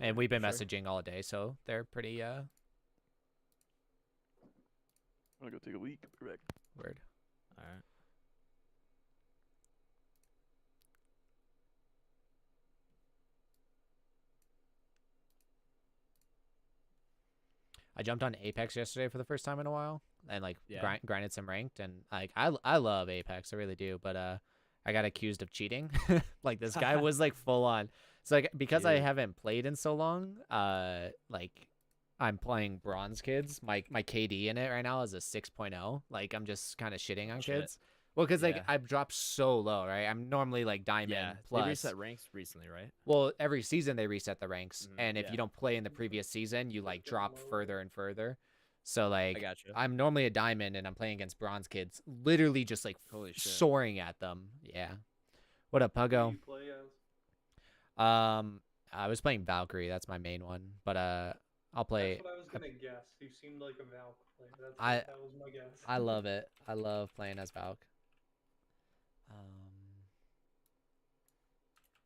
And we've been Sure. messaging all day, so they're pretty I'm gonna go take a leak. Be right back. weird. All right. I jumped on Apex yesterday for the first time in a while, and like Yeah. grinded some ranked, and like I love Apex, I really do, but I got accused of cheating. Like this guy was like full on. So like because I Dude. haven't played in so long, like I'm playing Bronze Kids. My KD in it right now is a 6.0. Like I'm just kind of shitting on Shit. kids. Well, because like Yeah. I've dropped so low, right? I'm normally like diamond Yeah. plus. They reset ranks recently, right? Well, every season they reset the ranks, Mhm, and if yeah. you don't play in the previous season, you like drop further and further. So like I gotcha. I'm normally a diamond, and I'm playing against bronze kids, literally just like Holy shit. soaring at them. Yeah. What up, Who do Puggo? you play as? I was playing Valkyrie. That's my main one, but I'll play. That's what I was gonna guess. You seemed like a Valk player. That was my guess. I love it. I love playing as Valk. Um,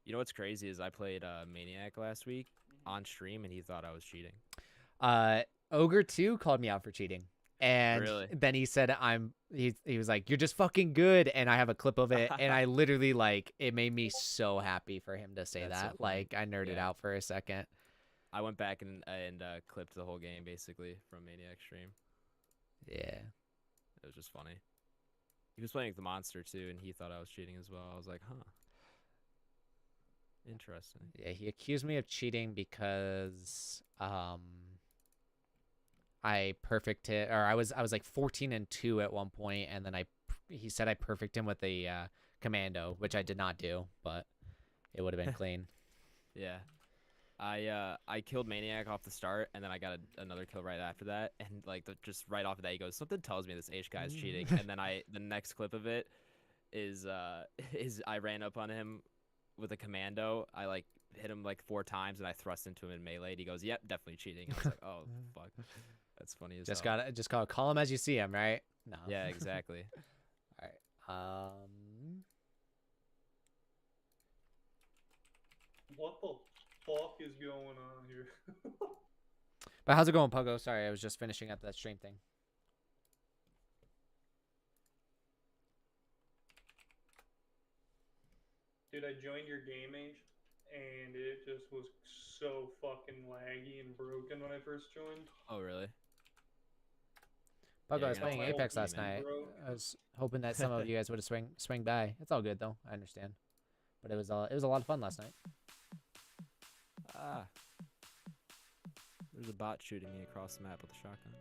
You know what's crazy is I played Maniac last week on stream, and he thought I was cheating. Ogre 2 called me out for cheating. And Really? then he said he was like, "You're just fucking good," and I have a clip of it, and I literally like it made me so happy for him to say That's so that. funny. Like I nerded Yeah. out for a second. I went back and clipped the whole game basically from Maniac stream. Yeah. It was just funny. He was playing with the monster too, and he thought I was cheating as well. I was like, huh. Interesting. Yeah, he accused me of cheating because I perfected, or I was like 14-2 at one point, and then he said I perfect him with a commando, which I did not do, but it would have been clean. Yeah. I killed Maniac off the start, and then I got another kill right after that, and like just right off of that, he goes, something tells me this H guy's cheating, and then the next clip of it is I ran up on him with a commando. I like hit him like 4 times, and I thrust into him in melee. And he goes, "Yep, definitely cheating." I was like, "Oh fuck, that's funny as Just hell." call him as you see him, right? No. Yeah, exactly. All right. What the fuck is going on here? But how's it going, Pogo? Sorry, I was just finishing up that stream thing. Dude, I joined your game age, and it just was so fucking laggy and broken when I first joined. Oh really? Pogo, Yeah, I was you're gonna playing have to Apex help last me, man. night. Bro. I was hoping that some of you guys would have swing by. It's all good though. I understand. But it was a lot of fun last night. Ah. There's a bot shooting me across the map with a shotgun.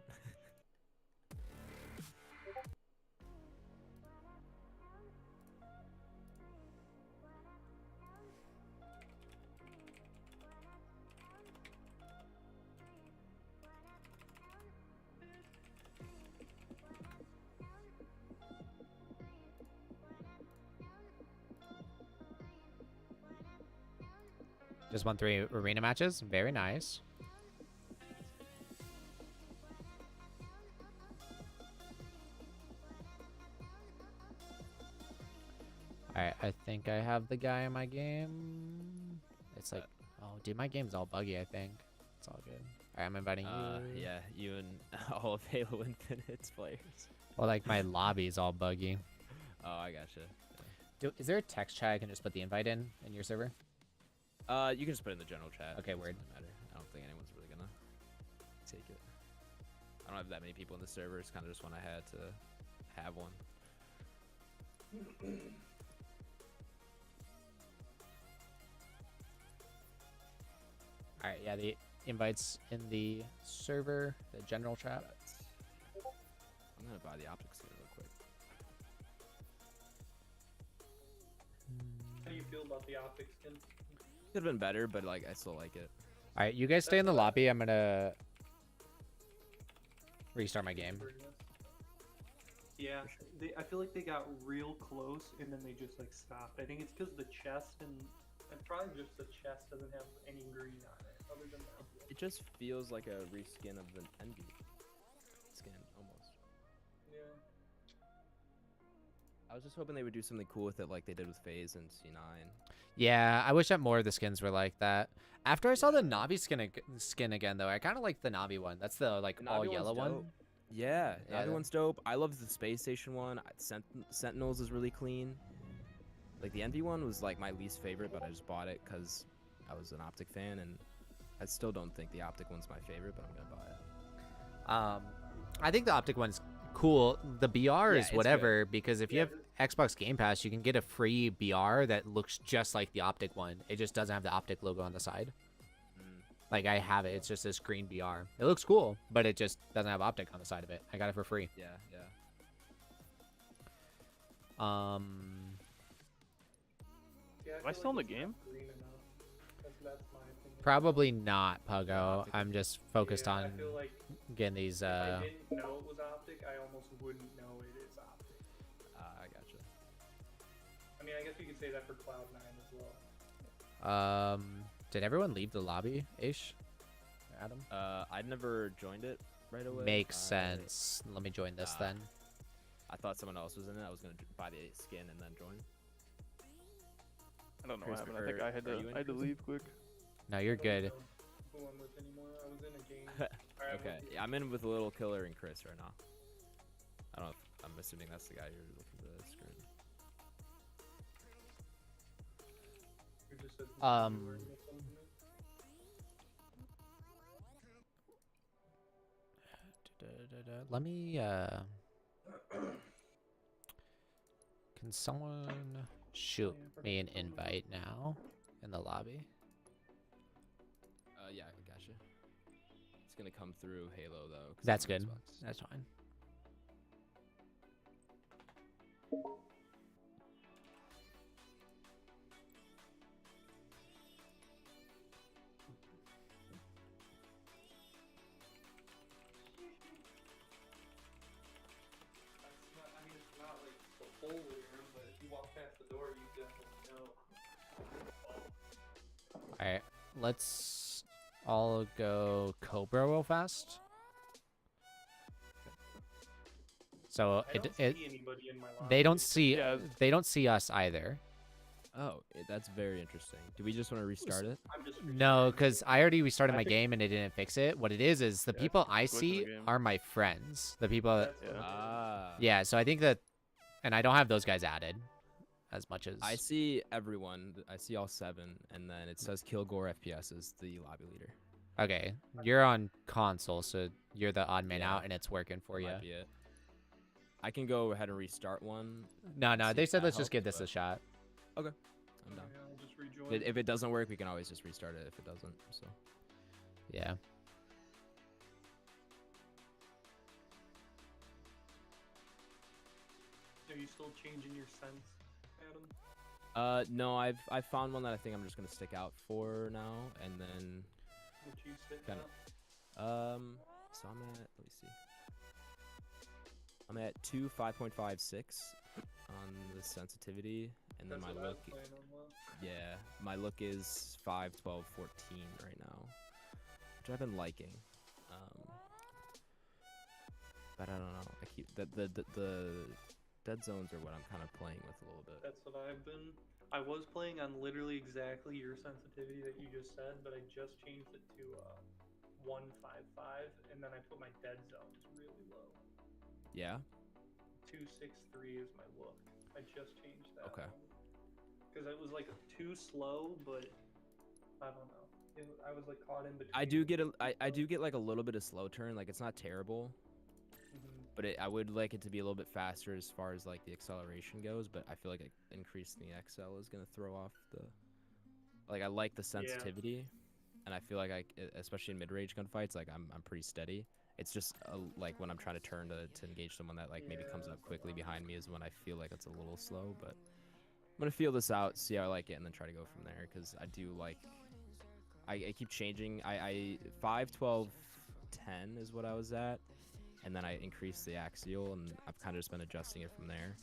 Just won 3 arena matches. Very nice. Alright, I think I have the guy in my game. It's like, oh, dude, my game's all buggy, I think. It's all good. Alright, I'm inviting you. Yeah, you and all of Halo Infinite's players. Well, like, my lobby's all buggy. Oh, I gotcha. Is there a text chat I can just put the invite in your server? You can just put it in the general chat. Okay, It doesn't word. really matter. I don't think anyone's really gonna take it. I don't have that many people in the server. It's kind of just when I had to have one. Alright, yeah, the invite's in the server, the general chat. I'm gonna buy the optics skin real quick. How do you feel about the optics skin? Could have been better, but like I still like it. Alright, you guys stay in the lobby. I'm gonna restart my game. Yeah, I feel like they got real close and then they just like stopped. I think it's because the chest and probably just the chest doesn't have any green on it. Other than that, It just feels like a reskin of the Envy skin almost. yeah. I was just hoping they would do something cool with it, like they did with Phase and C9. Yeah, I wish that more of the skins were like that. After I saw the Navi skin again, though, I kind of like the Navi one. That's the like The all Navi one's yellow one. dope. Yeah, Yeah, Navi one's dope. I love the space station one. Sentinels is really clean. Like the Envy one was like my least favorite, but I just bought it because I was an Optic fan, and I still don't think the Optic one's my favorite, but I'm gonna buy it. I think the Optic one's cool. The BR Yeah, is it's whatever because if you Yeah, have Xbox Game Pass, you can get a free BR that looks just like the Optic one. It just doesn't have the Optic logo on the side. Mm. Like I have it. It's just this green BR. It looks cool, but it just doesn't have Optic on the side of it. I got it for free. Yeah, yeah. Yeah, Am I feel still in the it's not game? green enough. That's my opinion. Probably not, Puggo. I'm just focused Yeah, on I feel like getting these. if I didn't know it was optic, I almost wouldn't know it is optic. I gotcha. I mean, I guess you could say that for Cloud9 as well. Did everyone leave the lobby, Ish? Adam? I'd never joined it right away. Makes sense. Let me join this then. I thought someone else was in it. I was gonna buy the skin and then join. I don't know Chris, what happened. I think I had are you in, to Chris? leave quick. No, you're I don't good. know who I'm with anymore. I was in a game. Alright, I'm Okay, with you. yeah, I'm in with Little Killer and Chris right now. I don't know. I'm assuming that's the guy you're looking to screw. You just said Um, you were in with something. Let me, can someone shoot me an invite now in the lobby? Yeah, I gotcha. It's gonna come through Halo though. 'cause That's it's on good. Xbox. That's fine. That's not, I mean, it's not like the whole living room, but if you walk past the door, you definitely know. Alright, let's all go Cobra real fast. So I don't see anybody in my lobby. they don't see Yeah. they don't see us either. Oh, that's very interesting. Do we just want to restart it? I'm just No, because I already restarted I my think- game and it didn't fix it. What it is the Yeah, people I glitch in the see game. are my friends. The people that, That's what Ah. yeah, so I think that, and I don't have those guys added as much as I see everyone. I see all 7, and then it says Kilgore FPS is the lobby leader. Okay, you're on console, so you're the odd man Yeah. out and it's working for That you. might be it. I can go ahead and restart one. No, see they if said that let's just helps, give this but- a shot. I'm Yeah, down. I'll just rejoin. If it doesn't work, we can always just restart it if it doesn't. So Yeah. Are you still changing your sense, Adam? no, I've found one that I think I'm just gonna stick out for now, and then Would you sit Kinda. down? so I'm at, let me see. I'm at 2 5.56 on the sensitivity, and then That's my what I was look, playing on low. yeah, my look is 5 12 14 right now, which I've been liking. But I don't know. I keep the dead zones are what I'm kind of playing with a little bit. That's what I've been. I was playing on literally exactly your sensitivity that you just said, but I just changed it to 155, and then I put my dead zones really low. Yeah. 263 is my look. I just changed that. Okay. Because it was like too slow, but I don't know. I was like caught in between. I do get I do get like a little bit of slow turn. Like it's not terrible, Mhm. but I would like it to be a little bit faster as far as like the acceleration goes. But I feel like increasing the XL is gonna throw off the. Like I like the sensitivity, and I feel like especially in mid-range gunfights, like I'm pretty steady. It's just like when I'm trying to turn to engage someone that like maybe comes up quickly behind me is when I feel like it's a little slow. But I'm gonna feel this out, see how I like it, and then try to go from there. Because I do like. I keep changing. I 5 12 10 is what I was at, and then I increased the axial, and I've kind of just been adjusting it from there.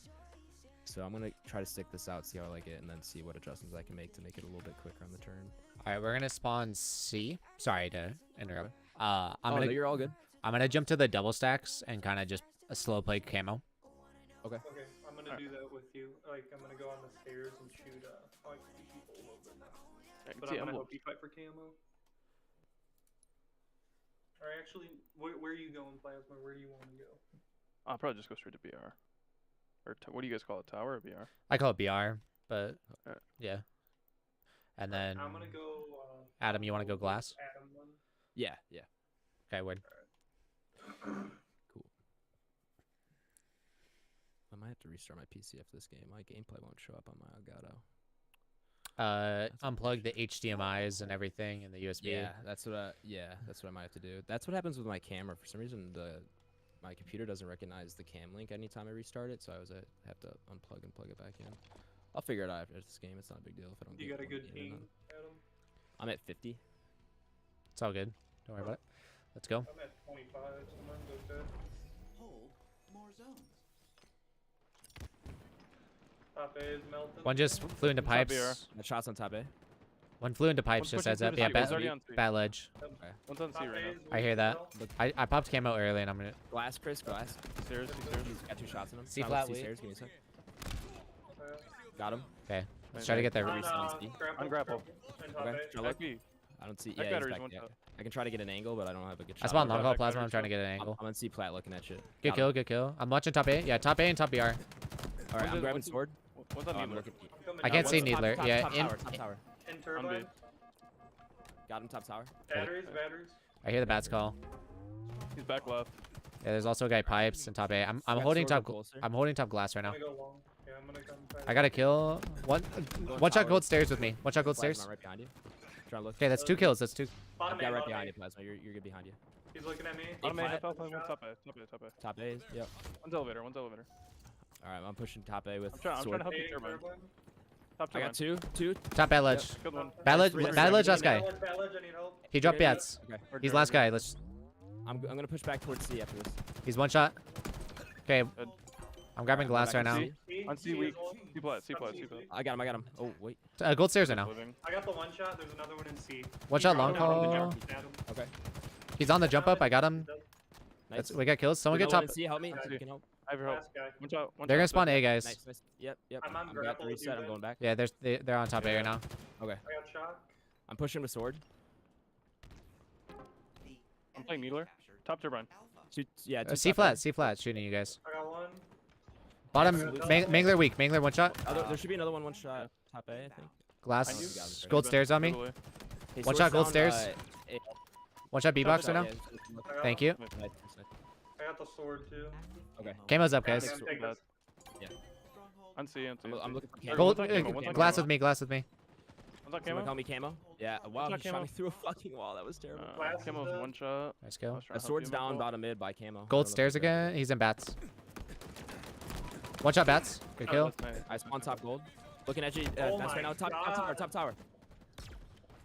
So I'm gonna try to stick this out, see how I like it, and then see what adjustments I can make to make it a little bit quicker on the turn. All right, we're gonna spawn C. Sorry to interrupt. Okay. I'm No, you're all good. gonna jump to the double stacks and kind of just a slow play camo. Okay, I'm gonna do that with you. Like, I'm gonna go on the stairs and shoot like people a little bit now. I can But see I'm gonna Emblem. help you fight for camo. Or actually, where are you going, Plasma? Where do you want to go? I'll probably just go straight to BR. Or what do you guys call it? Tower or BR? I call it BR, but Alright. yeah. And then I'm gonna go. Adam, you want to go glass? Adam one. Yeah, yeah. Okay, word. Cool. I might have to restart my PC after this game. My gameplay won't show up on my Elgato. Unplug the HDMI's and everything and the USB. Yeah, that's what I might have to do. That's what happens with my camera. For some reason, my computer doesn't recognize the cam link anytime I restart it, so I have to unplug and plug it back in. I'll figure it out after this game. It's not a big deal if I don't. You get got a one good game in team, then. Adam. I'm at 50. It's all good. Don't worry about it. Let's go. I'm at 25, so mine's okay. Hold more zones. Top A is melted. One just flew into Top pipes. BR. Got shots on top A. One flew into pipes. One's Just heads pushing up. through Yeah, the street. One's bat, already on three. bat ledge. One's on C Top right A now. is I hear that. Look, I popped camo early, and I'm gonna glass, Chris, glass. Stairs, see stairs. He's got 2 shots in him. C Not flat with weak. stairs. Give me a sec. Got him. Okay. Let's try to get there. On, Recently. grapple, grapple. and top Okay. A. Try Back look. B. I don't see. Back Yeah, he's battery's back. one Yeah. shot. I can try to get an angle, but I don't have a good shot. I spawned Back long haul battery, plasma. I'm back trying to get an angle. I'm on C plat looking at shit. Good Got kill. him. Good kill. I'm watching top A. Yeah, top A and top BR. All right, One's I'm in- grabbing one's in- sword. One's Oh, on I'm Needler. looking. I can't see Top- Needler. top- Yeah, top in- tower. Top tower. In turbine. Got him top tower. Batteries. I hear the bats call. He's back left. Yeah, there's also a guy pipes and top A. I'm Got holding sword top. on Colster. I'm holding top glass right now. I'm gonna go long. Yeah, I'm gonna come. I got a kill. One shot tower. gold stairs with me. One shot gold Plasma stairs. right behind you. Try to look. Okay, that's 2 kills. That's 2. Bottom I've got A, right bottom behind A. you, Plasma. You're good behind you. He's looking at me. Bottom A, flat. half alpha, one Shot. top A. Top A, top A. Top A. Yep. One's elevator, one's elevator. All right, I'm pushing top A with I'm trying sword. to help you A, turbine. turbine. Top I turbine. got two. Top bat ledge. Killed one. Bat ledge. Three, Bat three. ledge. Last guy. Bad ledge, I need help. He dropped Yeah, bats. Okay. Or He's Jordan. last guy. Let's. I'm gonna push back towards C after this. He's one shot. Okay. Good. I'm grabbing I'm glass back right on now. C. On C is weak. one. C flat, C On flat, C C is flat. weak. I got him. Oh wait. Gold stairs right now. Living. I got the one shot. There's another one in C. One He shot dropped long down on the call. jump, Adam. Okay. He's on the jump up. I got him. Nice. We got kills. Someone get Another one top. in C. Help me. Okay. You can help. I have your help. Last guy. One shot, one They're shot, gonna spawn dead. A, guys. Nice. Yep. I'm on I've got grapple the with you reset. I'm guys. going back. Yeah, they're on top A right now. Okay. I got shot. I'm pushing with sword. I'm playing Needler. Top turbine. Shoot. Yeah. C flat. C flat. Shooting you guys. I got one. Bottom. Yeah. Mangler weak. Mangler one shot. There should be another one shot. Top A, I think. I knew. Glass. Got Gold him. stairs on me. Middle A. Hey, One sword's shot gold down, stairs. A. One shot B box right shot, now. Yeah, I got Thank one. you. nice, nice. I got the sword too. Okay. Camo's up, Yeah, guys. man, take Bad. this. On C, on C. I'm on C. looking for Or camo. Gold. one's on camo, one's on Glass camo. with me. Glass with me. One's on Someone camo. call me camo. Yeah. Wow. not He shot camo. me through a fucking wall. That was terrible. Glass is Camo's dead. one shot. Nice I kill. was trying The to help sword's you, down, Michael. bottom mid by camo. I don't know Gold if stairs it's there. again. He's in bats. One shot bats. Good Oh, kill. that's nice. I spawn top gold. Looking at you. Oh That's my right now. Top God. tower. Top tower.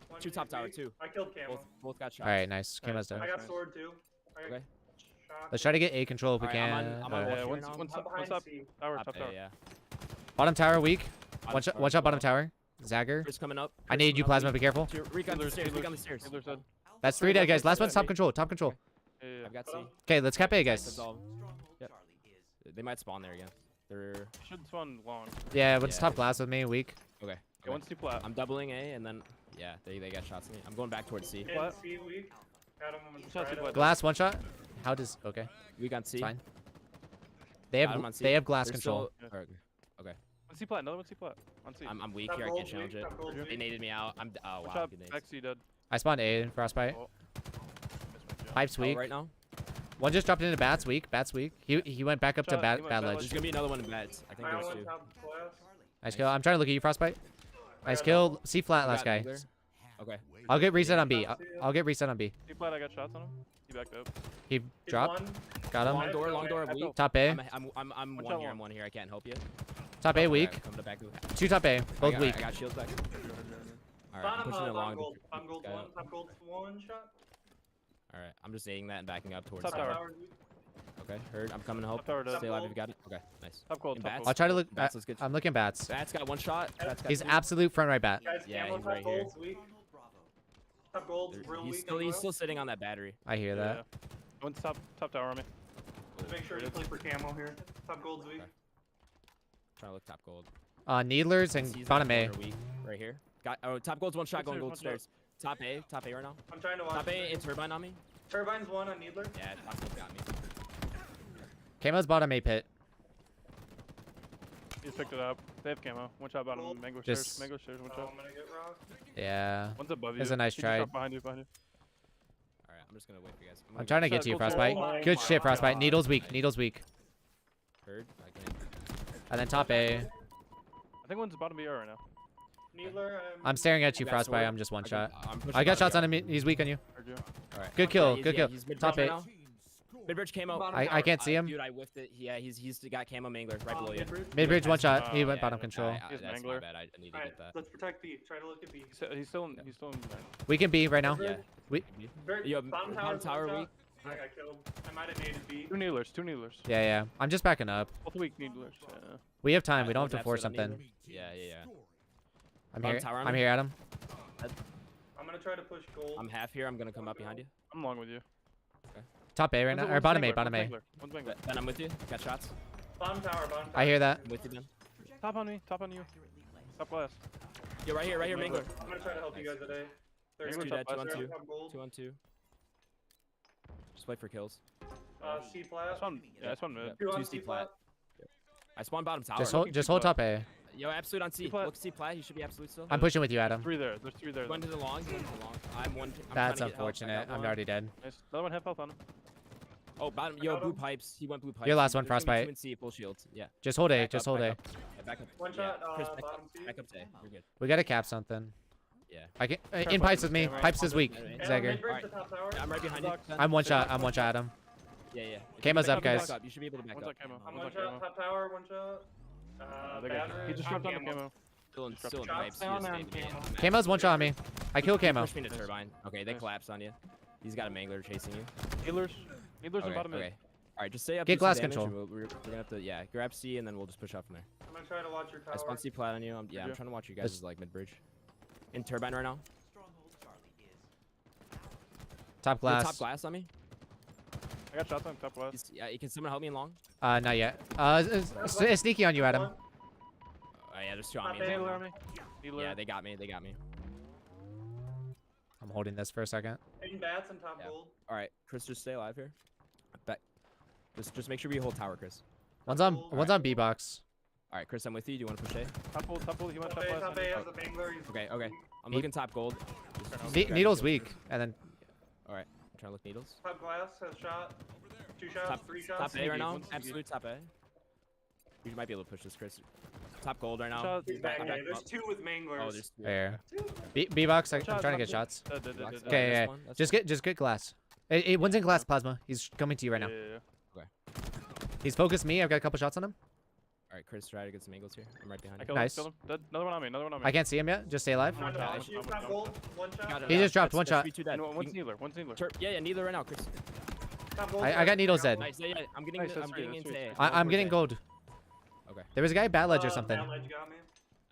One Two top tower, DP. two. I killed camo. Both got shots. All right, nice. Camo's Nice. done. I got Nice. sword too. I got Okay. shot. Let's try to get A control if we Alright, I'm can. on- I'm on Alright. watch Yeah, right one's now. one's I'm top, one's behind top C. tower, Top top A, tower. yeah. Bottom tower weak. Bottom One shot. tower, One shot. Bottom well. tower. Zagger. Chris coming up. I Chris need coming you, up. Plasma. Be careful. Reek on the Needler's- stairs. Reek Needler's- on the stairs. Needler's dead. That's 3 dead, guys. Last one's top control. Top control. Yeah, yeah, yeah. I've got C. Okay, let's cap A, That's guys. all. Yep. They might spawn there again. They're Should spawn long. Yeah, what's Yeah. top glass with me? Weak. okay. Yeah, one's C flat. I'm doubling A and then yeah, they got shots at me. I'm going back towards C. In What? C weak. Adam, I'm gonna Shot try C to- flat. Glass one shot. How does? Okay, Weak on C. it's fine. They Got him on have C. they have glass They're control. still- alright, One C flat, another one C flat. On C. I'm weak Top here. I gold can't challenge weak, it. top gold They They weak. naded me out. I'm oh One wow. shot, good nades. back C dead. I spawned A in frostbite. Oh. Missed my jump. Pipes Oh, weak. right now. One just dropped into bats weak. Bats weak. He went back up to Shot, bat he went bad bad ledge. There's gonna be another one in beds. I think I got there's one two. top glass. Nice kill. I'm trying to look at you, frostbite. Nice kill. C flat, I last got guy. Needler. Okay. I'll get reset on B. I'll get reset on B. C flat, I got shots on him. He backed up. He He's dropped. one. Got him. Long door. Long door. I Weak. felt- Top A. I'm One one shot here. long. I'm one here. I can't help you. Top A weak. Come to back. Two top A. Both weak. I got shields back. All right. I'm Bottom, pushing it bottom along. gold. Bottom gold Got one. it. Top gold one shot. All right. I'm just aiding that and backing up towards Top tower. tower. Okay. Heard. I'm coming to help. Top tower dead. Stay alive if you got it. Okay. Nice. Top gold, In top bats? gold. I'll try to look. Bats, let's get. I'm looking bats. Bats got one shot. Bats got He's two. absolute front right bat. Guys, Yeah, camo he's top right here. gold's weak. Top gold's There- real He's weak. still as he's well. still sitting on that battery. I hear Yeah, that. yeah. One's top tower on me. Just make sure you play for camo here. Top gold's weak. Okay. trying to look top gold. Needlers and Sees bottom that A. corner weak right here. Got top gold's one shot going gold One shot. stairs. Top A right now. I'm trying to watch. Top A it. and turbine on me. Turbine's one on Needler. Yeah, top gold got me. Camo's bottom A pit. He's picked it up. They have camo. One shot bottom. Cool. Mango Just- stairs. Mango stairs. One Oh, shot. I'm gonna get rocked. Yeah. One's above you. That's a nice He just try. dropped behind you. Behind you. All right, I'm just gonna wait for you guys. I'm trying to get to you, Gold stairs. Frostbite. Oh Good my shit, Frostbite. God. Needle's weak. Needle's weak. Heard. And then top A. I think one's bottom BR right now. Needler. I'm staring at you, Got Frostbite. sword. I'm just one shot. I'm pushing I got bottom shots on here. him. He's weak on you. Heard you. All right. Good kill. He's- Good yeah, kill. He's mid Top right A. now. Mid-bridge camo. Bottom I can't see him. Dude, I whiffed it. Yeah, he's got camo mangler right below you. Mid-bridge one shot. He Oh, went Yeah, bottom control. He's That's my mangler. bad. I need to Alright, get that. let's protect B. Try to look at B. He's still in. He's still in. We can be right now. Yeah. Very, Yo, bottom bottom tower's tower one weak. shot. I got killed. I might have naded B. Two needlers. Two needlers. Yeah, yeah. I'm just backing up. Both weak needlers. Yeah. We have time. We Alright, don't have to one's force absolute on something. Needler. Yeah. I'm Bottom here. tower on I'm me? here, Adam. I'm gonna try to push gold. I'm half here. I'm gonna come up behind you. I'm along with you. Top A right One's now. a- Or one's bottom A. mangler, Bottom one's A. mangler, One's mangler. Ben, I'm with you. Got shots. Bottom tower. Bottom tower. I hear that. I'm with you, Ben. Top on me. Top on you. Top glass. Yo, right here, mangler. I'm gonna try to help you guys today. There's Mangler two top dead, two on glass. two. Top gold. 2-on-2. Just wait for kills. C flat. That's one. Yeah, that's one mid. Yep. Two on Two C C flat. flat. I spawned bottom tower. Just hold top A. Yo, absolute on C. flat. Look, C flat. He should be absolute still. I'm pushing with you, Adam. Three there. There's three there. He went to the long. He went to the long. I'm one. I'm That's trying to get help. I unfortunate. got I'm one. already dead. Nice. Another one half health on him. Oh, bottom. I Yo, got blue him. pipes. He went blue pipes. Your last one, There's gonna be Frostbite. two in C, full shields. Yeah. Just hold A. Back Just up, hold back A. up. Yeah, back up. One Yeah, shot. Chris, Bottom C. back up to A. You're good. We gotta cap something. Yeah. I can. In Careful, pipes with me. camera. Pipes is weak. And And Zagger. mid-bridge Alright. to top tower. Yeah, I'm right behind you. Box. Ben. I'm one shot. I'm one shot, Adam. Yeah, yeah. If you Camo's can up, back guys. up, you should be able to back One's up. on camo. I'm One's one on shot. camo. Top tower. One shot. They got you. He just dropped on the camo. Still in Shots pipes. down He just and made me camo. mad. Camo's one shot on me. I kill He Camo. pushed me into turbine. Okay, they Nice. collapsed on you. He's got a mangler chasing you. Needlers. Needlers on Okay, bottom mid. okay. All right, just stay up. Get do some glass damage, control. and We're gonna have to, yeah, grab C and then we'll just push up from there. I'm gonna try to watch your I tower. spawn C plat on you. I'm Yeah. trying to watch you That's- guys like mid bridge. In turbine right now. Stronghold Charlie is. Top Yo, glass. top glass on me. I got shots on top glass. Yeah, can someone help me in long? Not yet. Sneaky on you, Adam. One. Oh yeah, there's two on me. Top in A. long Needler now. on me. Needler. Yeah, they got me. I'm holding this for a second. Hitting bats and top Yeah. gold. All right, Chris, just stay alive here. Bet. Just make sure we hold tower, Chris. One's on. Alright. One's on B box. All right, Chris, I'm with you. Do you want to push A? Top hold. Top hold. He went Top top A. glass. Top on A me. has a bangler. He's Okay, okay. I'm Neat. looking top gold. Just Ne- grab Needle's kills. weak, and then All right, I'm trying to look needles. top glass has shot. Two shots. Top, Three shots. top A right sneaky, now. one sneaky. Absolute top A. You might be able to push this, Chris. Top gold right now. Shots. He's Back- back back A. There's up. two with manglers. Oh, there's two. there. Two. B box. I'm Shot, trying to get top shots. Dead, dead, dead, Blocks. dead, Okay, dead. yeah. This one, that's Just get glass. One's in glass plasma. He's coming to you right now. Yeah, yeah, yeah. He's focused me. I've got a couple shots on him. All right, Chris, try to get some angles here. I'm right behind I you. killed Nice. him. Killed him. Dead. Another one on me. Another one on me. I can't see him yet. Just stay alive. Trying to Yeah, watch you. I'm Top down. gold. One shot. Got it. He just dropped That's- one that shot. should be two dead. No, We one's can- Needler. One's Needler. Yeah, neither right now, Chris. Top gold. I got needles dead. Nice. Yeah, I'm getting. Nice, I'm that's getting three, into that's A. I'm getting gold. Okay. There was a guy at Bat Ledge or something. Bad ledge got me.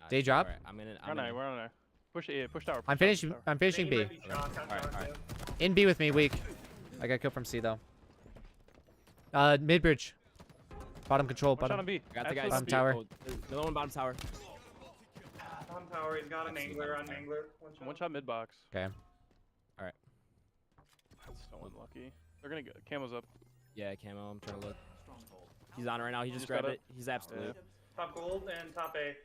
Nice. Did he drop? All right, I'm in it. We're on A. We're on A. Push A. Push tower. I'm push tower, finishing. push tower. I'm finishing He B. might be shot, got Alright, shot, alright. yeah. In B with me. Weak. I got killed from C though. Mid bridge. Bottom control. One shot on Bottom. B. I got the guys. Bottom Absolute tower. Oh, there's another one bottom tower. Bottom tower. He's got an angler on angler. One shot. One shot mid box. Okay. That's so unlucky. They're gonna get Camo's up. Yeah, camo. I'm trying to look. Stronghold. He's on it right now. He just just got grabbed it. it. He's absolute. Top gold and top A.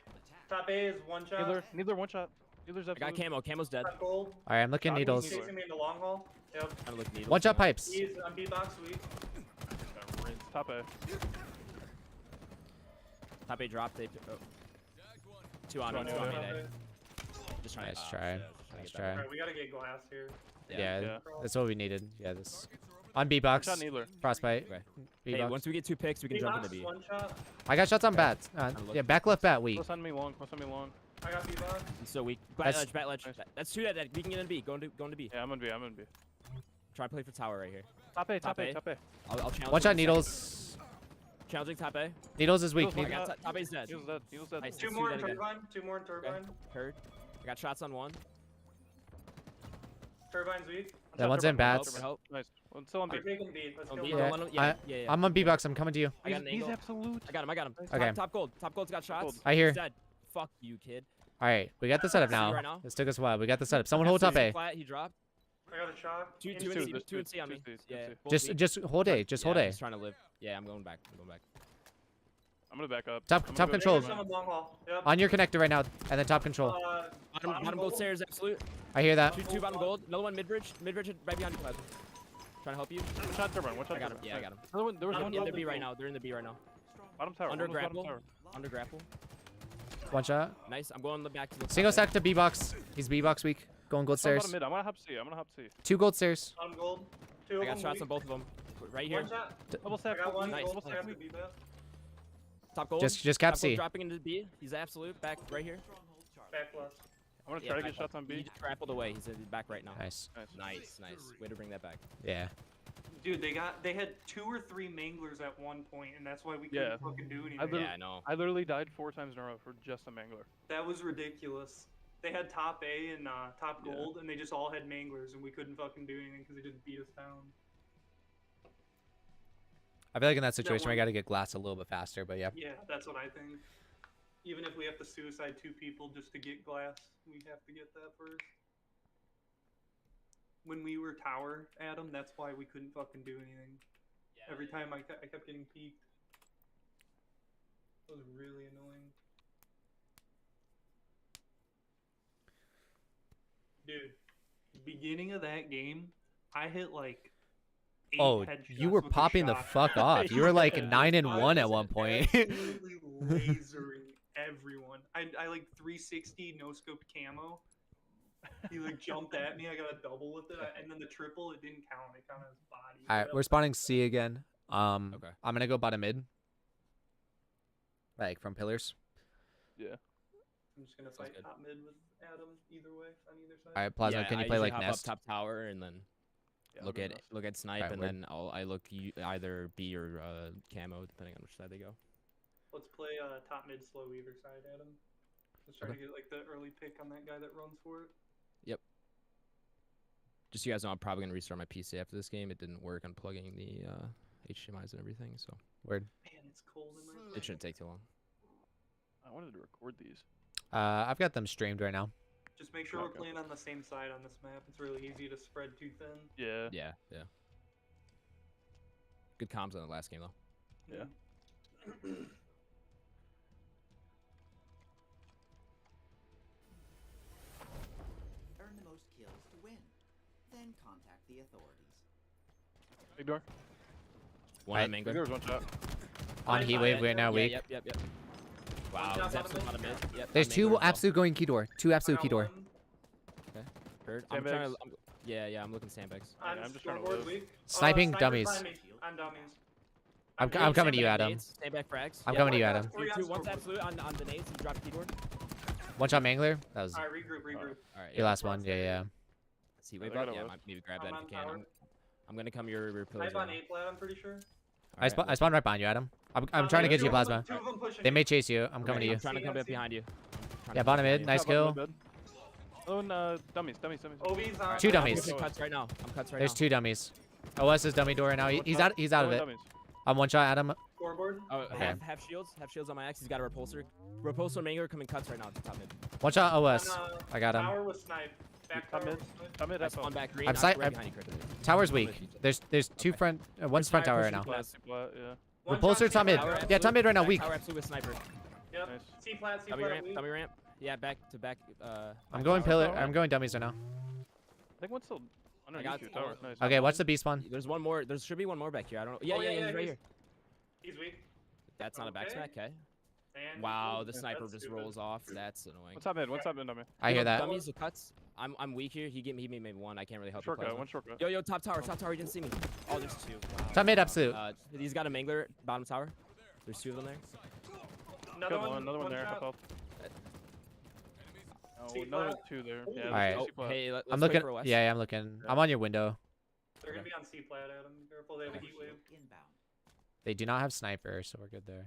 Top A is one shot. Needler one shot. Needler's I absolute. got camo. Camo's dead. Top gold. All right. I'm looking Top needles. gold. He's chasing me in the long haul. Yep. Trying to look needles. One shot now. pipes. He's on B box weak. Top A. Top A drop. They. Oh. Two on me. Two Two on on you. me. Top They. A. Just trying Nice to. try. Trying to Nice get that. try. Alright, we gotta get glass here. Yeah. Yeah. That's what we needed. Yeah. This. On B One box. shot Needler. Frostbite. Okay. B Hey, box. once we get 2 picks, we can B jump box, into B. one shot. I got shots on bats. look. Yeah. Back left bat weak. Close on me long. Close on me long. I got B box. He's so weak. That's- Bat ledge. Nice. That's 2 dead. We can get into B. Going to B. Yeah, I'm on B. I'm on B. Try to play for tower right here. Top A. Top Top A. A. Top A. I'll challenge. One him shot in a second. needles. Challenging top A. Needles is weak. Needles I one got top A's dead. Needle's dead. Needle's dead. Nice. Two Two more in dead again. turbine. Two more in turbine. Heard. I got shots on one. Turbine's weak. That Shot one's turbine, in bats. Turbine help. Nice. Well, still on B. I'm taking B. Let's On kill B, him. Yeah, don't let him- yeah, yeah, yeah. I'm on B-box. I'm coming to you. I got an He's angle. absolute. I got him. Okay. Top gold. Top gold's got shots. gold. I hear. He's dead. Fuck you, kid. All right, we got the setup See now. right now? This took us a while. We got the setup. Someone hold Got top A. flat, he dropped. I got a shock. Two In and two, C, there's two and two- C on two me. Cs, two Yeah. Cs. both Just B. just hold A. Just hold Yeah, A. I'm just trying to live. Yeah, I'm going back. I'm gonna back up. Top- I'm gonna top go control. down. There's some long haul. Yep. On your connector right now, and then top control. Bottom gold stairs, absolute. I hear that. Two bottom gold. Another one mid bridge. Mid bridge right behind you, Plasma. Trying to help you. One shot turbine. One shot I got him. turbine. Yeah, I got him. Another one. There was Bottom one In gold the B control. right now. They're in the B right now. bottom tower. Under one was bottom grapple. tower. Under grapple. One shot. Nice. I'm going back to the Single top stack to B-box. He's B-box weak. Going gold Bottom stairs. mid. I'm gonna hop C. I'm gonna hop C. 2 gold stairs. Bottom gold. Two I of got them shots weak. on both of them. Right here. One shot. Double I stack. got one. Nice. Gold stack to B best. Top gold. Just cap Top gold C. dropping into B. He's absolute. Back right here. Back left. I'm gonna Yeah, try to back get shots left. on He B. just grappled away. He's in back right now. Nice. Nice. Nice. Way to bring that back. Yeah. Dude, they had 2 or 3 manglers at one point, and that's why we couldn't Yeah. fucking do anything. literally- Yeah, I know. I literally died 4 times in a row for just a mangler. That was ridiculous. They had top A and top Yeah. gold, and they just all had manglers, and we couldn't fucking do anything because they just beat us down. I feel like in that situation we one- got to get glass a little bit faster, but yeah. Yeah, that's what I think. Even if we have to suicide 2 people just to get glass, we have to get that first. When we were tower, Adam, that's why we couldn't fucking do anything. Every time I kept getting peeked. It was really annoying. Dude, beginning of that game, I hit like 8 Oh, headshots you were with a popping the shot. fuck off. You were like Yeah. 9 and I 1 at was one point. absolutely lasering everyone. I like 360 no scope camo. He like jumped at me. I got a double with it, and then the triple it didn't count. It counted his body. All right, we're spawning C again. Okay. I'm gonna go bottom mid. Like from pillars. Yeah. I'm just gonna fight good. top mid with Adam either way on either side. All right, Plasma, Yeah, can you I play usually like hop nest? up top tower and then Yeah, look I'm at gonna- look at snipe Alright, and word. then I look either B or camo depending on which side they go. Let's play top mid slow either side, Adam. Let's try Okay. to get like the early pick on that guy that runs for it. Just so you guys know, I'm probably gonna restart my PC after this game. It didn't work unplugging the HDMI's and everything, so Word. Man, it's cold in my. it shouldn't take too long. I wanted to record these. I've got them streamed right now. Just make sure we're Okay. playing on the same side on this map. It's really easy to spread too thin. Yeah. Yeah. Good comms on the last game though. Yeah. Earn the most kills to win. Then contact the authorities. Big door. One Right. on Big Mangler. door's one shot. On heat wave, we're now Yeah, weak. Yep. Wow, shot he's absolute bottom bottom mid. Yep, There's on 2 Mangler as well. absolute going key door. 2 absolute I key got door. one. Heard. I'm trying Sandbags. to. Yeah, I'm looking sandbags. On I'm just trying to scoreboard live. weak. Sniping sniper dummies. behind me. I'm dummies. I'm weak. coming to you, Sandbag Adam. nades, Sandbag frags. I'm Yep, coming to you, one Adam. shot, 3 on One's scoreboard. absolute on the nades. He dropped keyboard. One shot mangler. That was Alright, regroup. All right. your last one. Yeah. See, I wave gotta up. Yeah, live. maybe grab that I'm if on you can. tower. I'm gonna come your pillars. Snipe on right now. A flat, I'm pretty sure. I spawned right behind you, Adam. I'm trying to get you, Plasma. Two of them pushing They me. may chase you. I'm coming to I'm you. trying to come See, up behind you. Yeah, bottom mid. Nice Shot bottom kill. mid. Oh, and dummies. OB's on. Two I'm dummies. looking cuts right now. I'm cuts right There's now. 2 dummies. OS is dummy door right now. He's out. He's out of it. I'm one shot, Adam. Scoreboard. Oh, Okay. half shields on my axe. He's got a repulsor. Repulsor Mangler coming cuts right now. Top mid. One shot OS. On, I got him. Tower with snipe. Back Top tower mid. with snipe. Top mid. That's one back green. I'm right sight- behind you, Chris. Tower's weak. There's 2 front. One's front tower right now. pushing flat. Yeah. One Repulsor shot, top mid. Tower Yeah, absolute. top mid right now. Back Weak. Tower absolute with sniper. Yep. Nice. C flat, C Dummy flat. ramp. weak. Dummy ramp. Yeah, back to back. I'm back going tower. pillar. I'm going dummies right now. I think one's still underneath got your it. tower. Nice. Okay, watch the B spawn. There's one more. There should be one more back here. I don't know. Yeah, Oh, yeah, yeah, he's right he's- here. He's weak. That's not a back Okay. smack, okay? And Wow, he's the weak. sniper That's just stupid. rolls off. That's annoying. What's top mid? What's top mid, dummy? I hear that. Dummies, the cuts. I'm weak here. He made maybe one. I can't really help you. Shortcut. Plasma. One shortcut. Yo, top tower. He didn't see me. Oh, there's 2. Wow. Top mid absolute. He's got a Mangler bottom tower. There's 2 of them there. Another Killed one. Another one there. shot. Half health. Oh, C another flat. 2 there. Yeah. Alright. there's Oh, C flat. hey, let's I'm wait looking. for West. Yeah, I'm looking. I'm on your window. They're gonna be on C flat, Adam. Careful, they have a heat wave. Inbound. They do not have sniper, so we're good there.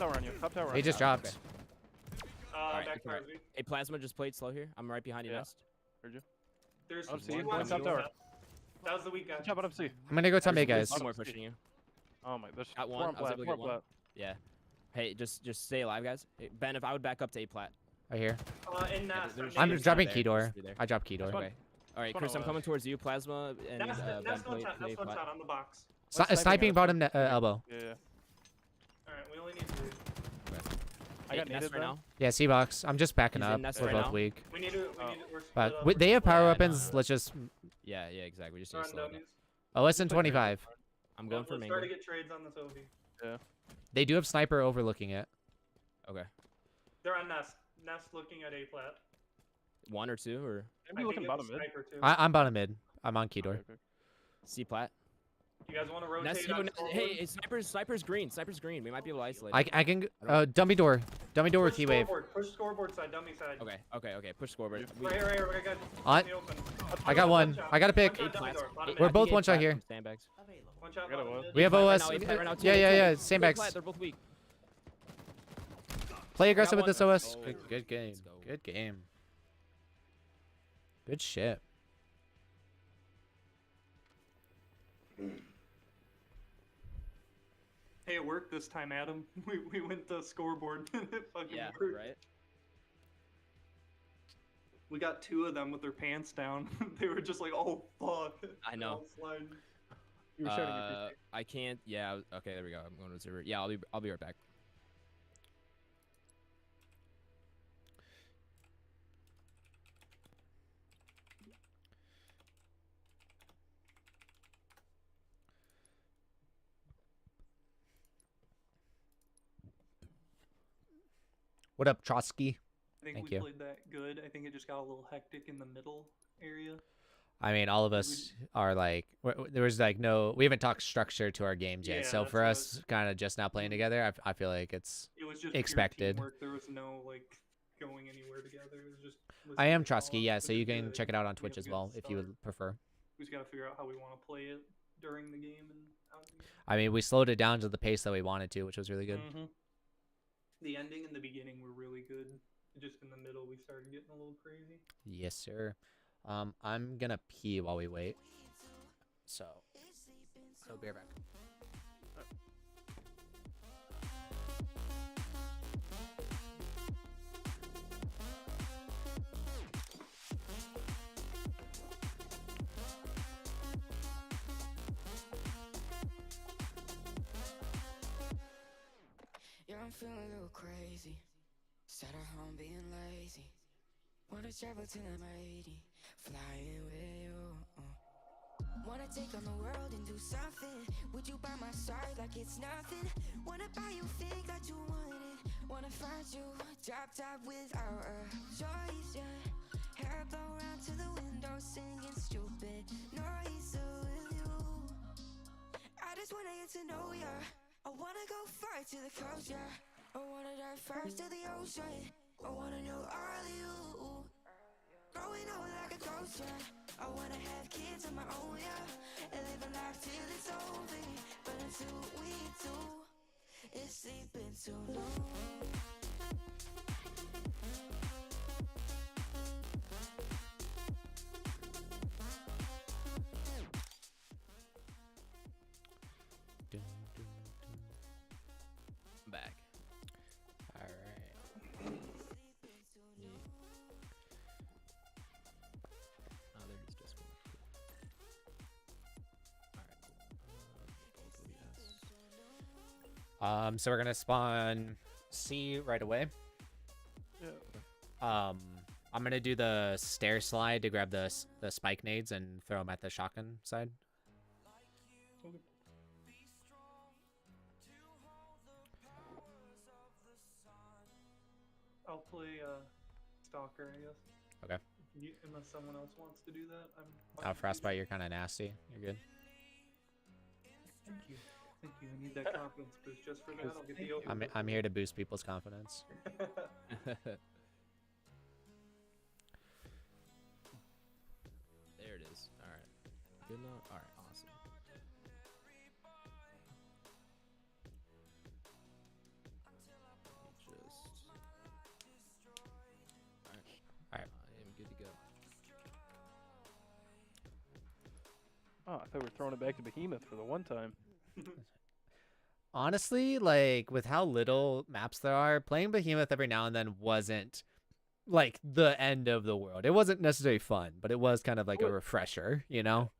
tower on you. Top tower on He you. just dropped. Alright, back it's alright. towards me. Hey, Plasma, just played slow here. I'm right behind you, Yeah. Nest. Heard you. There's Oh, two see, ones top on tower. the- That was the weak guy. Top bottom C. I'm gonna go top mid, There's guys. two more pushing you. Oh my, there's Got four one. on I was plat, able to four get on one. plat. Yeah. Hey, just stay alive, guys. Hey, Ben, if I would back up to A plat. Right here. In Yeah, Nest. there's- I'm There's dropping one key there, door. there's three there. I dropped key door. That's fine. Okay. All right, One Chris, on I'm left. coming towards you, Plasma, and Nest Ben, one's play on, Nest A one's plat. on the box. Sniping bottom elbow. Yeah, yeah. Alright, we only need 3. I got Nest naded right then. now. Yeah, C box. I'm just backing He's in up. nest We're right both now. weak. We need to, Oh. we're split But up, we, we're they have split power Yeah, I weapons. know. Let's just Yeah, exactly. We just need up. to Run slow it down. dummies. OS in 25. I'm Yeah, going for let's Mango. try to get trades on this OV. They do have sniper overlooking it. Okay. They're on Nest. Nest looking at A plat. One or two, or Maybe looking bottom mid. Sniper too. I'm bottom mid. I'm on key door. Okay, okay. C plat. You guys want to Nest, rotate on hey, sniper's green. Sniper's green. We might be able to isolate. I can dummy door with key wave. Push scoreboard side, dummy side. Okay. Push scoreboard. Right here, right here. On- In the open. I got one. I got a pick. One shot, dummy door, bottom We're mid. both one shot here. Sandbags. Available. One shot, I got a bottom one. mid. We have A-plat OS. right now, A-plat right now, too. Yeah, A-plat. Sandbags. They're both weak. Play aggressive with one. this OS. Oh, Good game. let's go. Good game. Good shit. Hey, it worked this time, Adam. We went to scoreboard and it fucking Yeah, worked. right. We got 2 of them with their pants down. They were just like, oh fuck. I know. All sliding. You were starting to get I can't. Yeah. Okay. There we go. I'm going to server. Yeah. I'll be right back. What up, Trotsky? I think Thank we you. played that good. I think it just got a little hectic in the middle area. I mean, all of us are like, there was like no, we haven't talked structure to our games yet. Yeah, So that's for what I us, kind of just now playing together, I feel like it's. It was just pure Expected. teamwork. There was no like going anywhere together. It was just. I listening am to Trotsky, songs, yeah. which So is you can good. check it out on We Twitch have as a good well if you start. would prefer. We just gotta figure out how we want to play it during the game and out. I mean, we slowed it down to the pace that we wanted to, which was really good. Mm-hmm. The ending and the beginning were really good. Just in the middle, we started getting a little crazy. Yes, sir. I'm gonna pee while we wait. So, I'll be right back. Yeah, I'm feeling a little crazy. Sat at home being lazy. Wanna travel till I'm 80, flying with you. Wanna take on the world and do something. Would you by my side like it's nothing? Wanna buy you things that you wanted. Wanna find you drop top without a choice, yeah. Hair blow round to the window, singing stupid noise with you. I just wanna get to know ya. I wanna go far to the coast, yeah. I wanna dive first to the ocean. I wanna know all of you. Growing up like a ghost, yeah. I wanna have kids of my own, yeah. And live a life till it's over. But until we do, it's sleeping too long. Dun, dun, dun. I'm back. All right. Oh, there is Discord. Alright, cool. So we're gonna spawn C right away. Yeah. I'm gonna do the stair slide to grab the spike nades and throw them at the shotgun side. I'll play Stalker, I guess. Okay. Unless someone else wants to do that, I'm. Oh, fine with Frostbite, you're kind of nasty. You're good. Thank you. Thank you. I need that confidence boost just for that. I'll get the open. I'm here to boost people's confidence. There it is. Alright. Good enough? Alright, awesome. Let me just... Oh, I thought we were throwing it back to Behemoth for the one time. Honestly, like with how little maps there are, playing Behemoth every now and then wasn't like the end of the world. It wasn't necessarily fun, but it was kind of like a Well, refresher, you know?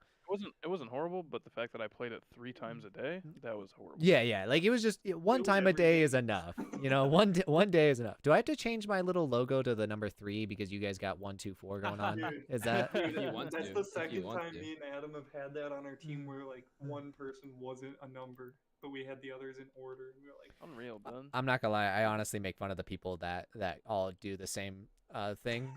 It wasn't horrible, but the fact that I played it 3 times a day, that was horrible. Yeah, yeah. Like it was just one was time a every day day. is enough. You know, one day is enough. Do I have to change my little logo to the number 3 because you guys got 1, 2, 4 going on? Dude. Is that? If you want That's to, the if you second want time to. me and Adam have had that on our team where like one person wasn't a number, but we had the others in order. And we were like, Unreal, done. I'm not gonna lie. I honestly make fun of the people that all do the same thing.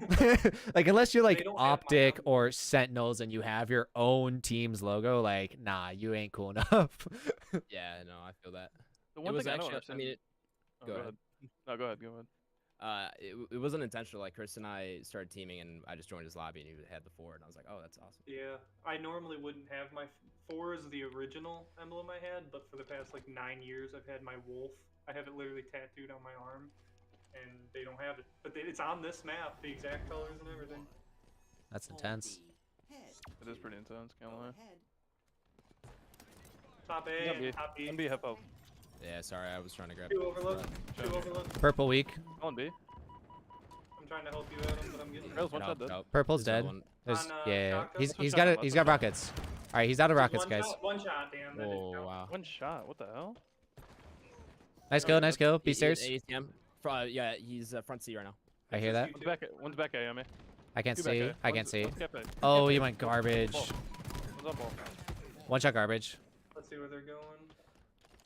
Like unless you're They like don't have my Optic number. or Sentinels and you have your own team's logo, like nah, you ain't cool enough. Yeah, no, I feel that. The It one was thing I don't actually, I understand. mean, Oh, go ahead. No, go ahead. Go ahead. it wasn't intentional. Like Chris and I started teaming, and I just joined his lobby, and he had the 4, and I was like, oh, that's awesome. yeah, I normally wouldn't have my 4 as the original emblem I had, but for the past like 9 years, I've had my wolf. I have it literally tattooed on my arm, and they don't have it. But it's on this map, the exact colors and everything. That's Hold intense. B. Head. It is pretty intense, can't Go lie. ahead. Top A, One B. top B. One B, help out. Yeah, sorry, I was trying to grab. 2 overlook, Show 2 me. overlook. Purple weak. One B. I'm trying to help you, Adam, but I'm getting. Rails one shot dead. Purple's There's dead. another one. There's, On, yeah, shotgun? he's Let's he's shot got him, it. He's let's got shot him. rockets. All right, he's out of rockets, one guys. Shot, one shot, damn. That didn't Oh count. wow. One shot. What the hell? Nice kill, nice kill. B He's stairs. ATM. Yeah, he's front C right now. I hear that. One's back A, me. I can't Two back see. A. I can't see. One's cafe. Oh, Cafe. you went garbage. Ball. One's on ball. One shot garbage. Let's see where they're going.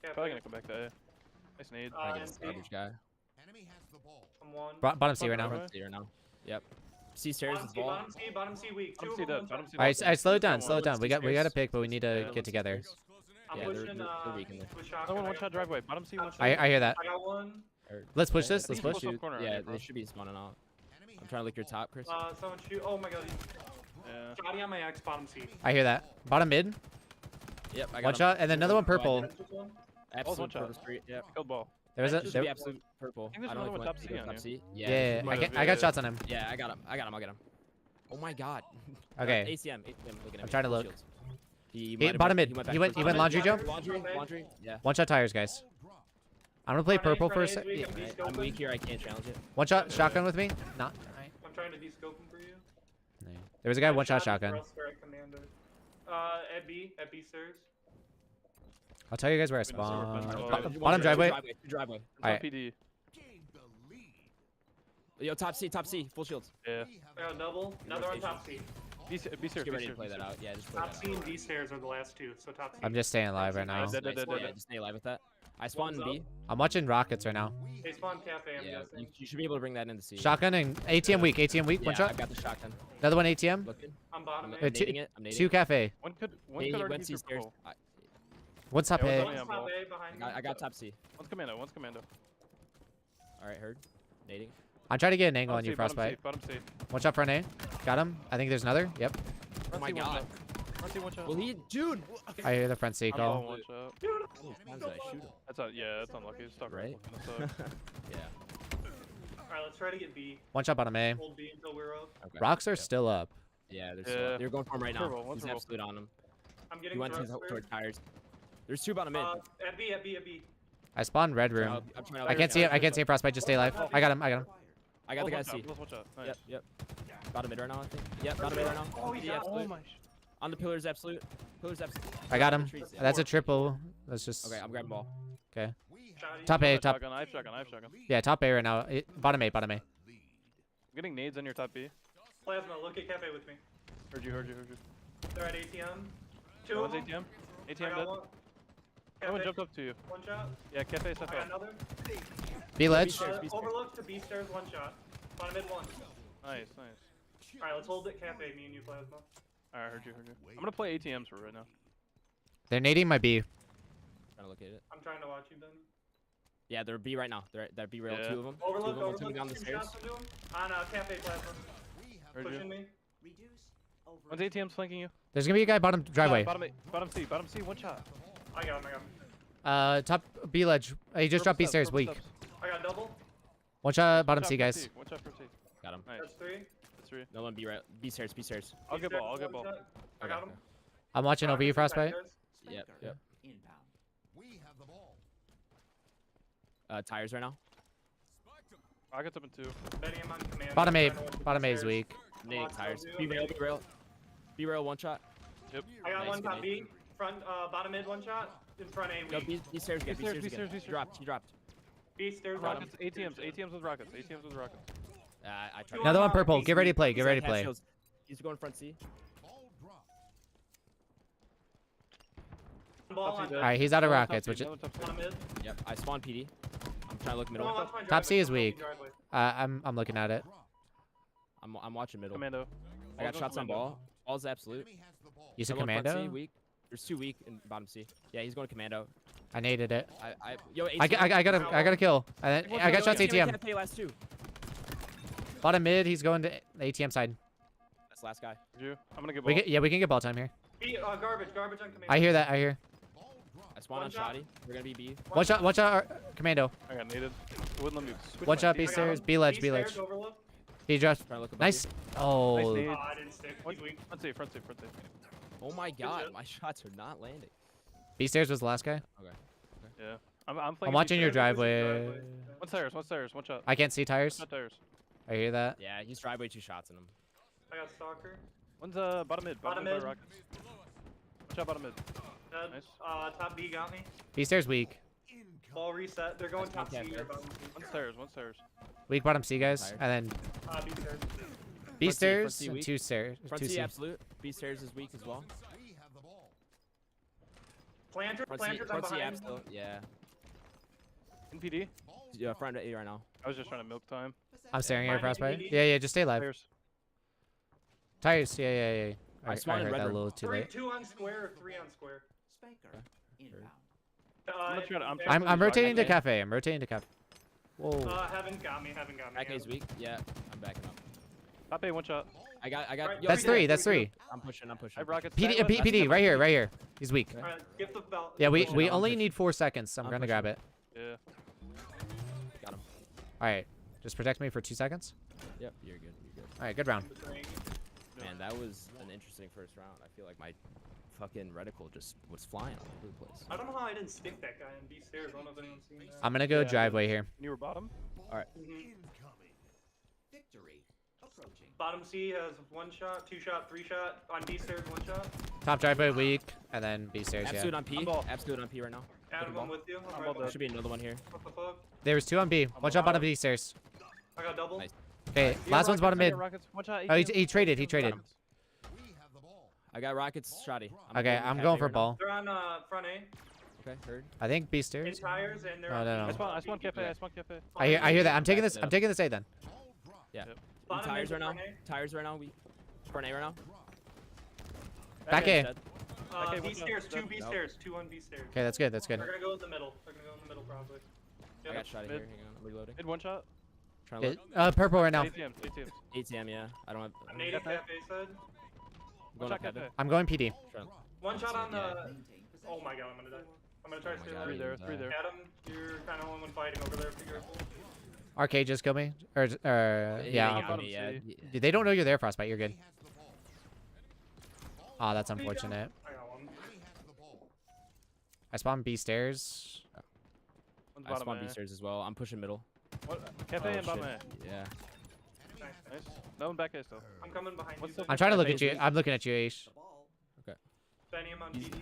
Cafe. Probably gonna come back to A. Nice nade. I and guess C. garbage guy. I'm one. Bottom C right now. Bottom All Front C right now. Yep. C stairs Bottom is C, ball. bottom C weak. Two Bottom C of them. dead. Bottom C right, dead. I slow it down. One. Slow it down. We got a stairs. pick, but we need to Yeah, get together. I'm Yeah, they're- pushing they're weak in there. with Another shotgun. one, I one got shot driveway. Bottom C, one shot. I hear that. I got one. Let's push this. I Let's think push. he's close to the corner, Yeah, right, they bro? should be spawning out. I'm trying to lick your top, Chris. Someone shoot. Oh my god. Yeah. Shotty on my X, bottom C. I hear that. Bottom mid. Yep, I got One him. shot, and then another one Go ahead. purple. That's just one. Absolute one shot. purple street. Yep. Killed ball. There was a. That should be There, absolute purple. think there's don't know another if one it top went- C it on was top you. C. yeah, might have, I got yeah. shots on him. Yeah, I got him. I got him. Oh my god. Okay. ACM. Look at I'm me. trying to Full look. shields. He He- might have bottom went- mid. back He went first. laundry, Joe? Laundry. Yeah. One shot tires, guys. I'm gonna play Front A, purple for a front sec. A is weak, Yeah. I'm Alright, I'm de-scoping. weak here. I can't challenge it. One shot shotgun with me. Not. Alright. I'm trying to de-scope him for you. There was a guy one shot Shotty shotgun. for us for at Commander. At B stairs. I'll tell you guys where I Wait, no, sorry, spawn. but- One Bottom driveway, driveway. Driveway. It's on Alright. PD. Yo, top C, full shields. Yeah. I got a double. Another on top C. B stairs. Just get ready to play that out. Yeah, just play Top that C out. and B stairs are the last two. So top C. I'm just staying alive right now. Nice, Dead, nice. dead, Yeah, dead. just stay alive with that. I spawned in One's B. I'm watching rockets right now. They spawn cafe. I'm Yeah, guessing. you should be able to bring that into C. Shotgun and ATM weak. ATM weak. Yeah, One I shot. got the shotgun. Another one ATM. Looking. I'm bottom I'm A. two- nading it. I'm nading Two it. cafe. One could He already went be C through stairs. purple. One's top Yeah, A. what's One's on top ball. A behind me. I got top C. One's commando. One's commando. All right, heard. Nading. I'm trying to get an angle on Bottom you, C, bottom Frostbite. C, bottom C. One shot front A. Got him. I think there's another. Yep. Oh Front my C, one god. shot. Front C, one shot. Well, he, dude. I hear the front C I'm all call. one shot. How many times did I shoot him? That's unlucky. It's stuck Right? That's, Yeah. Alright, let's try to get B. One shot bottom A. Hold B until we're up. Okay. Rocks are Yep. still up. Yeah, they're, Yeah. still, they're going for him right now. Purple, one's He's purple. absolute on him. I'm He getting went thrust toward tires. There's two bottom mid. At B, at B, at B. I spawned red I'm room. trying to I can't see it. I can't see it, Frostbite. Just stay alive. I got him. I got him. I got the guy one C. shot, one shot. Nice. Yep. Bottom mid right now, I think. Yep, bottom mid right now. Oh, he D got- absolute. Oh my. On the pillars, absolute. Pillars, absolute. I got him. Trees, yeah. That's a triple. That's just Okay, I'm grabbing ball. okay. Shotty. Top A. I have Top. shotgun. I have shotgun. I have shotgun. Yeah, top A right now. Bottom A. Bottom A. I'm getting nades on your top B. Plasma, look at cafe with me. Heard you. They're at ATM. Two One's of them. ATM. I ATM got dead. one. Someone Cafe, jumped up to you. one shot. Yeah, cafe I set got up. another. B ledge. stairs, B stairs. Overlook to B stairs, one shot. Bottom mid, one. Nice. Alright, let's hold it cafe, me and you, Plasma. Alright, heard you. I'm gonna play ATMs for right now. They're nading my B. Trying to look at it. I'm trying to watch you, Ben. Yeah, they're B right now. They're B rail. Yeah. Two of them. Overlook, Two of them overlook. coming down the Two stairs. shots into him. On cafe, Plasma. Heard Pushing you. me. Reduce over. One's ATMs flanking you. There's gonna be a guy bottom driveway. Bottom C. Bottom C. One shot. I got him, I got him. Top B ledge. He just dropped B stairs. Weak. I got double. One shot bottom C, guys. One shot for C. Got him. Nice. That's three. That's three. No one B right. B stairs. B stairs. I'll B get stairs, ball. I'll get one ball. shot. I got him. I'm watching over you, Rockets and Frostbite. tires. Yep, Spanker. yep. Inbound. Tires right now. Rockets up in 2. Benny, I'm on command. Bottom I'm A. trying to open Bottom A is stairs. weak. Nading Lots tires. of Be you. rail, be rail. Be rail, one shot. Yep. I got Nice, one top grenade. B. Front, bottom mid, one shot. In front A, Go, weak. B stairs again, B B stairs, stairs B again. stairs, B He stairs. dropped, he dropped. B stairs. Rockets, bottom. ATMs with rockets. ATMs with rockets. I tried. Another one on purple. B, Get ready to play. He's Get got ready to half play. shields. He's going front C. Ball Top on C All dead. right, he's out of Another top rockets, C, which is, another top C. bottom mid. Yep, I spawned PD. I'm trying to look Come middle. on, watch my Top C driveway, is come on, weak. driveway. I'm looking at it. I'm watching middle. Commando. I got Ball's shots on commando. ball. Ball's absolute. You said Someone front C, commando? weak. There's 2 weak in bottom C. Yeah, he's going commando. I naded it. Yo, I got a kill. I got shots ATM. Cafe last 2. Bottom mid. He's going to the ATM side. That's the last guy. You. I'm gonna get We ball. get, yeah, we can get ball time here. B, garbage on command. I hear that. I hear. I spawned One on shot. Shoddy. We're gonna be B. One shot. Commando. I got needed. It wouldn't let me switch One my shot team. B stairs. B ledge. B ledge. stairs, overlook. He just Trying to look above nice. you. Oh, nade. I didn't stick. He's weak. Front safe, front safe, front safe. Oh my god, shot. my shots are not landing. B stairs was the last guy. Yeah. I'm playing. I'm watching your B-stairs. driveway. One stairs, one shot. I can't see tires. Shot tires. I hear that. Yeah, he's driveway 2 shots in him. I got stalker. One's bottom mid. Bottom Bottom mid. mid. by Rockets. One shot bottom mid. Dead. Nice. Top B got me. B stairs weak. Ball reset. They're going top C Okay, or fair. bottom C. One stairs. Weak bottom C guys, Tired. and then B stairs. B Front C, stairs front C and weak. 2 stairs. Front 2 C C. absolute. B stairs is weak as well. Planter. Front C, Planter's on front C behind. absolute. Yeah. In PD. Yeah, front A right now. I was just trying to milk time. I'm staring at Mine Frostbite. ATV. Yeah, just stay alive. Stairs. Tires. Yeah. I I spawned in heard red that a room. little too late. 2 on square or 3 on square. Spanker. Inbound. I'm gonna try to- I'm I'm Frostbite rotating to Okay. cafe. I'm rotating to cafe. Whoa. Haven't got me. Back A's weak. Yeah, I'm backing up. Top A, one shot. I got. Right, Yo, That's three 3. dead, That's three 3. I'm pushing. I have rockets. PD. back left. PD. Right here. Right here. He's weak. Okay. Alright, get the belt. Yeah, we pushing, I'm only pushing. need 4 seconds. I'm I'm gonna pushing. grab it. Yeah. Got him. All right. Just protect me for 2 seconds. Yep, you're good. You're good. All right. Good round. Man, that was an interesting first round. I feel like my fucking reticle just was flying all over the place. I don't know how I didn't stick that guy in B stairs. I don't know if anyone's seen that. I'm gonna go Yeah, driveway here. You were bottom. Mhm. Victory. Approaching. Bottom C has 1 shot, 2 shot, 3 shot. On B stairs, 1 shot. Top driveway weak, and then B stairs. Absolute Yeah. on P. I'm ball. Absolute on P right now. Adam, ball. I'm with you. I'm I'm right ball There dead. behind. should be another one here. What the fuck? There was 2 on B. One shot bottom B stairs. I got double. Nice. Okay. You got Last one's rockets, bottom I mid. got rockets. One shot. Oh, he ATM. traded. He traded. I got rockets, Shoddy. Okay. I'm going for ball. They're on front A. Okay, heard. I think B In stairs. tires and they're Oh, on no, B. no. I spawned cafe. I spawned cafe. I hear that. I'm taking Back this. it I'm up. taking this A then. Yeah. Yep. In Bottom tires mid right now. to front A. Tires right now. We front A right now. Back A. Dead. Okay, B watch out. stairs, 2 B Nope. stairs, 2 on B stairs. Okay, that's good. That's good. They're gonna go in the middle. They're gonna go in the middle probably. I got Shoddy here. Mid. Hang on, I'm reloading. Mid one shot. Trying to Okay, look. purple right now. ATMs. ATMs. ATM, yeah. I don't have. I'm nading Cafe. cafe side. I'm One going shot up heaven. cafe. I'm going PD. Trying- 1 shot on Yeah. the. Maintain possession. Oh my god, I'm gonna die. I'm gonna try Oh to my stay God, Three alive. you there. Three die. there. Adam, you're kind of the only one fighting over there. Be careful. Arcade just killed me. Or He yeah. got bottom me, yeah. C. They don't know you're there, Frostbite. You're good. Ah, that's unfortunate. I got one. I spawned B stairs. One's I bottom spawned B A. stairs as well. I'm pushing middle. Cafe Oh, and bottom A. shit. Yeah. Nice. Nice. No one back A still. I'm coming behind What's you. the- I'm trying to look Cafe at is you. weak. I'm looking at you, Aish. The ball. Benny, I'm on He's- PD.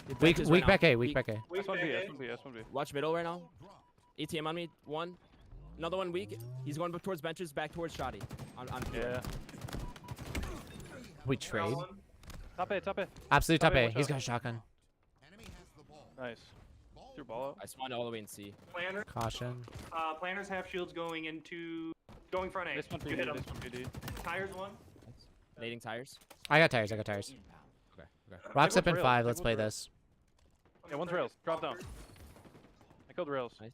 Weak, Benches right weak now. back A. Weak back A. Wait, S1B. back A. S1B. S1B. Watch middle right now. ATM on me. One. Another one weak. He's going towards benches, back towards Shoddy. On Yeah. We I got trade. one. Top A. Top A. Absolute top Top A, A. watch He's out. got a shotgun. Nice. Threw ball out. I spawned all the way in C. Planner. Caution. Planners have shields going into. Going front A. This one You hit PD. him. This one PD. Tires 1. Nading tires. I got tires. I got tires. Inbound. Okay. Rocks up in rails, 5. take Let's one play rail. this. Yeah, one's rails. Drop down. I killed rails. Nice.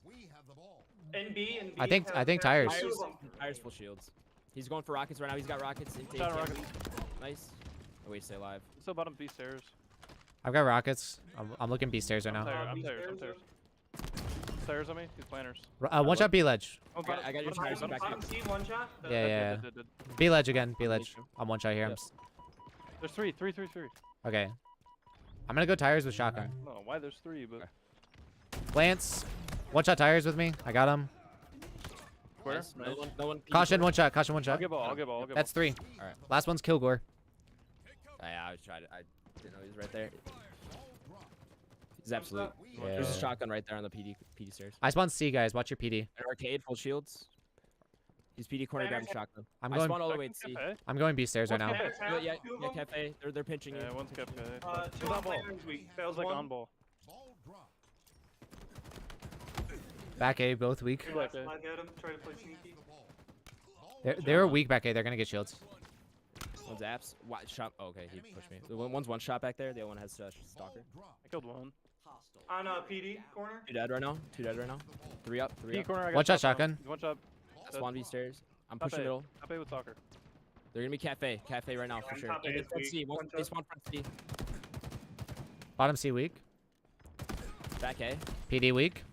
NB and B. I think have tires. two Tires. of them. Tires full shields. He's going for rockets right now. He's got rockets. Into Shot on ATM. rockets. Nice. Oh wait, stay alive. Still bottom B stairs. I've got rockets. I'm looking B stairs right I'm now. tired. I'm B tired. I'm stairs, tired. Stairs on me. These planners. One shot B ledge. Oh, got- I got your tires bottom, back bottom, here. Bottom C, 1 shot. Yeah, yeah. Dead, dead, dead. B ledge again. B ledge. Issue. I'm one shot here. Yep. I'm There's three. okay. I'm gonna go tires with shotgun. No, why there's 3, but Lance, one shot tires with me. I got him. square. Nice. Nice. No one. Caution, one shot. Caution, one I'll shot. get ball. I'll get ball. I'll get That's 3. All right. Last one's Kilgore. Yeah, I was trying to. I didn't know he was right there. He's absolute. Yeah. There's a shotgun right there on the PD stairs. I spawned C, guys. Watch your PD. An arcade, full shields. He's PD corner grabbing shotgun. I'm I going. spawned all the way to C. Cafe. I'm going B stairs right What's now. cafe? Tap, Yeah, two of yeah, them. cafe. They're pinching you. Yeah, one's cafe. Two Who's on on ball? planners weak. That That was was like one. on ball. Back A, both weak. Two back A. Slide at him. Try to play sneaky. They were weak back A. They're gonna get shields. One's apps. Shot. Oh, okay, he pushed me. One's one shot back there. The other one has stalker. I killed one. Hostile. On PD corner. 2 dead right now. 2 dead right now. 3 up. 3 P up. corner. I got One shot shotgun. shotgun. One shot. That's 1v stairs. I'm Cafe. pushing middle. Cafe with soccer. They're gonna be cafe. Cafe right now for Yeah, sure. top Yeah, A they is front weak. C. One They shot. spawn front C. Bottom C weak. Back A. PD weak.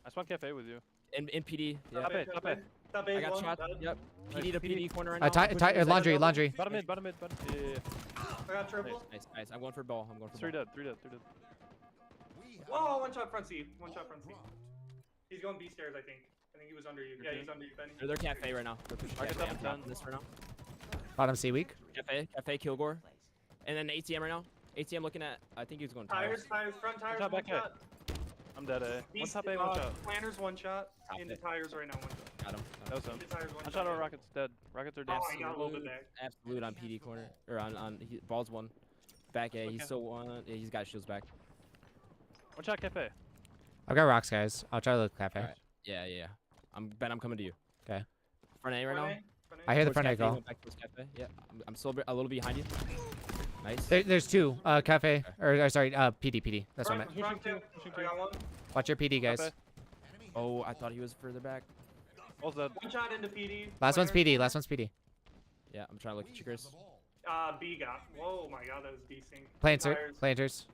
I spawned cafe with you. In PD. Yeah. Top A. Top A. Top I A got one. shot. Dead. Yep. PD to PD. PD corner right now. Ti- I'm pushing ti- this laundry, side. laundry. Bottom mid. Bottom mid. Bottom. Yeah. I got triple. Nice. I'm going for ball. I'm going for 3 ball. dead. 3 dead. 3 dead. Whoa, one shot front C. One shot front C. He's going B stairs, I think. I think he was under you. Yeah, he's under you, Benny. They're cafe right now. They're pushing I get cafe. that I'm one dropping this right now. Bottom C weak. Cafe Kilgore. And then ATM right now. ATM looking at. I think he's going Tires, front tires, Top one back A. shot. I'm dead A. One East, top A. One shot. Planners, one shot. Top Into it. tires right now, one shot. Got him. That was him. Into tires, one One shot. shot on Rockets. Dead. Rockets are dead. Oh, he got a little bit back. Absolute on PD corner. Or on ball's one. Back A. He's Okay. still one. Yeah, he's got shields back. One shot cafe. I've got rocks, guys. I'll try to look cafe. Alright. Yeah. I'm coming to you. 'Kay. Front A right now. Front A. I hear the Towards front A cafe, call. going back towards cafe. Yeah. I'm still a little behind you. Nice. There's 2. Cafe. Or sorry. PD. That's what I meant. Front tip. I got one. Watch your PD, guys. Cafe. Oh, I thought he was further back. All's dead. One shot into PD. Last one's Planners. PD. Last one's PD. Yeah, I'm trying to look at you, Chris. B got. Whoa, my god, that was decent. Planter. Tires. Planters.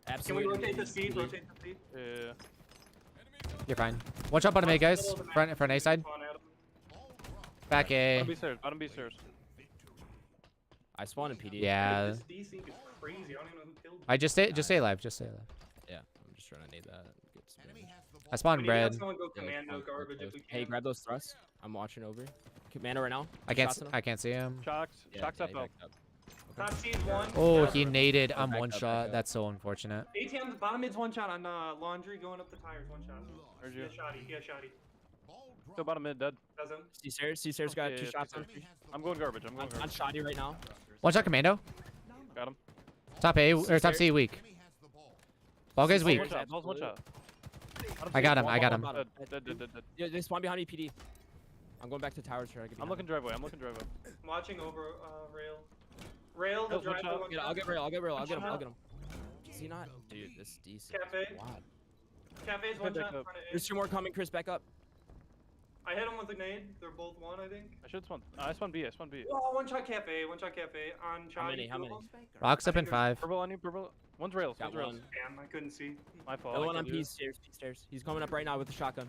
Can we Absolutely. rotate the C? Rotate the C. Yeah. You're fine. One shot bottom A, guys. Front A side. Spawn at him. Back A. Bottom B stairs. Bottom B stairs. I spawned in PD. Yeah. This D sync is crazy. I don't even know who killed me. I just stay alive. Just stay alive. Yeah. I'm just trying to nade that. Get some damage. I spawned Maybe have bread. someone go Yeah, like, commando close, garbage close. if we can. Hey, grab those thrusts. I'm watching over. Commando right now. I can't. Shots on him? I can't see him. Shocks. Yeah, Shocks yeah, up. he backed up. Top C is one. Oh, Yeah. he naded. I'm Back one up, shot. back up. That's so unfortunate. ATM's bottom mid's one shot on laundry going up the tires. One shot. Heard Yeah, you. shoddy. Yeah, shoddy. Still bottom mid. Dead. Does him. C-stairs got Yeah, 2 yeah, shots on. C-stairs. I'm going garbage. I'm going On garbage. shoddy right now. One shot commando. Got him. Top A or top C weak. Ball guy's weak. One shot. Ball's one shot. I got him. One I got ball, him. one Dead. bottom. Dead. Yeah, they spawn behind me, PD. I'm going back to towers here. I'm looking driveway. I'm looking driveway. I'm watching over rail. Rail, the Rail's one driver. shot. one Yeah, I'll shot. get rail. I'll get One him. shot. I'll get him. Is he not? Dude, this decent. Cafe. Squad. Cafe's one Back shot in up. front of There's A. 2 more coming. Chris, back up. I hit him with a nade. They're both one, I think. I should spawn. I spawned B. I spawned B. Oh, one shot cafe. One shot cafe on How shoddy. many? How two of many? them. Rocks up in I think 5. Purple on you. Purple. One's rails. Got One's rails. one. Damn, I couldn't see. My fault. The other I one on killed you. P stairs. P stairs. He's coming up right now with the shotgun.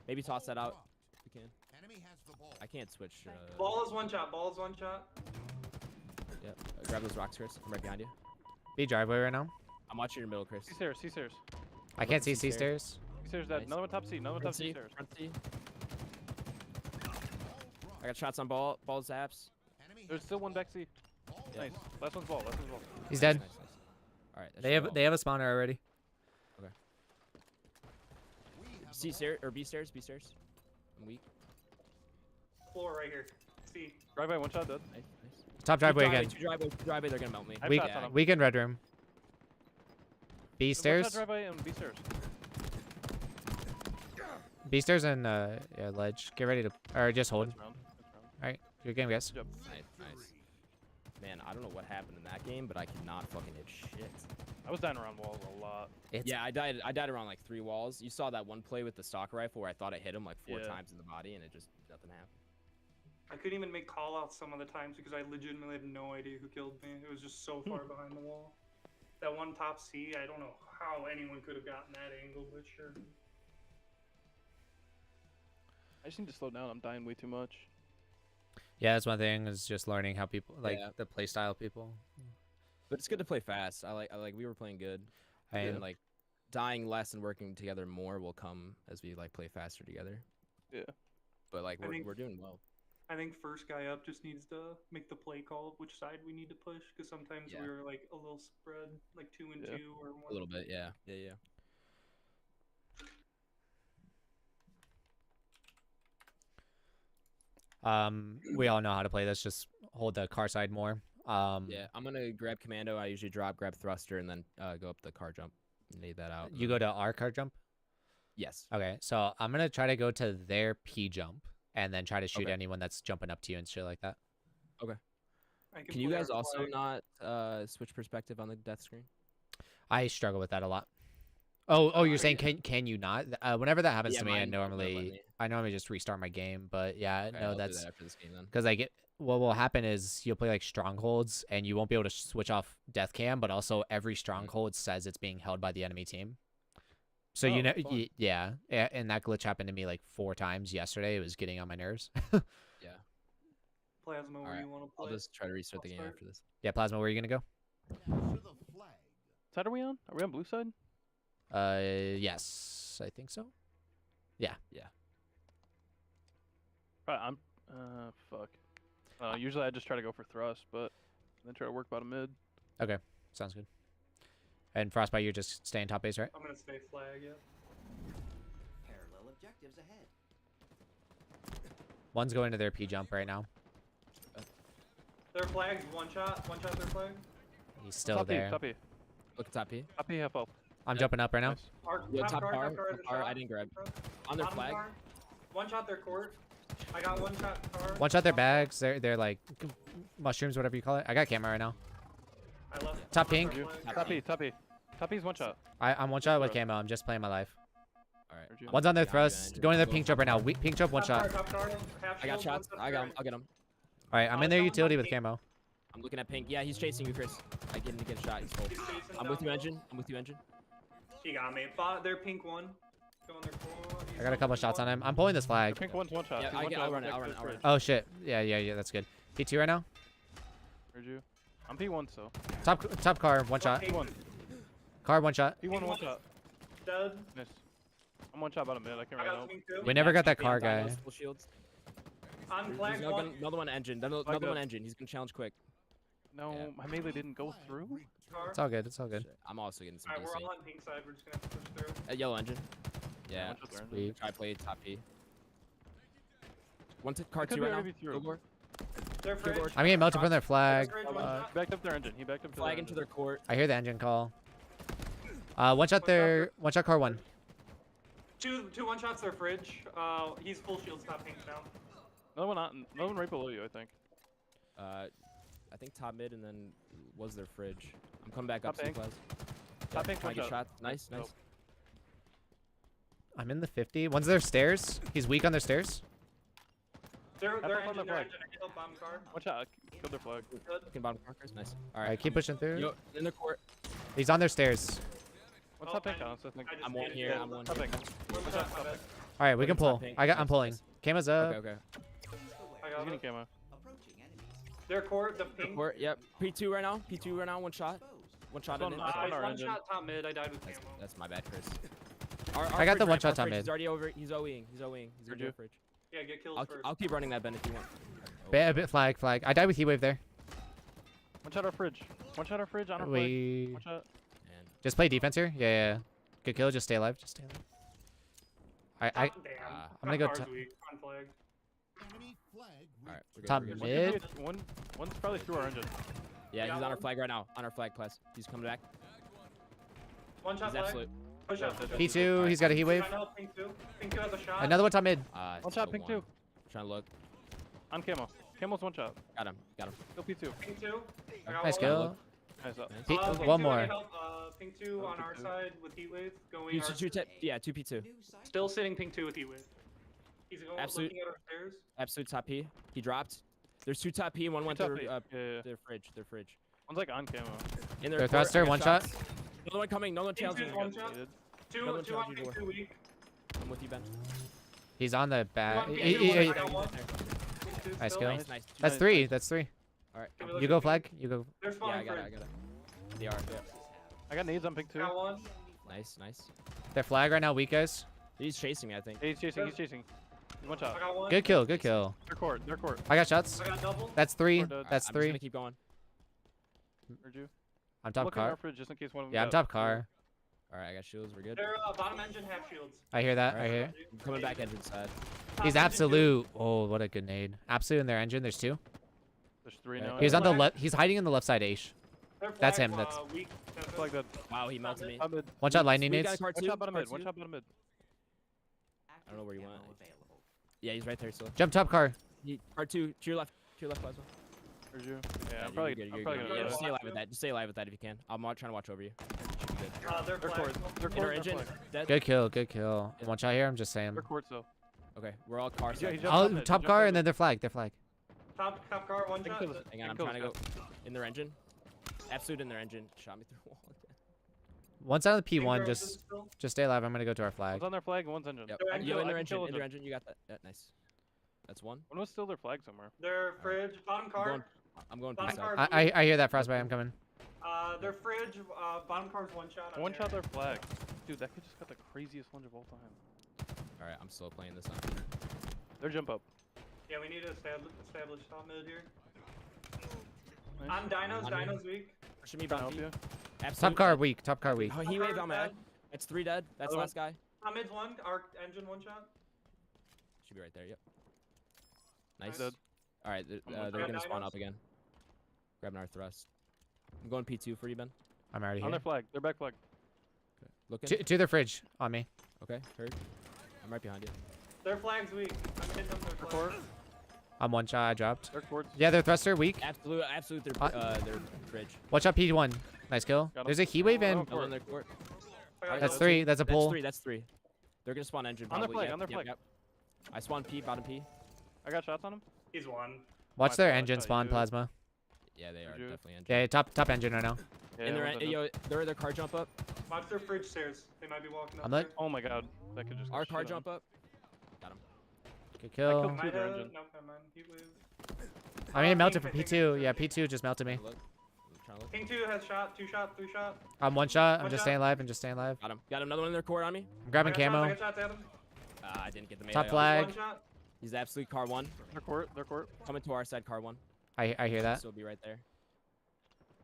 Maybe toss that out. If we can. I can't switch. Ball is one shot. Ball is one shot. Yep. Grab those rocks, Chris. I'm right behind you. B driveway right now. I'm watching your middle, Chris. C stairs. C stairs. I can't see C C stairs. C stairs dead. Nice. Another one top C. Another one top Front C C. stairs. Front C. I got shots on ball. Ball zaps. There's still one back C. Yeah. Nice. Last one's ball. Last one's ball. He's dead. Nice. All right. They have a spawner already. C stairs or B stairs. B stairs. I'm weak. Floor right here. C. Driveway. One shot dead. Nice. Top driveway Two again. Two driveway. They're gonna melt me. I have Weak. shots on him. Weak in red room. B One shot stairs. driveway and B stairs. B stairs and yeah, ledge. Get ready to or just hold. Next round. Next round. All right, good game, guys. Good job. Nice. Man, I don't know what happened in that game, but I could not fucking hit shit. I was dying around walls a lot. Yeah, I died around like 3 walls. You saw that one play with the stalker rifle where I thought I hit him like 4 Yeah. times in the body and it just nothing happened. I couldn't even make call outs some of the times because I legitimately had no idea who killed me. It was just so far behind the wall. That one top C, I don't know how anyone could have gotten that angle, but sure. I just need to slow down. I'm dying way too much. Yeah, that's one thing is just learning how people like Yeah. the play style people. But it's good to play fast. I like we were playing good. I And like dying less and working together more will come as we like play faster together. Yeah. But like I think- we're doing well. I think first guy up just needs to make the play call of which side we need to push because sometimes Yeah. we were like a little spread, like 2 and Yeah. 2 or 1. A little bit, yeah. Yeah. We all know how to play this. Just hold the car side more. Yeah. I'm gonna grab commando. I usually grab thruster and then go up the car jump. Nade that out. You go to our car jump. Yes. Okay, so I'm gonna try to go to their P jump and then try to shoot Okay. anyone that's jumping up to you and shit like that. I Can you play guys our also flag. not switch perspective on the death screen? I struggle with that a lot. Oh, you're saying can you not? Whenever that happens Yeah, to me, mine won't let me. I normally just restart my game. But yeah, Okay, no, I'll do that's that after this game then. because what will happen is you'll play like strongholds and you won't be able to switch off death cam, but also every stronghold says it's being held by the enemy team. So Oh, you know, fun. yeah, and that glitch happened to me like 4 times yesterday. It was getting on my nerves. Plasma where Alright, you want to I'll play. just try to restart the I'll game start. after this. Yeah, Plasma, where are you gonna go? Side are we on? Are we on blue side? Yes, I think so. Right, I'm. Fuck. Usually I just try to go for thrust, but then try to work bottom mid. Sounds good. And Frostbite, you're just staying top base, right? I'm gonna stay flag, yeah. Parallel objectives ahead. One's going to their P jump right now. Their flag's one shot their flag. He's still top there. Top E. Look at top P. Top E, half health. I'm Yep. jumping up right now. Nice. Yeah, top car, car, I top car, I didn't grab. On their Bottom flag. car. One shot their court. I got one shot car. One shot their Top bags. They're like mushrooms, whatever you call it. I got camera right now. car. I left. Top I pink. left their flag. Top E, top E. Top E's one shot. I'm one shot with Throw. camo. I'm just playing my life. All right. Where'd you- One's on their behind you, thrust. Andrew. Going to their Go pink for jump right now. it. Pink jump, one shot. Top car, half I got shield, shots. one I got him. shot I'll get him. All right, I'm in their utility with camo. I'm looking at pink. Yeah, he's chasing you, Chris. I get him to get a shot. He's full. He's chasing I'm with down you, low. engine. I'm with you, engine. He got me. Their pink one. Go on their core. I got a couple shots on him. I'm pulling this The flag. pink one's one shot. Yeah, He's one shot. I'll run it. Next I'll to run it. the I'll run fridge. it. Oh shit. Yeah, that's good. P2 right now. Heard you. I'm P1 still. Top car, one shot. P1. Car, one shot. P1 one shot. Dead. Nice. I'm one shot bottom mid. I can't I really got help. pink too. We never got that Yeah, car I'm dying, guy. those full shields. On There's flag another one. another one engine. Another Flagged one up. engine. He's gonna challenge quick. No, Yeah. my melee didn't go through. It's all good. It's all good. Shit, I'm also getting some Alright, we're DC. all on pink side. We're just gonna have to push through. Yellow engine. Yeah. one shot there. Sweet. Try play top P. One car could two be right now. already through. Gilgore. Their fridge. Gilgore. I'm getting melted from their flag. Fridge, one Uh, shot. He backed up their engine. He backed up to Flag their into engine. their court. I hear the engine call. One shot their, one shot car one. Two one shots their fridge. He's full shields, top pink now. Another one right below you, I think. I think top mid and then was their fridge. I'm coming back up Top pink. Suplas. Top pink, Trying one to get shot. shot. Nice, Dope. nice. I'm in the 50. One's their stairs. He's weak on their stairs. Their Have fun on engine, the their flag. engine. I killed bomb car. One shot. Killed their flag. Good. Looking bottom markers. Nice. All All right. right, keep pushing through. Yo, in the court. He's on their stairs. One Oh, top pink, I- honest, I think. I just I'm one made it. here. Yeah, I'm one Top here. pink. One One shot, shot, my top bad. pink. All right, we can Look at top pull. pink. I'm Nice, pulling. nice. Camo's up. Okay, okay. I He's got getting it. camo. Approaching enemies. Their court, the The pink. court. Yep. P2 right now. P2 right now. One shot. Exposed. One shot That's in. on- that's on He's our one engine. shot top mid. I died with That's, camo. that's my bad, Chris. I got the one shot top top mid. He's already over. He's OEing. He's OEing. He's Heard gonna you. go fridge. Yeah, get kills I'll, first. I'll keep running that bend if you want. A bit flag. I died with Heatwave there. One shot our fridge. One shot our fridge on our flag. We One shot. And just play defense here. Yeah. Good kill. Just stay alive. Just stay alive. I Damn. I'm gonna go Car's top- weak. On flag. all right. We're good, Top we're good. One mid. could be- One's probably through our engine. Yeah, Yeah, he's on our one. flag right now. On our flag, plus. He's coming back. One shot He's flag. absolute. Push up. Push up. P2. He's got a Heatwave. Trying to help pink two. Pink two has a shot. Another one top mid. One shot, pink two. Trying to look. On camo. Camo's one shot. Got him. Got him. Kill P2. Pink two. I got Nice one. kill. Nice up. Nice. P- Pink one two, more. I need help. Pink two Oh, on pink our two. side with Heatwave going. You our- should shoot yeah, 2P2. New site. Still sitting pink two with Heatwave. He's going Absolute. looking at our stairs. Absolute top P. He dropped. There's two top P and one went Top to P. uh, Yeah. their fridge. Their fridge. One's like on camo. In Their court, thruster, I got one shot. shots. Another one coming. No one Pink challenging. two's me. one shot. Needed. Two Another on challenge you pink for. two weak. I'm with you, Ben. He's on the Two back. on He- pink two, he- one, he- I got one. Pink two Nice still. kill. Nice, nice. That's Nice, three. nice. That's three. All right. Can we You look go at flag. You go. They're Yeah, I spawning got it. I fridge. got it. DR. Yeah. I got nades on pink too. Got one. Nice, nice. Their flag right now, weak guys. He's chasing me, I think. Hey, he's chasing. He's chasing. One I shot. got one. Good kill, good kill. Their court. Their court. I got shots. I got double. That's 3. We're dead. That's I'm 3. just gonna keep going. Heard you. I'm top Look in our car. fridge just in case one of them. Yeah, I'm got- top car. All right, I got shields. We're good. They're bottom engine half shields. I hear that. I Alright. hear. I'm coming back engine side. Top He's engine absolute. Oh, what a good nade. Absolute in their engine. There's 2. There's 3 Right. now. He's on the flag. left. He's hiding in the left side, Aish. Their That's flag, him, that's- Weak. That's Flag dead. Wow, he melted me. Top mid. One shot lightning We got a nades. car One two, shot bottom car mid. One two. shot bottom mid. I don't know where you Ammo went. available. Yeah, he's right there still. Jump top car. Car 2, to your left, Plasma. Heard you. Yeah, Yeah, I'm probably. you're I'm good, probably you're gonna. good. Yeah, do just that. stay alive with that. Just stay alive with that if you can. I'm trying to watch over you. Should be good. Their Their flag. court. Their In court. our engine, Their flag. dead. Good kill. Good kill. One shot here. I'm just saying. Their court still. Okay, we're all car Yeah, side. he jumped Oh, top mid. He top jumped car top and then mid. their flag. Their flag. Top car. One Pink shot. kills. Hang on, I'm Pink trying to go kills in their engine. Absolute in their engine. Shot me through the wall. One's on the Pink P1. engine Just still. stay alive. I'm gonna go to our flag. One's on their flag and one's engine. Yep. Their Yo, engine- in their I can engine, kill in their them. engine. You got that. Yeah, nice. That's one. One was still their flag somewhere. Their fridge. Bottom car. going- I'm going Bottom peace car. out. I hear that frostbite. I'm coming. Their fridge. Bottom car's one shot. on One there. shot their flag. Dude, that kid just got the craziest lunge of all time. All right, I'm slow playing this on. Their jump up. Yeah, we need to establish top mid here. Nice. On dinos. On me. Dinos weak. Pushing me, Trying to Bounty. help you. Absolute Top car dead. weak. Top car weak. Oh, he Top waved car on my. dead. That's 3 dead. That's Other last guy. Top mid's one. Our engine one shot. Should be right there. Yep. Nice. Dead. All right, I'm they're looking. gonna Got spawn dinos. up again. Grabbing our thrust. I'm going P2 for you, Ben. I'm already On here. their flag. Their back flag. Looking. To their fridge on me. Okay, heard. I'm right behind you. Their flag's weak. I'm hitting them. Their Their court. flag. I'm one shot. I dropped. Their court. Yeah, their thruster weak. Absolute. Their bridge. Watch out P1. Nice kill. Got him. There's a heat wave Oh, and Middle in their court. I got that's two. 3. That's a That's pull. 3. That's 3. They're gonna spawn engine. On their Probably. flag, Yep, on their yep, flag. yep. I spawn P, bottom P. I got shots on him. He's one. Watch My their fault, I engine shot spawn you. plasma. Yeah, they are you? definitely engine. Yeah, top engine right now. Yeah, in their one's engine. yo, their car jump up. Watch their fridge stairs. They might be walking up I'm there. like- Oh my god. That could just. Our get car shit on. jump up. Got him. Good killed kill. him. Might their have. engine. Nope, never mind. Heat wave. I mean, it melted Pink, for I think P2. it's Yeah, okay. P2 just melted me. Look. I'm trying to look. King 2 has shot. 2 shot. 3 shot. I'm one shot. I'm One just shot. staying alive and just staying alive. Got him. Got another one in their court on me. I'm grabbing I got shots, I camo. got shots at him. I didn't get the melee. Top off. flag. One shot. He's absolute car 1. Their court. Their court. Coming to our side, car 1. I hear that. Still be right there.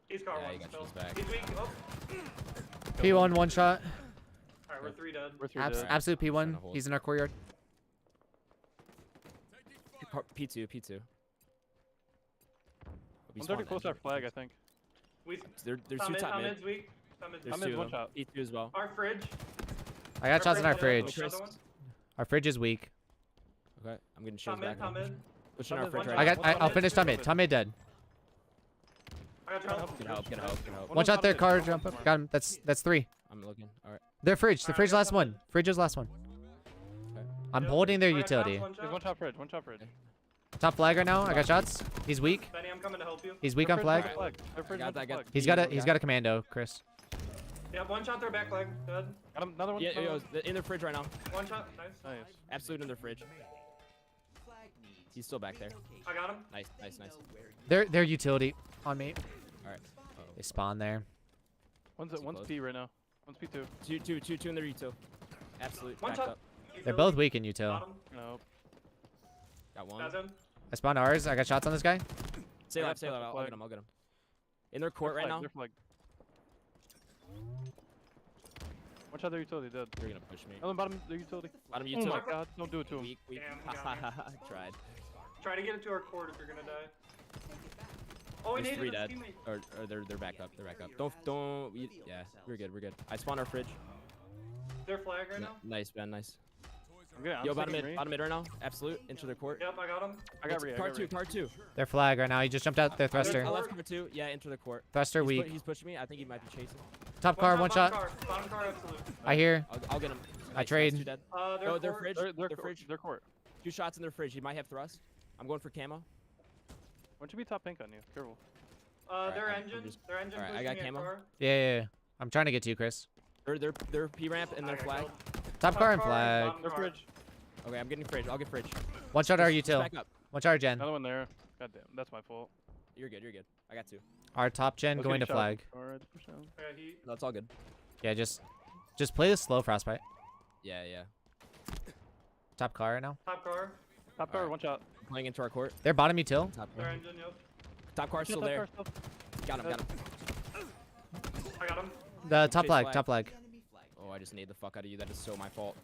He's car Yeah, one he got still. shields back. He's weak. Oh. P1 one shot. Alright, we're 3 dead. We're 3 Abs- dead. absolute Trying P1. to hold. He's in our courtyard. P2. P2. We I'm 30 spawned close to our engine. flag, I think. We. There's Top two mid. top Top mid. mid's weak. Top mid's There's Top two mid's of one them. shot. P2 as well. Our fridge. I got shots in our fridge, fridge. another one. Our fridge is weak. Okay, I'm getting Top shields mid. back. Top mid. Pushing Top our mid, fridge one right I now. got. One I'll top finish mid, top two mid. top Top mid dead. I got shots. Get help. Get help. Get help. One was shot top their mid, car top jump mid. up. Got him. That's 3. I'm looking. All right. Their fridge. The Alright, fridge I got last top one. mid. Fridge is last one. I'm Yep. holding their I got shots, utility. one There's shot. one top fridge. One top fridge. Top flag right now. I got shots. He's weak. Benny, I'm coming to help you. He's weak Their on fridge, flag. their flag. Their fridge, got their that, got flag. that. He's got a commando, Chris. Yeah, one shot their back leg. Dead. Got him. Another one. Yeah, another yo, one. in their fridge right now. One shot. Nice. Nice. Absolute in their fridge. Flag needs He's still back there. I got him. Nice. Nice. Their utility on me. All right. They spawn there. One's Too one's close. P right now. One's P2. Two in their util. Absolute. One Backed shot. up. They're both weak in util. Got him. No. Got one. Got him. I spawned ours. I got shots on this guy. Stay I got alive. Stay touch alive. the I'll flag. get him. I'll get him. In their court Their right flag, now. Their flag. One shot their utility dead. They're gonna push me. Another bottom their utility. Bottom Oh my util. god! Don't do it to him. Weak. Damn, we got me. Tried. Try to get it to our court if you're gonna die. Oh, we There's needed 3 his dead. teammate. Or they're back up. They're back up. Don't. Yeah. We're good. We're good. I spawned our fridge. Their flag right now. Nice, Ben. Nice. I'm good. I'm Yo, bottom sticking mid. Re. Bottom mid right now. Absolute. Into their court. Yep, I got him. I got Re. I Car got 2. Re. Car 2. Their flag right now. He just jumped out their thruster. I left car 2. Yeah, into the court. Thruster He's, weak. he's pushing me. I think he might be chasing. Top car, one shot. Bottom car, absolute. I hear. I'll get him. I Nice, trade. Nice, 2 dead. Their Oh, their court. fridge. Their Their court. fridge. Their court. 2 shots in their fridge. He might have thrust. I'm going for camo. One should be top pink on you. Careful. Their I'm engine. just- Their engine. alright, I got pushing me at camo. car. Yeah. I'm trying to get to you, Chris. Their P ramp and their I got flag. killed. Top car and car, flag. bottom Their car. fridge. Okay, I'm getting fridge. I'll get fridge. One shot our Just util. back up. One shot our gen. Another one there. God damn. That's my fault. You're good. You're good. I got 2. Our top gen I was going to getting shot flag. from far, I had to push down. Yeah, he. That's all good. Yeah, just play this slow frostbite. Yeah, yeah. Top car right now. Top car. Top car, Alright. one shot. Playing into our court. They're bottom util. Top Their car. engine, yep. Top car's still Top there. car still. Got him, got him. I got him. The top Chase flag, flag. top flag. Enemy flag. Oh, I just need the fuck out of you. That is so my fault.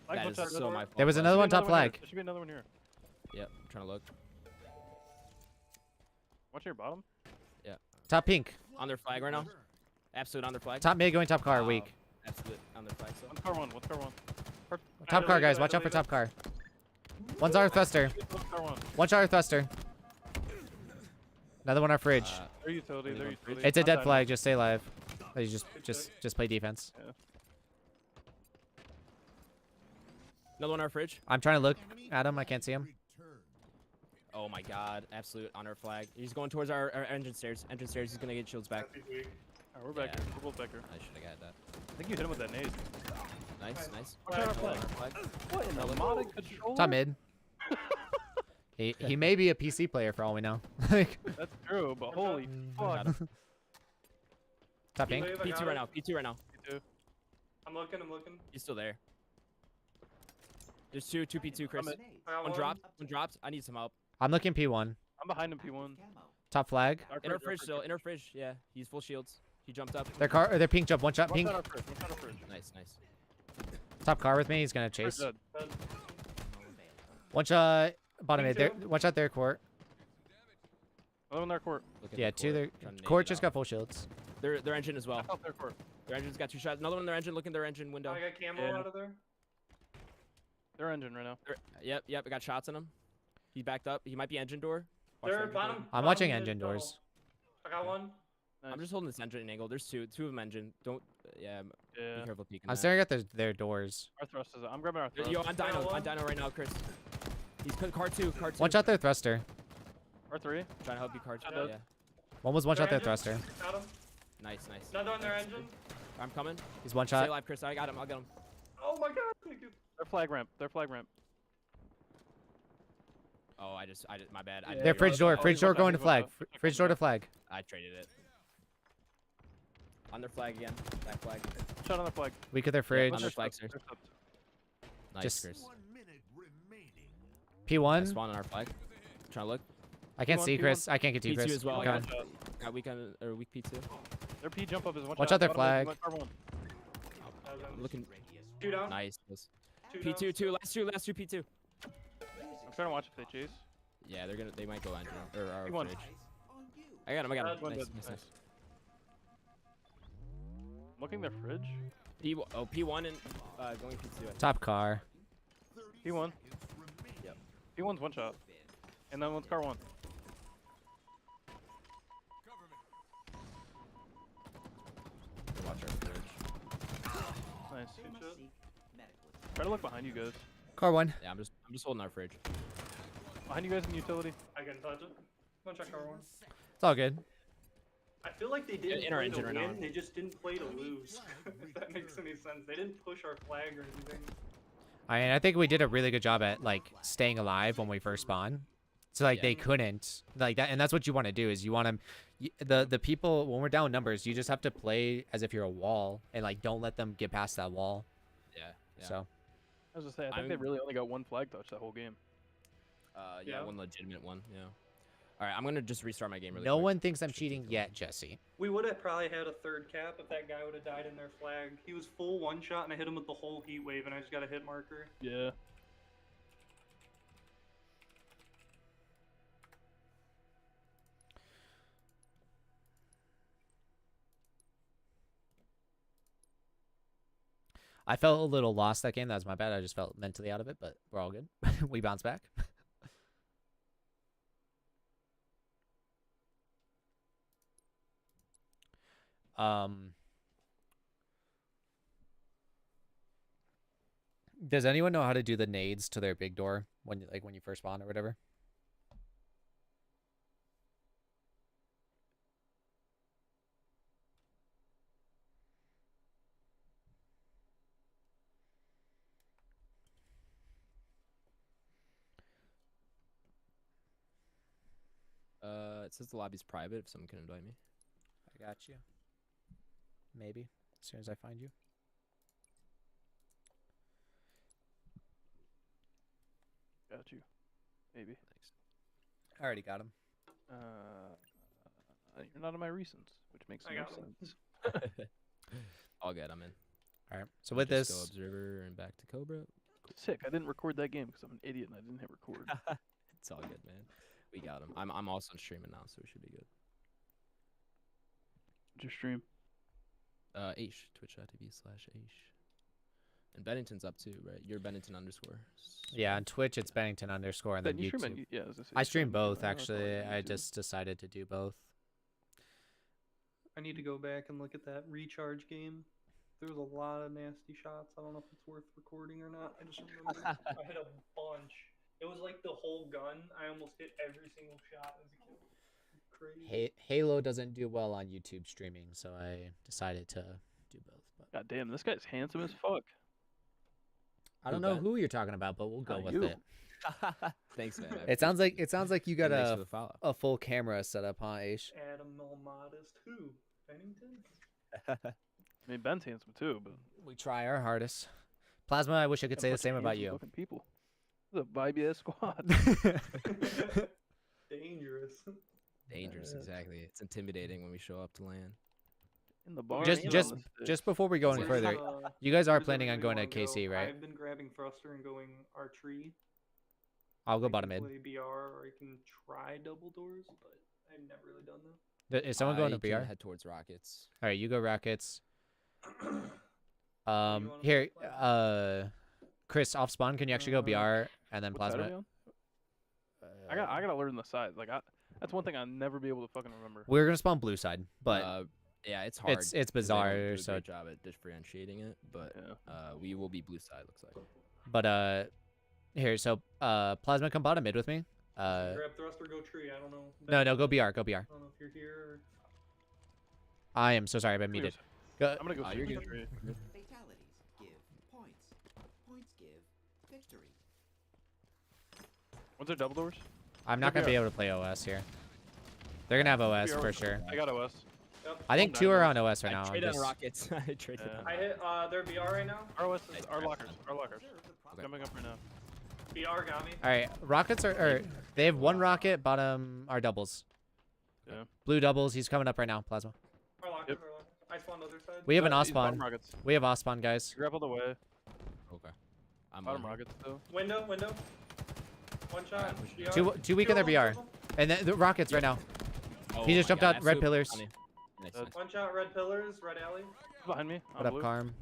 Flag, That one is shot, so another my one. fault. There was bro. another one There top should be another flag. here. There should be another one here. Yep, I'm trying to look. Watch your bottom. Top pink. On their flag right now. Absolute on their flag. Top mid going top car. Wow. Weak. Absolute on their flag. So. One car one. One car one. Top car, leave guys. it, Watch I out for leave it. top car. One's our thruster. One car one. One shot our thruster. Another one our fridge. Their utility. Their Leave one utility. It's a I'm dead dying. flag. Just stay alive. You just play defense. Another one on our fridge. I'm trying to look at him. I can't see him. Oh my god. Absolute on our flag. He's going towards our engine stairs. Engine stairs. He's gonna get shields back. He's weak. Alright, we're back Yeah. here. We're both back here. I should have got that. I think you hit him with that nade. Nice, nice. Watch out our Another flag. flag. What in the modded controller? Top mid. He may be a PC player for all we know. Like, That's true, but holy Got fuck. him. top pink. Wave, I got P2 right it. now. P2 right now. Me too. I'm looking. I'm looking. He's still there. There's two P2, Chris. I'm in. I got One one. dropped. One dropped. I need some help. I'm looking P1. I'm behind him, P1. Camo. Top flag. Our Inner our fridge still. Inner fridge. Yeah. He's full shields. He jumped up. Their car or their pink jump. One shot One pink. shot our fridge. One shot our fridge. Nice, nice. Top car with me. He's gonna Fridge chase. dead. Dead. One shot bottom Me mid. There. too. One shot their court. Another one in their court. Looking Yeah, at two their trying to nade court it just out. got full shields. Their engine as well. Back out their court. Their engine's got 2 shots. Another one in their engine. Look in their engine window. I got camo Yeah. out of there. Their engine right now. Yep, yep. I got shots in him. He backed up. He might be engine door. Watch They're the engine door. bottom. I'm bottom watching mid engine tunnel. doors. I got one. Nice. I'm just holding this engine angle. There's two of them engine. Don't. Yeah. Be Yeah. careful peeking. I'm that. staring at their doors. Our thrust is. I'm grabbing our thrust. Yo, on Final Dino. On one. Dino right now, Chris. He's car 2. Car 2. One shot their thruster. R3. Trying to help you, car 2. Dead. Yeah. One was one Their shot their engine. thruster. Got him. Nice, nice. Another on their engine. I'm coming. He's one Stay shot. alive, Chris. I got him. I'll get him. Oh my god. Thank you. Their flag ramp. Their flag ramp. Oh, I just, my bad. I, Yeah, Their you're fridge right. door. Oh, Fridge he's door one shot, going to he's one flag. shot. Check Fridge one door to shot. flag. I traded it. On their flag again. Back flag. Shot on the flag. Weak at their on fridge. their They're flag, slipped. sir. They're slipped. Nice, Just- Chris. I P1. spawned on our flag. Trying to look. I can't P1, see P1. Chris. I can't get to you, P2 Chris. as well. I'm I coming. got Shot. Got weak on or weak P2. Their P jump up is one Watch shot. out their Bottom left, flag. one car one. I'm looking. Two down. Nice. Yes. Two P2, down. last two P2. I'm trying to watch if they chase. Yeah, they might go engine or our P1. fridge. On you. I got him. One Nice, dead. nice, Nice. nice. Looking their fridge. P1 and going P2. Top car. P1. Yep. P1's one shot. And then one's car one. Watch our fridge. Nice. Good Must shot. seek medical Try to look behind you guys. Car one. Yeah, I'm just holding our fridge. Behind you guys in utility. I can touch it. One check car one. It's all good. I feel like they didn't in our play to engine right now. win. They just didn't play to lose. If that makes any sense. They didn't push our flag or anything. I think we did a really good job at like staying alive when we first spawned. So like Yeah. they couldn't like that, and that's what you want to do is you want to the people when we're down numbers, you just have to play as if you're a wall and like don't let them get past that wall. Yeah. Yeah. So I was just saying, I think they I'm- really only got one flag touch that whole game. Yeah, Yeah. one legitimate one. Yeah. All right, I'm gonna just restart my game really no quick. one thinks I'm cheating yet, Jesse. We would have probably had a third cap if that guy would have died in their flag. He was full one shot and I hit him with the whole heat wave and I just got a hit marker. Yeah. I felt a little lost that game. That was my bad. I just felt mentally out of it, but we're all good. We bounce back. Does anyone know how to do the nades to their big door when you first spawn or whatever? It says the lobby's private if someone can invite me. I got you. Maybe as soon as I find you. Got you. Maybe. Thanks. I already got him. You're not in my recents, which makes I no got him. sense. All good. I'm in. All right. So with Just go this, observer and back to Cobra. Sick. I didn't record that game because I'm an idiot and I didn't hit record. It's all good, man. We got him. I'm also streaming now, so we should be good. Just stream. Aish, twitch.tv/Aish. And Bennington's up too, right? You're Bennington _. yeah, on Twitch it's Bennington _ and Then then you stream YouTube. on, yeah, I was gonna say I you stream on both YouTube. I thought actually. on I YouTube. just decided to do both. I need to go back and look at that recharge game. There was a lot of nasty shots. I don't know if it's worth recording or not. I just remember. I had a bunch. It was like the whole gun. I almost hit every single shot as a kid. Crazy. Halo doesn't do well on YouTube streaming, so I decided to do both. But God damn, this guy's handsome as fuck. I don't Who, know Ben? who you're talking about, but we'll go with you. it. Thanks, man. It sounds like you got Thanks for the follow. a full camera set up, huh, Aish? Adam Modest. Who? Bennington? I mean, Ben's handsome too, but We try our hardest. Plasma, I wish I could got a say the bunch of same about handsome you. looking people. The Vibe ass squad. Dangerous. Dangerous, exactly. It's intimidating when we show up to land. In the bar. just and just on the sticks. just before we go any Where's, further, uh, you guys are where's planning on going everybody to wanna KC, go? right? I've been grabbing thruster and going our tree. I'll go I bottom can mid. play BR or I can try double doors, but I've never really done that. Is someone going to I BR? can head towards Rockets. All right, you go Rockets. wanna Here, play? Chris, off spawn. Can you actually go BR and then What side are we Plasma? on? I gotta learn the sides. Like that's one thing I'll never be able to fucking remember. We're gonna spawn blue side, but yeah, it's hard. it's 'cause they don't bizarre. do a So, great job at differentiating it, but Yeah. we will be blue side. Looks like. but here, so Plasma, come bottom mid with me. Grab thruster, go tree. I don't know. No, go BR, go BR. I don't know if you're here. I am so sorry, I've been Come here, muted. Go, I'm gonna go. You're straight good. to tree. Fatalities give points. Points give victory. What's their double doors? I'm not gonna be able to play OS here. They're gonna have OS BR for was- sure. I got OS. Yep. I think Oh, two are nice. on OS right now. I I'm traded on just- Rockets. I traded Yeah. on I hit their BR right now. Our OS Nice, is our nice, lockers. nice. Our lockers. Observe the process. Jumping up right now. BR got me. All right, rockets are they have one rocket. Bottom are doubles. Yeah. Blue doubles. He's coming up right now. Plasma. Our lockers, Yep. our lockers. I spawned other side. We have an He's bottom Ospawn. rockets. We have Ospawn, guys. Grappled away. Okay. I'm Bottom on. rockets though. Window. One shot. pushing BR. Two weak in their Kill BR. him. And the rockets right now. Oh He just my jumped God, out red absolute pillars. money. Nice, That's- nice. One shot. Red pillars. Red alley. He's behind me. What up, Carm?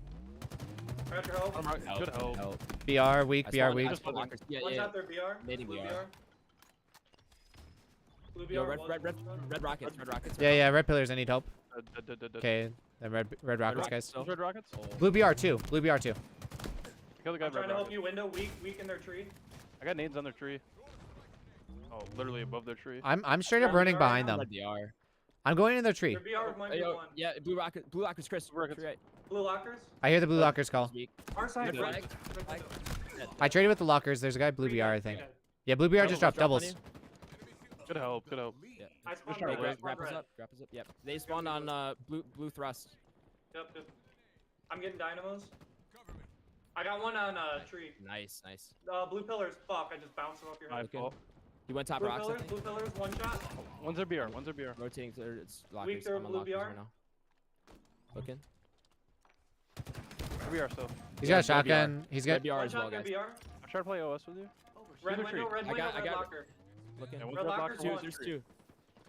Got your help. Bottom rocket. Help, Good help. help. BR weak. I BR spawned- weak. I spawned lockers. Yeah, One yeah. shot. Their BR. Nading Blue BR. Blue BR. Yo, was red one shot. rockets. Red rockets. Yeah, yeah. Red pillars. I need help. Dead. Okay. Then red rockets, rockets guys. still. Those red rockets? Oh. Blue BR two. Blue BR two. Kill the guy I'm red trying to help rocket. you. Window. Weak in their tree. I got nades on their tree. Oh, literally above their tree. I'm straight up Red running BR behind now. them. Red DR. I'm going in their tree. Their BR might be Yo, one. yeah, blue rockets, Chris. Blue rockets. Right. Blue lockers. I hear the blue lockers call. Weak. Our side. Red Red. flag. Red Flag. window. I traded with the lockers. There's a guy blue Three BR, dead, I three think. dead. Yeah, blue BR just dropped Drop on doubles. you. Good help. Good help. Yeah. I spawned trying to red. I wait. spawned Grapples red. up. Grapples up. Yep. They spawned on blue thrust. Yep. I'm getting dynamos. I got one on tree. Nice, nice. Blue pillars. Fuck! I just bounced them off your My head. Okay. fault. He went top Blue rocks. I pillars. think. Blue pillars. One shot. One's their BR. One's their BR. Rotating to it's lockers. they're I'm on blue lockers BR. right now. Looking. Their BR still. He's Yeah, got a red shotgun. He's Red got. BR One as well, shot. Their guys. BR. I'm trying to play OS with you. Red Either window. tree. Red I window. got- I Red got- locker. Looking. Yeah, Red one's red lockers, locker. one. There's two.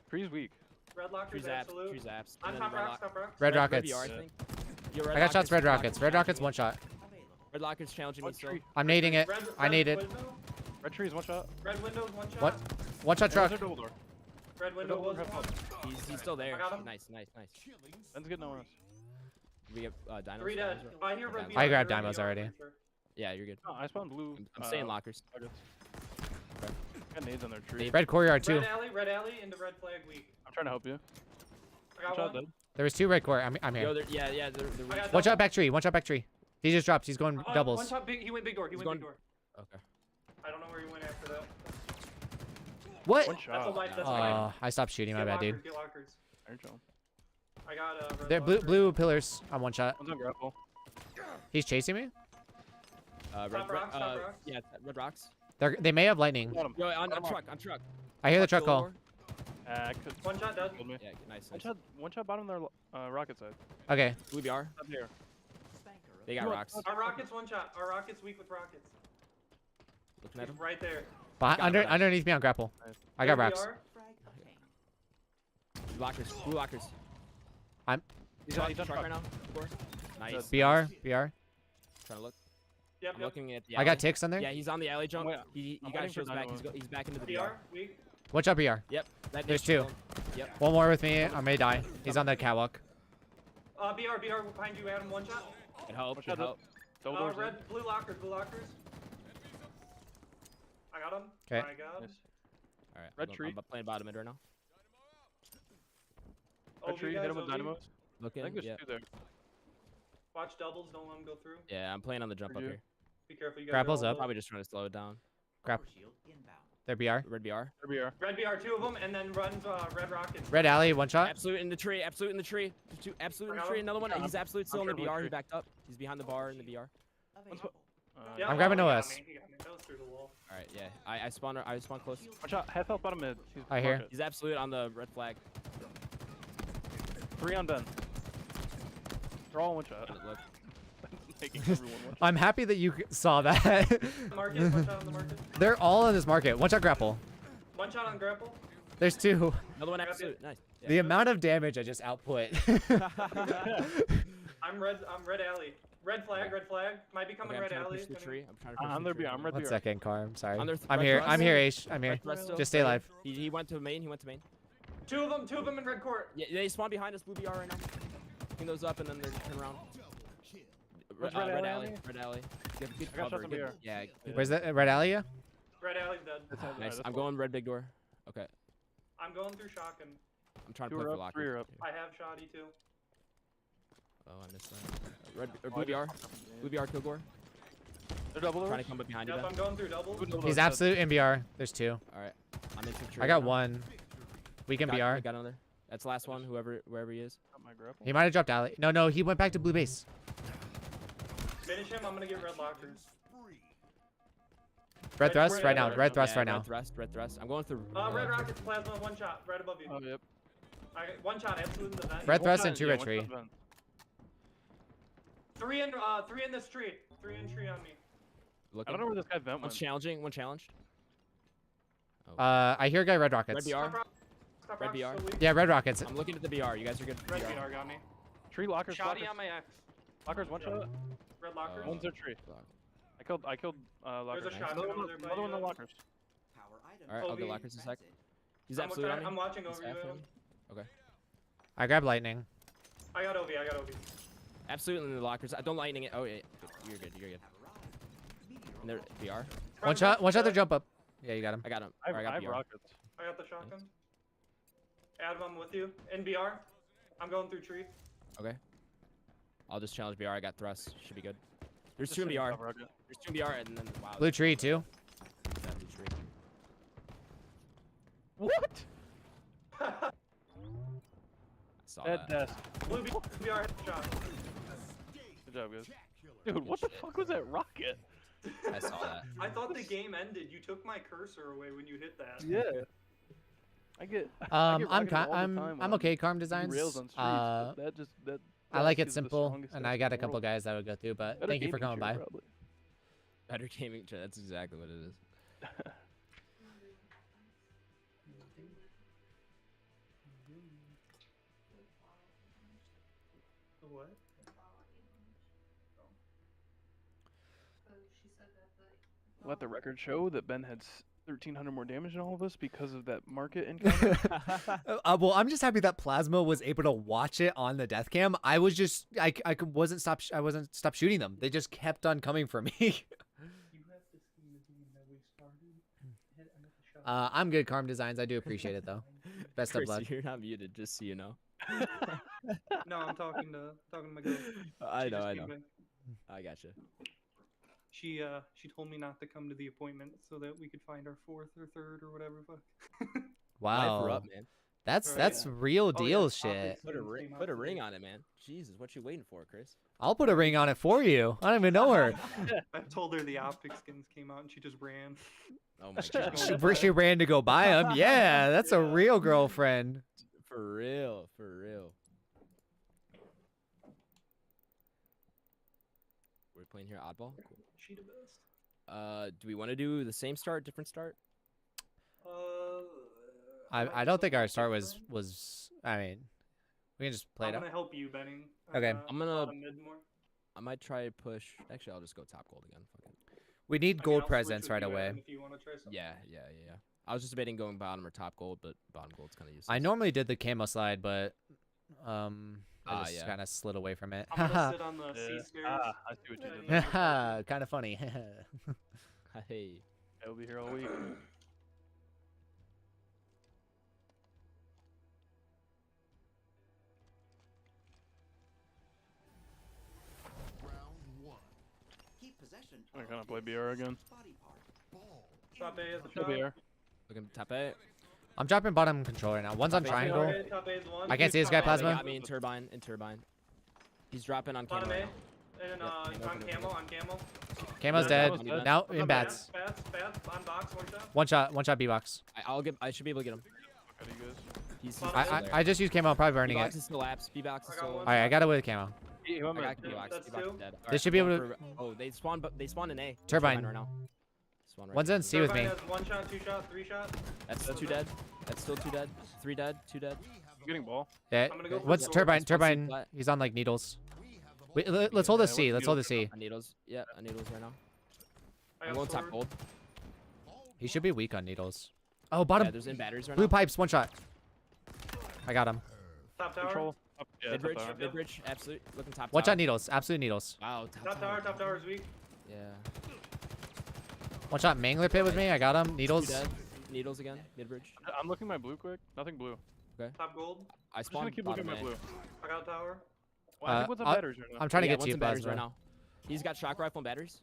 Tree's weak. Red Tree lockers. zaps. Absolute. Tree zaps. On and top then red rocks. Top rocks. Red Red rockets. BR, I Yeah. think. Yo, red I got shots. Red lockers rockets. Red rockets. One shot. Available. Red lockers challenging me What still. tree? I'm nading it. Red, I need it. Window. Red trees. One shot. Red windows. One shot. What? One shot Hey, truck. where's their double door? Red window double was red one. He's still there. I got him. Nice. Ben's getting OS. We have dynamos. Three dead. dynamos. I hear red Dynamos. BR. I grabbed hear red dynamos BR, already. for sure. Yeah, you're good. No, I spawned blue. I'm saying lockers. Rockets. Got nades on their tree. Red courtyard too. Red alley into red flag weak. I'm trying to help you. I got One shot one. dead. There was two red core. I'm Yo, here. they're, yeah, they're I got One shot double. back tree. One shot back tree. He just dropped. He's going One doubles. shot big. He went big door. He He's went big going- door. Okay. I don't know where he went after that. What? One That's a shot. light. That's a light. I stopped shooting. My Get bad, lockers, dude. Get lockers. Iron Dome. I got red They're blue locker. blue pillars on one shot. One's on grapple. He's chasing me. Red, Top rocks, top rocks. Yeah, red rocks. They may have lightning. Got him. Yo, on Got him truck, on truck. I hear the truck call. door. I could. One shot dead. Killed me. Yeah, nice. One nice. shot. One shot bottom there. Rocket side. Okay. Blue BR. Up here. They got You want- rocks. Our rockets one shot. Our rockets weak with rockets. Looking at He's him. right there. Behind, Got it. underneath me on grapple. I got Here we wraps. are. Frag obtained. Blue lockers. Blue lockers. He's on Truck truck. right now. Four. Nice. BR. Trying to look. Yep, I'm yep. looking at the I got alley. ticks on there. Yeah, he's on the alley jump. wait- He I'm got waiting for shields back. Dynamo. He's back into the BR, BR. weak. Watch out, BR. Yep. That There's bitch two. killed. Yep. One more with me. I may die. He's on the catwalk. BR behind you, Adam. One shot. It helped. shot It helped. Double doors. Red, blue lockers, blue lockers. I got him. 'Kay. My God. Nice. All right. Red I'm tree. playing bottom mid right now. Red OV tree. Hit guys, him with OV. dynamos. I Looking. think there's Yeah. two there. Watch doubles. Don't let them go through. Yeah, I'm playing on the jump Where'd up you- here. Be careful. You guys Grapple's are all up. Probably just trying to slow it down. Crap. Overshield inbound. They're BR. Red BR. There we are. Red BR, two of them, and then run red rockets. Red alley. One shot. Absolute in the tree. Absolute in the tree. Absolute in the Got tree. him. Another one. Got him. He's absolute still in the I'm sure BR. blue He tree. backed up. He's behind the bar in the BR. Available. Yeah, I'm grabbing he got OS. me, he got me. That was through the wall. All right. Yeah. I spawned. I spawned close. One shot. Half health bottom mid. He's I hear. market. He's absolute on the red flag. 3 on Ben. They're all one shot. Look. Making everyone one shot. I'm happy that you saw that. Market, one shot on the market. They're all in this market. One shot grapple. One shot on grapple. There's two. Another one Grab it. absolute. Nice. Yeah. The amount of damage I just output. I'm red alley. Red flag. Might be coming Okay, I'm red trying to alley. push the coming. tree. I'm trying to push I'm the there. tree. I'm red. One BR. second, Carm. Sorry. On their I'm red here. thrust. I'm here, H. I'm here. Red thrust still. Just stay alive. He went to main. He went to main. Two of them in red court. Yeah, they spawn behind us. Blue BR right now. Picking those up and then they're turn around. Where's Red red alley alley. on me? Red alley. Good I got cover. shots on Good- BR. Yeah. good. Where's that? Red alley? Yeah? Red alley's dead. Nice. I'm going red big door. Okay. I'm going through shotgun. I'm trying to Two play are for up, lock. 3 are up. I have shoddy too. Oh, I missed that. Red or Oh, I blue BR. just- Blue BR Kilgore. They're double Trying doors. to come up behind you. Yep, Ben. I'm going through doubles. Double doors He's dead. absolute in BR. There's two. All right. I'm into tree. I got one. We can Got BR. another. That's the last one. Wherever he is. Got my grapple. He might have dropped alley. No, he went back to blue base. Finish him. I'm gonna get red lockers. Red thrust Red- right now. red- Red thrust Yeah, right now. Red thrust. I'm going through. Red rockets plasma. One shot. Right above you. Oh, yep. I got one shot. Absolute in the vent. Red One thrust shot- and two yeah, red one tree. shot Ben. Three in this tree. 3 in tree on me. I Looking. don't know where this guy vent One's went. challenging. One challenged. I hear a guy red rockets. Red BR. Stop Red rocks, BR. still weak. Yeah, red rockets. I'm looking at the BR. You guys are good. Red BR. BR got me. Tree lockers. Shoddy Lockers. on my X. Lockers. One shot. Red lockers. One's their tree. Lock. I killed lockers. There's a shotgun Another over one. there by Another one you. in the lockers. Power item. All right, I'll get Kobe. lockers in a sec. Transit. He's absolute on me. I'm watching He's over you. half Adam. him. I grab lightning. I got OV. Absolutely in the lockers. Don't lightning it. Oh, yeah. You're good. You're good. Have arrived. Meteor. And they're BR. One shot their jump up. Yeah, you got him. I got him. I Or I got have BR. rockets. I got the shotgun. Adam, I'm with you. In BR. I'm going through tree. I'll just challenge BR. I got thrust. Should be good. There's Just two in sitting BR. top rocket. There's two in BR and then wow. Blue tree too. Yeah, blue tree. What? I saw That that. desk. Blue BR shot. Good job, guys. Dude, what the fuck was that rocket? I saw that. I thought the game ended. You took my cursor away when you hit that. Yeah. I get. I'm rocketed all the time I'm when okay. Carm designs. Rails on streets, but that just that. I like desk it is the simple, strongest and desk I got in a the couple world. guys that would go through. But Better thank you for gaming coming chair, by. probably. Better gaming chair. That's exactly what it is. What? Let the record show that Ben had 1,300 more damage than all of us because of that market encounter. Well, I'm just happy that Plasma was able to watch it on the death cam. I was just wasn't stop shooting them. They just kept on coming for me. You have to see the game that we started. I got the shot. I'm good, Carm Designs. I do appreciate it though. Best of Chris, luck. you're not muted, just so you know. No, I'm talking to my girl. I She know, just I came know. back. I gotcha. she told me not to come to the appointment so that we could find our fourth or third or whatever. Fuck. Light her Wow. up, man. That's Right. real Oh, deal yeah, shit. optics Put a ones ring. came out Put a today. ring on it, man. Jesus, what you waiting for, Chris? I'll put a ring on it for you. I don't even know her. I told her the optic skins came out and she just ran. Oh my She- god. She ran to go buy them. Yeah, that's a Yeah. real girlfriend. For real. For real. We're playing here oddball. Cool. She the best. Do we want to do the same start, different start? I don't think our start was. I mean, we can just play I'm it out. gonna help you, Benning. Okay. I'm gonna- bottom mid more. I might try to push. Actually, I'll just go top gold again. Fuck it. We need I mean, gold I'll switch presents with right you, away. Adam, if you wanna try something. Yeah. I was just debating going bottom or top gold, but bottom gold's kind of useless. I normally did the camo slide, but I just yeah. kind of slid away from it. I'm gonna sit on the C Yeah. stairs. Ah, I see what you and did then there. Kind of funny. Hey. I'll be here all week. Keep possession I'm of gonna play the BR again. body part. Ball Top in A at the Still top. be here. Looking top A. I'm dropping bottom control right now. One's on Top A. triangle. Okay, top A is one. I can't see this guy, Top A. They Plasma. got me in turbine. He's dropping on Bottom camera. A. right And Yep, on camo, camo, on camo. Camo's Yeah, dead. Camo's dead. Now Top in A, bats. Bats, on box, one shot. One shot B box. now. I should be able to get him. How do you guys? He's Bottom I still I, there. I just used camo. I'm probably burning B-box it. is still apps. B-box is I got still. one. Alright, I got it with camo. He I went got back. B-box. That's B-box two. is dead. They Alright, should be I'm able going for- Oh, they spawned in A. Turbine. right now. Spawn right One's here. in C with me. Turbine has one shot, two shot, three shot. That's still two dead. That's still two dead. Three dead. Two dead. I'm getting ball. Yeah. I'm gonna go for What's sword. turbine? Let's go see Turbine. flat. He's on like needles. Wait, let's hold the Yeah, C. what's Let's hold the needles C. On needles. Yeah, on needles right now. I I'm got going top sword. gold. He should be weak on needles. Oh, bottom. Yeah, there's in batteries right Blue now. pipes. One shot. I got him. Top tower. Control. Up, yeah, Mid top bridge. tower. Mid bridge. Absolute. Looking top. One tower. shot needles. Absolute needles. Wow. Top tower, top tower is weak. Yeah. One shot mangler pit with me. I got him. Two Needles. dead. Needles again. Mid bridge. I'm looking my blue quick. Nothing blue. Top gold. I I'm just gonna spawned keep looking bottom at my A. blue. I got tower. Well, I Uh, think what's the I'll- batteries right now? I'm trying to Yeah, get to one's you, in batteries Plasma. right now. He's got shock rifle and batteries.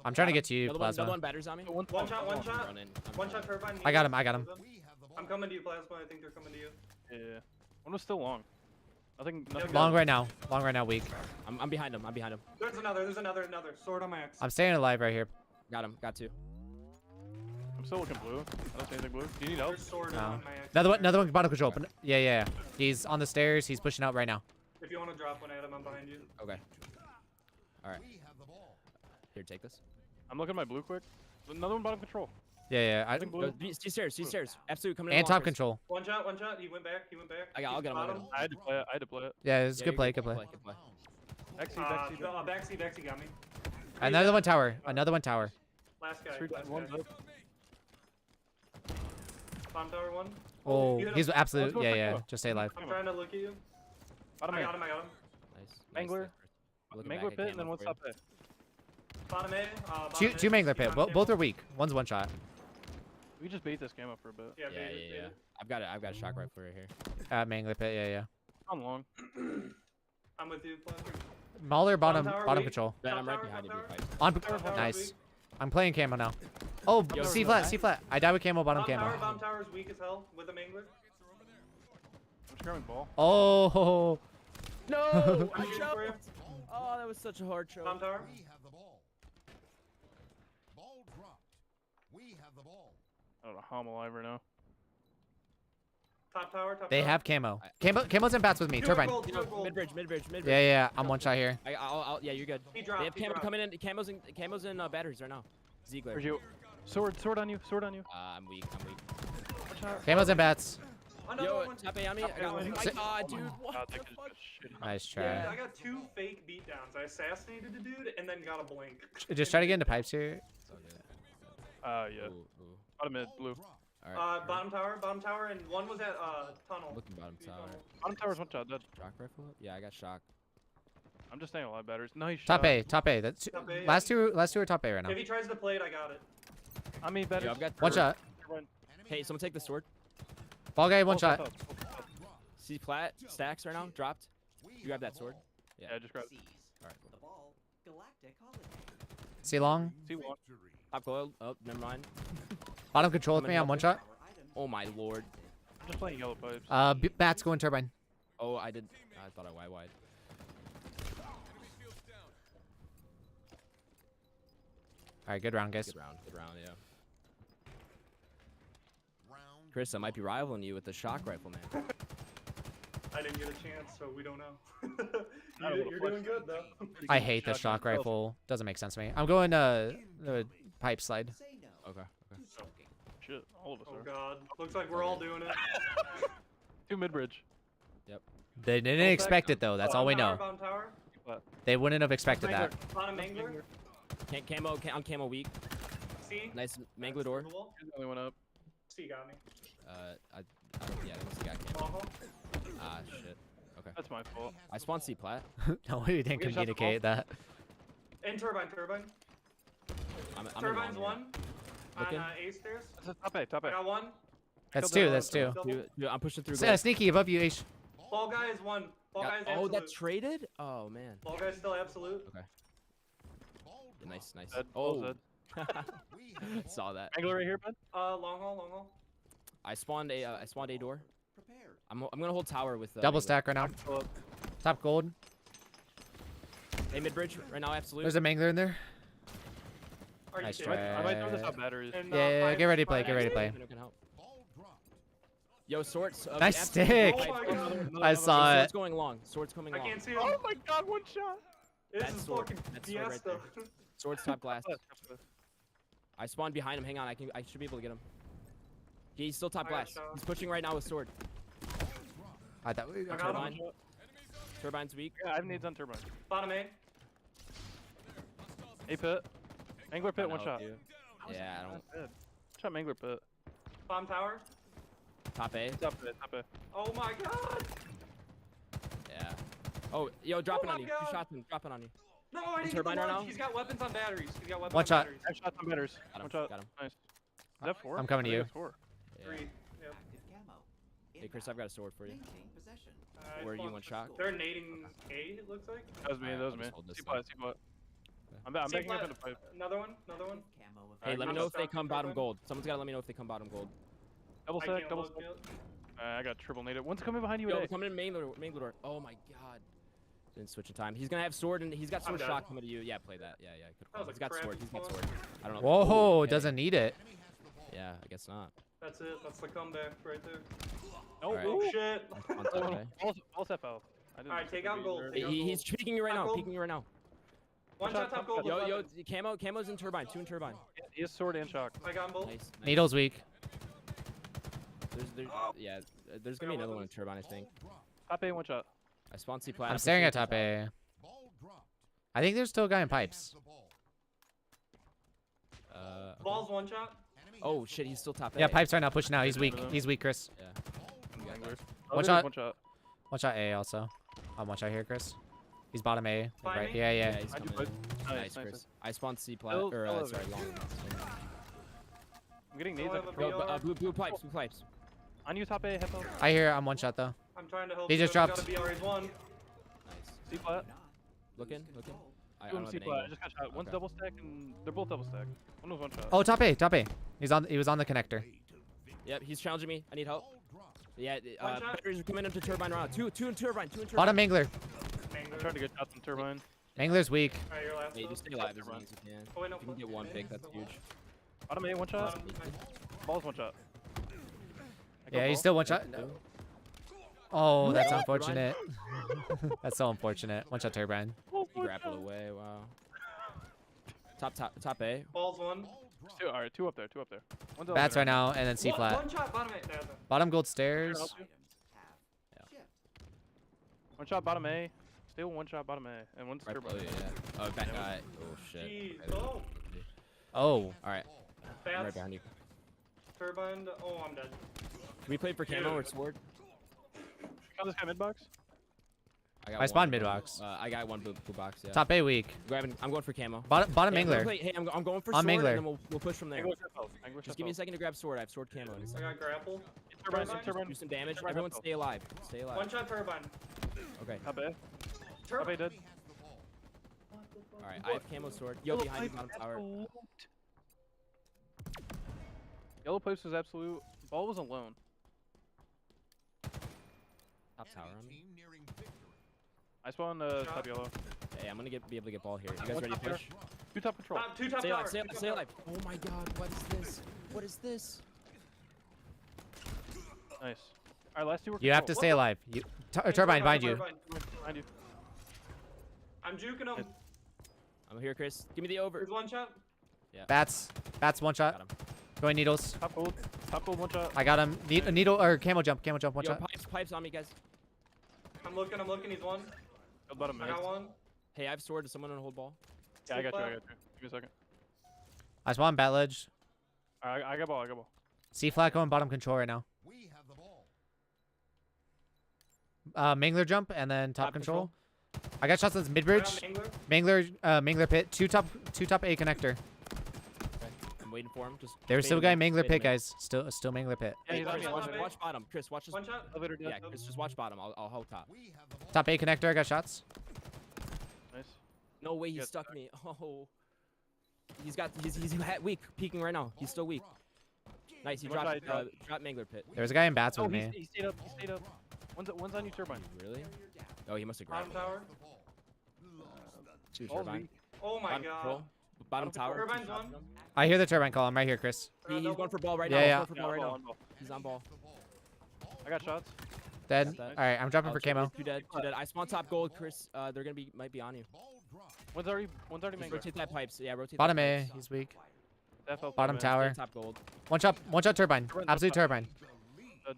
I'm trying to get to you, Another one Plasma. batteries on me. One One shot, one I'm shot. running. I'm One running. shot turbine. I got him. I got him. I'm coming to you, Plasma. I think they're coming to you. Yeah. One was still long. Nothing. Nothing. Long good. right now. Long right now. Weak. I'm behind him. I'm behind him. There's another. Sword on my axe. I'm staying alive right here. Got him. Got two. I'm still looking blue. I don't see anything blue. Do you need help? There's sword No. on my axe. Another one. Bottom control. Yeah. He's on the stairs. He's pushing out right now. If you want to drop one, Adam, I'm behind you. Okay. All right. Here, take this. I'm looking at my blue quick. Another one bottom control. Yeah. Nothing blue. See stairs. See stairs. Absolute coming in. And the top lockers. control. One shot. He went back. I'll get him, I'll get him. I had to play it. I had to play it. Yeah, it's Yeah, good you're play. Good play. Good play. Backseat. Backseat got me. Another one tower. Another one tower. Last guy. Three, Last one guy. dead. Bomb tower one. Oh, you hit him. he's absolute. Let's go Yeah. second. Just stay alive. I'm trying to look at you. Bottom I A. got him. Nice. Mangler. Nice. Looking Mangler back at pit and then camo one for you. stop A. Bottom A. Two Bottom A, mangler he's pit. on Both camo. are weak. One's one shot. We just bait this game up for a bit. Yeah, Yeah, bait it, yeah, bait yeah. it. I've got a shock rifle right here. Mangler pit. Yeah. On long. I'm with you, Plasma. Mauler bottom tower, bottom weak. control. Ben, Top I'm right tower, behind you. top Blue tower. pipes. On. Top tower Nice. weak. I'm playing camo now. Oh, Yo, C yo, flat. yo. C flat. I died with camo. Bottom Bomb camo. tower is weak as hell with a mangler. I'm scaring ball. Oh. No! I'm I shooting for you. choked. Oh, that was such a hard choke. Bomb tower. I don't know how I'm alive right now. Top tower. Top They tower. have camo. Camo's in bats with me. Two Turbine. gold, You two know, gold. mid bridge. Yeah. I'm one shot here. Yeah, you're good. He They dropped. have He camo dropped. coming in. Camos in batteries right now. Ziegler. Where's you? Sword on you. Sword on you. I'm weak. Camo's in bats. Another Yo, one. top A on me. I got, one. oh my Sit- god, dude. God, What that the kid is fuck? just shitty. Nice try. Yeah, I got two fake beatdowns. I assassinated a dude and then got a blink. Just try to get into pipes here. Yeah. Ooh, ooh. Bottom mid. Blue. All right. Bottom tower, and one was at tunnel. Looking bottom Two tower. tunnel. Bottom tower's one shot. Dead. Shock rifle? Yeah, I got shock. I'm just staying alive. Batteries. Nice Top shot. A. Top A. That's Top A, yeah. last two are top A right now. If he tries to play it, I got it. I mean, Yo, batteries. I've got One turret. shot. Hey, someone take the sword. Ball guy. One Oh, shot. top, top, top. See flat stacks right now. Dropped. You grab that sword. Yeah, I just grabbed. Alright, The ball, galactic holiday. See long. See one. Top gold. Oh, never mind. Bottom control with Coming me on up. one shot. Oh my lord. I'm just playing yellow pipes. Bats going turbine. Oh, I did. I thought I wide. All right, good round, guys. Good round. Good round. Yeah. Chris, I might be rivaling you with the shock rifle, man. I didn't get a chance, so we don't know. Not a little You're flex. doing good though. I hate the shock rifle. Doesn't make sense to me. I'm going the pipe slide. Say no Okay. to smoking. Shit, all of us Oh are. god, looks like we're all doing it. 2 mid bridge. They didn't expect it though. That's all we know. Bomb tower. They wouldn't have expected that. Bottom mangler. I'm camo weak. C. Nice mangler door. Cool. He's the only one up. C got me. Yeah, that must have got camo. Long hole. Ah, shit. Okay. That's my fault. I spawned C plat. No, we didn't We just have to communicate that. In turbine. I'm in Turbine's long, one. On Looking. A stairs. That's a top A, top I A. got one. That's Killed two. the- That's two. yeah. Dude, I'm pushing through. S- gold. Sneaky above you, H. Fall guy is one. Fall Yeah, guy's oh, absolute. that traded? Oh man. Fall guy's still absolute. Nice. Dead, all Oh, dead. saw that. Angler right here, bud. Long hole. I spawned a door. Prepared. I'm gonna hold tower with Double mangler. stack right now. Pull up. Top gold. Hey, mid bridge right now, absolute. There's a mangler in there. Are you Nice kidding? try. I might throw this out batteries. And, Yeah, five- get ready to play. five Get ready to exit. play. No can help. Yo, swords. Nice absolute stick. gold. Oh my god. I saw Swords it. going long. Swords coming I long. can't see him. Oh my god, one shot. This That is sword. fucking That sword right fiesta. Swords top glass. Left, left. I spawned behind him. Hang on, I should be able to get him. He's still top I got glass. shot. He's pushing right now with sword. I thought we I got Turbine. him. Turbine's weak. Yeah, I have needs on turbine. Bottom A. A pit. Angler pit, Trying to one help shot. you. Yeah, I don't. Not dead. Shot Mangler pit. Bomb tower. Top A. Top A, top A. Oh my god. Yeah. Oh, yo, dropping my on you. God. Two shots, dropping on you. No, I didn't get the Turbine right launch. now? He's got weapons on batteries. He's got weapons One on shot. batteries. I shot some batters. Got him. One shot. Got him. Nice. Is that 4? I'm coming to I think you. it's 4. Yeah. 3. Yep. Active camo. Hey, Chris, I've got a sword for you. Maintain possession. Where are you spawned- one shot? They're nading A, it looks like. That was me, Alright, that was I'll me. just hold this C then. plot, C plot. I'm backing up into pipe. Another one. Active camo available. Hey, let me I'm know if they stuck, come bottom Turbine. gold. Someone's gotta let me know if they come bottom gold. Double I stack, can't double look stack. yet. I got triple naded. One's coming behind you Yo, with A. coming in main door. Oh my god. Didn't switch in time. He's gonna have sword and he's got sword dead. shot coming to you. Yeah, play that. Yeah, good That call. was a He's got sword. crappy He's got spawn. sword. I don't know. Whoa, Oh, okay. doesn't need it. Yeah, I guess not. That's it. That's the comeback right there. Oh, Alright. Oh shit. On top, eh? all step out. I didn't Alright, take think out it'd be gold, there. take out He's peeking you right Top now. gold. Peeking you right now. One shot top gold. with Yo, weapons. camo's in turbine. 2 in turbine. He has sword and shock. I got them both. Nice. Needle's weak. Yeah, there's gonna be another one in turbine, I think. Top A, one shot. I spawned C plat. I'm staring at top A. I think there's still a guy in pipes. Okay. Balls one shot. Oh shit, he's still top A. Yeah, pipes right now pushing out. He's weak. He's weak, Chris. Yeah. You got that. One Other shot. One shot. One shot A also. One shot here, Chris. He's bottom A. Like Behind right. me? Yeah, Yeah, yeah. he's I do coming. both. Nice, Nice, Chris. nice. I spawned C plat. Still- Or still sorry, over. long. I'm getting Don't nades. have I a can Yo, throw. BR. blue pipes. On you, top A, headphone. I hear I'm one shot though. I'm trying to help. He you, just but dropped. we got a BR. He's one. Nice. C flat. Looking. I Two don't of have them C an flat. I angle. just got shot. One's Okay. double stack and they're both double stack. One was one shot. Oh, top A, top A. He was on the connector. Yep, he's challenging me. I need help. Yeah, One shot. batteries are coming into turbine round. Two in turbine. Bottom Mangler. I'm trying to get shots on turbine. Mangler's weak. Alright, your last Hey, one. just stay alive as long as you can. Oh, wait, no, If you can get one pick, that's huge. Bottom A, one shot. Bottom. Balls, one shot. I go Yeah, he's ball. still one shot. Oh, that's No. unfortunate. That's so unfortunate. One shot turbine. He grappled away. Wow. Top A. Balls one. Alright, two up there. One's Bats elevator. right now, and then C One flat. shot. Bottom eight. That's it. Bottom gold stairs. Items have shipped. One shot bottom A. Still one shot bottom A. And one's Right turbine. below you, yeah. Oh, back guy. Oh shit. Jeez. Okay, Oh. Oh, All right. I'm right Bats. behind you. Turbine. Oh, I'm dead. Can we play for camo or sword? Got this guy mid box. got I spawned one. mid-box. I got one blue box. Yeah. top A weak. I'm going for camo. Bottom Hey, I'm gonna Mangler. play- Hey, I'm going for On sword, Mangler. and then we'll push from there. Angler shot health. Angler Just shot give me a health. second to grab sword. I have sword camo. in a second. I got grapple. Turbine, Turbine. turbine. Do some damage. Turbine Everyone health. stay alive. Stay alive. One shot turbine. Okay. Top A. Top A Turbine. dead. All right, I have camo sword. Yo, Yellow behind you, pipe bottom is tower. absolute. Yellow post is absolute. Ball was alone. Top tower on me. I spawn top Shot. yellow. Hey, I'm gonna be able to get ball here. You guys One ready to top push? Two top control. Two top Stay tower. alive, stay two alive, top stay tower. alive. Oh my god, what is this? What is this? Nice. All right, last two were You have to control. stay alive. Turbine behind you. Behind you. I'm juking him. I'm here, Chris. Give me the over. There's one shot. Bats one Got shot. him. Going needles. Top gold. Top gold, one shot. I got him. Needle or camo jump. One Yo, shot. pipes on me, guys. I'm looking. He's one. About a I minute. got one. Hey, I have sword. Does someone want to hold ball? Yeah, I got you. Flip I got you. Give me a second. I spawn bat ledge. All right, I got ball. I got ball. C flat going bottom control right now. Mangler jump and then top control. I got shots on mid I got bridge. Mangler. Mangler pit. Two top A connector. Okay. I'm waiting for him. Just There's still a fade guy him, Mangler fade pit, him in. guys. Still Mangler pit. Yeah, he's on Chris, me. Watch, top A. watch bottom. Chris, watch this. One shot. Elevator dead. Yeah, Chris, just watch bottom. I'll hold top. Top A connector. I got shots. Nice. No way, he Yes, stuck me. Oh. He's weak, peeking right now. He's still weak. Nice, he One dropped, side, dropped Mangler pit. There's a guy in bats Oh, with he me. stayed up. He stayed up. One's on you, turbine. Really? Oh, he must have Bottom grabbed tower. two Ball's turbine. weak. Oh my Bottom god. control. Bottom tower. Turbine's two shots one. on him. I hear the turbine call. I'm right here, Chris. He's going for ball right Yeah, now. yeah. He's going for ball right ball, now. on ball. He's on ball. I got shots. Dead. Got All that. right, I'm dropping Oh, for two camo. Two dead. Two dead. I spawn top gold, Chris. They're gonna might be on you. One's already Just Mangler. rotate that pipes. Yeah, rotate. Bottom that A. pipes. He's weak. FL Bottom man. tower. Stay top gold. One shot turbine. Turbine's Absolute up top. turbine.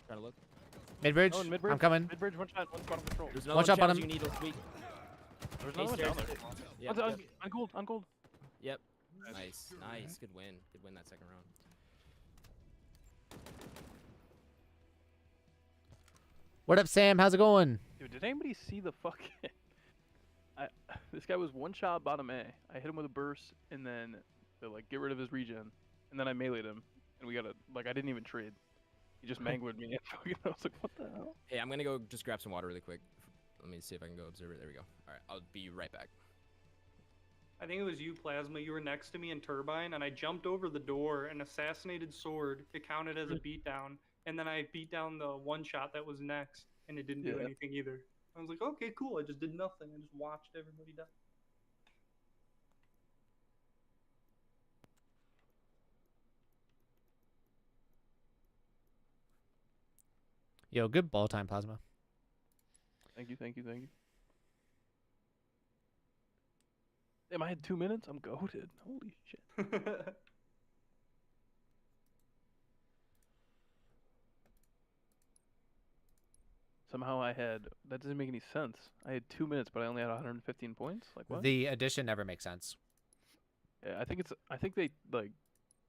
Trying to look. Mid bridge. Oh, in mid-bridge. I'm coming. Mid-bridge, one shot, one's bottom control. There's another One shot challenging bottom. needles weak. There's Hey, another one stairs. down there. Yep, One's yep. on gold, on gold. Yep. Nice. Nice. Good win. Good win that second round. What up, Sam? How's it going? Dude, did anybody see the fucking... This guy was one shot bottom A. I hit him with a burst, and then they're like, get rid of his regen. And then I meleeed him, and we got a... Like, I didn't even trade. He just manglered me. And I was like, what the hell? Hey, I'm gonna go just grab some water really quick. Let me see if I can go observe it. There we go. All right, I'll be right back. I think it was you, Plasma. You were next to me in Turbine, and I jumped over the door and assassinated sword. It counted as a beatdown, and then I beat down the one shot that was next, and it didn't do Yeah. anything either. I was like, okay, cool. I just did nothing. I just watched everybody die. Yo, good ball time, Plasma. Thank you, thank you, thank you. Damn, I had 2 minutes? I'm goated. Holy shit. Somehow I had... That doesn't make any sense. I had 2 minutes, but I only had 115 points? Like, what? The addition never makes sense. Yeah, I think they, like,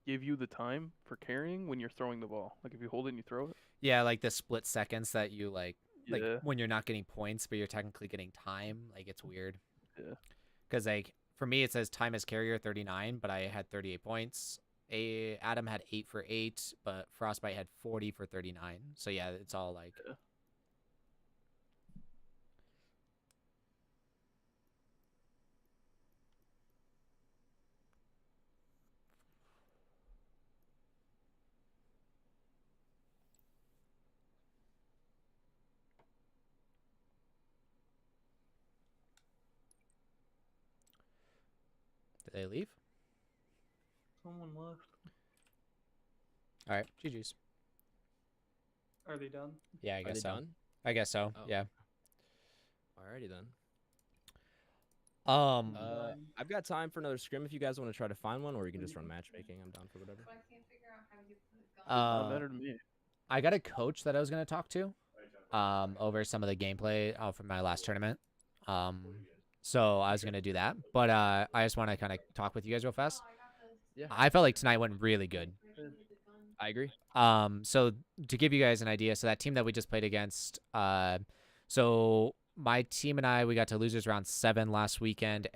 give you the time for carrying when you're throwing the ball. Like, if you hold it and you throw it. Yeah, like the split seconds that you like Yeah. when you're not getting points, but you're technically getting time. Like it's weird. Yeah. Because like for me, it says time as carrier 39, but I had 38 points. Adam had 8 for 8, but Frostbite had 40 for 39. So yeah, it's all like. Yeah. Did they leave? Someone left. All right, GG's. Are they done? Yeah, I Are guess they so. done? I guess so. Oh. Yeah. Alrighty then. Um. I've got time for another scrim if you guys want to try to find one, or you can just run matchmaking. I'm down for whatever. Better to me. I got a coach that I was gonna talk to, over some of the gameplay from my last tournament. So I was gonna do that, but I just want to kind of talk with you guys real fast. Yeah. I felt like tonight went really good. I agree. So to give you guys an idea, so that team that we just played against, so my team and I, we got to losers round 7 last weekend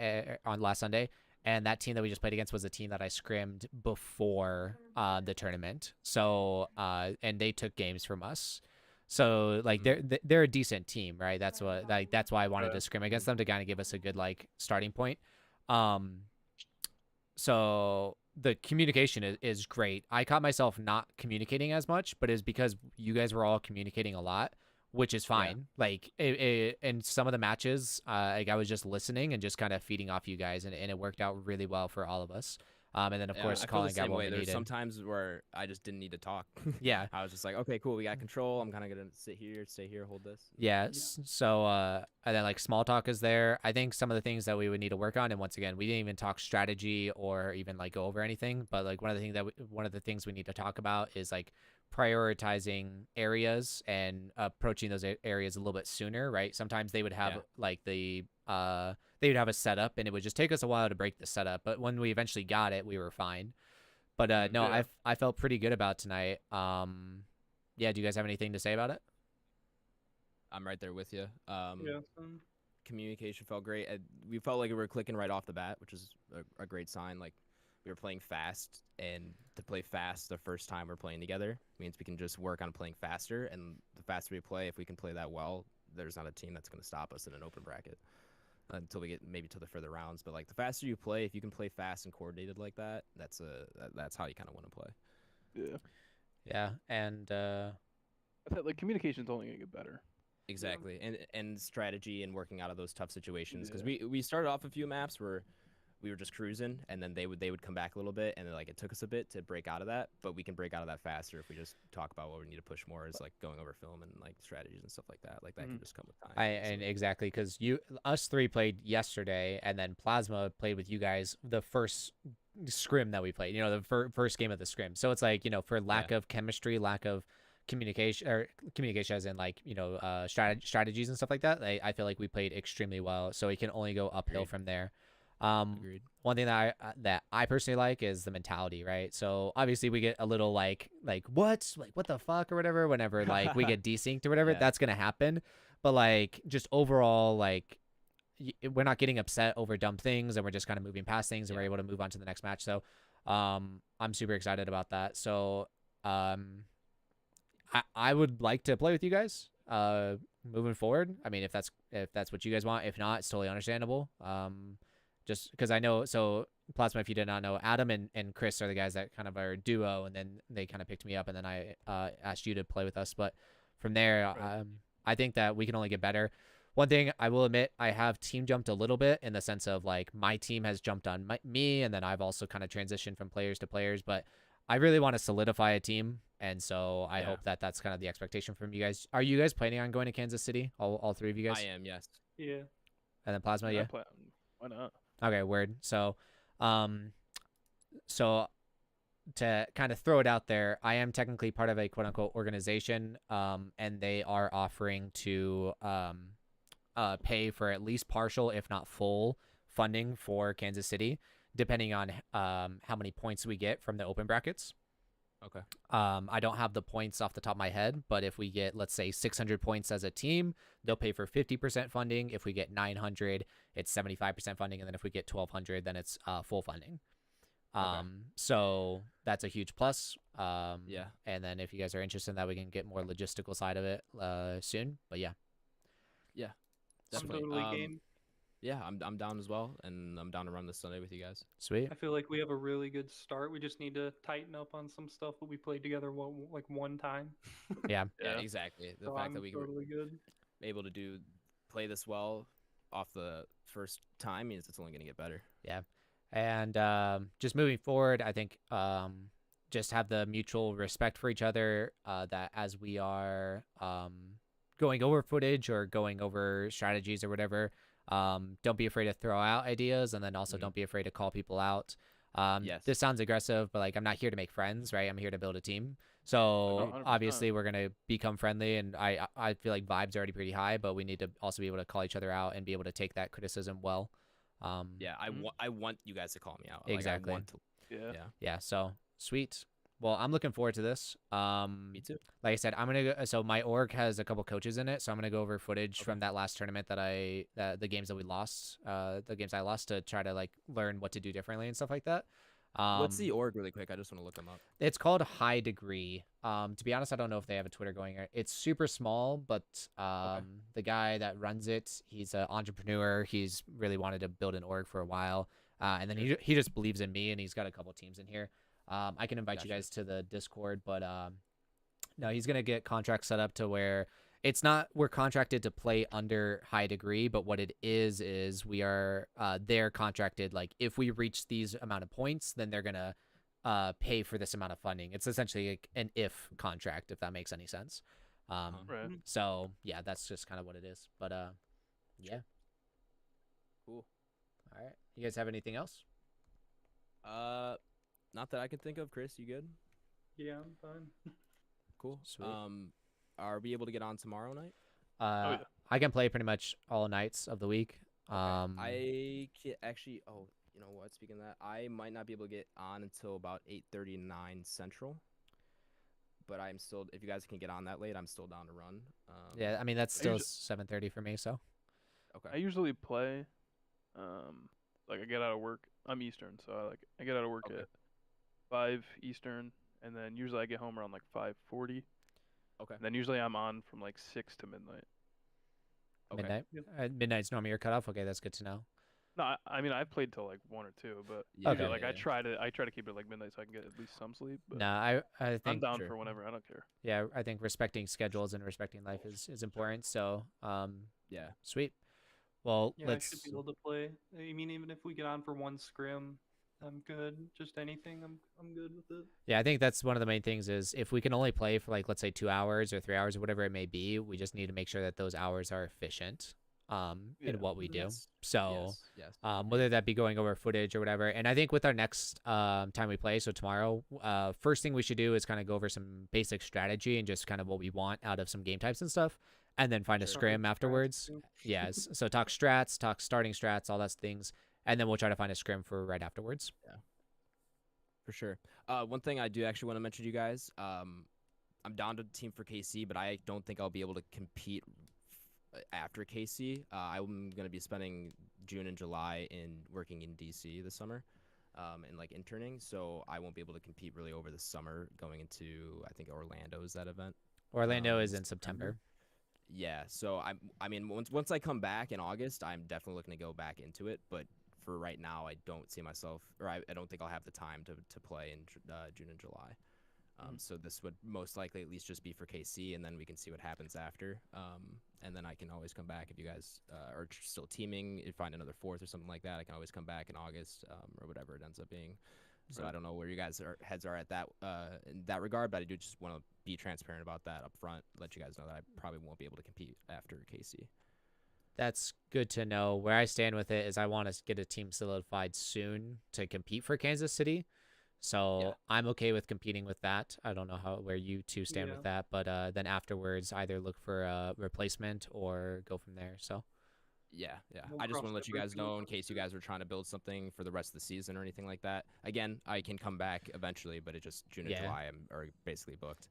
on last Sunday, and that team that we just played against was a team that I scrimmed before the tournament. So and they took games from us. So like they're a decent team, right? That's why I wanted to scrim against them to kind of give us a good like starting point. So the communication is great. I caught myself not communicating as much, but it's because you guys were all communicating a lot, which is fine. Like in some of the matches, like I was just listening and just kind of feeding off you guys, and it worked out really well for all of us. And then of course I feel the calling out same what way. we There's needed. sometimes where I just didn't need to talk. Yeah. I was just like, okay, cool, we got control. I'm kind of gonna sit here, stay here, hold this. Yeah. So and then like small talk is there. I think some of the things that we would need to work on, and once again, we didn't even talk strategy or even like go over anything. But like one of the things we need to talk about is like prioritizing areas and approaching those areas a little bit sooner. Right. Sometimes they would have like they would have a setup, and it would just take us a while to break the setup. But when we eventually got it, we were fine. But no, Yeah. I felt pretty good about tonight. Yeah. Do you guys have anything to say about it? I'm right there with you. Yeah. Communication felt great. We felt like we were clicking right off the bat, which is a great sign. Like we were playing fast, and to play fast the first time we're playing together means we can just work on playing faster. And the faster we play, if we can play that well, there's not a team that's going to stop us in an open bracket until we get maybe to the further rounds. But like the faster you play, if you can play fast and coordinated like that, that's how you kind of want to play. Yeah. Yeah. And I thought like communication's only gonna get better. Exactly, and strategy and working out of those tough situations, because Yeah. we started off a few maps where we were just cruising, and then they would come back a little bit, and like it took us a bit to break out of that, but we can break out of that faster if we just talk about what we need to push more, is like going over film and like strategies and stuff like that. Like that can just come with time. and exactly, because us three played yesterday, and then Plasma played with you guys the first scrim that we played. You know, the first game of the scrim. So it's like, you know, for lack of chemistry, lack of communication as in like, you know, strategies and stuff like that, I feel like we played extremely well, so it can only go uphill Agreed. from there. Agreed. One thing that I personally like is the mentality, right? So obviously we get a little like what the fuck or whatever whenever like we get desynced or whatever. Yeah. That's gonna happen. But like just overall, like we're not getting upset over dumb things, and we're just kind of moving past things, and we're able to move on to the next match. So I'm super excited about that. So I would like to play with you guys moving forward. I mean, if that's what you guys want. If not, it's totally understandable. Just because I know, so Plasma, if you did not know, Adam and Chris are the guys that kind of are a duo, and then they kind of picked me up, and then I asked you to play with us. But from there, I think that we can only get better. One thing I will admit, I have team jumped a little bit in the sense of like my team has jumped on me, and then I've also kind of transitioned from players to players. But I really want to solidify a team, and so I hope that that's kind of the expectation from you guys. Are you guys planning on going to Kansas City? All three of you guys? I am, yes. Yeah. And then Plasma, yeah. Why not? Okay, word. So, so to kind of throw it out there, I am technically part of a quote unquote organization, and they are offering to pay for at least partial, if not full, funding for Kansas City, depending on how many points we get from the open brackets. Okay. I don't have the points off the top of my head, but if we get, let's say, 600 points as a team, they'll pay for 50% funding. If we get 900, it's 75% funding, and then if we get 1,200, then it's full funding. So that's a huge plus. Yeah. And then if you guys are interested in that, we can get more logistical side of it soon. But yeah. Yeah. I'm Definitely. totally game. Yeah, I'm down as well, and I'm down to run this Sunday with you guys. Sweet. I feel like we have a really good start. We just need to tighten up on some stuff that we played together one time. Yeah. Yeah, exactly. The So fact I'm that we were totally good. able to play this well off the first time means it's only going to get better. Yeah. And just moving forward, I think just have the mutual respect for each other, that as we are going over footage or going over strategies or whatever, don't be afraid to throw out ideas, and then also don't be afraid to call people out. Yes. This sounds aggressive, but like I'm not here to make friends, right? I'm here to build a team. So 100%. obviously we're gonna become friendly, and I feel like vibes are already pretty high, but we need to also be able to call each other out and be able to take that criticism well. Yeah, I want you guys to call me out. Exactly. Like, I want to, Yeah. Yeah. So sweet. Well, I'm looking forward to this. Me too. Like I said, I'm gonna go. So my org has a couple coaches in it, so I'm gonna go over footage from that last tournament the games that we lost, the games I lost, to try to like learn what to do differently and stuff like that. What's the org really quick? I just want to look them up. It's called High Degree. To be honest, I don't know if they have a Twitter going. It's super small, but the guy that runs it, he's an entrepreneur. He's really wanted to build an org for a while, and then he just believes in me, and he's got a couple teams in here. I can invite you guys to the Discord, but no, he's gonna get contracts set up to where it's not we're contracted to play under High Degree, but what it is we are they're contracted, like if we reach these amount of points, then they're gonna pay for this amount of funding. It's essentially like an if contract, if that makes any sense. Right. So yeah, that's just kind of what it is. But yeah. Cool. All right. You guys have anything else? Not that I can think of. Chris, you good? Yeah, I'm fine. Cool. Sweet. Are we able to get on tomorrow night? yeah. I can play pretty much all nights of the week. I can actually. Oh, you know what? Speaking of that, I might not be able to get on until about 8:39 Central. But I'm still. If you guys can get on that late, I'm still down to run. Yeah, I mean that's still usu- 7:30 for me. So I Okay. usually play, like I get out of work. I'm Eastern, so I get out of work Okay. at 5 Eastern, and then usually I get home around like 5:40. Okay. And then usually I'm on from like 6 to midnight. Okay. midnight. Yep. Midnight's normally your cutoff. Okay, that's good to know. No, I mean I've played till like 1 or 2, but Yeah, usually, Okay. like yeah, I try to keep it like midnight so I can get at least some sleep. But No, I I'm think down Sure. for whenever. I don't care. yeah, I think respecting schedules and respecting life is important. So Yeah. sweet. Well, Yeah, I should be able to play. I mean, even if we get on for one scrim, I'm good. Just anything, I'm good with it. Yeah, I think that's one of the main things is if we can only play for like let's say 2 hours or 3 hours or whatever it may be, we just need to make sure that those hours are efficient in Yeah. what we do. Yes. So Yes. whether that be going over footage or whatever. And I think with our next time we play, so tomorrow, first thing we should do is kind of go over some basic strategy and just kind of what we want out of some game types and stuff, and then find a Sure. scrim afterwards. Yes, so talk strats, talk starting strats, all those things, and then we'll try to find a scrim for right afterwards. For sure. One thing I do actually want to mention to you guys, I'm down to team for KC, but I don't think I'll be able to compete after KC. I'm going to be spending June and July in working in DC this summer, and like interning, so I won't be able to compete really over the summer going into, I think Orlando is that event. Orlando is in in September. Yeah, so I mean, once I come back in August, I'm definitely looking to go back into it. But for right now, I don't see myself, or I don't think I'll have the time to play in June and July. So this would most likely at least just be for KC, and then we can see what happens after. And then I can always come back if you guys are still teaming, if find another fourth or something like that. I can always come back in August or whatever it ends up being. So I don't know where you guys heads are at that in that regard, but I do just want to be transparent about that up front. Let you guys know that I probably won't be able to compete after KC. That's good to know. Where I stand with it is I want to get a team solidified soon to compete for Kansas City. So Yeah. I'm okay with competing with that. I don't know where you two stand with that, but then afterwards either look for a replacement or go from there. So Yeah. We'll I just cross want to let that you bridge guys when we know in come case you to it. guys were trying to build something for the rest of the season or anything like that. Again, I can come back eventually, but it just June and Yeah. July are basically booked.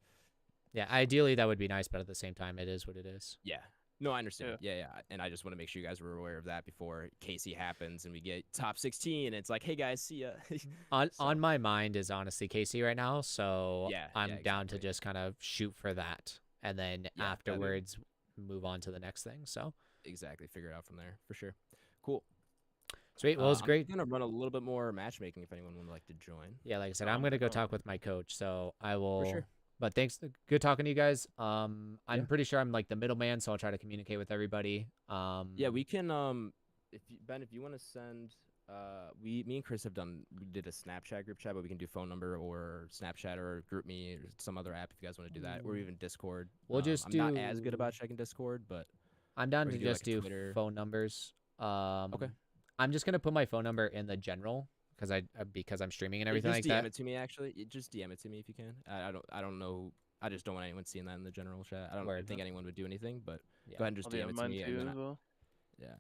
yeah, ideally that would be nice, but at the same time it is what it is. Yeah. No, I understand. Yeah. And I just want to make sure you guys were aware of that before KC happens and we get top 16 and it's like, hey guys, see ya. On So- on my mind is honestly Casey right now, so Yeah, I'm yeah, down to exactly. just kind of shoot for that, and then that'd be- afterwards move on to the next thing. So Exactly. Figure it out from there for sure. Cool. sweet. Well, it's great. I'm gonna run a little bit more matchmaking if anyone would like to join. Yeah, like I said, No, I'm gonna go no. talk with my coach, so I will. sure. But thanks, good talking to you guys. I'm Yeah. pretty sure I'm like the middleman, so I'll try to communicate with everybody. Yeah, we can. If you want to send, me and Chris we did a Snapchat group chat, but we can do phone number or Snapchat or Group Me or some other app if you guys want to do that, or even Discord. We'll just I'm not as good about checking Discord, but I'm down or to you do, like, just a do Twitter. phone numbers. Okay. I'm just gonna put my phone number in the general because I'm streaming and everything just like DM that. it to me. Actually, just DM it to me if you can. I don't know. I just don't want anyone seeing that in the general chat. I don't Word. think anyone would do anything, but Yeah. go ahead and just I'll DM DM it to mine me. too And then as well. yeah.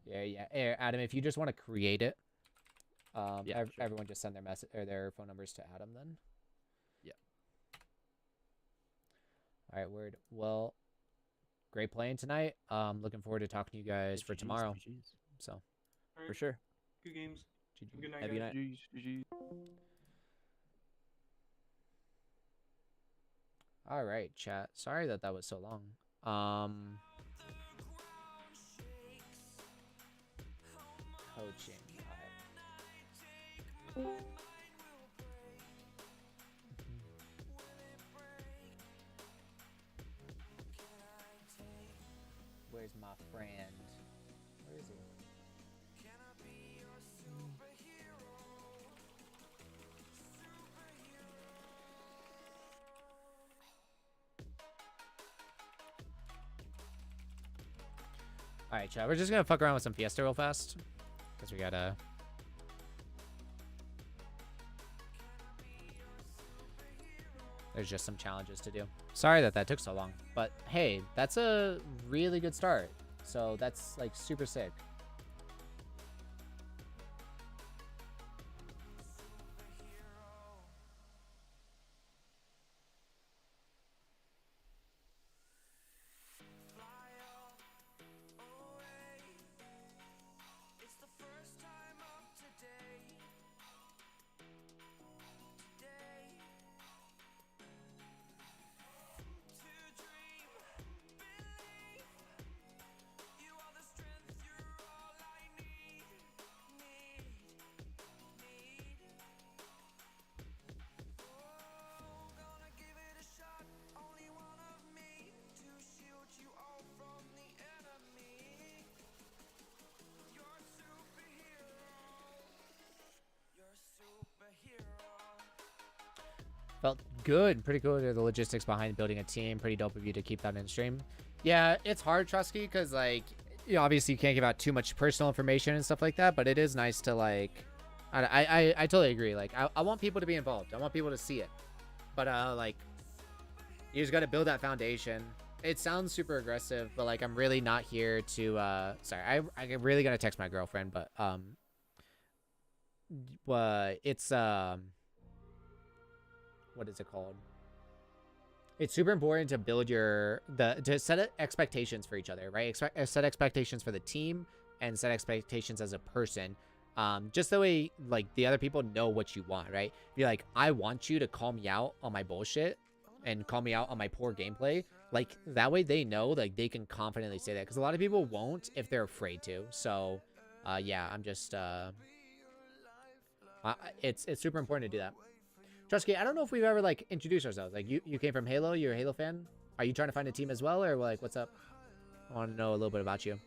Yeah. Adam, if you just want to create it, Yeah, sure. everyone just send their message or their phone numbers to Adam then. Yeah. All right, word. Well, great playing tonight. Looking forward to talking to you guys for GGs, tomorrow. GGs. So. All For right, sure. good games. Good night, Have a guys. good night. GG. All right, chat. Sorry that was so long. Coaching. All right. Where's my friend? Where is he? All right, chat. We're just gonna fuck around with some Fiesta real fast, because we gotta. There's just some challenges to do. Sorry that took so long, but hey, that's a really good start. So that's like super sick. Felt good, pretty cool. The logistics behind building a team, pretty dope of you to keep that in stream. Yeah, it's hard, Trusky, because like, you know, obviously you can't give out too much personal information and stuff like that, but it is nice to like, I totally agree. Like, I want people to be involved. I want people to see it, but like, you just got to build that foundation. It sounds super aggressive, but like, I'm really not here to. Sorry, I'm really gonna text my girlfriend, but it's what is it called? It's super important to build to set expectations for each other, right? Set expectations for the team and set expectations as a person. Just the way like the other people know what you want, right? Be like, I want you to call me out on my bullshit and call me out on my poor gameplay. Like that way they know, like they can confidently say that, because a lot of people won't if they're afraid to. So yeah, I'm just it's super important to do that. Trusky, I don't know if we've ever like introduced ourselves. Like you came from Halo, you're a Halo fan. Are you trying to find a team as well, or like what's up? I want to know a little bit about you.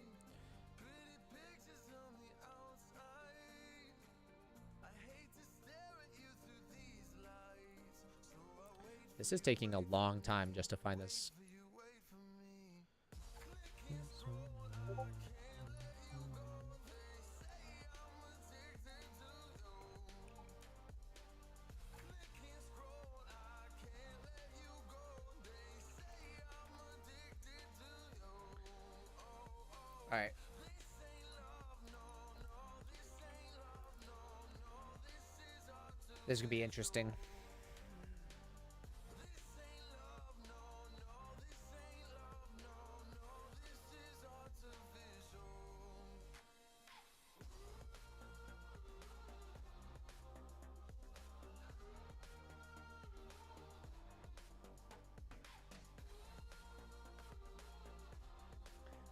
This is taking a long time just to find this. All right. This could be interesting.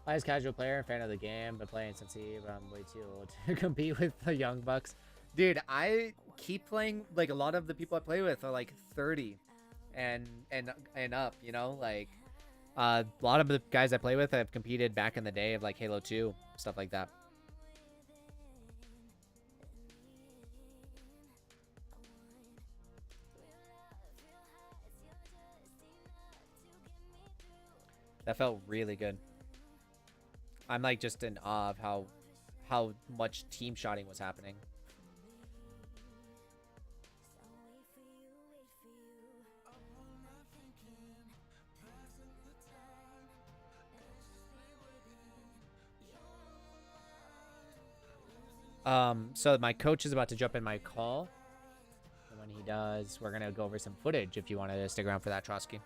I was a casual player, fan of the game, but playing since but I'm way too old to compete with the young bucks. Dude, I keep playing, like a lot of the people I play with are like 30 and up, you know, like a lot of the guys I play with have competed back in the day of like Halo 2, stuff like that. That felt really good. I'm like just in awe of how much team shotting was happening. So my coach is about to jump in my call. And when he does, we're gonna go over some footage if you want to stick around for that, Trotsky.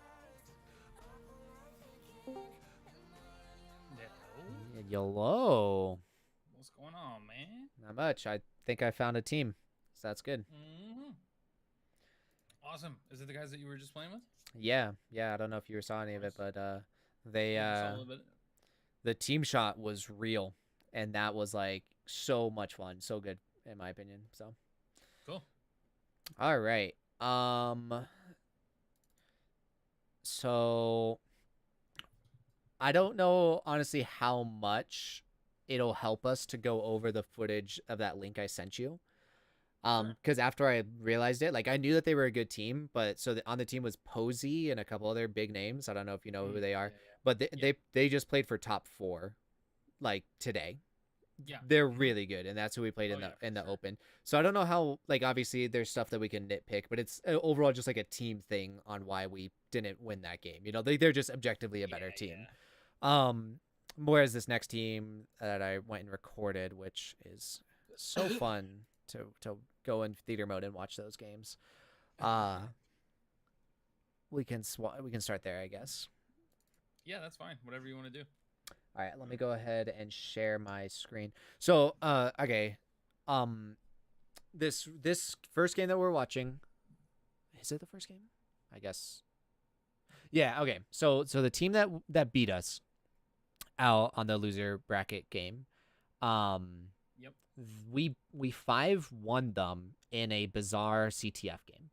Hello. What's going on, man? Not much. I think I found a team. So that's good. Mm-hmm. Awesome. Is it the guys that you were just playing with? Yeah. I don't know if you saw any of it, but they Yeah, I saw a little bit. the team shot was real, and that was like so much fun, so good in my opinion. So Cool. all right. So I don't know honestly how much it'll help us to go over the footage of that link I sent you. Because after I realized it, like I knew that they were a good team, but so on the team was Posey and a couple other big names. I don't know if you know who they are, but they just played for top 4, like today. Yeah. They're really good, and that's who we played in Oh, the open. So I don't know how, like, obviously there's stuff that we can nitpick, but it's overall just like a team thing on why we didn't win that game. You know, they're just objectively a better team. Whereas this next team that I went and recorded, which is so fun to go in theater mode and watch those games. We can start there, I guess. Yeah, that's fine. Whatever you want to do. All right, let me go ahead and share my screen. So, okay, this first game that we're watching, is it the first game? I guess. Yeah. Okay. So the team that beat us out on the loser bracket game, Yep. we 5-1 them in a bizarre CTF game.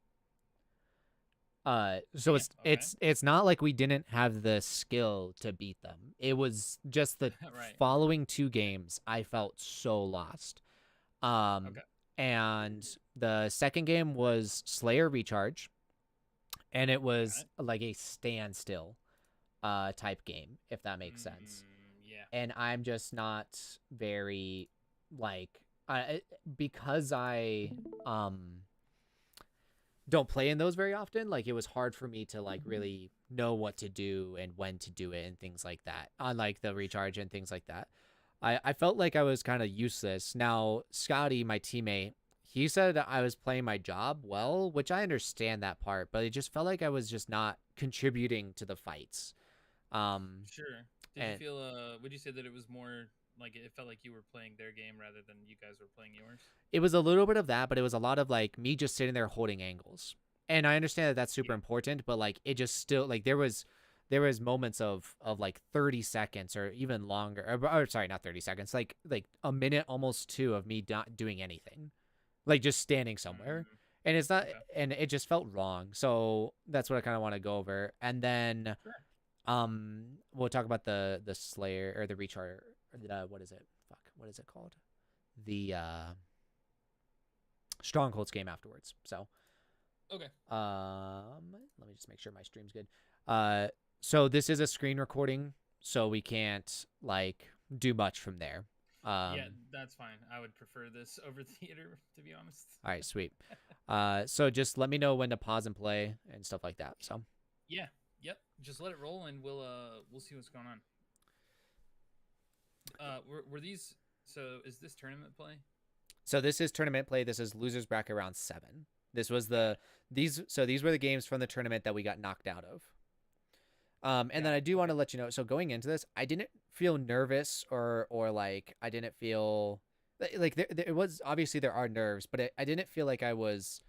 So it's not like we didn't have the skill to beat them. It was just the Right. following 2 games I felt so lost. And the second game was Slayer Recharge, and it was like a standstill type game, if that makes sense. Yeah. And I'm just not very like because I don't play in those very often, like it was hard for me to like really know what to do and when to do it and things like that, unlike the recharge and things like that. I felt like I was kind of useless. Now Scotty, my teammate, he said I was playing my job well, which I understand that part, but it just felt like I was just not contributing to the fights. Sure. Did you feel would you say that it was more like it felt like you were playing their game rather than you guys were playing yours? It was a little bit of that, but it was a lot of like me just sitting there holding angles. And I understand that that's super important, but like it just still like there was moments of like 30 seconds or even longer, or sorry, not 30 seconds, like a minute, almost 2 of me not doing anything, like just standing somewhere. And it's not, and it just felt wrong. So that's what I kind of want to go over. And then, we'll talk about the Slayer or the Recharge. What is it? Fuck. What is it called? The Strongholds game afterwards. So, okay. Let me just make sure my stream's good. So this is a screen recording, so we can't like do much from there. Yeah, that's fine. I would prefer this over theater, to be honest. All right, sweet. So just let me know when to pause and play and stuff like that. So. Yeah. Yep. Just let it roll, and we'll see what's going on. Were these? So is this tournament play? So this is tournament play. This is losers bracket round 7. This was these were the games from the tournament that we got knocked out of. And then I do want to let you know. So going into this, I didn't feel nervous or like I didn't feel like it was obviously there are nerves, but I didn't feel like I was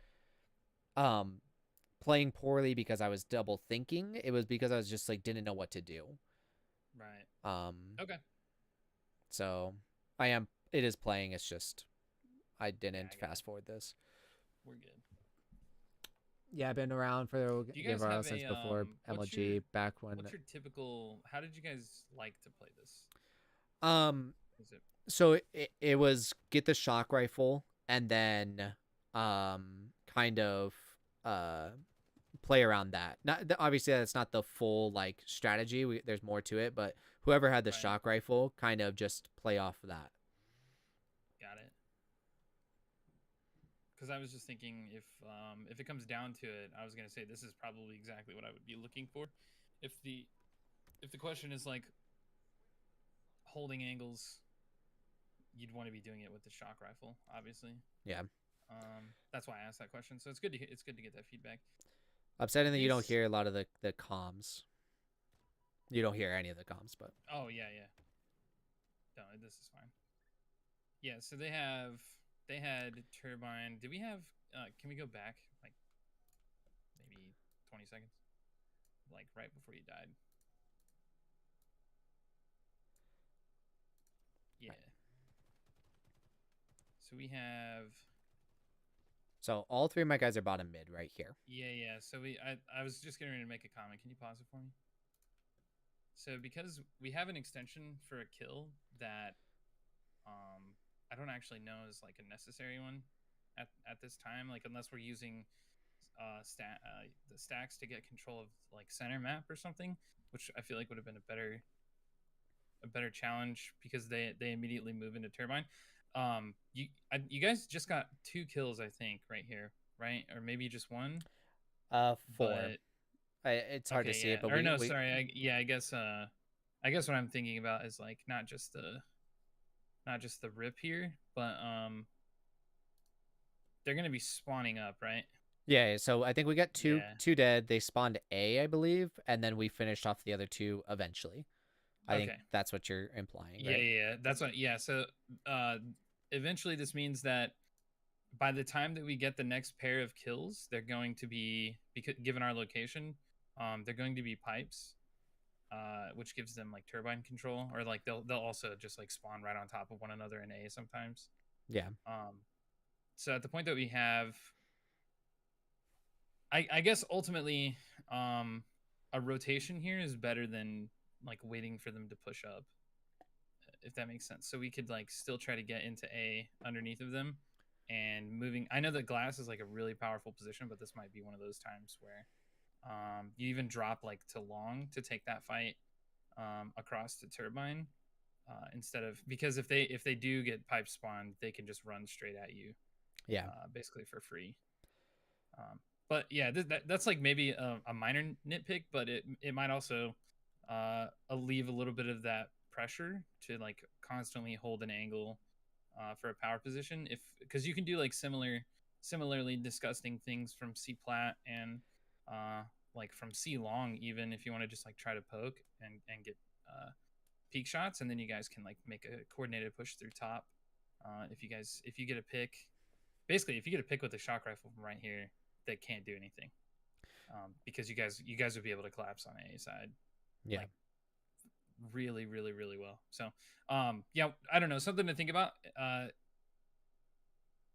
playing poorly because I was double thinking. It was because I was just like didn't know what to do. Right. Okay. So it is playing. It's just I didn't fast forward this. We're good. Yeah, I've been around for Game Royale since before MLG, back when. What's your typical? How did you guys like to play this? Is it? So it was get the shock rifle and then kind of play around that. Not obviously that's not the full like strategy. There's more to it, but whoever had the shock rifle kind of just play off of that. Got it. Because I was just thinking if it comes down to it, I was gonna say this is probably exactly what I would be looking for. If the question is like holding angles, you'd want to be doing it with the shock rifle, obviously. Yeah. That's why I asked that question. So it's good to get that feedback. Upsetting that you don't hear a lot of the comms. You don't hear any of the comms, but. Oh yeah. No, this is fine. Yeah. So they have they had turbine. Did we have? Can we go back like maybe 20 seconds, like right before you died? Yeah. So we have. So all three of my guys are bottom mid right here. Yeah. So I was just getting ready to make a comment. Can you pause it for me? So because we have an extension for a kill that I don't actually know is like a necessary one at this time, like unless we're using the stacks to get control of like center map or something, which I feel like would have been a better challenge because they immediately move into turbine. You guys just got 2 kills, I think, right here, right? Or maybe just 1. 4. But It's hard to see it, but I guess what I'm thinking about is like not just the rip here, but they're gonna be spawning up, right? Yeah, so I think we got two Yeah. two dead. They spawned A, I believe, and then we finished off the other 2 eventually. I think Okay. that's what you're implying, Yeah, right? yeah, that's what. Yeah, so eventually this means that by the time that we get the next pair of kills, they're going to be, because given our location, they're going to be pipes, which gives them like turbine control, or like they'll also just like spawn right on top of one another in A sometimes. Yeah. So at the point that we have, I guess ultimately, a rotation here is better than like waiting for them to push up, if that makes sense. So we could like still try to get into A underneath of them and moving. I know that glass is like a really powerful position, but this might be one of those times where you even drop like to long to take that fight across to turbine instead of, because if they do get pipe spawned, they can just run straight at you. Yeah. Basically for free. But yeah, that's like maybe a minor nitpick, but it might also alleviate a little bit of that pressure to like constantly hold an angle for a power position, because you can do like similarly disgusting things from C plat and like from C long, even if you want to just like try to poke and get peak shots, and then you guys can like make a coordinated push through top. If you get a pick, basically if you get a pick with a shock rifle from right here, they can't do anything because you guys would be able to collapse on A side. Yeah. Like, really, really, really well. So yeah, I don't know, something to think about.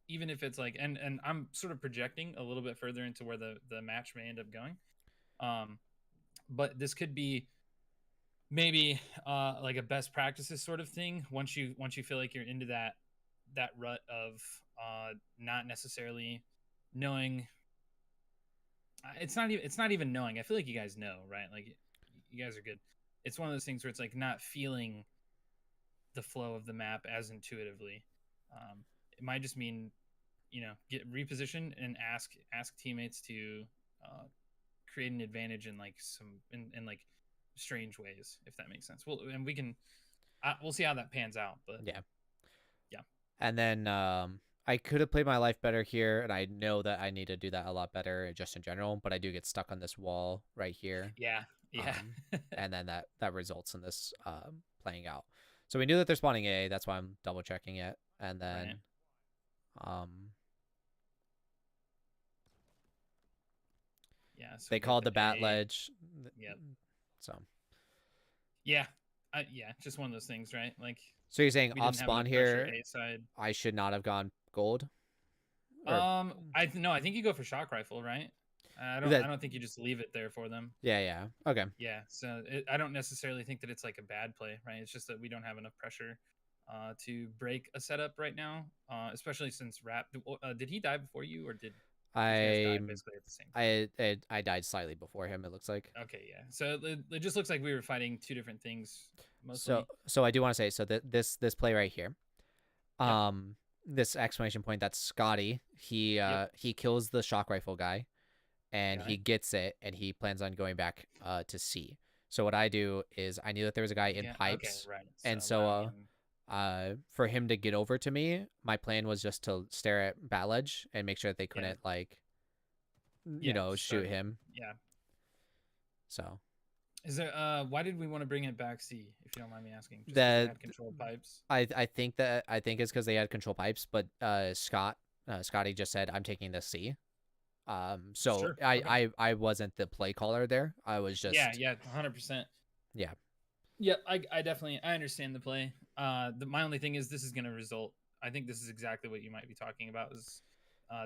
Even if it's like, and I'm sort of projecting a little bit further into where the match may end up going, but this could be maybe like a best practices sort of thing once you feel like you're into that rut of not necessarily knowing. It's not even knowing. I feel like you guys know, right? Like you guys are good. It's one of those things where it's like not feeling the flow of the map as intuitively. It might just mean, get reposition and ask teammates to create an advantage in like in like strange ways, if that makes sense. Well, and we'll see how that pans out. But Yeah. Yeah. And then I could have played my life better here, and I know that I need to do that a lot better just in general, but I do get stuck on this wall right here. Yeah. And then that results in this playing out. So we knew that they're spawning A, that's why I'm double checking it. And then yeah, so they called the bat A. ledge. Yep. So yeah, just one of those things, right? Like, so you're saying we off didn't have spawn enough pressure here A side. I should not have gone gold? Or- I think you go for shock rifle, right? I don't think you just leave it there for them. Yeah. Okay. Yeah, so I don't necessarily think that it's like a bad play, right? It's just that we don't have enough pressure to break a setup right now, especially since Rap. Did he die before you, or did you guys die basically at the same time? I died slightly before him, it looks like. Okay, yeah. So it just looks like we were fighting two different things mostly. So I do want to say, so that this play right here, this exclamation point, that's Scotty. He kills the shock rifle guy, and he gets it, and he plans on going back to C. So what I do is, I knew that there was a guy in pipes, okay, right. and so for him to get over to me, my plan was just to stare at bat ledge and make sure that they couldn't shoot him. Yeah. So Is there why did we want to bring it back C, if you don't mind me asking? Just 'cause That- they had control pipes. I think it's because they had control pipes, but Scotty just said I'm taking the C. So Sure, I, okay. I wasn't the play caller there. I was just Yeah, 100%. Yeah. Yep, I definitely understand the play. My only thing is this is going to result. I think this is exactly what you might be talking about is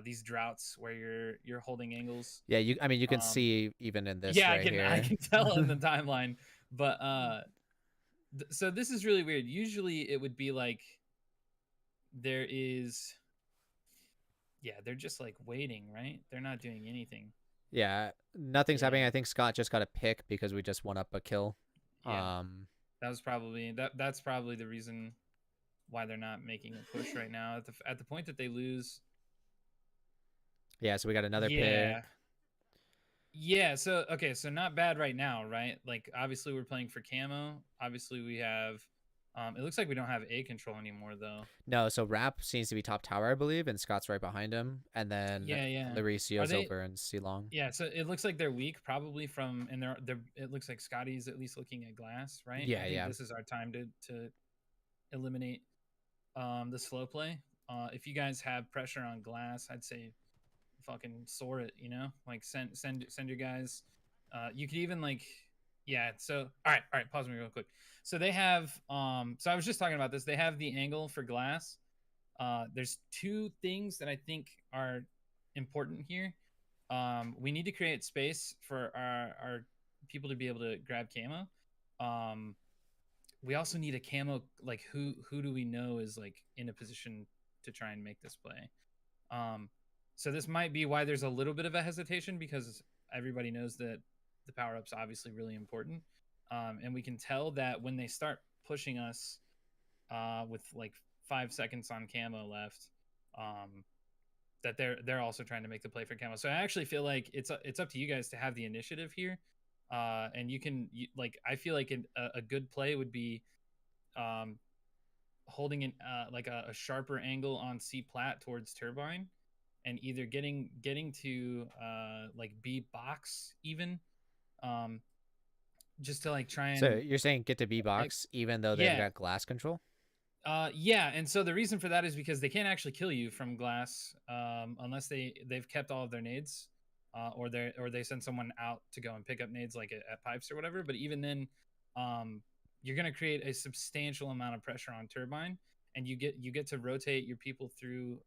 these droughts where you're holding angles. Yeah, you can Um, see even in this Yeah, right I here. can tell in the timeline. But so this is really weird. Usually it would be like there is they're just like waiting, right? They're not doing anything. Yeah, nothing's happening. Yeah. I think Scott just got a pick because we just won up a kill. Yeah. That was probably that's probably the reason why they're not making a push right now at the point that they lose. Yeah, so we got another Yeah. pick. Yeah, so okay, so not bad right now, right? Like obviously we're playing for camo. Obviously we have it looks like we don't have A control anymore though. No, so Rap seems to be top tower, I believe, and Scott's right behind him, and then Yeah. Lauricio's they- over and C long. Yeah, so it looks like they're weak probably from and they're it looks like Scotty's at least looking at glass, right? Yeah, I think yeah. this is our time to eliminate the slow play. If you guys have pressure on glass, I'd say fucking soar it, you know? Like send your guys. You could even like so all right, pause me real quick. So they have so I was just talking about this. They have the angle for glass. There's two things that I think are important here. We need to create space for our people to be able to grab camo. We also need a camo, like who do we know is like in a position to try and make this play. So this might be why there's a little bit of a hesitation, because everybody knows that the power-up's obviously really important. And we can tell that when they start pushing us with like 5 seconds on camo left, that they're also trying to make the play for camo. So I actually feel like it's up to you guys to have the initiative here. And like I feel like a good play would be holding an like a sharper angle on C plat towards turbine, and either getting to like B box even, just to like try and. So you're saying get to B box even though they've got glass control? Yeah, and so the reason for that is because they can't actually kill you from glass unless they've kept all of their nades, or they send someone out to go and pick up nades like at pipes or whatever. But even then, you're going to create a substantial amount of pressure on turbine, and you get to rotate your people through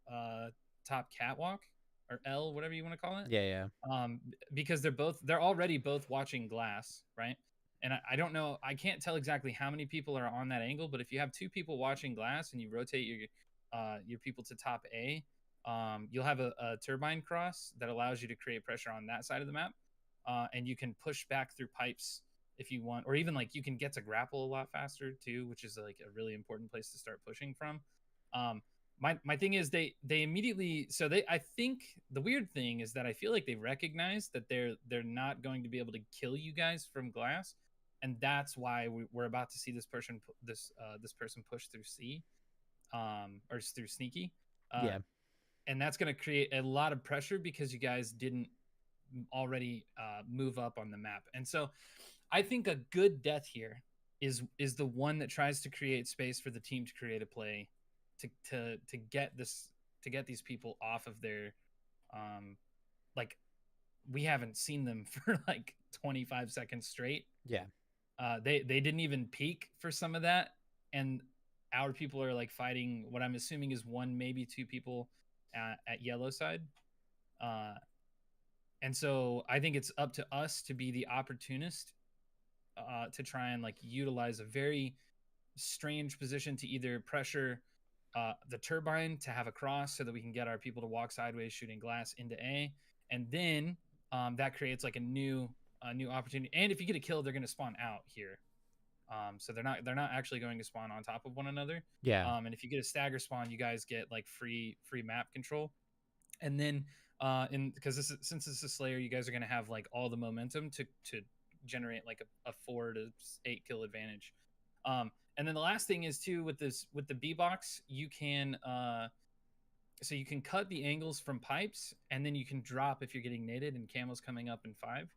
top catwalk or L, whatever you want to call it. Yeah. Because they're already both watching glass, right? And I don't know, I can't tell exactly how many people are on that angle, but if you have 2 people watching glass and you rotate your people to top A, you'll have a turbine cross that allows you to create pressure on that side of the map, and you can push back through pipes if you want, or even like you can get to grapple a lot faster too, which is like a really important place to start pushing from. My thing is they immediately, so I think the weird thing is that I feel like they recognize that they're not going to be able to kill you guys from glass, and that's why we're about to see this person push through C, or through sneaky. Yeah. And that's going to create a lot of pressure because you guys didn't already move up on the map. And so I think a good death here is the one that tries to create space for the team to create a play to get these people off of their like, we haven't seen them for like 25 seconds straight. Yeah. They didn't even peak for some of that, and our people are like fighting what I'm assuming is 1, maybe 2 people at yellow side. And so I think it's up to us to be the opportunist, to try and like utilize a very strange position to either pressure the turbine to have a cross so that we can get our people to walk sideways shooting glass into A, and then that creates like a new opportunity. And if you get a kill, they're going to spawn out here. So they're not actually going to spawn on top of one another. Yeah. And if you get a stagger spawn, you guys get like free map control. And then because since this is Slayer, you guys are going to have like all the momentum to generate like a 4 to 8 kill advantage. And then the last thing is too with the B box, you can so you can cut the angles from pipes, and then you can drop if you're getting naded and camo's coming up in 5.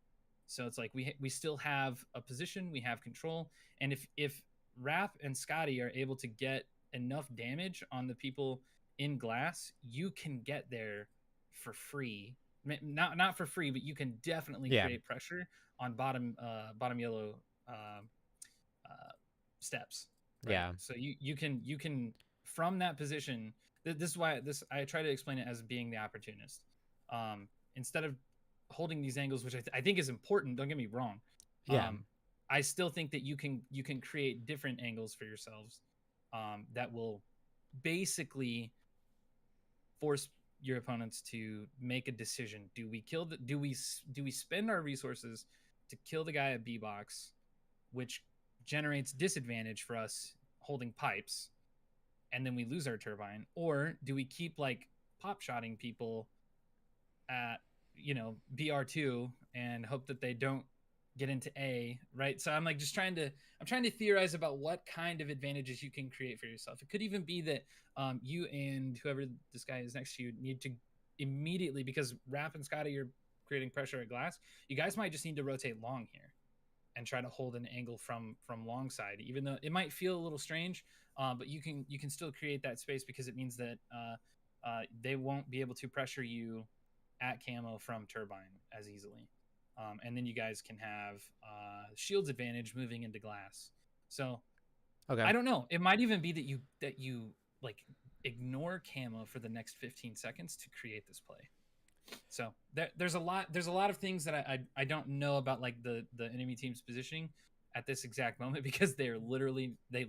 So it's like we still have a position, we have control, and if Rap and Scotty are able to get enough damage on the people in glass, you can get there for free. Not for free, but you can definitely Yeah. create pressure on bottom yellow steps. Right? Yeah. So you can from that position. This is why I try to explain it as being the opportunist. Instead of holding these angles, which I think is important. Don't get me wrong. Yeah. I still think that you can create different angles for yourselves that will basically force your opponents to make a decision. Do we kill the do we spend our resources to kill the guy at B box, which generates disadvantage for us holding pipes, and then we lose our turbine, or do we keep like pop shotting people at BR2 and hope that they don't get into A, right? So I'm like just trying to theorize about what kind of advantages you can create for yourself. It could even be that you and whoever this guy is next to you need to immediately, because Rap and Scotty are creating pressure at glass, you guys might just need to rotate long here and try to hold an angle from long side, even though it might feel a little strange, but you can still create that space, because it means that they won't be able to pressure you at camo from turbine as easily. And then you guys can have shields advantage moving into glass. So Okay. I don't know. It might even be that you like ignore camo for the next 15 seconds to create this play. So there's a lot of things that I don't know about, like the enemy team's positioning at this exact moment, because they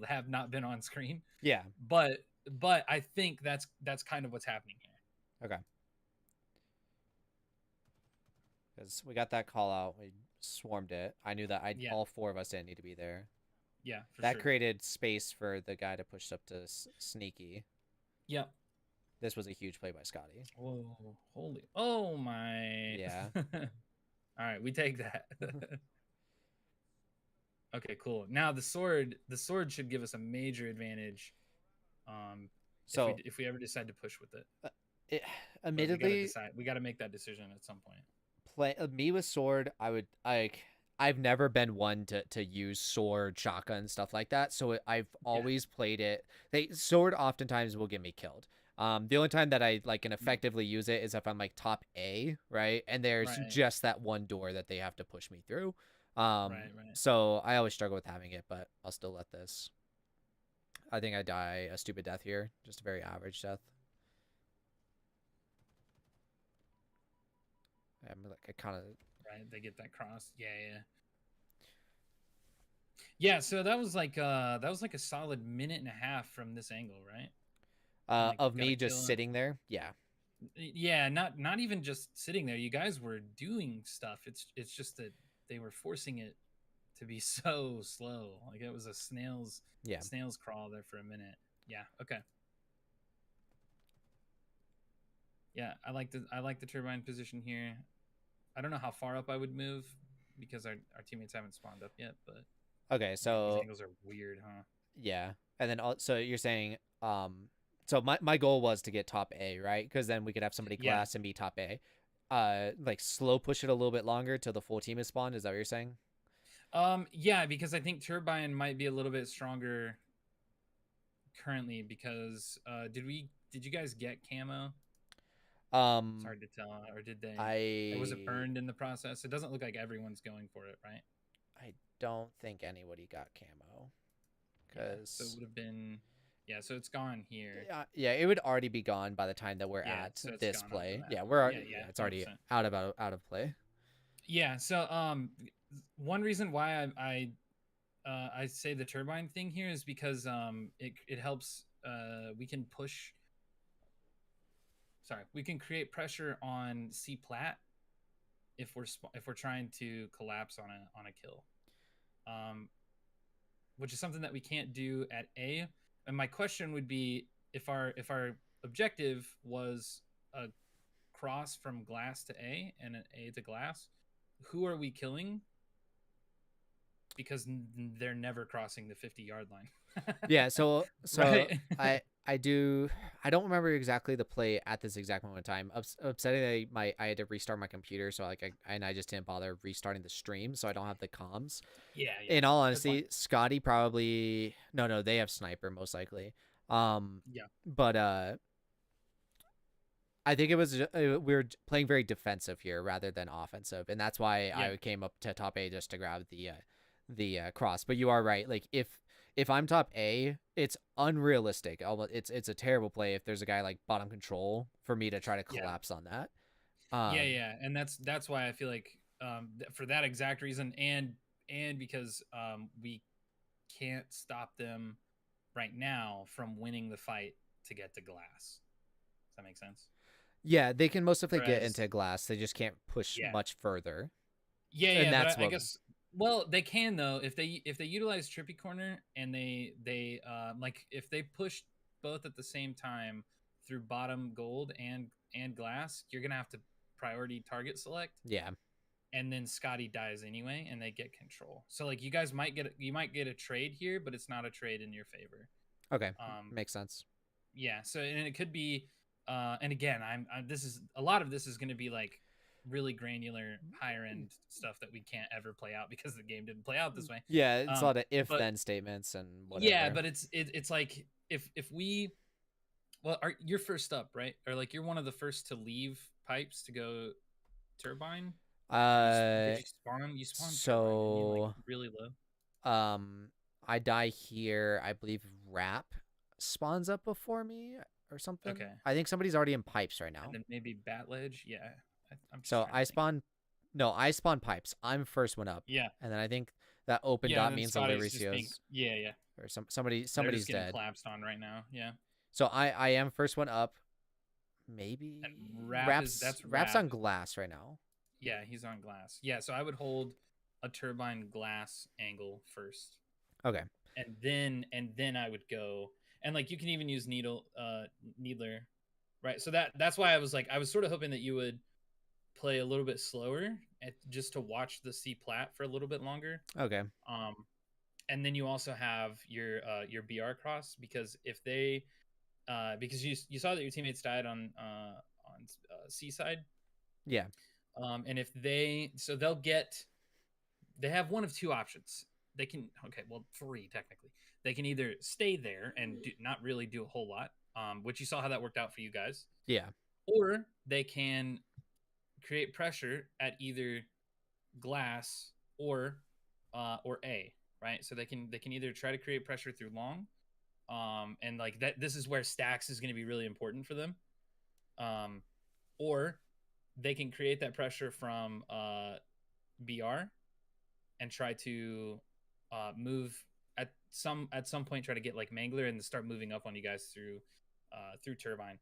have not been on screen. Yeah. But I think that's kind of what's happening here. Okay. Because we got that call out, we swarmed it. I knew that all 4 of us didn't need to be there. Yeah, for that sure. created space for the guy to push up to Sneaky. Yep. This was a huge play by Scotty. Whoa, holy! Oh my! Yeah. All right, we take that. Okay, cool. Now the sword should give us a major advantage. So if we ever decide to push with it, admittedly, we got to make that decision at some point. Me with sword, I've never been one to use sword, shotgun, stuff like that. So I've always played it. Sword oftentimes will get me killed. The only time that I can effectively use it is if I'm like top A, right? And there's just that one door that they have to push me through. Right. So I always struggle with having it, but I'll still let this. I think I die a stupid death here, just a very average death. I'm like I kind of. Right, they get that cross. Yeah. So that was like a solid minute and a half from this angle, right? Of me just sitting there. Yeah, not even just sitting there. You guys were doing stuff. It's just that they were forcing it to be so slow. Like it was a snail's crawl there for a minute. Yeah. Okay. Yeah, I like the turbine position here. I don't know how far up I would move because our teammates haven't spawned up yet, but okay, so these angles are weird, huh? Yeah, and then so you're saying so my goal was to get top A, right? Because then we could have somebody glass and be top A. Like slow push it a little bit longer till the full team is spawned. Is that what you're saying? Yeah, because I think turbine might be a little bit stronger currently because did you guys get camo? It's hard to tell, or did they? Or was it burned in the process? It doesn't look like everyone's going for it, right? I don't think anybody got camo. Because so it would have been, so it's gone here. Yeah, it would already be gone by the time that we're at this play. Yeah, it's already 100%. out of play. Yeah. So one reason why I say the turbine thing here is because it helps. We can push. Sorry, we can create pressure on C plat if we're trying to collapse on a kill, which is something that we can't do at A. And my question would be, if our objective was a cross from glass to A and an A to glass, who are we killing? Because they're never crossing the 50-yard line. Yeah, so right? I do. I don't remember exactly the play at this exact moment in time. Upsetting that I had to restart my computer, so like I just didn't bother restarting the stream, so I don't have the comms. Yeah, In all that's fine. honesty, Scotty probably no, they have sniper most likely. Yeah. But I think it was we were playing very defensive here rather than offensive, and that's why Yeah. I came up to top A just to grab the cross. But you are right. Like if I'm top A, it's unrealistic. It's a terrible play if there's a guy like bottom control for me to try to Yeah. collapse on that. Yeah, and that's why I feel like for that exact reason, and because we can't stop them right now from winning the fight to get to glass. Does that make sense? Yeah, they can most definitely get Whereas- into glass. They just can't push Yeah. much further. Yeah, And yeah. that's But I what- guess well they can though if they utilize Trippy Corner and they like if they push both at the same time through bottom gold and glass, you're gonna have to priority target select. Yeah. And then Scotty dies anyway, and they get control. So like you guys might get a trade here, but it's not a trade in your favor. Okay. Um, Makes sense. yeah. So and it could be, and again, I'm this is a lot of this is going to be like really granular, higher end stuff that we can't ever play out because the game didn't play out this way. Yeah, it's a lot of if but- then statements and whatever. Yeah, but it's like if we, well, you're first up, right? Or like you're one of the first to leave pipes to go turbine. Did you spawn? You spawned turbine, didn't you, like, so really low. I die here. I believe Rap spawns up before me or something. Okay. I think somebody's already in pipes right now. And then maybe bat ledge. Yeah. I'm just So trying to I think. spawn. No, I spawn pipes. I'm first one up, Yeah. and then I think that open Yeah. dot and then means the Scotty's just being- Lauricios Yeah, yeah. or They're somebody's just getting dead. collapsed on right now. Yeah. So I am first one up. Maybe And Rap Rap's that's Rap's Rap. on glass right now. Yeah, he's on glass. Yeah, so I would hold a turbine glass angle first. Okay. And then I would go, and like you can even use needler, right? So that's why I was sort of hoping that you would play a little bit slower just to watch the C plat for a little bit longer. Okay. And then you also have your BR cross, because if they because you saw that your teammates died on Seaside. Yeah. And if they have one of two options. They can, three technically. They can either stay there and not really do a whole lot, which you saw how that worked out for you guys. Yeah. Or they can create pressure at either glass or A, right? So they can either try to create pressure through long, and like that. This is where stacks is going to be really important for them. Or they can create that pressure from BR and try to move at some point, try to get like Mangler and start moving up on you guys through turbine.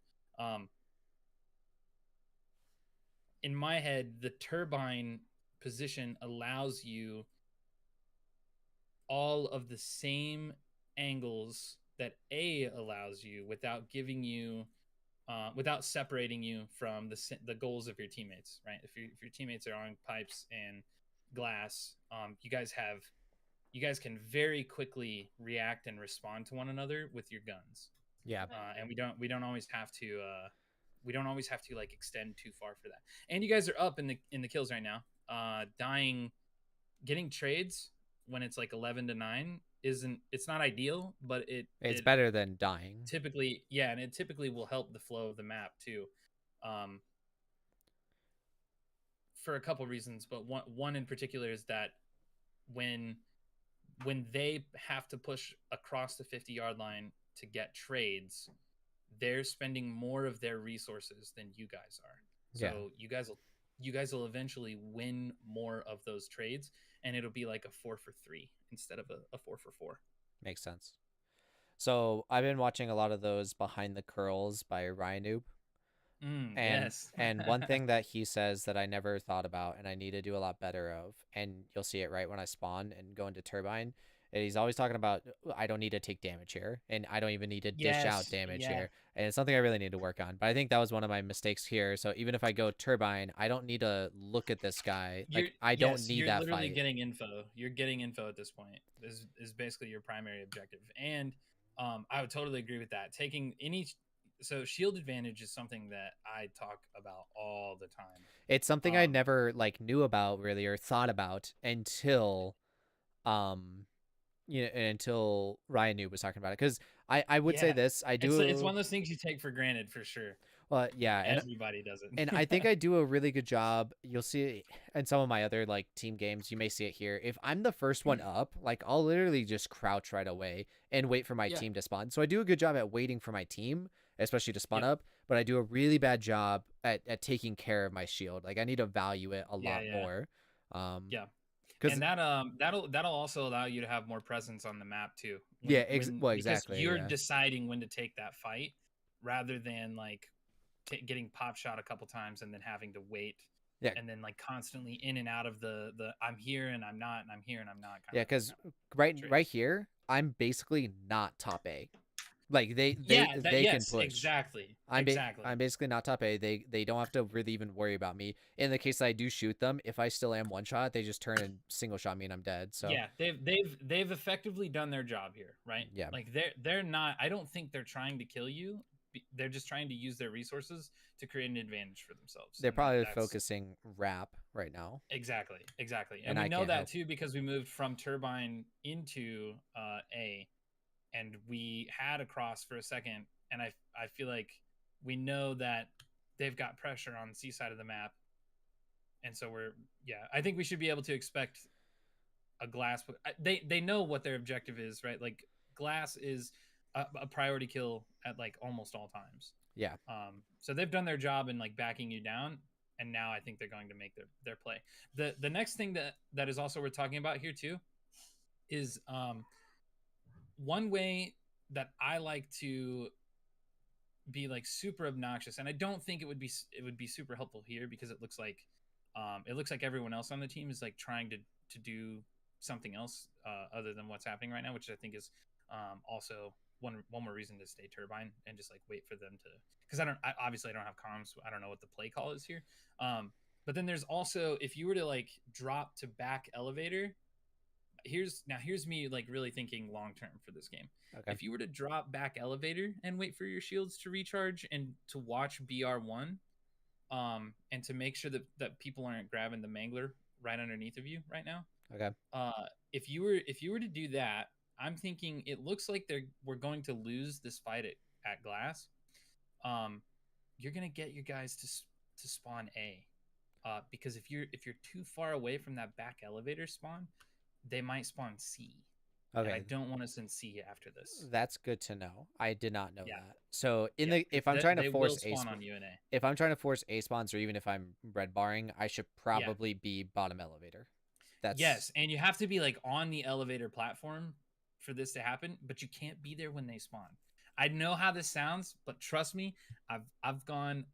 In my head, the turbine position allows you all of the same angles that A allows you without giving you without separating you from the goals of your teammates, right? If your teammates are on pipes and glass, you guys can very quickly react and respond to one another with your guns. Yeah. And we don't always have to like extend too far for that. And you guys are up in the kills right now. Getting trades when it's like 11-9 it's not ideal, but It's better than dying. Typically, yeah, and it typically will help the flow of the map too, for a couple reasons. But one in particular is that when they have to push across the 50-yard line to get trades, they're spending more of their resources than you guys are. So Yeah. you guys will eventually win more of those trades, and it'll be like a 4 for 3 instead of a 4 for 4. Makes sense. So I've been watching a lot of those Behind the Curls by Ryan Noob. And Yes. and one thing that he says that I never thought about and I need to do a lot better of, and you'll see it right when I spawn and go into Turbine, and he's always talking about I don't need to take damage here, and I don't even need to dish out Yes, damage yeah. here, and it's something I really need to work on. But I think that was one of my mistakes here. So even if I go Turbine, I don't need to look at this guy. Like I don't need you're that literally fight. getting info. You're getting info at this point. Is basically your primary objective. And I would totally agree with that. Taking any so shield advantage is something that I talk about all the time. It's something I Um, never like knew about really or thought about until um until Ryan Noob was talking about it, because I would say yeah, this, I it's one do of those things you take for granted for sure. well yeah, Everybody does it. and I think I do a really good job. You'll see it in some of my other like team games. You may see it here. If I'm the first one up, like I'll literally just crouch right away and wait for my Yeah. team to spawn. So I do a good job at waiting for my team, especially to spawn Yep. up. But I do a really bad job at taking care of my shield. Like I need to value it a lot Yeah. more. Yeah. Because And that'll also allow you to have more presence on the map too. Yeah, well, because exactly, you're yeah. deciding when to take that fight rather than like getting pop shot a couple times and then having to wait. Yeah. And then like constantly in and out of the I'm here and I'm not and I'm here and I'm not. yeah, because traits. right here, I'm basically not top A. Like they Yes, can push. exactly. I'm Exactly. I'm basically not top A. They don't have to really even worry about me. In the case that I do shoot them, if I still am one shot, they just turn and single shot me and I'm dead. So yeah, they've effectively done their job here, right? Yeah. Like they're not. I don't think they're trying to kill you. They're just trying to use their resources to create an advantage for themselves. they're And probably that's- focusing rap right now. Exactly. And And we I know can't that help. too because we moved from Turbine into A, and we had a cross for a second, and I feel like we know that they've got pressure on the C side of the map, and so I think we should be able to expect a glass. They know what their objective is, right? Like glass is a priority kill at like almost all times. Yeah. So they've done their job in like backing you down, and now I think they're going to make their play. The next thing that is also worth talking about here too is one way that I like to be like super obnoxious, and I don't think it would be super helpful here because it looks like everyone else on the team is like trying to do something else other than what's happening right now, which I think is also one more reason to stay Turbine and just like wait for them to, because obviously I don't have comms, I don't know what the play call is here. But then there's also, if you were to like drop to back elevator, here's me like really thinking long term for this game. Okay. If you were to drop back elevator and wait for your shields to recharge and to watch BR1, and to make sure that people aren't grabbing the mangler right underneath of you right now. Okay. If you were to do that, I'm thinking it looks like we're going to lose this fight at glass. You're gonna get your guys to spawn A, because if you're too far away from that back elevator spawn, they might spawn C. Okay. And I don't want to send C after this. That's good to know. I did not know Yeah. that. So if I'm They- trying they to will force spawn on UNA. if I'm trying to force A spawns, or even if I'm red barring, I should probably be bottom elevator. That's Yes, and you have to be like on the elevator platform for this to happen, but you can't be there when they spawn. I know how this sounds, but trust me, I've gone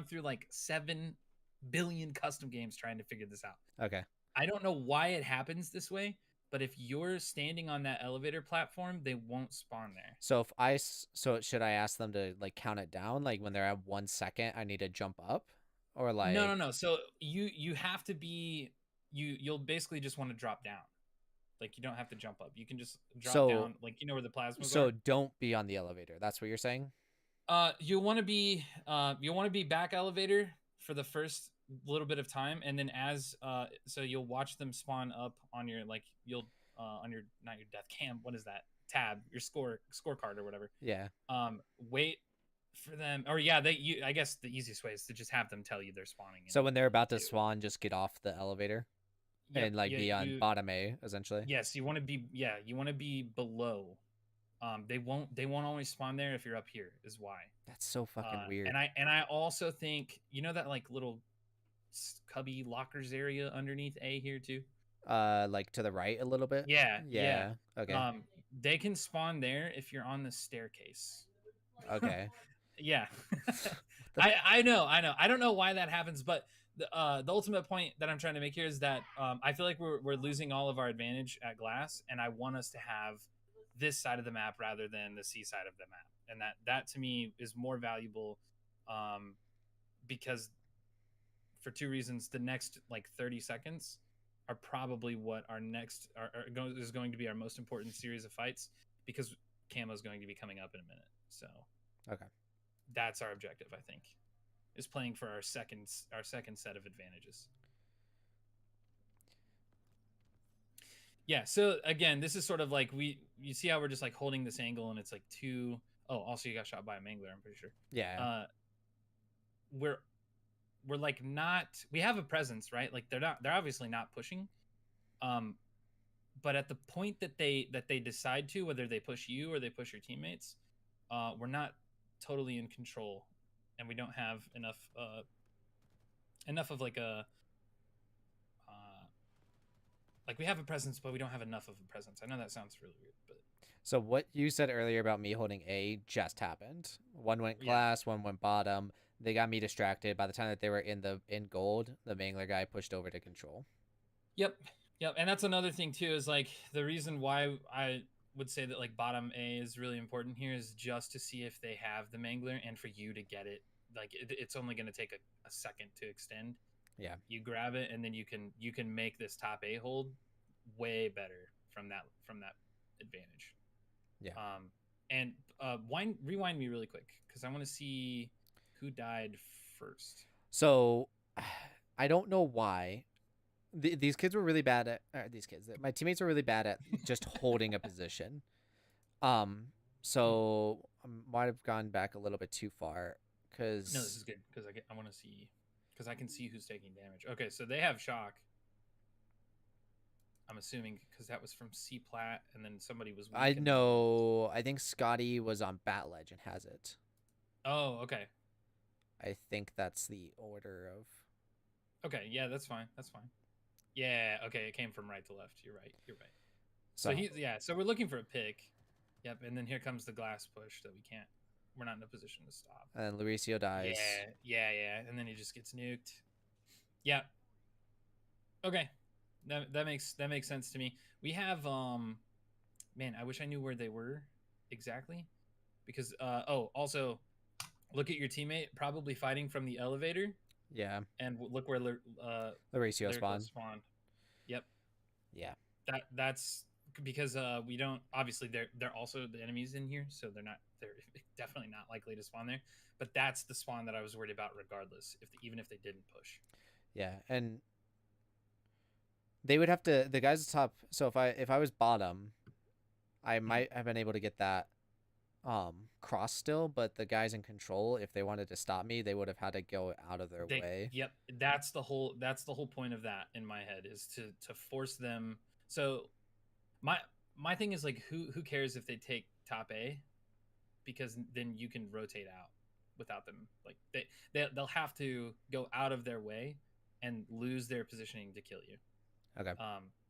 through like 7 billion custom games trying to figure this out. Okay. I don't know why it happens this way, but if you're standing on that elevator platform, they won't spawn there. So should I ask them to like count it down? Like when they're at 1 second, I need to jump up, or like No. So you have to be you'll basically just want to drop down. Like you don't have to jump up. You can just drop down. Like you know where the plasmas are. So don't be on the elevator. That's what you're saying? You want to be back elevator for the first little bit of time, and then so you'll watch them spawn up on your on your, not your death cam, what is that tab, your scorecard or whatever. Yeah. Wait for them, or I guess the easiest way is to just have them tell you they're spawning. So when they're about to spawn, just get off the elevator and like yeah, be on bottom A essentially. Yes, you want to be below. They won't always spawn there if you're up here, is why. That's so fucking weird. And I also think, you know, that like little cubby lockers area underneath A here too. Like to the right a little bit. Yeah. Okay. They can spawn there if you're on the staircase. Okay. Yeah. I know. I don't know why that happens, but the ultimate point that I'm trying to make here is that I feel like we're losing all of our advantage at glass, and I want us to have this side of the map rather than the C side of the map, and that to me is more valuable, because for two reasons. The next like 30 seconds are probably what our next is going to be our most important series of fights, because Camo's going to be coming up in a minute. So Okay. that's our objective, I think, is playing for our second set of advantages. Yeah, so again, this is sort of like you see how we're just like holding this angle and it's like two. Oh, also you got shot by a mangler, I'm pretty sure. Yeah. We're like not, we have a presence, right? Like they're obviously not pushing. But at the point that they decide to, whether they push you or they push your teammates, we're not totally in control, and we don't have enough of like a like we have a presence, but we don't have enough of a presence. I know that sounds really weird, but So what you said earlier about me holding A just happened. One went glass, one went bottom. They got me distracted. By the time that they were in gold, the mangler guy pushed over to control. Yep. And that's another thing too, is like the reason why I would say that like bottom A is really important here is just to see if they have the mangler, and for you to get it. Like it's only going to take a second to extend. Yeah. You grab it, and then you can make this top A hold way better from that advantage. Yeah. And rewind me really quick, because I want to see who died first. So I don't know why. These kids were really bad at my teammates were really bad at just holding a position. So I might have gone back a little bit too far, because No, this is good, because I want to see, because I can see who's taking damage. Okay, so they have shock. I'm assuming because that was from C plat, and then somebody was. I know. I think Scotty was on Bat Ledge and has it. Oh, okay. I think that's the order of. Okay, yeah, that's fine. Yeah, okay, it came from right to left. You're right. So So we're looking for a pick. Yep, and then here comes the glass push that we're not in a position to stop. And Lauricio dies. Yeah, and then he just gets nuked. Yeah. Okay. That makes sense to me. We have man, I wish I knew where they were exactly, because also look at your teammate probably fighting from the elevator. Yeah. And look where Lauricio spawned. Yep. Yeah. That's because we don't, obviously they're also the enemies in here, so they're definitely not likely to spawn there. But that's the spawn that I was worried about, regardless, even if they didn't push. Yeah, and they would have to, the guys at top. So if I was bottom, I might have been able to get that cross still, but the guys in control, if they wanted to stop me, they would have had to go out of their way. Yep, that's the whole point of that in my head, is to force them. So my thing is like, who cares if they take top A, because then you can rotate out without them. Like they'll have to go out of their way and lose their positioning to kill you. Okay.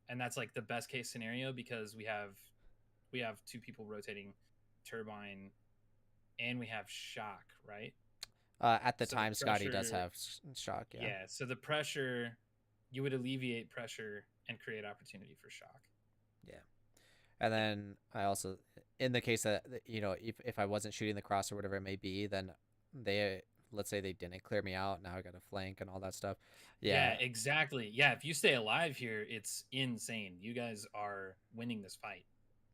And that's like the best case scenario, because we have two people rotating turbine, and we have shock, right? At the So time, Scotty pressure- does have shock. Yeah. So the pressure, you would alleviate pressure and create opportunity for shock. And then I also, in the case that, if I wasn't shooting the cross or whatever it may be, then let's say they didn't clear me out. Now I got a flank and all that stuff. Yeah. Exactly. Yeah, if you stay alive here, it's insane. You guys are winning this fight.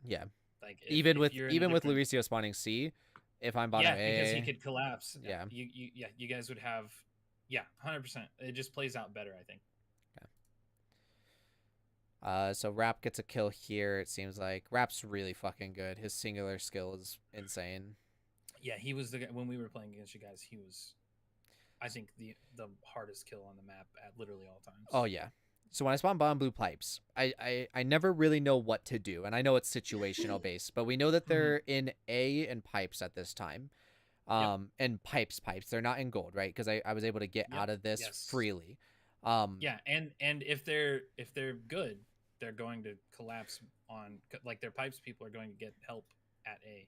Yeah. Like Even with you're in a different- Lauricio spawning C, if I'm bottom A, because he could collapse. Yeah. You guys would have 100%. It just plays out better, I think. So Rap gets a kill here. It seems like Rap's really fucking good. His singular skill is insane. Yeah, he was the guy when we were playing against you guys. He was, I think, the hardest kill on the map at literally all times. Oh yeah. So when I spawn bottom blue pipes, I never really know what to do, and I know it's situational based, but we know that they're in A and pipes at this time. And pipes. They're not in gold, right? Because I was able to get out of this freely. Yeah, and if they're good, they're going to collapse on, like, their pipes people are going to get help at A.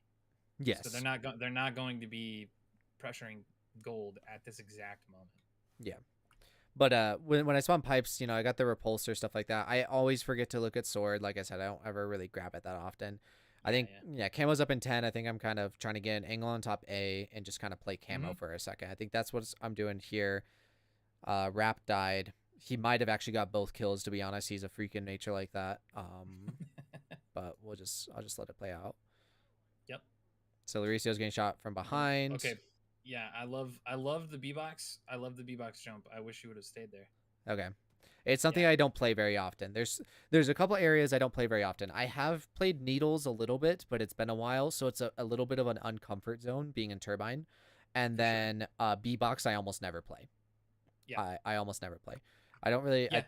Yes. So they're not going to be pressuring gold at this exact moment. Yeah. But when I spawn pipes, I got the repulsor, stuff like that. I always forget to look at sword. Like I said, I don't ever really grab it that often. I think, Camo's up in 10. I think I'm kind of trying to get an angle on top A and just kind of play Camo for a second. I think that's what I'm doing here. Rap died. He might have actually got both kills, to be honest. He's a freak in nature like that. But I'll just let it play out. Yep. So Lauricio's getting shot from behind. Okay. Yeah, I love the B box. I love the B box jump. I wish you would have stayed there. Okay. It's something Yeah. I don't play very often. There's a couple areas I don't play very often. I have played needles a little bit, but it's been a while, so it's a little bit of an uncomfort zone being in turbine. And For sure. then B box I almost never play. Yeah. I almost never play. I don't really Yeah. I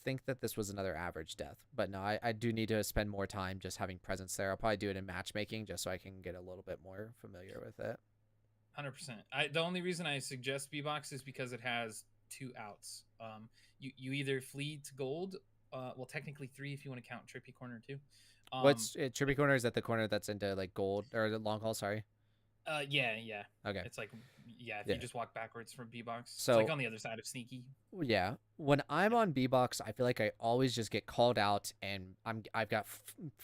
think that this was another average death. But no, I do need to spend more time just having presence there. I'll probably do it in matchmaking just so I can get a little bit more familiar with it. 100%. The only reason I suggest B box is because it has 2 outs. You either flee to gold, well technically 3 if you want to count trippy corner too. What's trippy corner? Is that the corner that's into like gold or the long haul? Sorry. Yeah. Okay. It's like if Yeah. you just walk backwards from B box. So- it's like on the other side of sneaky. Yeah, when I'm on B box, I feel like I always just get called out, and I've got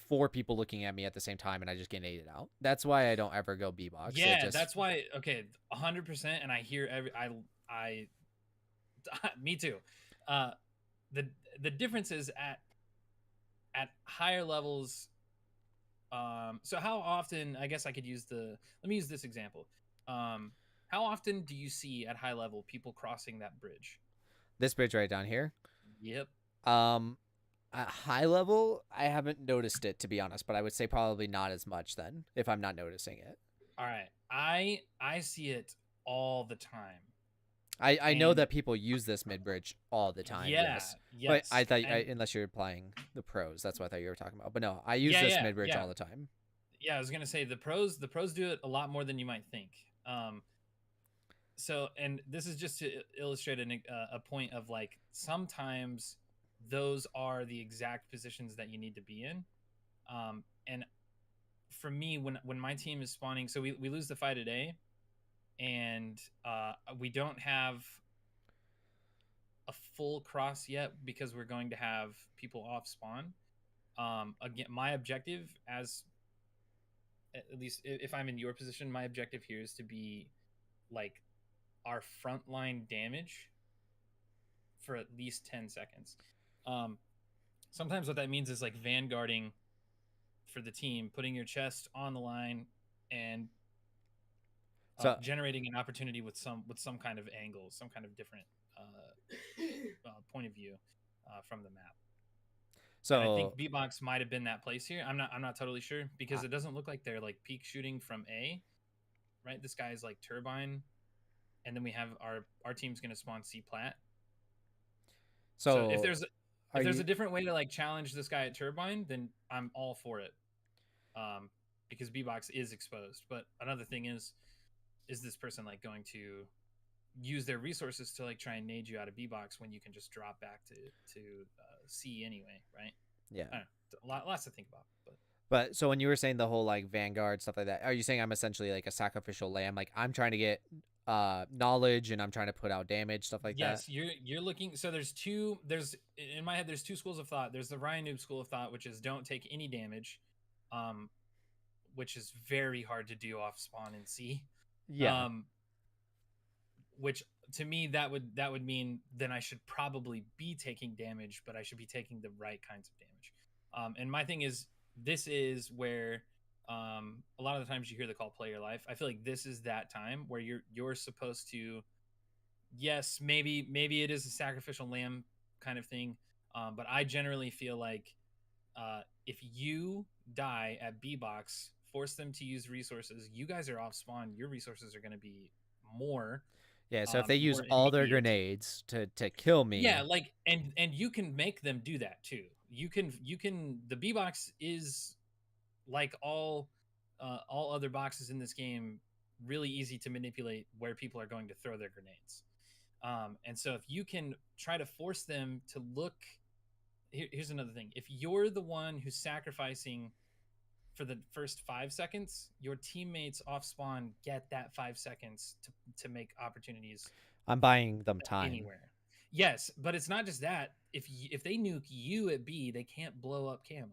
4 people looking at me at the same time, and I just get naded out. That's why I don't ever go B box. Yeah, that's why. Okay, 100%. And I hear I me too. The difference is at higher levels. So how often? I guess I could use let me use this example. How often do you see at high level people crossing that bridge? this bridge right down here. Yep. At high level, I haven't noticed it to be honest, but I would say probably not as much then if I'm not noticing it. All right. I see it all the time. I know And- that people use this mid bridge all the time. Yeah. Yes. Yes. But I thought, and- unless you're playing the pros, that's what I thought you were talking about. But no, I use Yeah, this yeah, mid bridge yeah. all the time. Yeah, I was gonna say the pros do it a lot more than you might think. So and this is just to illustrate a point of like sometimes those are the exact positions that you need to be in. And for me, when my team is spawning, so we lose the fight at A, and we don't have a full cross yet because we're going to have people off spawn. Again, my objective as at least if I'm in your position, my objective here is to be like our frontline damage for at least 10 seconds. Sometimes what that means is like vanguarding for the team, putting your chest on the line and So- generating an opportunity with some kind of angle, some kind of different point of view from the map. So And I think B box might have been that place here. I'm not totally sure because it doesn't look like they're like peak shooting from A, right? This guy is like turbine, and then we have our team's gonna spawn C plat. So if there's a different way to like challenge this guy at turbine, then I'm all for it. Because B box is exposed. But another thing is this person like going to use their resources to like try and nade you out of B box when you can just drop back to C anyway, right? yeah. I don't know, lots to think about. But so when you were saying the whole like Vanguard stuff like that, are you saying I'm essentially like a sacrificial lamb? Like I'm trying to get knowledge and I'm trying to put out damage, stuff like Yes, that? you're looking. So there's in my head there's 2 schools of thought. There's the Ryan Noob school of thought, which is don't take any damage, which is very hard to do off spawn and C. Yeah. Which to me that would mean then I should probably be taking damage, but I should be taking the right kinds of damage. And my thing is, this is where a lot of the times you hear the call play your life. I feel like this is that time where you're supposed to, yes, maybe it is a sacrificial lamb kind of thing, but I generally feel like if you die at B box, force them to use resources. You guys are off spawn. Your resources are going to be more. Yeah, so if they use more all their immediate. grenades to kill me. Yeah, like and you can make them do that too. You can the B box is like all other boxes in this game, really easy to manipulate where people are going to throw their grenades. And so if you can try to force them to look, here's another thing. If you're the one who's sacrificing for the first 5 seconds, your teammates off spawn get that 5 seconds to make opportunities I'm buying them time. anywhere. Yes, but it's not just that. If they nuke you at B, they can't blow up camo.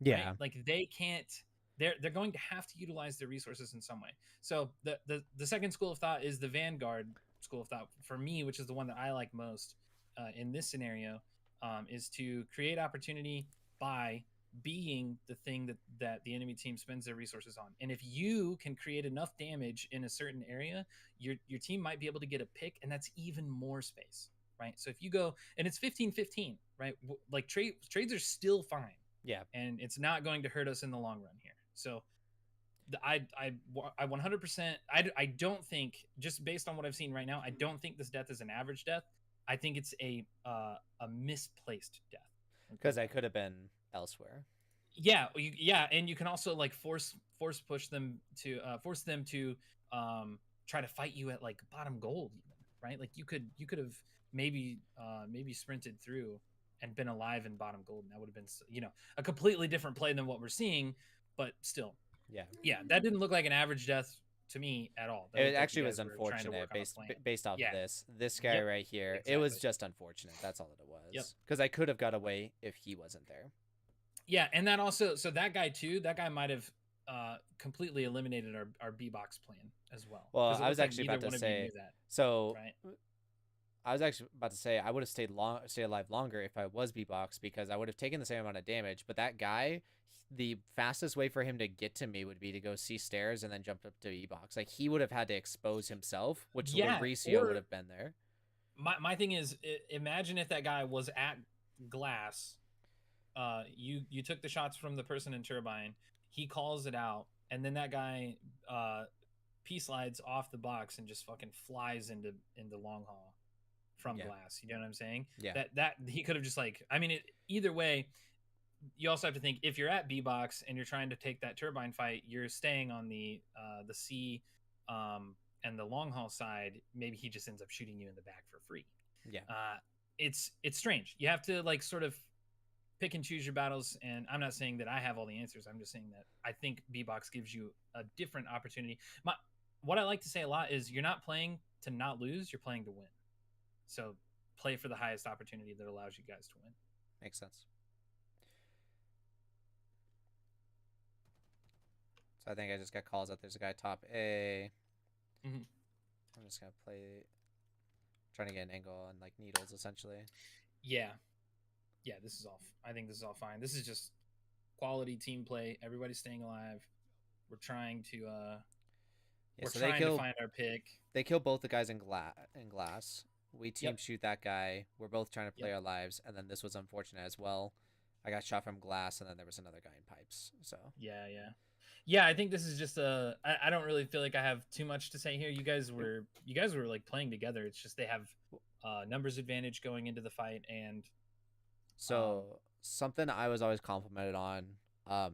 Yeah. Right? Like they can't. They're going to have to utilize their resources in some way. So the second school of thought is the Vanguard school of thought for me, which is the one that I like most in this scenario, is to create opportunity by being the thing that the enemy team spends their resources on. And if you can create enough damage in a certain area, your team might be able to get a pick, and that's even more space, right? So if you go and it's 15-15, right? Like trades are still fine. Yeah. And it's not going to hurt us in the long run here. So I 100%. I don't think, just based on what I've seen right now, I don't think this death is an average death. I think it's a misplaced death. Because I could have been elsewhere. Yeah, and you can also like force push them to force them to try to fight you at like bottom gold, even, right? Like you could have maybe sprinted through and been alive in bottom gold, and that would have been a completely different play than what we're seeing, but still. Yeah, that didn't look like an average death to me at all. It actually was unfortunate based off of this guy right here. Exactly. It was just unfortunate. That's all that it was. Because I could have got away if he wasn't there. Yeah, and that also, so that guy might have completely eliminated our B-box plan as well. Well, I was actually about to say that. So right? I was actually about to say I would have stayed alive longer if I was B-box, because I would have taken the same amount of damage. But that guy, the fastest way for him to get to me would be to go see stairs and then jump up to B-box. Like he would have had to expose himself, which Lauricio would have been there. My thing is, imagine if that guy was at glass. You took the shots from the person in turbine. He calls it out, and then that guy P-slides off the box and just fucking flies into long haul from glass. You know what I'm saying? Yeah. That he could have just like, I mean, either way, you also have to think, if you're at B-box and you're trying to take that turbine fight, you're staying on the C and the long haul side. Maybe he just ends up shooting you in the back for free. Yeah. It's strange. You have to like sort of pick and choose your battles, and I'm not saying that I have all the answers. I'm just saying that I think B-box gives you a different opportunity. What I like to say a lot is, you're not playing to not lose, you're playing to win. So play for the highest opportunity that allows you guys to win. Makes sense. So I think I just got calls out. There's a guy top A. Mm-hmm. I'm just gonna trying to get an angle on like needles, essentially. Yeah, this is all. I think this is all fine. This is just quality team play. Everybody's staying alive. We're trying to to find our pick. They kill both the guys in glass. We team shoot that guy. We're both trying to play our lives, and then this was unfortunate as well. I got shot from glass, and then there was another guy in pipes. So yeah. I think this is just I don't really feel like I have too much to say here. You guys were like playing together. It's just they have numbers advantage going into the fight, and so something I was always complimented on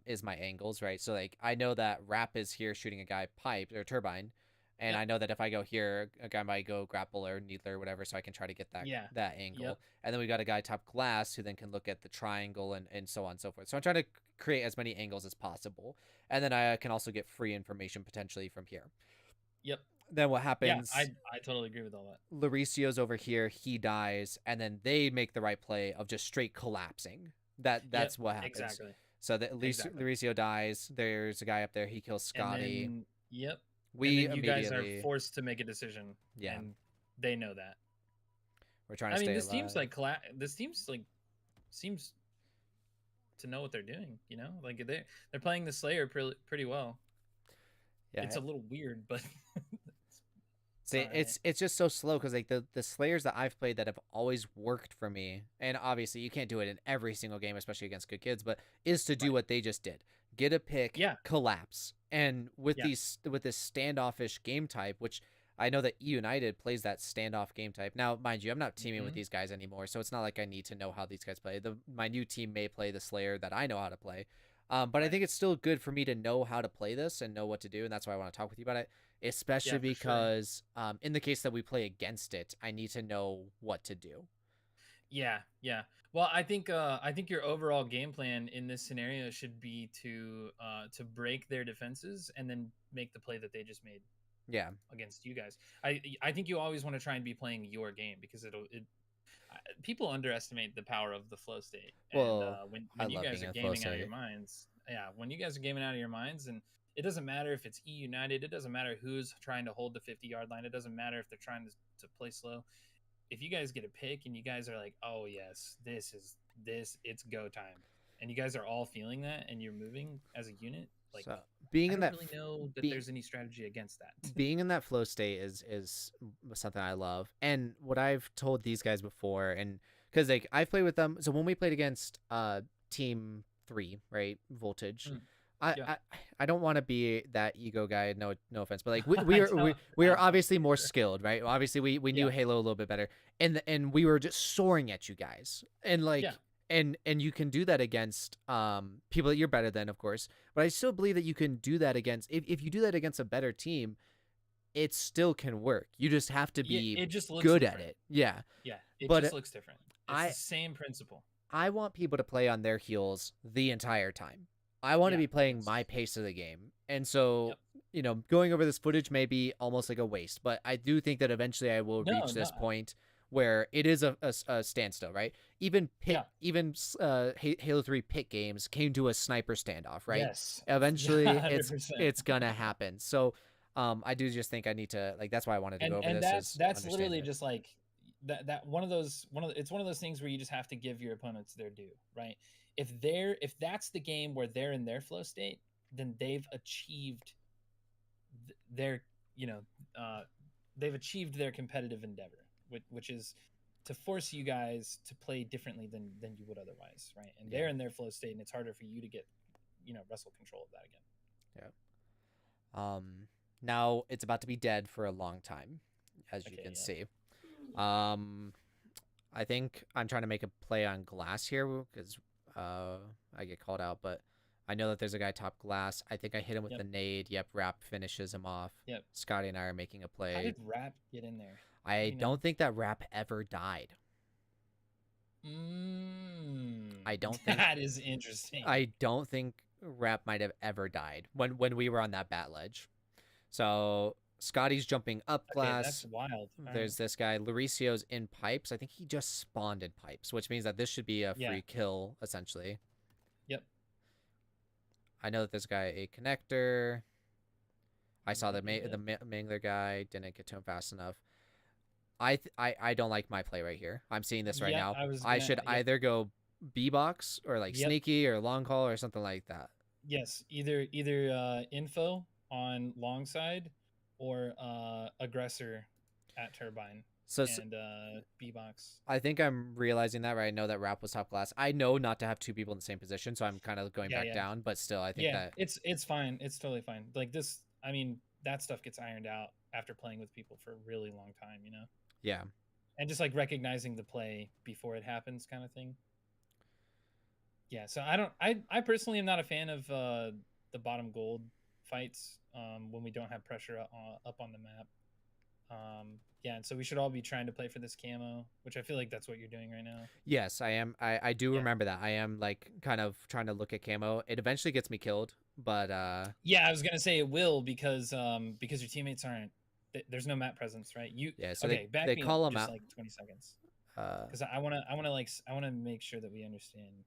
is my angles, right? So like I know that Rap is here shooting a guy pipe or turbine, and I know that if I go here, a guy might go grapple or needler or whatever, so I can try to get that angle. And then we got a guy top glass who then can look at the triangle and so on and so forth. So I'm trying to create as many angles as possible, and then I can also get free information potentially from here. Then what happens? Yeah, I totally agree with all that. Lauricio's over here, he dies, and then they make the right play of just straight collapsing. That's what happens. Exactly. So that Lauricio dies. There's a guy up there. He kills Scotty. And then, you guys are forced to make a decision. Yeah. And they know that. We're trying to stay alive. This team's like seems to know what they're doing, you know? Like they're playing the Slayer pretty well. Yeah. It's a little weird, but see, it's just so slow, because like the Slayers that I've played that have always worked for me, and obviously you can't do it in every single game, especially against good kids, but is to do what they just did. Get a pick, collapse. And with this standoffish game type, which I know that E United plays that standoff game type. Now, mind you, I'm not teaming with these guys anymore, so it's not like I need to know how these guys play. My new team may play the Slayer that I know how to play. But I think it's still good for me to know how to play this and know what to do, and that's why I want to talk with you about it, especially because in the case that we play against it, I need to know what to do. Yeah. Well, I think your overall game plan in this scenario should be to break their defenses and then make the play that they just made. Yeah. Against you guys, I think you always want to try and be playing your game, because people underestimate the power of the flow state. Well, and when you guys are gaming out of your minds, when you guys are gaming out of your minds, and it doesn't matter if it's E United, it doesn't matter who's trying to hold the 50-yard line, it doesn't matter if they're trying to play slow. If you guys get a pick and you guys are like, oh yes, it's go time, and you guys are all feeling that, and you're moving as a unit, like So being I in don't that really know that be- there's any strategy against that. being in that flow state is something I love. And what I've told these guys before, and because like I've played with them, so when we played against Team 3, right, Voltage. Mm, I, yeah. I don't want to be that ego guy. No offense, but like we I are know- we I are know, obviously more sure. skilled, right? Obviously we knew Yeah. Halo a little bit better, and we were just soaring at you guys, and like Yeah. and you can do that against people that you're better than, of course. But I still believe that you can do that against if you do that against a better team, it still can work. You just have to Yeah, be it just looks good different. at it. Yeah. Yeah, it But just looks different. It's I- the same principle. I want people to play on their heels the entire time. I want to Yeah, be playing that's- my pace of the game. And so, Yep. Going over this footage may be almost like a waste, but I do think that eventually I will No, reach this no. point where it is a standstill, right? Even Yeah. Halo 3 pit games came to a sniper standoff, right? Yes. Eventually Yeah, it's 100%. gonna happen. So I do just think I need to, like, that's why I wanted to and go over and this. that's is that's understand literally it. just like that it's one of those things where you just have to give your opponents their due, right? If that's the game where they're in their flow state, then they've achieved their they've achieved their competitive endeavor, which is to force you guys to play differently than you would otherwise, right? And they're in their flow state, and it's harder for you to get wrestle control of that again. Now it's about to be dead for a long time, as you Okay, can yeah. see. I think I'm trying to make a play on glass here because I get called out, but I know that there's a guy top glass. I think I hit him with Yep. the nade. Yep, Rap finishes him off. Yep. Scotty and I are making a How play. did Rap get in there? I you know? don't think that Rap ever died. Mm, I don't think- that is interesting. I don't think Rap might have ever died when we were on that bat ledge. So Scotty's jumping up Okay, glass. that's wild. All There's this guy, Lauricio's in pipes. I think he just spawned in pipes, which means that this should be a free Yeah. kill, essentially. Yep. I know that this guy a connector. I saw the Yeah. Mangler guy, didn't get to him fast enough. I don't like my play right here. I'm seeing this right Yeah, now. I was I gonna- should yep. either go B box or like Yep. sneaky or long call or something like that. Yes, either info on long side or aggressor at turbine So and B box. I think I'm realizing that, right? I know that Rap was top glass. I know not to have two people in the same position, so I'm kind of going Yeah, back yeah. down. But still, I think Yeah, that it's fine. It's totally fine. Like this, I mean, that stuff gets ironed out after playing with people for a really long time, yeah. and just like recognizing the play before it happens, kind of thing. Yeah, so I personally am not a fan of the bottom gold fights when we don't have pressure up on the map. Yeah, and so we should all be trying to play for this camo, which I feel like that's what you're doing right now. Yes, I am. I do Yeah. remember that. I am like kind of trying to look at camo. It eventually gets me killed, but Yeah, I was gonna say it will because your teammates aren't. There's no map presence, right? yeah. So Okay, back they me call up them just out. like 20 seconds Uh, because I wanna make sure that we understand.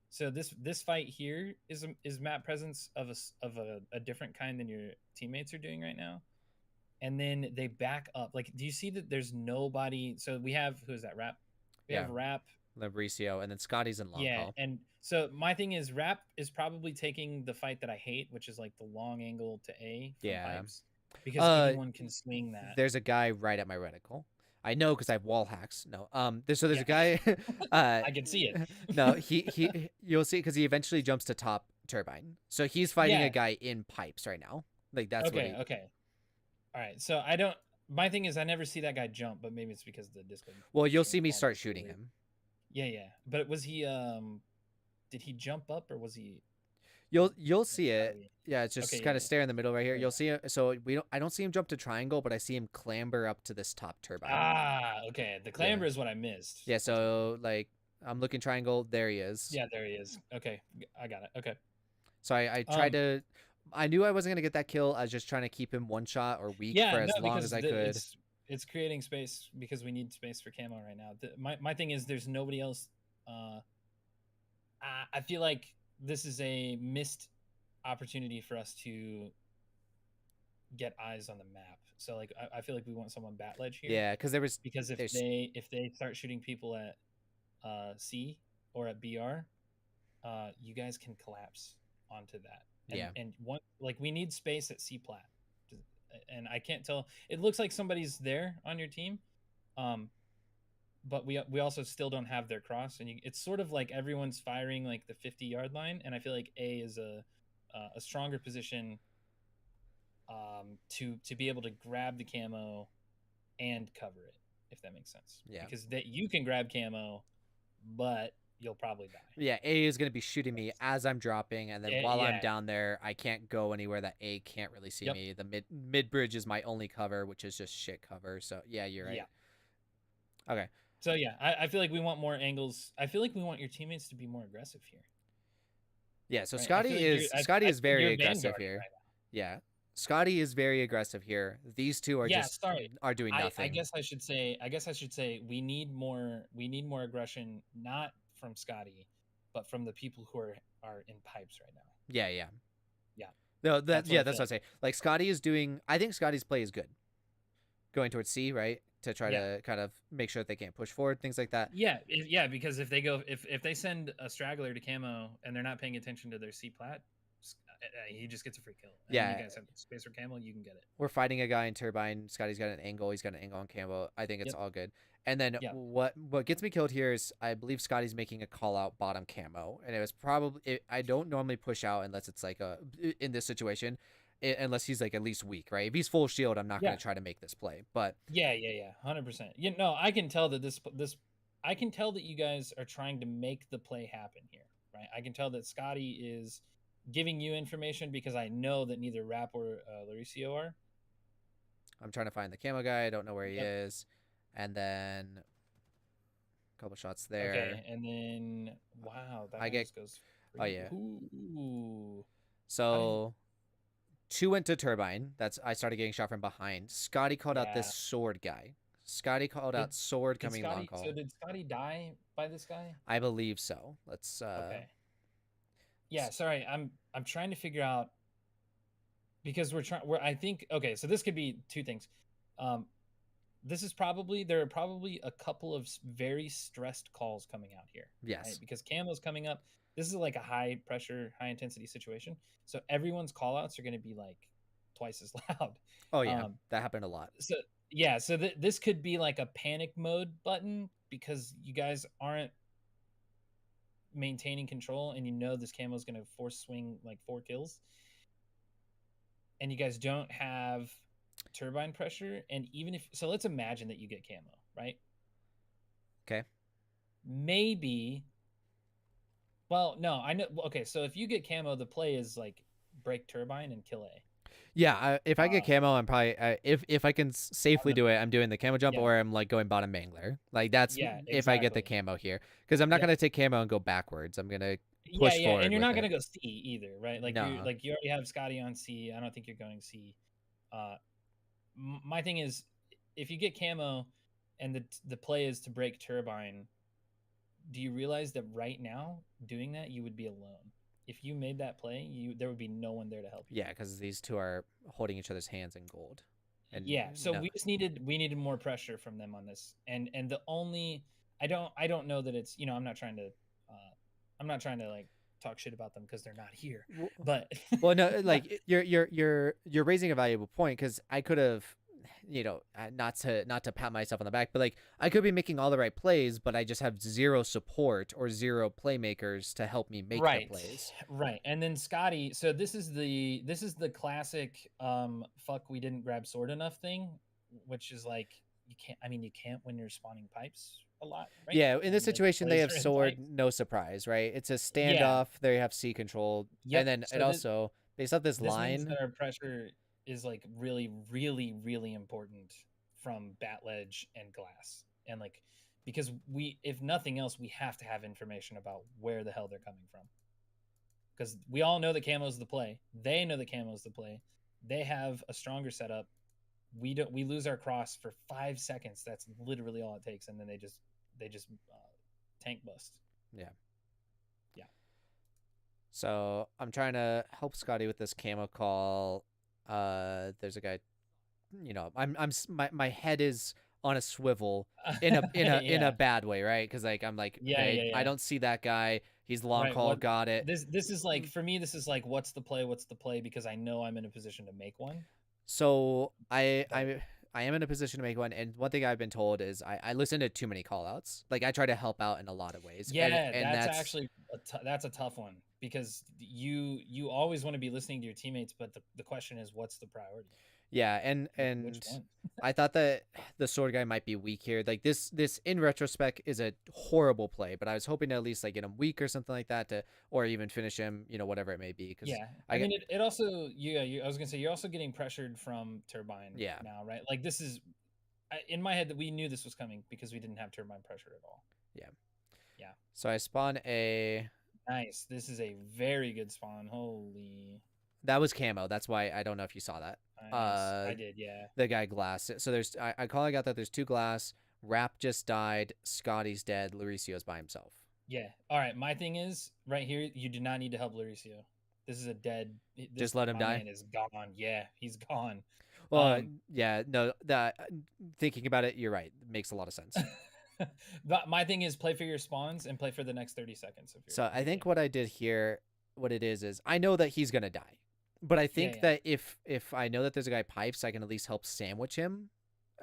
So this fight here is map presence of a different kind than your teammates are doing right now, and then they back up. Like, do you see that there's nobody? So we have, who is that? Rap. We have Yeah. Rap. Labricio, and then Scotty's in long Yeah, call. and so my thing is Rap is probably taking the fight that I hate, which is like the long angle to A from Yeah. pipes, because anyone can swing that. There's a guy right at my reticle. I know because I have wall hacks. No, there's a guy. I can see it. No, he you'll see because he eventually jumps to top turbine. So he's fighting Yeah. a guy in pipes right now. Like that's Okay, what. okay. All right. So I don't. My thing is, I never see that guy jump, but maybe it's because the disco. Well, you'll see me start shooting him. Yeah, yeah. But was he? Did he jump up or was he? You'll see it. Sorry. Yeah, it's just Okay, kind yeah, of stare in the middle right here. Yeah, You'll see it. So I don't see him jump to triangle, but I see him clamber up to this top turbine. Ah, okay. The clamber is what I missed. Yeah. So like I'm looking triangle. There he is. Yeah, there he is. Okay, I got it. Okay. So I tried to. I knew I wasn't gonna get that kill. I was just trying to keep him one shot or weak Yeah, for as no, long because as I could. It's creating space because we need space for camo right now. My thing is there's nobody else. I feel like this is a missed opportunity for us to get eyes on the map. So like I feel like we want someone bat ledge here. Yeah, because Because if there's- they start shooting people at C or at BR, you guys can collapse onto that. And, Yeah. And one like we need space at C plat, and I can't tell. It looks like somebody's there on your team, but we also still don't have their cross, and it's sort of like everyone's firing like the 50-yard line, and I feel like A is a stronger position to be able to grab the camo and cover it, if that makes sense. Yeah. Because that you can grab camo, but you'll probably die. Yeah, A is going to be shooting me as I'm dropping, and then while I'm Yeah. down there, I can't go anywhere that A can't really see Yep. me. The mid bridge is my only cover, which is just shit cover. So yeah, you're right. Yeah. Okay. So yeah, I feel like we want more angles. I feel like we want your teammates to be more aggressive here. Yeah. So Right? I Scotty feel like is you're- I- Scotty I is think very you're aggressive vanguarding here. right now. Yeah. Scotty is very aggressive here. These two are Yeah, just sorry. are doing nothing. I guess I should say we need more aggression, not from Scotty, but from the people who are in pipes right now. Yeah, yeah. Yeah. No, That's that's what I what I say. Like Scotty is doing. I think Scotty's play is good. Going towards C, right, to try Yeah. to kind of make sure that they can't push forward, things like that. Yeah, because if they send a straggler to camo and they're not paying attention to their C plat, he just gets a free kill. And Yeah. you guys have space for camo, you can get it. We're fighting a guy in Turbine. Scotty's got an angle. He's got an angle on Cambo. I think it's Yep. all good. And then Yep. what gets me killed here is I believe Scotty's making a call out bottom camo, and it was probably I don't normally push out unless it's like in this situation, unless he's like at least weak, right? If he's full shield, I'm not Yeah. going to try to make this play. But 100%. You know, I can tell that I can tell that you guys are trying to make the play happen here, right? I can tell that Scotty is giving you information because I know that neither Rap or Lauricio are. I'm trying to find the camo guy. I don't know where he Yep. is. And then a couple shots there. Okay, and then wow, that I one get- just goes. oh, yeah. Ooh. So 2 went to Turbine. I started getting shot from behind. Scotty called out this Yeah. sword guy. Scotty called Did- out sword Did coming long Scotty, call. so did Scotty die by this guy? I believe so. Let's Okay. Yeah, sorry. I'm trying to figure out because I think okay, so this could be two things. There are probably a couple of very stressed calls coming out here. yes. Right? Because camo's coming up. This is like a high pressure, high intensity situation. So everyone's call outs are going to be like twice as loud. Oh yeah, um, that happened a lot. So yeah, so this could be like a panic mode button because you guys aren't maintaining control and you know this camo is going to force swing like 4 kills. And you guys don't have turbine pressure, and even if so, let's imagine that you get camo, right? Okay. Maybe. Well, no, I know. Okay, so if you get camo, the play is like break turbine and kill A. Yeah, if I get camo, I'm probably if I can safely do it, I'm doing the camo jump, Yeah. or I'm like going bottom mangler. Like that's Yeah, if I get the exactly. camo here, because I'm not Yeah. gonna take camo and go backwards. I'm gonna Yeah, push yeah, forward and you're with not gonna it. go C either, right? Like No. you already have Scotty on C. I don't think you're going C. My thing is, if you get camo, and the play is to break turbine, do you realize that right now doing that you would be alone? If you made that play, there would be no one there to help you. Yeah, because these two are holding each other's hands in gold. And Yeah, so no- we needed more pressure from them on this, and the only I don't know that it's I'm not trying to like talk shit about them because they're not here, Well- but well, no, like you're raising a valuable point, because I could have, not to pat myself on the back, but like I could be making all the right plays, but I just have zero support or zero playmakers to help me make the plays. Right. And then Scotty, so this is the classic fuck we didn't grab sword enough thing, which is like you can't when you're spawning pipes a lot, right? Yeah, in this And the situation they plays have are in sword, pipes. no surprise, right? It's a standoff. They have C control, Yep, and then so it this- also based off this This means line. that our pressure is like really, really, really important from bat ledge and glass. And like because if nothing else, we have to have information about where the hell they're coming from. Because we all know that camo's the play. They know that camo's the play. They have a stronger setup. We lose our cross for 5 seconds. That's literally all it takes, and then they just tank bust. So I'm trying to help Scotty with this camo call. There's a guy, my head is on a swivel in a Yeah. bad way, right? Because like I'm like, Yeah, okay, yeah, yeah. I don't see that guy. He's long Right, haul, what- got it. This is like, for me, this is like, what's the play, because I know I'm in a position to make one. So I am in a position to make one, and one thing I've been told is I listen to too many call outs. Like I try to help out in a lot of ways. Yeah, and that's actually that's a tough one, because you always want to be listening to your teammates, but the question is, what's the priority? yeah, Which and one? I thought that the sword guy might be weak here. Like this in retrospect is a horrible play, but I was hoping to at least like get him weak or something like that, to or even finish him, whatever it may be. Cause Yeah, I I mean, it also, I was gonna say, you're also getting pressured from Turbine. Yeah. Now, right? Like this is, in my head, that we knew this was coming because we didn't have Turbine pressure at all. so I spawn a. Nice. This is a very good spawn. Holy. That was camo. That's why I don't know if you saw that. Nice. I did, yeah. The guy glass. So there's I calling out that there's 2 glass. Rap just died. Scotty's dead. Lauricio's by himself. Yeah. All right. My thing is, right here, you do not need to help Lauricio. This is a dead. Just let him my die? Man is gone. Yeah, he's gone. Well, yeah, no, that thinking about it, you're right. It makes a lot of sense. But my thing is, play for your spawns and play for the next 30 seconds. If you're So I think what I did here, what it is I know that he's gonna die, but I think yeah. that if I know that there's a guy pipes, I can at least help sandwich him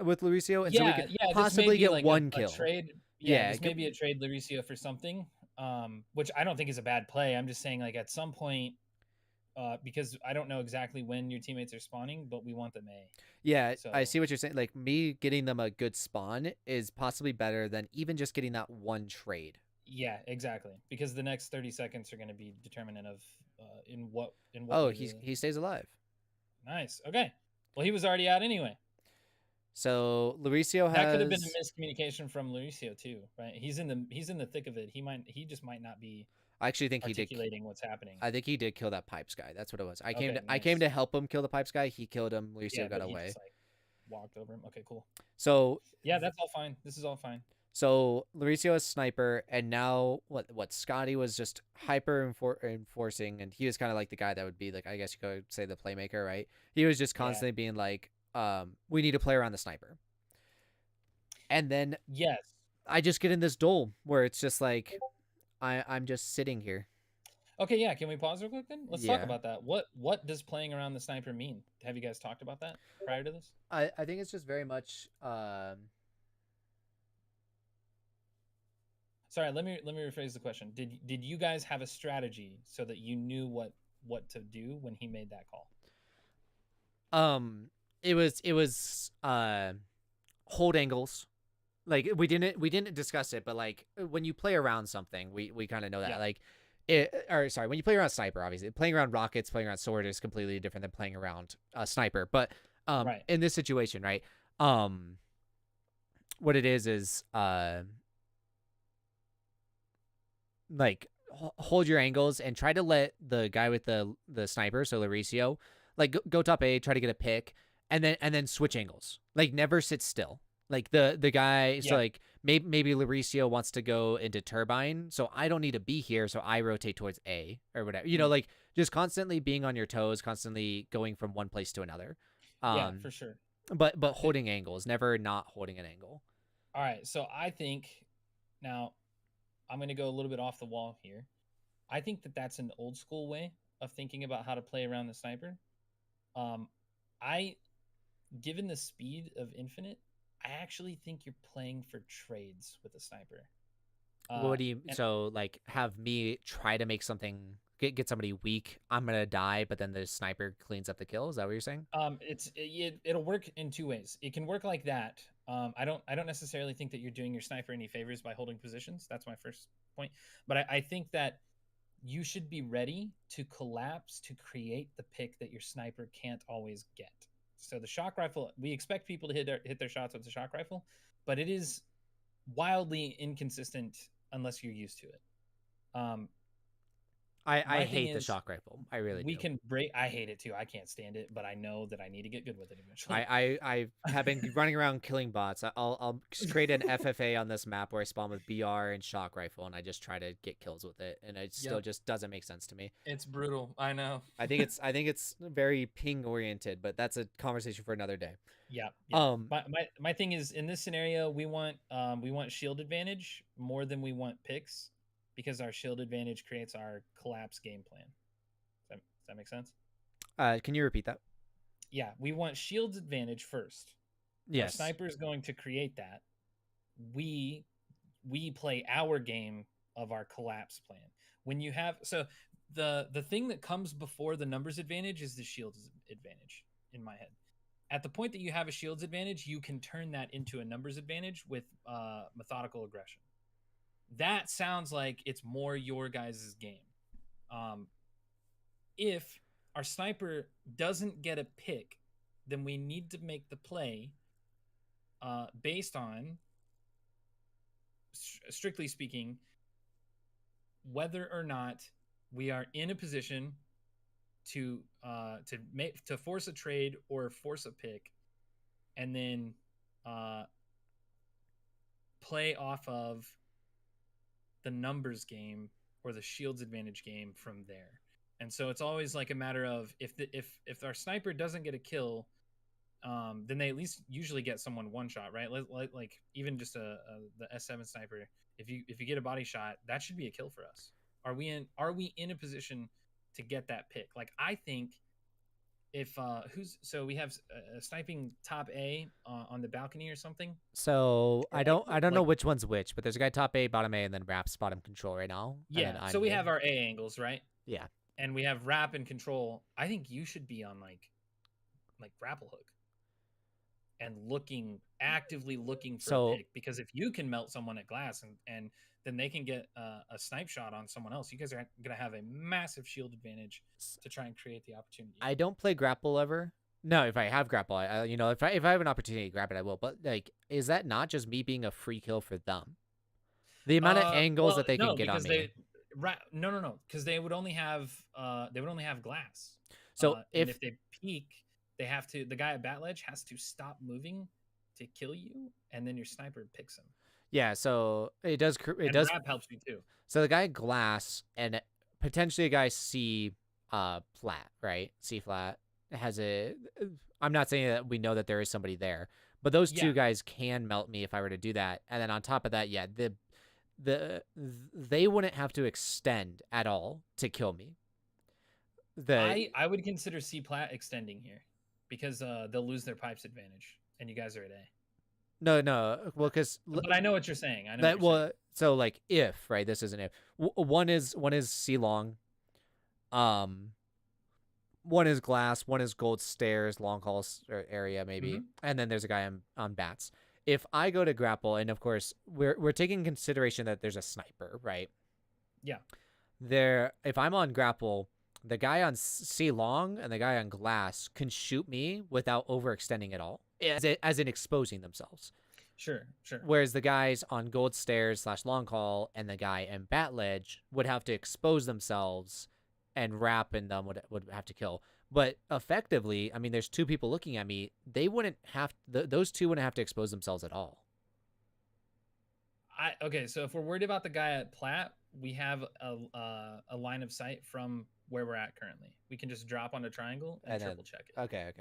with Lauricio, and so we can this may possibly be get like one a kill. trade. Yeah, this may be a trade Lauricio for something, which I don't think is a bad play. I'm just saying, like, at some point, because I don't know exactly when your teammates are spawning, but we want them A. Yeah, I So- see what you're saying. Like me getting them a good spawn is possibly better than even just getting that one trade. Yeah, exactly. Because the next 30 seconds are going to be determinant of in what Oh, way he stays alive. nice. Okay. Well, he was already out anyway. So Lauricio has. That could have been a miscommunication from Lauricio too, right? He's in the thick of it. He just might not be I actually think he did. articulating what's happening. I think he did kill that pipes guy. That's what it was. I Okay, came nice. to help him kill the pipes guy. He killed him. Lauricio got but he away. just, like, walked over him. Okay, cool. So Yeah, that's all fine. This is all fine. So Lauricio is sniper, and now what Scotty was just hyper enforcing, and he was kind of like the guy that would be like, I guess you could say, the playmaker, right? He was just constantly being like, we need to play around the sniper. And then Yes. I just get in this duel where it's just like I'm just sitting here. Okay, yeah. Can we pause real quick then? Let's talk Yeah. about that. What does playing around the sniper mean? Have you guys talked about that prior to this? I think it's just very much Sorry, let me rephrase the question. Did you guys have a strategy so that you knew what to do when he made that call? it was hold angles. Like we didn't discuss it, but like when you play around something, we kind of know that. Yeah. Like when you play around sniper, obviously playing around rockets, playing around sword is completely different than playing around sniper. But Right. in this situation, right? What it is like hold your angles and try to let the guy with the sniper, so Lauricio, like go top A, try to get a pick, and then switch angles. Like never sit still. Like the guy, so Yeah. like maybe Lauricio wants to go into Turbine, so I don't need to be here, so I rotate towards A or whatever. You know, like just constantly being on your toes, constantly going from one place to another. Yeah, for sure. But holding angles, never not holding an angle. All right, so I think now I'm going to go a little bit off the wall here. I think that that's an old school way of thinking about how to play around the sniper. Given the speed of Infinite, I actually think you're playing for trades with a sniper. What do you so like have me try to make something get somebody weak? I'm gonna die, but then the sniper cleans up the kill. Is that what you're saying? It'll work in two ways. It can work like that. I don't necessarily think that you're doing your sniper any favors by holding positions. That's my first point. But I think that you should be ready to collapse to create the pick that your sniper can't always get. So the shock rifle, we expect people to hit their shots with the shock rifle, but it is wildly inconsistent unless you're used to it. I thing hate the is, shock rifle. I really we do. can break. I hate it too. I can't stand it, but I know that I need to get good with it eventually. I have been running around killing bots. I'll just create an FFA on this map where I spawn with BR and shock rifle, and I just try to get kills with it, and it still just doesn't make sense to me. It's brutal. I know. I think it's very ping oriented, but that's a conversation for another day. Yeah. My thing is, in this scenario, we want shield advantage more than we want picks. because our shield advantage creates our collapse game plan. Does that make sense? Can you repeat that? Yeah, we want shield's advantage first. Our Yes. sniper is going to create that. We play our game of our collapse plan. When you have the thing that comes before the numbers advantage is the shield's advantage in my head. At the point that you have a shield's advantage, you can turn that into a numbers advantage with methodical aggression. That sounds like it's more your guys' game. If our sniper doesn't get a pick, then we need to make the play based on, strictly speaking, whether or not we are in a position to force a trade or force a pick, and then play off of the numbers game or the shields advantage game from there. And so it's always like a matter of if our sniper doesn't get a kill, then they at least usually get someone one shot, right? Like even just the S7 sniper, if you get a body shot, that should be a kill for us. Are we in a position to get that pick? Like, I think if we have sniping top A on the balcony or something. So Or I don't know like- which one's which, but there's a guy top A, bottom A, and then Rap's bottom control right now. and then Yeah. I'm So we mid. have our A angles, right? Yeah. And we have wrap and control. I think you should be on like grapple hook and actively looking for So- a pick, because if you can melt someone at glass and then they can get a snipe shot on someone else, you guys are gonna have a massive shield advantage to try and create the opportunity. I don't play grapple ever. No, if I have grapple, if I have an opportunity to grab it, I will. But like, is that not just me being a free kill for them? The amount of angles that they can get on me. No, because they would only have glass. So and if they peek, the guy at bat ledge has to stop moving to kill you, and then your sniper picks him. yeah, so it does. And wrap helps you too. So the guy glass and potentially a guy C flat, right? C flat has a. I'm not saying that we know that there is somebody there, but those two Yeah. guys can melt me if I were to do that. And then on top of that, yeah, they wouldn't have to extend at all to kill me. I would consider C plat extending here, because they'll lose their pipes advantage, and you guys are at A. No, well, because But I know what you're saying. I know that what you're saying. so like if right, this isn't if one is C long, one is glass, one is gold stairs, long hall area maybe, and then there's a guy on bats. If I go to grapple, and of course we're taking consideration that there's a sniper, right? Yeah. If I'm on grapple, the guy on C long and the guy on glass can shoot me without overextending at all, as in exposing themselves. Sure. Whereas the guys on gold stairs / long call and the guy in bat ledge would have to expose themselves, and Rap and them would have to kill. But effectively, I mean, there's two people looking at me. They wouldn't have those two wouldn't have to expose themselves at all. Okay, so if we're worried about the guy at plat, we have a line of sight from where we're at currently. We can just drop on a triangle and And then- triple check it. Okay.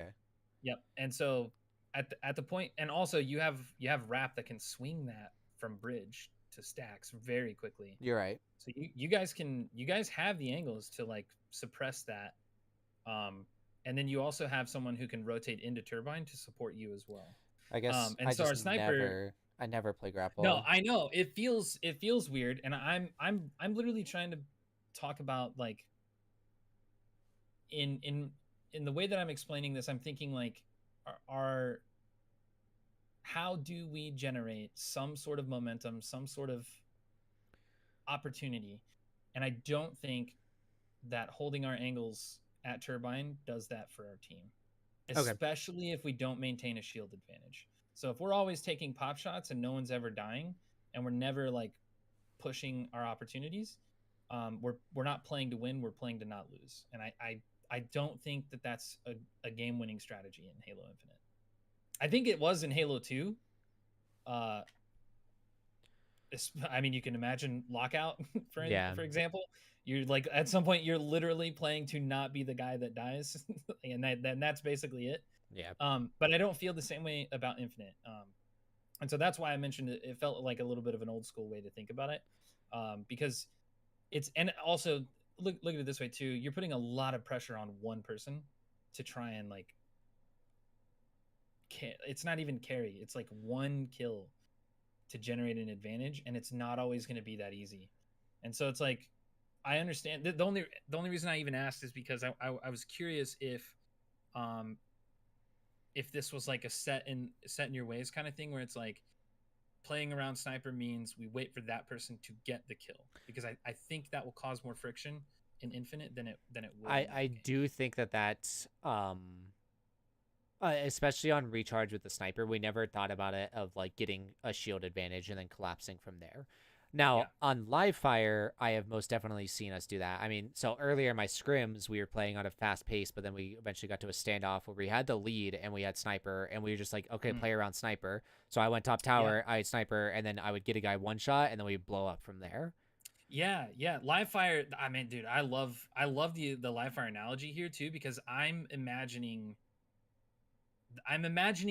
Yep. And so at the point, and also you have Rap that can swing that from bridge to stacks very quickly. You're right. So you guys have the angles to like suppress that. And then you also have someone who can rotate into turbine to support you as well. I guess. and so our sniper- I never play grapple. No, I know it feels weird, and I'm literally trying to talk about like in the way that I'm explaining this. I'm thinking like, how do we generate some sort of momentum, some sort of opportunity? And I don't think that holding our angles at turbine does that for our team, especially if we don't maintain a shield advantage. So if we're always taking pop shots and no one's ever dying, and we're never like pushing our opportunities, we're not playing to win, we're playing to not lose. And I don't think that that's a game-winning strategy in Halo Infinite. I think it was in Halo 2. I mean, you can imagine Lockout, for example. You're like, at some point, you're literally playing to not be the guy that dies, and that's basically it. Yeah. But I don't feel the same way about Infinite. And so that's why I mentioned it. It felt like a little bit of an old school way to think about it. Because and also look at it this way too. You're putting a lot of pressure on one person to try and like it's not even carry. It's like one kill to generate an advantage, and it's not always going to be that easy. And so it's like I understand the only reason I even asked is because I was curious if this was like a set in your ways kind of thing where it's like playing around sniper means we wait for that person to get the kill, because I think that will cause more friction in Infinite than it would. I do think that especially on recharge with the sniper, we never thought about it of like getting a shield advantage and then collapsing from there. Now, on live fire, I have most definitely seen us do that. I mean, so earlier in my scrims, we were playing on a fast pace, but then we eventually got to a standoff where we had the lead and we had sniper, and we were just like, okay, play around sniper. So I went top tower, I had sniper, and then I would get a guy one shot, and then we'd blow up from there. Yeah. Live fire. I mean, dude, I love the live fire analogy here too, because I'm imagining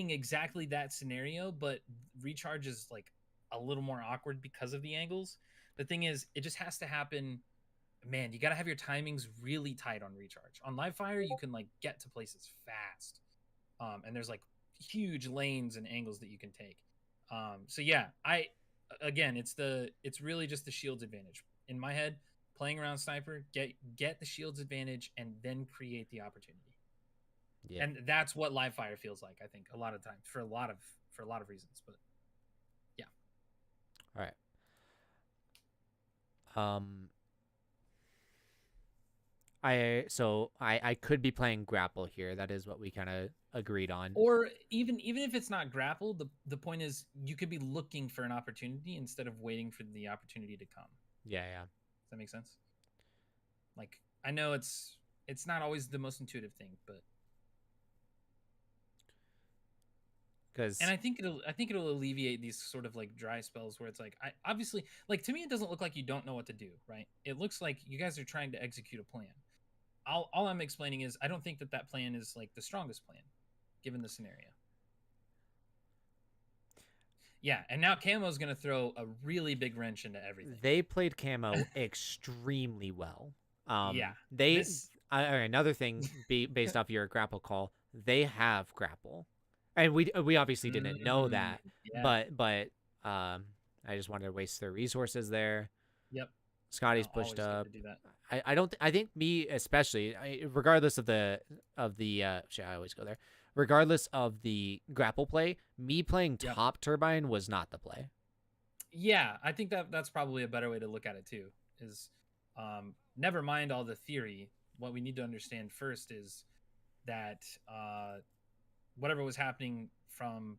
exactly that scenario, but recharge is like a little more awkward because of the angles. The thing is, it just has to happen. Man, you got to have your timings really tight on recharge. On live fire, you can like get to places fast. And there's like huge lanes and angles that you can take. So yeah, it's really just the shields advantage. In my head, playing around sniper, get the shields advantage and then create the opportunity. Yeah. And that's what live fire feels like, I think, a lot of times for a lot of reasons, but yeah. All right. I could be playing grapple here. That is what we kind of agreed on. Or even if it's not grapple, the point is you could be looking for an opportunity instead of waiting for the opportunity to come. Yeah. Does that make sense? Like, I know it's not always the most intuitive thing, but and I think it'll alleviate these sort of like dry spells where it's like, I obviously, like, to me it doesn't look like you don't know what to do, right? It looks like you guys are trying to execute a plan. All I'm explaining is I don't think that plan is like the strongest plan given the scenario. Yeah, and now Camo's going to throw a really big wrench into everything. They played Camo extremely well. Yeah. Another thing based off your grapple call, they have grapple. And we obviously didn't know that, yeah. but I just wanted to waste their resources there. Yep. Scotty's pushed up. I think me especially, regardless of the shit, I always go there. Regardless of the grapple play, me playing top turbine was not the play. Yeah, I think that's probably a better way to look at it too. Is never mind all the theory. What we need to understand first is that whatever was happening from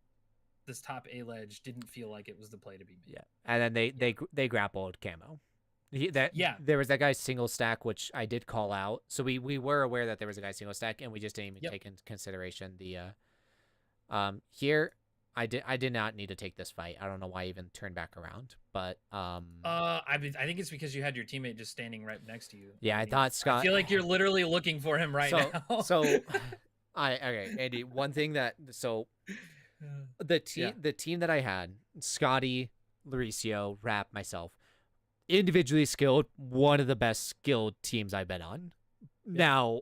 this top A ledge didn't feel like it was the play to be made. Yeah, and then they grappled Camo. There was that guy's single stack, which I did call out. So we were aware that there was a guy single stack, and we just didn't even take into consideration the here. I did not need to take this fight. I don't know why I even turned back around, but I think it's because you had your teammate just standing right next to you. Yeah, I thought Scott. I feel like you're literally looking for him right now. Okay, Andy. One thing that the team that I had, Scotty, Lauricio, Rap, myself, individually skilled, one of the best skilled teams I've been on. Yeah. Now,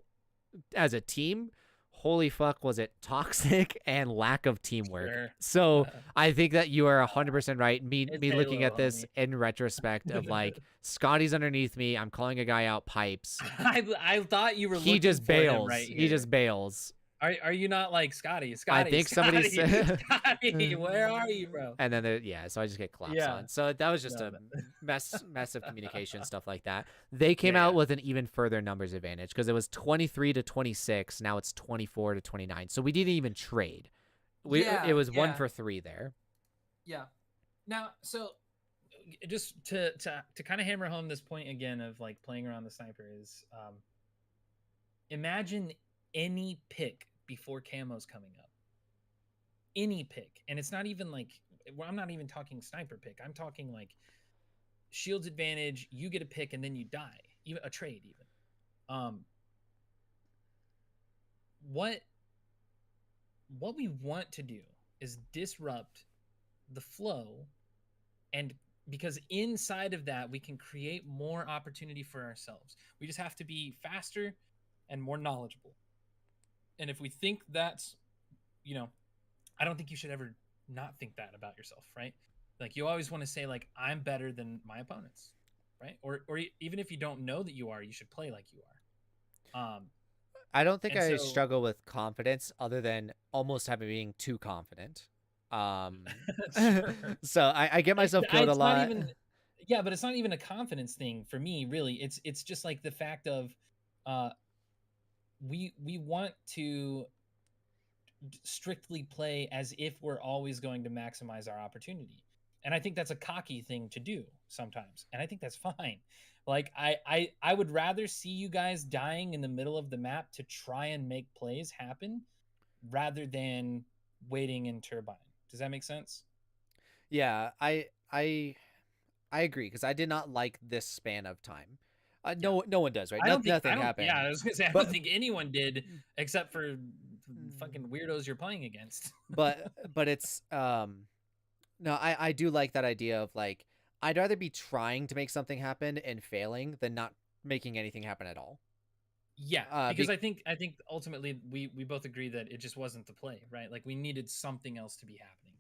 as a team, holy fuck, was it toxic and lack of teamwork. Sure. So I think that you are 100% right. Me looking at this in retrospect of like, Scotty's underneath me. I'm calling a guy out pipes. I thought you were looking He just bails. Right he just bails. Are you not like Scotty? I think somebody said, Scotty, where are you, bro? And then so I just get collapsed on. So that was just a mess of communication, stuff like that. They came out with an even further numbers advantage because it was 23-26. Now it's 24-29. So we didn't even trade. It was 1 for 3 there. Yeah. Now, so just to kind of hammer home this point again of like playing around the sniper is, imagine any pick before Camo's coming up. Any pick. And it's not even like, I'm not even talking sniper pick. I'm talking like shields advantage, you get a pick and then you die. Even a trade even. What we want to do is disrupt the flow and because inside of that we can create more opportunity for ourselves. We just have to be faster and more knowledgeable. And if we think that's, you know, I don't think you should ever not think that about yourself, right? Like you always want to say like I'm better than my opponents, right? Or even if you don't know that you are, you should play like you are. I don't think And I so- struggle with confidence other than almost having being too confident. Sure. So I get myself killed a It's not lot. even, yeah, but it's not even a confidence thing for me, really. It's just like the fact of we want to strictly play as if we're always going to maximize our opportunity. And I think that's a cocky thing to do sometimes. And I think that's fine. Like I would rather see you guys dying in the middle of the map to try and make plays happen rather than waiting in turbine. Does that make sense? Yeah, I agree because I did not like this span of time. No one does, right? I don't think, Nothing happened. Yeah, I was gonna say I But- don't think anyone did except for fucking weirdos you're playing against. but it's no, I do like that idea of like I'd rather be trying to make something happen and failing than not making anything happen at all. Yeah, because I think ultimately we both agree that it just wasn't the play, right? Like we needed something else to be happening.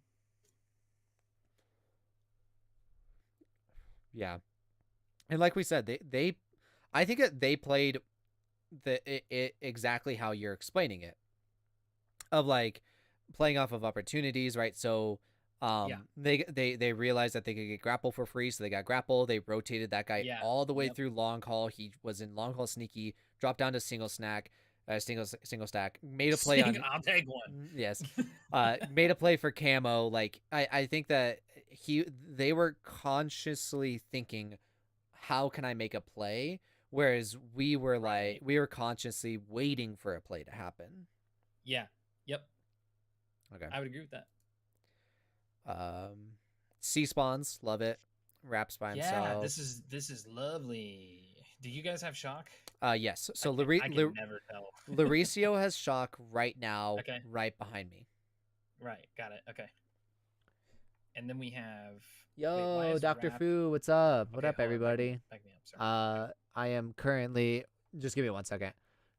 Yeah, and like we said, they I think that they played it exactly how you're explaining it, of like playing off of opportunities, right? So they realized that they could get grapple for free, so they got grapple. They rotated that guy Yeah, all the way yep. through long haul. He was in long haul sneaky, dropped down to single stack, single stack, made a play on. I'll take one. Yes, made a play for camo. Like I think that they were consciously thinking, how can I make a play? Whereas we were like we were consciously waiting for a play to happen. Yeah. Yep. Okay. I would agree with that. C spawns, love it. Raps by himself. Yeah, this is lovely. Do you guys have shock? Yes. So I can never tell. Lauricio has shock right now, Okay. right behind me. Right, got it. Okay. And then we have Yo, why is Dr. Rap- Fu, what's up? What Okay, up, hold on, everybody? back me up. Sorry. I am currently just give me 1 second.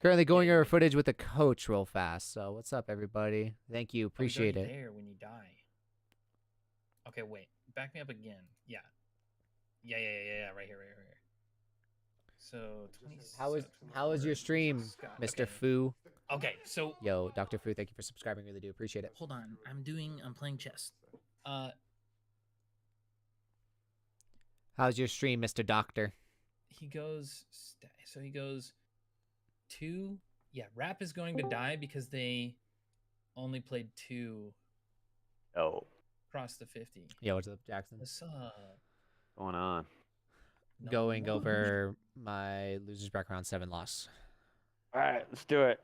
Currently going over footage with the coach real fast. So what's up, everybody? Thank you, Oh, he's appreciate already it. There when you die. Okay, wait. Back me up again. Yeah. Yeah. Right here. So 20. How is your stream, Mr. Fu? Okay, so Yo, Dr. Fu, thank you for subscribing. Really do appreciate it. hold on. I'm playing chess. How's your stream, Mr. Doctor? He goes. So he goes. 2. Yeah, Rap is going to die because they only played 2 Oh, across the 50. Yo, what's up, Jackson? What's up? going on? No, Going no. over my losers bracket round 7 loss. All right, let's do it.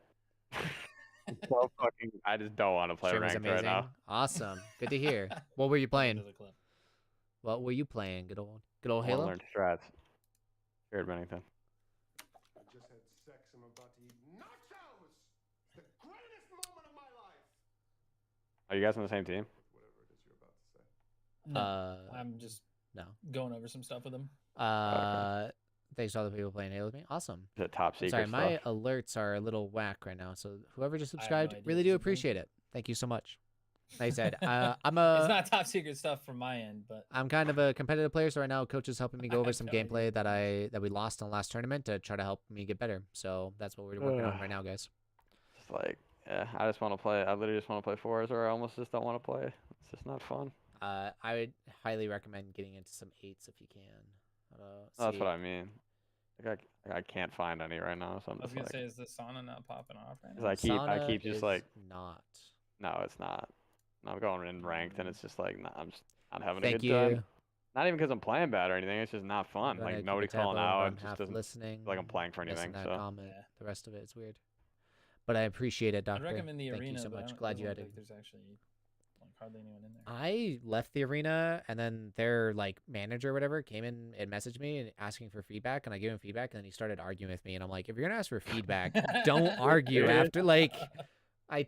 So fucking, I just don't want to play Stream was ranked right amazing. now. Awesome. Good to hear. What were you playing? Another clip. What were you playing? Good old I wanna Halo? learn strats. Jared Bennington. I just had sex. I'm about to eat nachos. The greatest moment of my life. Are you guys on the same team? Whatever it is you're about to say. No, I'm just No. going over some stuff with him. Thanks to all the people playing Halo with me. Awesome. Is it top secret Sorry, my stuff? alerts are a little whack right now. So whoever just I have no subscribed, idea. really Is do it me? appreciate it. Thank you so much. Like I said, I'm It's not top secret stuff from my end, but I'm kind of a competitive player, so right now coach is helping me go I over have some no gameplay idea. that we lost in the last tournament to try to help me get better. So that's what we're working on right now, guys. It's like, yeah, I just want to play. I literally just want to play fours, or I almost just don't want to play. It's just not fun. I would highly recommend getting into some 8s if you can. That's what I mean. Like I can't find any right now, so I'm I was just gonna like, say, is the sauna not popping off right 'cause now? I keep just like, not. no, it's not. I'm going in ranked, and it's just like, nah, I'm just not having Thank a good you. time. Not even because I'm playing bad or anything. It's just not fun. I'm gonna Like keep nobody a tab calling over, out. I'm It just half doesn't listening, feel like I'm playing for missing anything. that So comment. Yeah. The rest of it is weird. But I appreciate it, I'd Doctor. recommend the Thank arena. you so but I much. don't- Glad doesn't you look had it. like there's actually like hardly anyone in there. I left the arena and then their like manager or whatever came in and messaged me and asking for feedback, and I gave him feedback, and then he started arguing with me, and I'm like, if you're gonna ask for feedback, don't argue after like I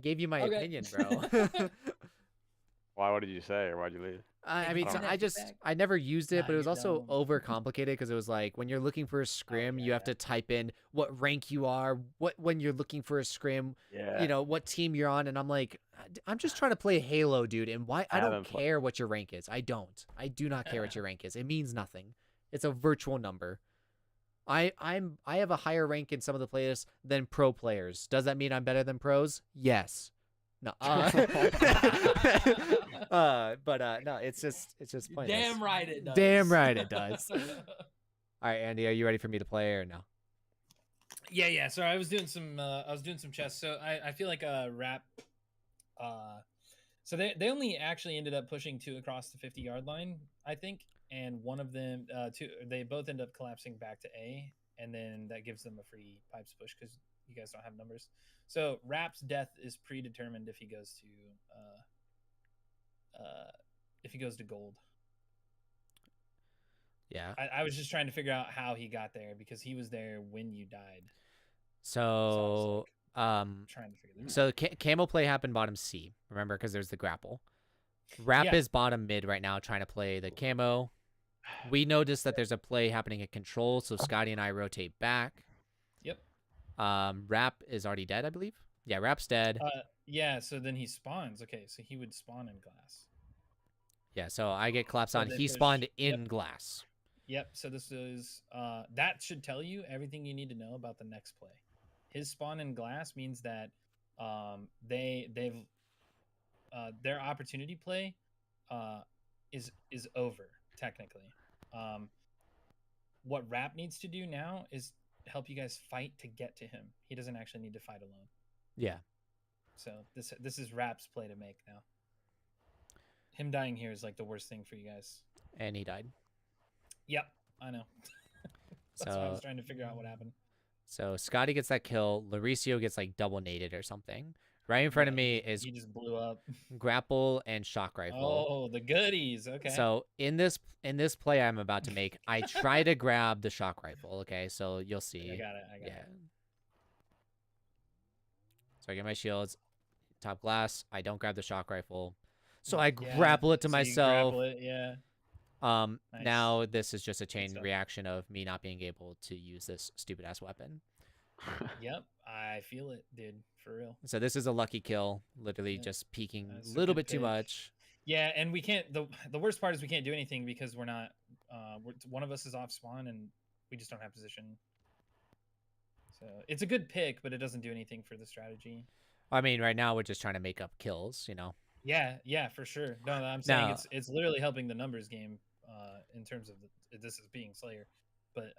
gave you my Okay. opinion, bro. why? What did you say, or why'd you leave? I If mean, you so connect I it just back, I never used it, nah, but it was you're also dumb. overcomplicated because it was like when you're looking for a scrim, yeah, you have yeah. to type in what rank you are, what when you're looking for a scrim, Yeah. what team you're on, and I'm like, I'm just trying to play Halo, dude, and why I don't haven't pla- care what your rank is. I don't. I do not care what your rank is. It means nothing. It's a virtual number. I have a higher rank in some of the playlists than pro players. Does that mean I'm better than pros? Yes. No. No, it's just pointless. Damn right it does. Damn right it does. All right, Andy, are you ready for me to play or no? Yeah. So I was doing some chess. So I feel like Rap. So they only actually ended up pushing 2 across the 50-yard line, I think, and one of them they both end up collapsing back to A, and then that gives them a free pipes push because you guys don't have numbers. So Rap's death is predetermined if he goes to gold. Yeah. I was just trying to figure out how he got there because he was there when you died. So Trying to figure that out. so camel play happened bottom C. Remember, because there's the grapple. Rap Yeah. is bottom mid right now, trying to play the camo. We noticed that there's a play happening at control, so Scotty and I rotate back. Yep. Rap is already dead, I believe. Yeah, Rap's dead. Yeah, so then he spawns. Okay, so he would spawn in glass. Yeah, so I get collapsed So on. they He push- spawned in yep. glass. Yep, so this is that should tell you everything you need to know about the next play. His spawn in glass means that they've their opportunity play is over technically. What Rap needs to do now is help you guys fight to get to him. He doesn't actually need to fight alone. Yeah. So this is Rap's play to make now. Him dying here is like the worst thing for you guys. And he died. Yep, I know. That's why I was So trying to figure out what happened. so Scotty gets that kill. Lauricio gets like double naded or something. Right in front of Yeah, me is he just blew up. grapple and shock rifle. Oh, the goodies. Okay. So in this play I'm about to make, I try to grab the shock rifle. Okay, so you'll see. I got it. Yeah. So I get my shields, top glass. I don't grab the shock rifle, so I Yeah, grapple it to so you myself. grapple it, yeah. Nice. Now this is just a chain stuff. reaction of me not being able to use this stupid ass weapon. Yep, I feel it, dude, for real. So this is a lucky kill, literally Yeah. just peeking That's a a little good bit too pick. much. Yeah, and we can't. The worst part is we can't do anything because we're not. One of us is off spawn and we just don't have position. So it's a good pick, but it doesn't do anything for the strategy. I mean, right now we're just trying to make up kills, Yeah, for sure. No, I'm saying Now- it's literally helping the numbers game in terms of this is being Slayer, but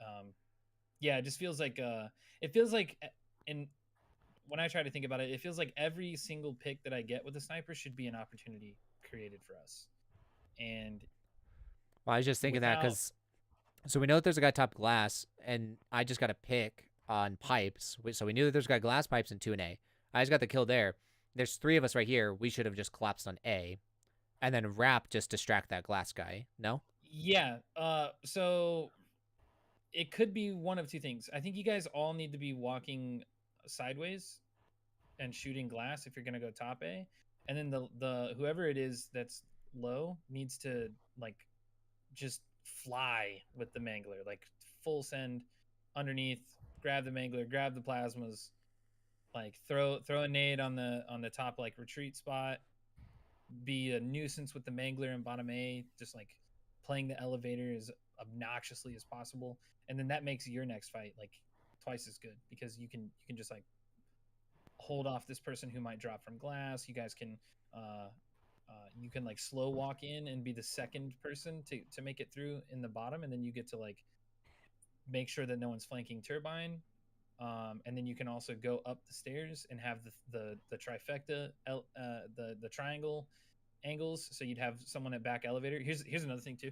yeah, it just feels like and when I try to think about it, it feels like every single pick that I get with a sniper should be an opportunity created for us. And Well, I was just thinking that Without- because, so we know that there's a guy top glass, and I just got a pick on pipes. So we knew that there's a guy glass pipes in 2 and A. I just got the kill there. There's 3 of us right here. We should have just collapsed on A, and then Rap just distract that glass guy. No? yeah, so it could be one of two things. I think you guys all need to be walking sideways and shooting glass if you're gonna go top A, and then the whoever it is that's low needs to like just fly with the mangler, like full send underneath, grab the mangler, grab the plasmas, like throw a nade on the top like retreat spot, be a nuisance with the mangler in bottom A, just like playing the elevator as obnoxiously as possible, and then that makes your next fight like twice as good because you can just like hold off this person who might drop from glass. You guys can you can like slow walk in and be the second person to make it through in the bottom, and then you get to like make sure that no one's flanking turbine, and then you can also go up the stairs and have the trifecta the triangle angles, so you'd have someone at back elevator. Here's another thing too.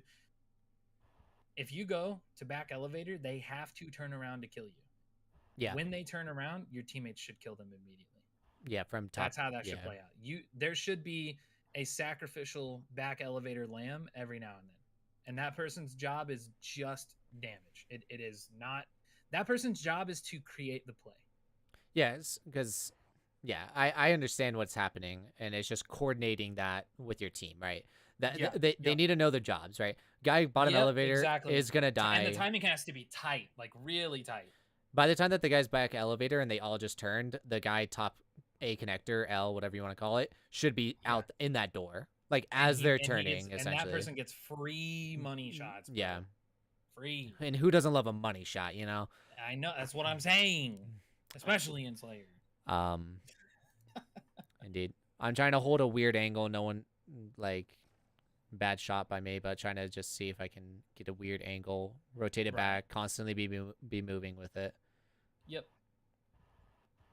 If you go to back elevator, they have to turn around to kill you. Yeah. When they turn around, your teammates should kill them immediately. Yeah, from top. That's how that should yeah. play out. There should be a sacrificial back elevator lamb every now and then, and that person's job is just damage. It is not. That person's job is to create the play. Yes, because, yeah, I understand what's happening, and it's just coordinating that with your team, right? That Yeah, they yep. need to know their jobs, right? Guy bottom Yep, elevator exactly. is gonna die. And the timing has to be tight, like really tight. By the time that the guy's back elevator and they all just turned, the guy top A connector, L, whatever you want to call it, should be out in that door. Like as they're turning, and essentially. that person gets free money shots. Bro. Yeah. Free. And who doesn't love a money shot, you know? I know, that's what I'm saying. Especially in Slayer. Indeed. I'm trying to hold a weird angle. No one, like, bad shot by me, but trying to just see if I can get a weird angle, rotate it back, constantly be moving with it. Yep.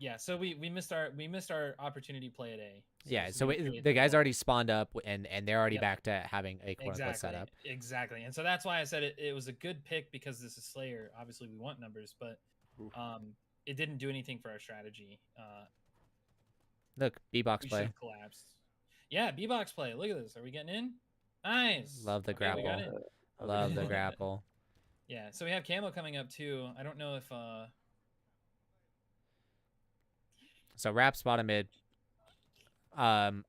Yeah, so we missed our opportunity play at A. Yeah, so we the guy's already spawned up, and they're already back to having a quote-unquote exactly, setup. Exactly, and so that's why I said it was a good pick because this is Slayer. Obviously, we want numbers, but it didn't do anything for our strategy. Look, B-box We play. should have collapsed. Yeah, B-box play. Look at this. Are we getting in? Nice. Love the Okay, we got grapple. in. Love the grapple. Yeah, so we have camo coming up too. I don't know if So Rap's bottom mid. I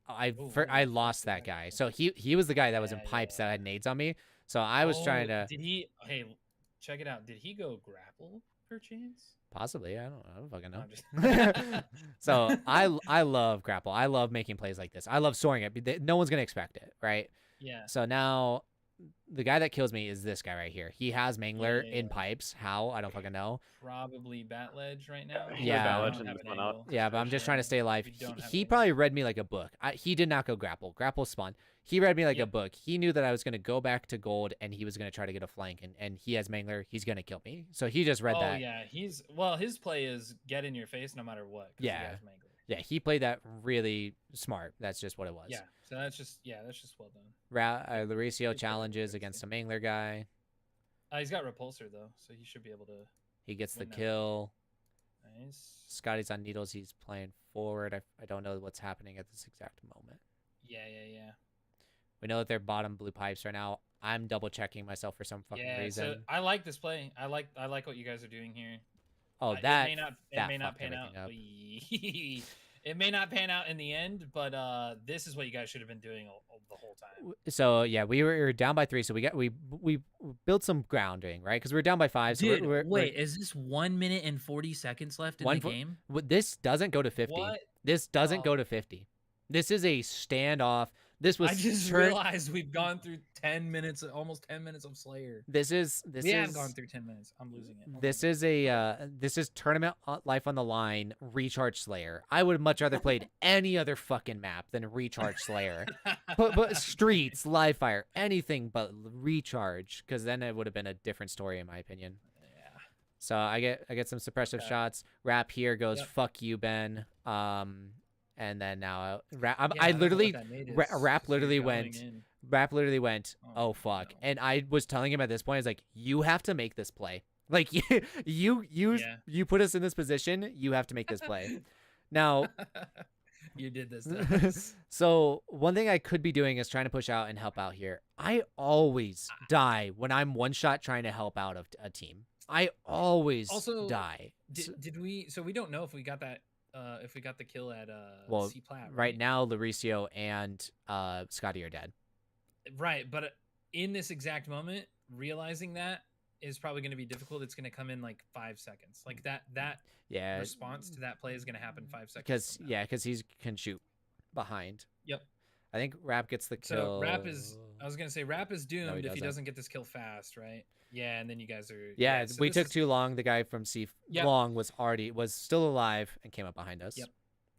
lost that guy. So he was the guy that was in pipes that had nades on me. So I was trying to Did he? Hey, check it out. Did he go grapple perchance? possibly. I don't fucking No, know. I'm just- So I love grapple. I love making plays like this. I love soaring it. No one's gonna expect it, right? Yeah. So now the guy that kills me is this guy right here. He has Mangler Yeah. in pipes. How? I don't fucking know. Probably bat ledge right now. Yeah. Bat We ledge don't and have just an went up. angle, Yeah, but I'm just trying to stay alive. We don't have He an probably read me like a book. He did not go grapple. Grapple spawn. He read me like a Yep. book. He knew that I was going to go back to gold and he was going to try to get a flank. And he has Mangler. He's going to kill me. So he just read that. Yeah, his play is get in your face no matter what. 'cause he Yeah. has Mangler. Yeah, he played that really smart. That's just what it was. Yeah. So that's just well done. Lauricio challenges against a Mangler guy. He's got repulsor though, so he should be able to. He gets the win that. kill. Nice. Scotty's on needles. He's playing forward. I don't know what's happening at this exact moment. Yeah. We know that they're bottom blue pipes right now. I'm double checking myself for some fucking Yeah. reason. So I like this play. I like what you guys are doing here. Oh, It that may not fucked pan out. everything up. It may not pan out in the end, but this is what you guys should have been doing the whole time. So yeah, we were down by 3, so we built some grounding, right? Because we were down by 5. So Dude, we're wait, is this 1 minute and 40 seconds left in the game? This doesn't go to 50. What? This doesn't Oh. go to 50. This is a standoff. This was I just realized we've gone through 10 minutes, almost 10 minutes of Slayer. This is We haven't gone through 10 minutes. I'm losing it. This is this is tournament life on the line. Recharge Slayer. I would much rather played any other fucking map than Recharge Slayer. but streets, live fire, anything but recharge, because then it would have been a different story in my opinion. Yeah. So I get some suppressive shots. Rap here goes Yep. fuck you, Ben. And then now Rap. Yeah, I don't know what literally that nade is, Rap 'cause you're literally going went. in. Rap literally went, Oh, oh fuck. no. And I was telling him at this point, I was like, you have to make this play. Like you Yeah. put us in this position, you have to make this play. Now, You did this to us. so one thing I could be doing is trying to push out and help out here. I always die when I'm one shot trying to help out a team. I always Also, die. Did we? So we don't know if we got that. If we got the kill at Well, C plat. right now, Lauricio and Scotty are dead. Right, but in this exact moment, realizing that is probably going to be difficult. It's going to come in like 5 seconds. Like that Yeah, response to that play is going to happen 5 seconds. because from now. he can shoot behind. Yep. I think Rap gets the kill. So Rap is. I was going to say Rap is doomed if he doesn't. doesn't get this kill fast, right? Yeah, and then you guys are. Yeah, so we this took is- too long. The guy from C Yep. Long was still alive and came up behind us. Yep.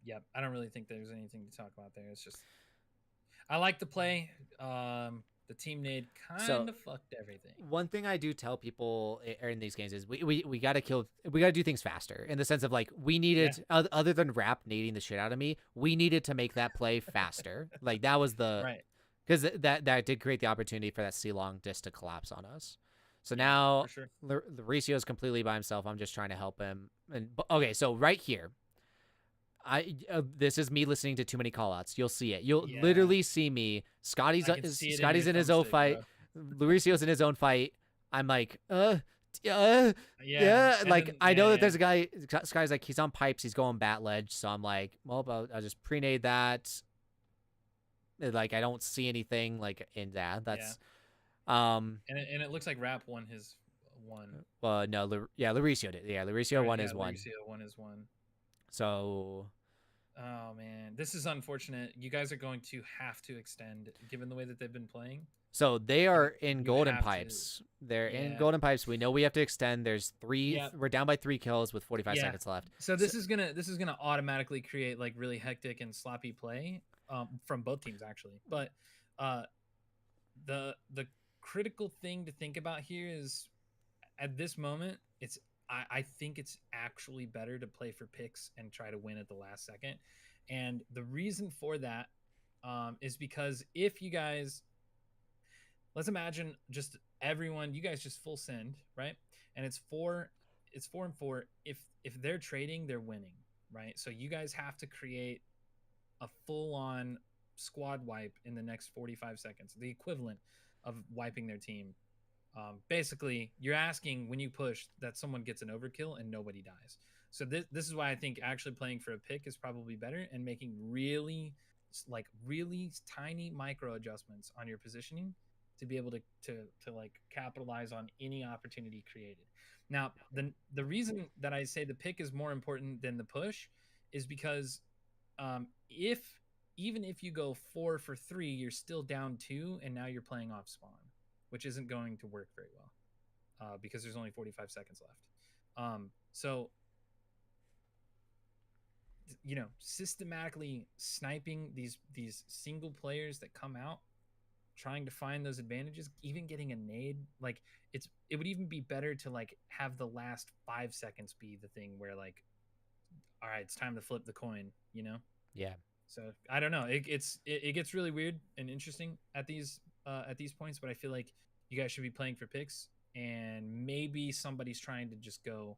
Yep. I don't really think there's anything to talk about there. It's just I like the play. The team nade kind of fucked everything. One thing I do tell people in these games is we got to do things faster, in the sense of like we needed other than Rap nading the shit out of me, we needed to make that play faster. Like that was the Right. because that did create the opportunity for that C Long disc to collapse on us. So now For sure. Lauricio is completely by himself. I'm just trying to help him. Okay, so right here, this is me listening to too many callouts. You'll see it. You'll Yeah. literally see me. Scotty's I can see it Scotty's your in his own thumbstick, fight. bro. Lauricio's in his own fight. I'm like, Yeah. Like and I know yeah, that there's a guy. Sky's like he's on pipes. He's going bat ledge. So I'm like, well, I'll just pre-nade that. Like, I don't see anything like in that. That's And it looks like Rap won his one. no, Lauricio did. Yeah, Lauricio won his one. Lauricio won his one. So oh man, this is unfortunate. You guys are going to have to extend, given the way that they've been playing. So they are in you golden have to- pipes. They're in Yeah. golden pipes. We know we have to extend. There's 3. Yeah. We're down by 3 kills with 45 Yeah. seconds left. So this is gonna automatically create like really hectic and sloppy play from both teams actually. But the critical thing to think about here is at this moment I think it's actually better to play for picks and try to win at the last second. And the reason for that is because if you guys, let's imagine just everyone, you guys just full send, right? And it's 4 and 4. If they're trading, they're winning, right? So you guys have to create a full-on squad wipe in the next 45 seconds, the equivalent of wiping their team. Basically, you're asking when you push that someone gets an overkill and nobody dies. So this is why I think actually playing for a pick is probably better, and making really tiny micro adjustments on your positioning to be able to like capitalize on any opportunity created. Now, the reason that I say the pick is more important than the push is because even if you go 4 for 3, you're still down 2, and now you're playing off spawn, which isn't going to work very well because there's only 45 seconds left. So, you know, systematically sniping these single players that come out, trying to find those advantages, even getting a nade, like it would even be better to like have the last 5 seconds be the thing where like, all right, it's time to flip the coin, you know? Yeah. So I don't know. It gets really weird and interesting at these points, but I feel like you guys should be playing for picks, and maybe somebody's trying to just go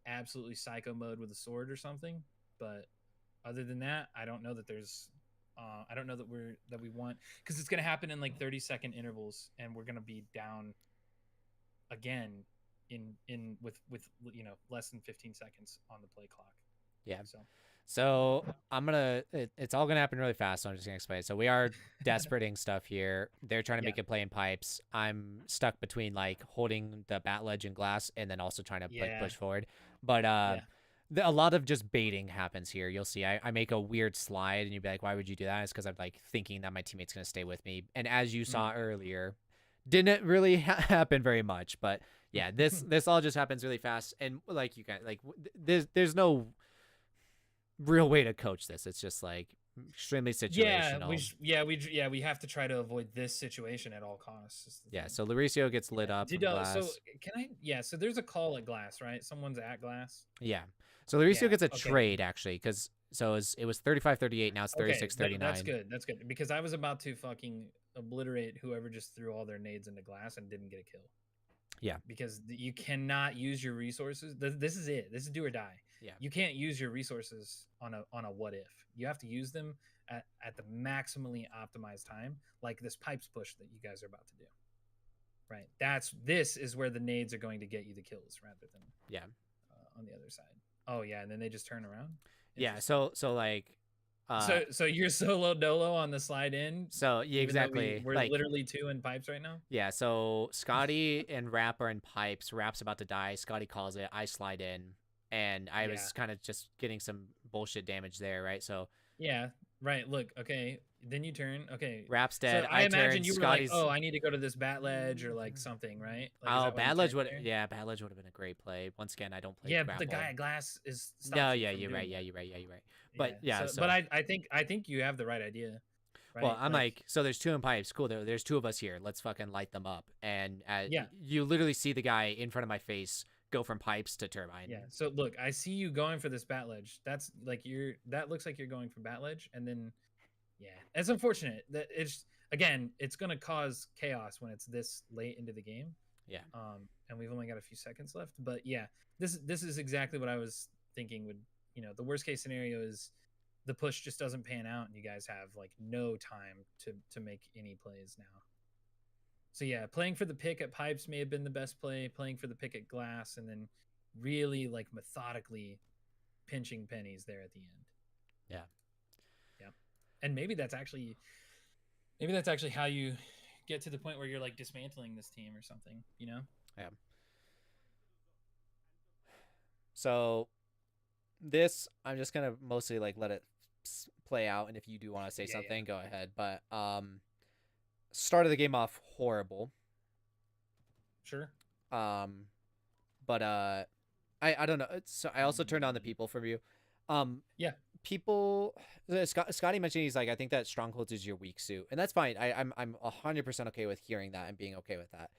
absolutely psycho mode with a sword or something. But other than that, I don't know that there's I don't know that we want, because it's gonna happen in like 30-second intervals, and we're gonna be down again in with you know less than 15 seconds on the play clock. Yeah. So I'm gonna. It's all gonna happen really fast. So I'm just gonna explain. So we are desperating stuff here. They're trying to make a play in pipes. I'm stuck between like holding the bat ledge and glass, and then also trying to like push forward. But a lot of just baiting happens here. You'll see. I make a weird slide, and you'd be like, "Why would you do that?" It's because I'm like thinking that my teammate's gonna stay with me. And as you saw earlier, didn't really happen very much. But yeah, this all just happens really fast. And like you guys, like there's no real way to coach this. It's just like extremely situational. We have to try to avoid this situation at all costs. Yeah, so Lauricio gets lit up. So can I? Yeah, so there's a call at glass, right? Someone's at glass. Yeah, so Lauricio gets a trade actually, because it was 35-38. Now it's 36-39. That's good. That's good, because I was about to fucking obliterate whoever just threw all their nades into glass and didn't get a kill. Yeah, because you cannot use your resources. This is it. This is do or die. Yeah, you can't use your resources on a what if. You have to use them at the maximally optimized time, like this pipes push that you guys are about to do. Right. This is where the nades are going to get you the kills rather than on the other side. Oh yeah, and then they just turn around. Yeah. So like. So you're solo dolo on the slide in. So yeah, exactly. We're like, literally 2 in pipes right now. Yeah. So Scotty and Rap are in pipes. Rap's about to die. Scotty calls it. I slide in, and I was kind of just getting some bullshit damage there, right? So yeah, right. Look, okay. Then you turn. Okay. Rap's dead. So I imagine turn, you were Scotty's... like, oh, I need to go to this bat ledge or like something, right? Like, bat ledge would. Yeah, bat ledge would have been a great play. Once again, I don't play. Yeah, but the guy at glass is. No, yeah, you're right. Yeah, you're right. But yeah, but I think you have the right idea. Right? Well, I'm like, so there's 2 in pipes. Cool. There's 2 of us here. Let's fucking light them up. And you literally see the guy in front of my face go from pipes to turbine. Yeah. So look, I see you going for this bat ledge. That's like that looks like you're going for bat ledge, and then it's unfortunate that it's gonna cause chaos when it's this late into the game. Yeah. And we've only got a few seconds left, but yeah, this is exactly what I was thinking would. The worst case scenario is the push just doesn't pan out and you guys have like no time to make any plays now. So yeah, playing for the pick at pipes may have been the best play, playing for the pick at glass, and then really like methodically pinching pennies there at the end. Yeah. Yeah. And maybe that's actually Maybe that's actually how you get to the point where you're like dismantling this team or something, you know? Yeah. So this, I'm just gonna mostly like let it play out, and if you do want to say Yeah, something, go ahead. But start of the game off horrible. Sure. But I don't know. So I also turned on the people from you. Yeah. People, Scotty mentioned, he's like, I think that strongholds is your weak suit, and that's fine. I'm 100% okay with hearing that and being okay with that.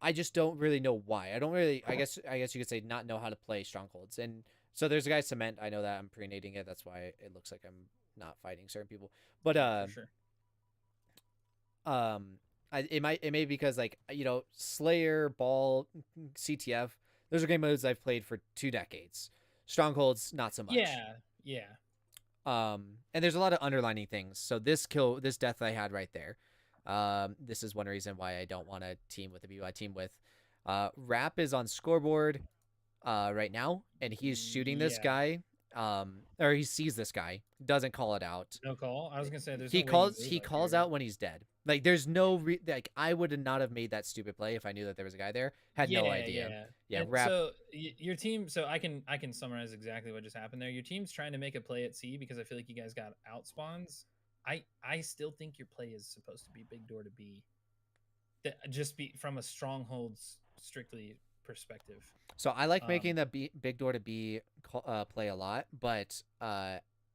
I just don't really know why. I don't really. I guess you could say not know how to play strongholds. And so there's a guy Cement. I know that I'm pre-nating it. That's why it looks like I'm not fighting certain people. But For sure. it may be because like Slayer, Ball, CTF. Those are game modes I've played for 2 decades. Strongholds, not so much. Yeah. And there's a lot of underlining things. So this death I had right there. This is one reason why I don't want to team with the people I team with. Rap is on scoreboard right now, and he's shooting this guy. Or he sees this guy, doesn't call it out. No call. I was gonna say there's. He calls out when he's dead. Like there's no like I would not have made that stupid play if I knew that there was a guy there. Had no idea. Yeah. Rap. So your team. So I can summarize exactly what just happened there. Your team's trying to make a play at C because I feel like you guys got out spawns. I still think your play is supposed to be big door to B. Just be from a strongholds strictly perspective. So I like making the big door to B play a lot, but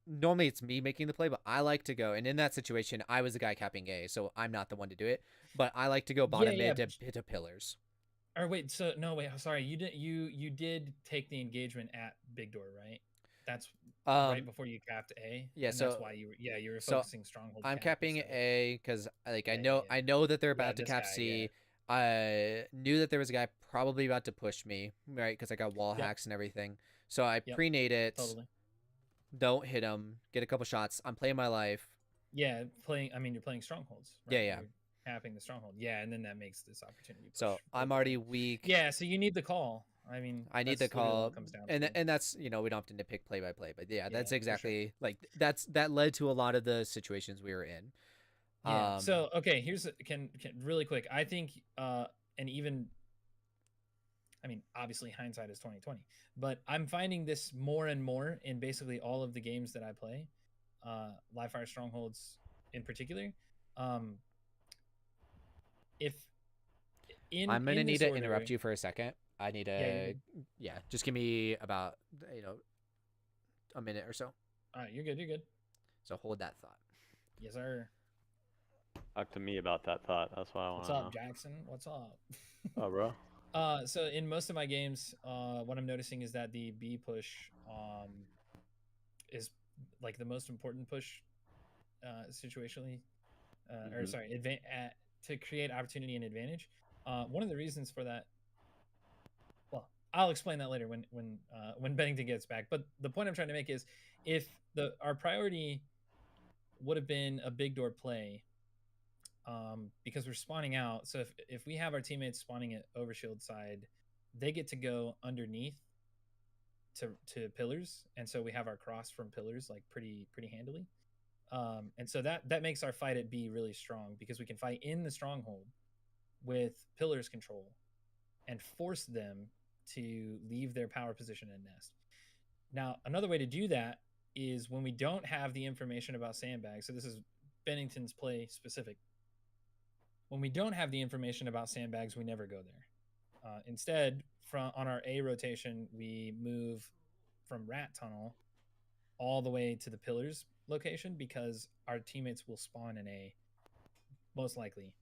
normally it's me making the play, but I like to go, and in that situation, I was the guy capping A, so I'm not the one to do it, but I like to go bottom mid to pillars. Or wait, so no, wait, sorry, you did take the engagement at big door, right? That's right before you capped A. Yeah, and so that's why you were focusing stronghold. I'm capping A because like I know that they're about to cap C. Yeah. I knew that there was a guy probably about to push me, right? Because I got wall hacks and everything. So I pre-nade it. Totally. Don't hit him. Get a couple shots. I'm playing my life. Yeah, you're playing strongholds. Right? Yeah. You're capping the stronghold. Yeah, and then that makes this opportunity. So I'm already weak. Yeah, so you need the call. I mean, I need the call, and that's we don't have to nitpick play by play, but that's exactly like that led to a lot of the situations we were in. Yeah. So okay, here's can really quick. I think and even, I mean, obviously hindsight is 2020, but I'm finding this more and more in basically all of the games that I play, Live Fire Strongholds in particular. I'm gonna need to interrupt you for a second. I need to, just give me about, a minute or so. All right, you're good. So hold that thought. Yes, sir. Talk to me about that thought. That's what I want to know. What's up, Jackson? What's up? Oh, bro. So in most of my games, what I'm noticing is that the B push is like the most important push situationally, or sorry, to create opportunity and advantage. One of the reasons for that, well, I'll explain that later when Bennington gets back. But the point I'm trying to make is, if our priority would have been a big door play, because we're spawning out. So if we have our teammates spawning at overshield side, they get to go underneath to pillars, and so we have our cross from pillars like pretty handily. And so that makes our fight at B really strong, because we can fight in the stronghold with pillars control and force them to leave their power position and nest. Now, another way to do that is when we don't have the information about sandbags. So this is Bennington's play specific. When we don't have the information about sandbags, we never go there. Instead, on our A rotation, we move from Rat Tunnel all the way to the Pillars location, because our teammates will spawn in A, most likely,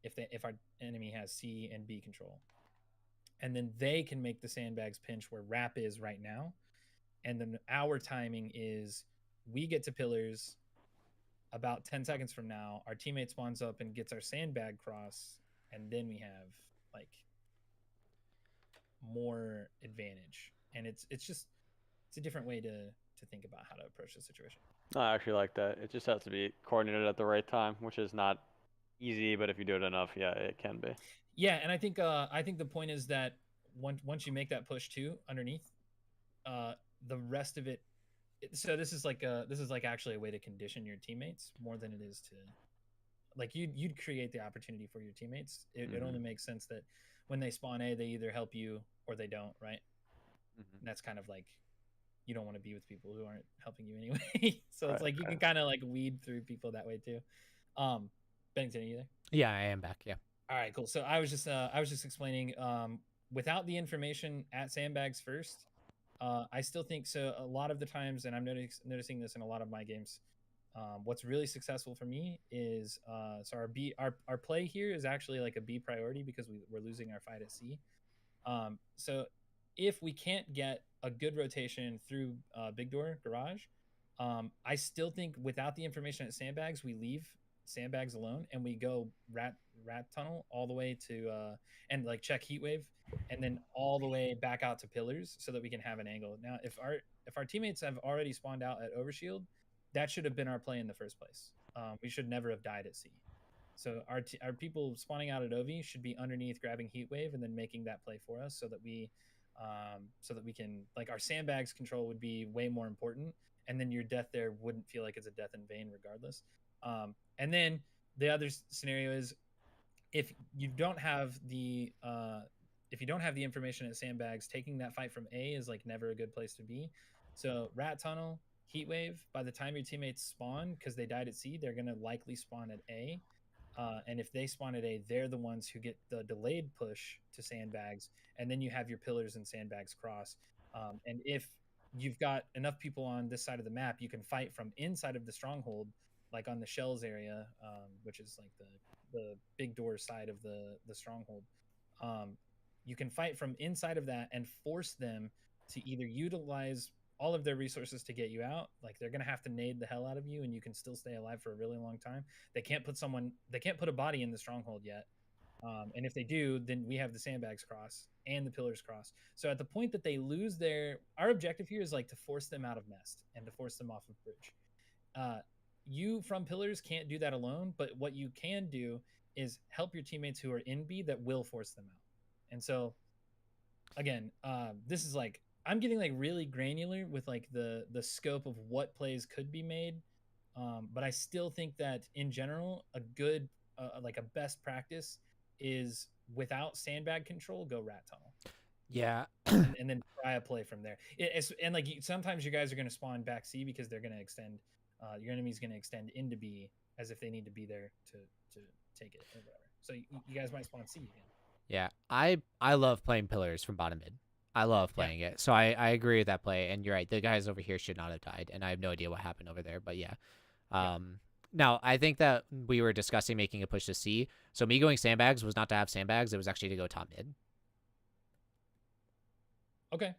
if our enemy has C and B control. And then they can make the sandbags pinch where Rap is right now. And then our timing is, we get to Pillars about 10 seconds from now, our teammate spawns up and gets our sandbag cross, and then we have like more advantage. And it's a different way to think about how to approach the situation. I actually like that. It just has to be coordinated at the right time, which is not easy, but if you do it enough, yeah, it can be. Yeah, and I think the point is that once you make that push too underneath, the rest of it. So this is like actually a way to condition your teammates more than it is like you'd create the opportunity for your teammates. It only Mhm. makes sense that when they spawn A, they either help you or they don't, right? Mhm. And that's kind of like you don't want to be with people who aren't helping you anyway. So it's Right, like you can right. kind of like weed through people that way too. Bennington, are you there? Yeah, I am back. Yeah. All right, cool. So I was just explaining without the information at sandbags first, I still think so a lot of the times, and I'm noticing this in a lot of my games. What's really successful for me is so our play here is actually like a B priority because we're losing our fight at C. So if we can't get a good rotation through big door garage, I still think without the information at sandbags, we leave sandbags alone and we go rat tunnel all the way to and like check heat wave and then all the way back out to pillars so that we can have an angle. Now if our teammates have already spawned out at overshield, that should have been our play in the first place. We should never have died at C. So our people spawning out at Ovi should be underneath grabbing heat wave and then making that play for us so that we can, like, our sandbags control would be way more important, and then your death there wouldn't feel like it's a death in vain regardless. And then the other scenario is if you don't have the information at sandbags, taking that fight from A is like never a good place to be. So rat tunnel, heat wave, by the time your teammates spawn, because they died at C, they're gonna likely spawn at A. And if they spawn at A, they're the ones who get the delayed push to sandbags, and then you have your pillars and sandbags cross. And if you've got enough people on this side of the map, you can fight from inside of the stronghold, like on the shells area, which is like the big door side of the stronghold. You can fight from inside of that and force them to either utilize all of their resources to get you out. Like they're gonna have to nade the hell out of you, and you can still stay alive for a really long time. They can't put a body in the stronghold yet. And if they do, then we have the sandbags cross and the pillars cross. So at the point that they lose our objective here is like to force them out of nest and to force them off of bridge. You from pillars can't do that alone, but what you can do is help your teammates who are in B that will force them out. And so again, this is like I'm getting like really granular with like the scope of what plays could be made, but I still think that in general a good like a best practice is without sandbag control, go rat tunnel. Yeah. and then try a play from there. And like sometimes you guys are going to spawn back C because they're going to extend. Your enemy's going to extend into B as if they need to be there to take it or whatever. So you guys might spawn C again. Yeah, I love playing pillars from bottom mid. I love playing it. So I agree with that play, and you're right. The guys over here should not have died, and I have no idea what happened over there. But yeah. Now I think that we were discussing making a push to C. So me going sandbags was not to have sandbags. It was actually to go top mid. Okay.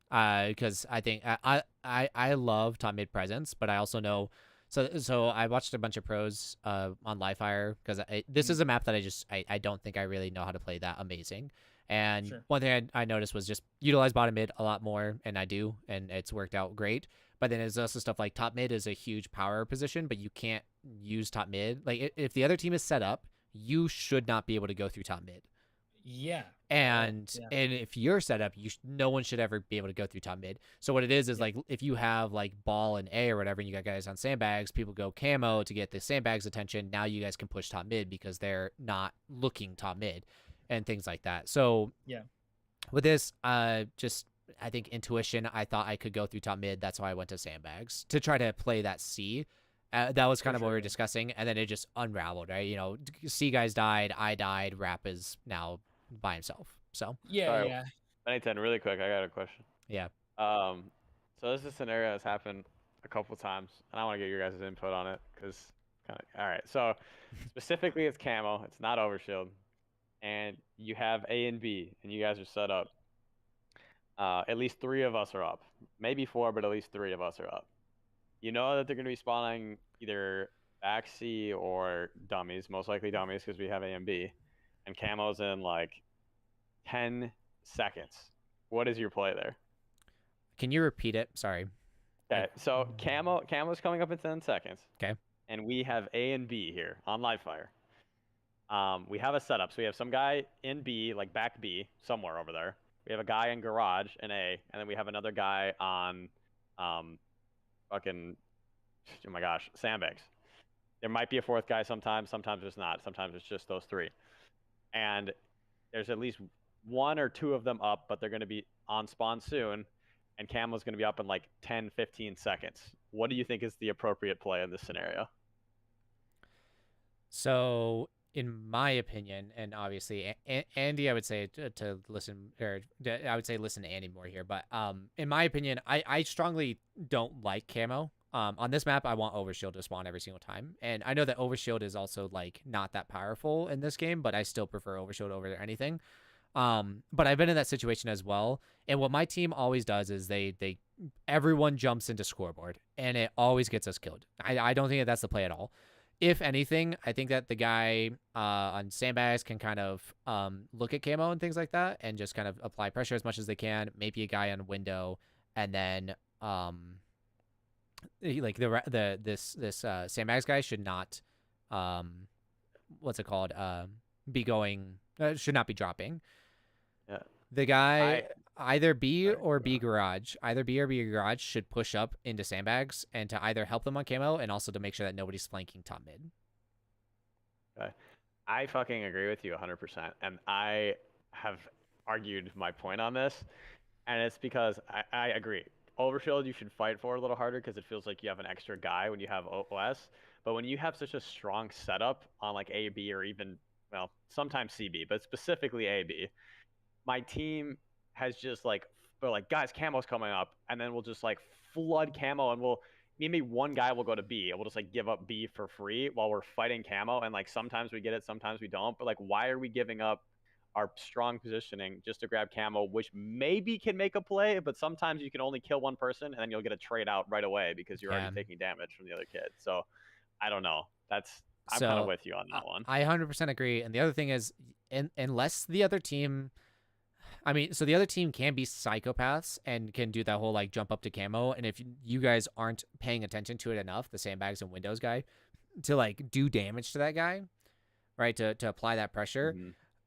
Because I think I love top mid presence, but I also know. So I watched a bunch of pros on Livefire because this is a map that I don't think I really know how to play that amazing. And one thing I noticed was just utilize bottom mid a lot more, and I do, and it's worked out great. But then there's also stuff like top mid is a huge power position, but you can't use top mid. Like if the other team is set up, you should not be able to go through top mid. Yeah. And if you're set up, no one should ever be able to go through top mid. So what it is like if you have like ball and A or whatever, and you got guys on sandbags, people go camo to get the sandbags attention. Now you guys can push top mid because they're not looking top mid and things like that. So yeah, with this, just I think intuition. I thought I could go through top mid. That's why I went to sandbags to try to play that C. That was kind of what we were discussing, and then it just unraveled, right? You know, C guys died, I died, Rap is now by himself. So yeah. Bennington, really quick, I got a question. Yeah. So this is a scenario that's happened a couple times, and I want to get your guys' input on it because kind of all right. So specifically, it's camo. It's not overshield, and you have A and B, and you guys are set up. At least 3 of us are up, maybe 4, but at least 3 of us are up. You know that they're going to be spawning either back C or dummies, most likely dummies because we have A and B, and camo's in like 10 seconds. What is your play there? Can you repeat it? Sorry. Okay, so camo's coming up in 10 seconds. Okay. And we have A and B here on Livefire. We have a setup. So we have some guy in B, like back B, somewhere over there. We have a guy in garage in A, and then we have another guy on fucking, oh my gosh, sandbags. There might be a fourth guy sometimes. Sometimes there's not. Sometimes it's just those three. And there's at least one or two of them up, but they're going to be on spawn soon. And Camo's going to be up in like 10, 15 seconds. What do you think is the appropriate play in this scenario? So, in my opinion, and obviously Andy, I would say to listen, or I would say listen to Andy more here. But in my opinion, I strongly don't like camo. On this map, I want Overshield to spawn every single time, and I know that Overshield is also like not that powerful in this game, but I still prefer Overshield over anything. But I've been in that situation as well, and what my team always does is everyone jumps into scoreboard, and it always gets us killed. I don't think that that's the play at all. If anything, I think that the guy on sandbags can kind of look at camo and things like that, and just kind of apply pressure as much as they can. Maybe a guy on window, and then like this sandbags guy should not what's it called be going should not be dropping. Yeah. The guy either B or B garage should push up into sandbags and to either help them on camo and also to make sure that nobody's flanking top mid. Okay. I fucking agree with you 100%, and I have argued my point on this, and it's because I agree. Overshield you should fight for a little harder because it feels like you have an extra guy when you have OS, but when you have such a strong setup on like AB or even, well, sometimes CB, but specifically AB, my team has just like, they're like, guys, camo's coming up, and then we'll just like flood camo, and maybe one guy will go to B, and we'll just like give up B for free while we're fighting camo, and like sometimes we get it, sometimes we don't, but like why are we giving up our strong positioning just to grab camo, which maybe can make a play, but sometimes you can only kill one person, and then you'll get a trade out right away because you're already taking damage from the other kid. So I don't know. I'm kind of with you on that one. I 100% agree. And the other thing is, unless the other team, so the other team can be psychopaths and can do that whole like jump up to camo. And if you guys aren't paying attention to it enough, the sandbags and windows guy, to like do damage to that guy, right? To apply that pressure.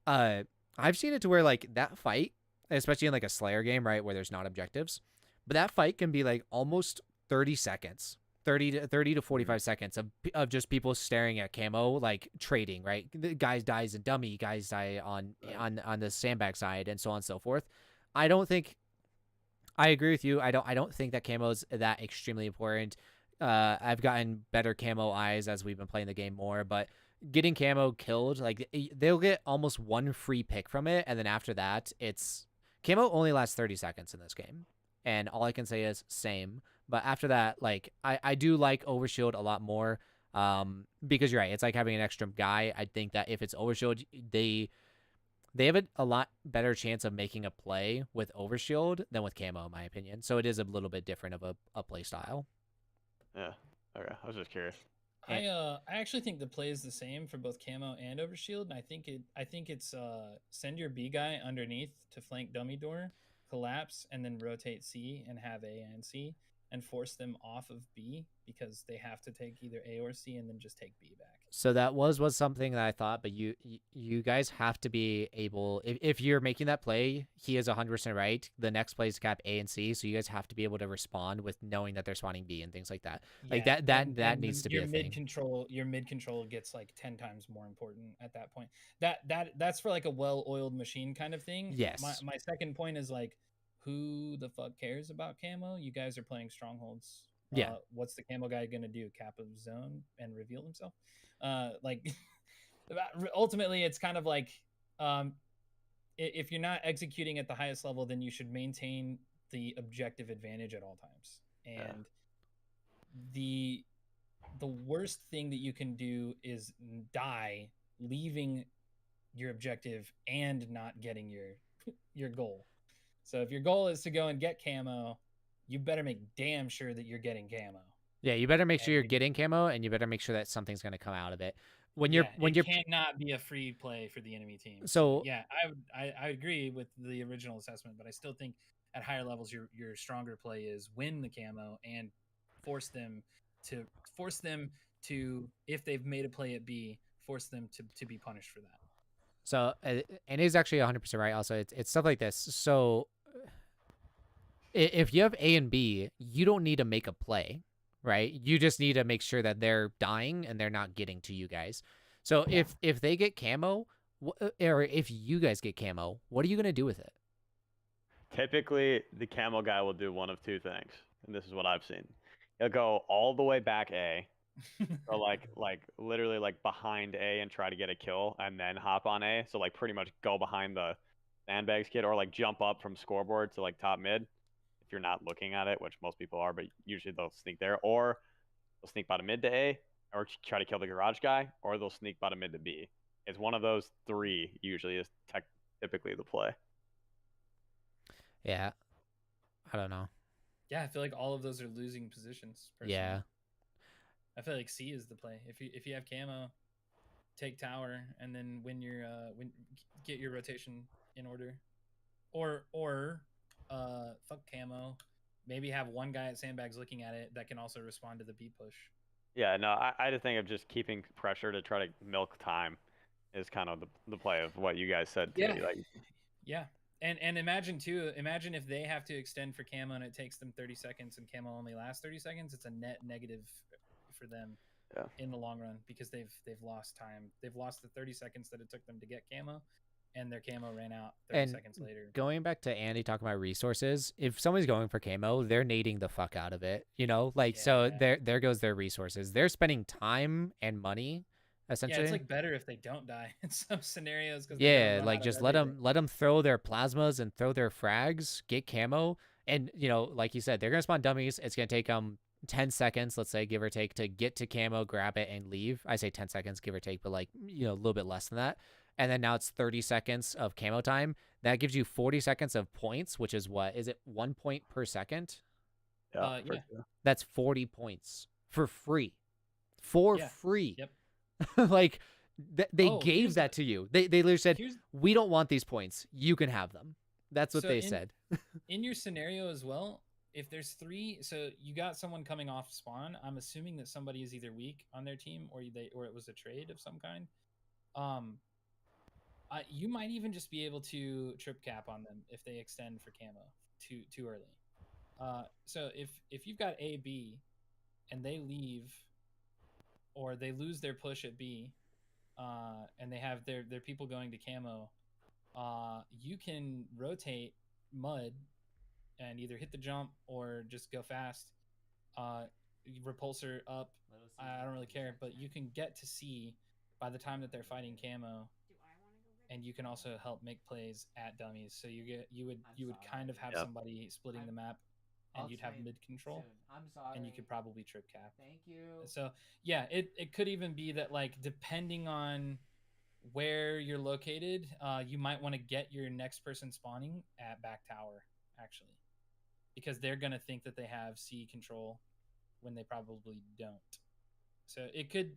Mm-hmm. I've seen it to where like that fight, especially in like a Slayer game, right, where there's not objectives, but that fight can be like almost 30 seconds, 30 to 45 seconds of just people staring at camo, like trading, right? The guys dies a dummy, guys die on the sandbag side, and so on and so forth. I agree with you. I don't think that camo is that extremely important. I've gotten better camo eyes as we've been playing the game more, but getting camo killed, like they'll get almost one free pick from it, and then after that, it's camo only lasts 30 seconds in this game, and all I can say is same. But after that, like I do like Overshield a lot more, because you're right, it's like having an extra guy. I think that if it's Overshield, they have a lot better chance of making a play with Overshield than with camo, in my opinion. So it is a little bit different of a play style. Yeah. Okay. I was just curious. I actually think the play is the same for both camo and Overshield, and I think it's send your B guy underneath to flank dummy door, collapse, and then rotate C and have A and C, and force them off of B because they have to take either A or C and then just take B back. So that was something that I thought, but you guys have to be able, if you're making that play, he is 100% right. The next play is cap A and C, so you guys have to be able to respond with knowing that they're spawning B and things like that. Like that needs to be a thing. Your mid control gets like 10 times more important at that point. That's for like a well-oiled machine kind of thing. Yes. My second point is like, who the fuck cares about camo? You guys are playing strongholds. Yeah. What's the camo guy gonna do? Cap a zone and reveal himself? Like ultimately, it's kind of like if you're not executing at the highest level, then you should maintain the objective advantage at all times. And the worst thing that you can do is die leaving your objective and not getting your goal. So if your goal is to go and get camo, you better make damn sure that you're getting camo. Yeah, you better make sure you're getting camo, and you better make sure that something's going to come out of it. It cannot be a free play for the enemy team. So yeah, I agree with the original assessment, but I still think at higher levels your stronger play is win the camo and force them to if they've made a play at B, force them to be punished for that. So and he's actually 100% right. Also, it's stuff like this. So if you have A and B, you don't need to make a play, right? You just need to make sure that they're dying and they're not getting to you guys. So if they get camo, or if you guys get camo, what are you gonna do with it? Typically, the camo guy will do one of two things, and this is what I've seen. He'll go all the way back A, or like literally like behind A and try to get a kill, and then hop on A. So like pretty much go behind the sandbags kid, or like jump up from scoreboard to like top mid. If you're not looking at it, which most people are, but usually they'll sneak there, or they'll sneak bottom mid to A, or try to kill the garage guy, or they'll sneak bottom mid to B. It's one of those three usually is typically the play. Yeah, I don't know. Yeah, I feel like all of those are losing positions. Personally. Yeah, I feel like C is the play. If you have camo, take tower, and then get your rotation in order, or fuck camo. Maybe have one guy at sandbags looking at it that can also respond to the B push. Yeah, no, I just think of just keeping pressure to try to milk time is kind of the play of what you guys said. Yeah. Like, yeah. And imagine if they have to extend for camo and it takes them 30 seconds and camo only lasts 30 seconds, it's a net negative for them in the long run because they've lost time. They've lost the 30 seconds that it took them to get camo, and their camo ran out 30 seconds later. Going back to Andy talking about resources, if somebody's going for camo, they're nading the fuck out of it. So there goes their resources. They're spending time and money. Essentially, yeah, it's like better if they don't die in some scenarios. Yeah, like just let them throw their plasmas and throw their frags, get camo, and like you said, they're gonna spawn dummies. It's gonna take them 10 seconds, let's say, give or take, to get to camo, grab it, and leave. I say 10 seconds, give or take, but like a little bit less than that. And then now it's 30 seconds of camo time. That gives you 40 seconds of points, which is what? Is it 1 point per second? Yeah. That's 40 points for free. Free. Yep. Like they gave that to you. They literally said, we don't want these points. You can have them. That's what they said. In your scenario as well, if there's 3, so you got someone coming off spawn, I'm assuming that somebody is either weak on their team or it was a trade of some kind. You might even just be able to trip cap on them if they extend for camo too early. So if you've got A, B, and they leave or they lose their push at B, and they have their people going to camo, you can rotate mud and either hit the jump or just go fast. Repulsor up. I don't really care, but you can get to C by the time that they're fighting camo. And you can also help make plays at dummies. So you would kind of have somebody splitting the map, and you'd have mid control. I'm sorry. And you could probably trip cap. Thank you. So yeah, it could even be that, like, depending on where you're located, you might want to get your next person spawning at back tower, actually, because they're gonna think that they have C control when they probably don't. So it could,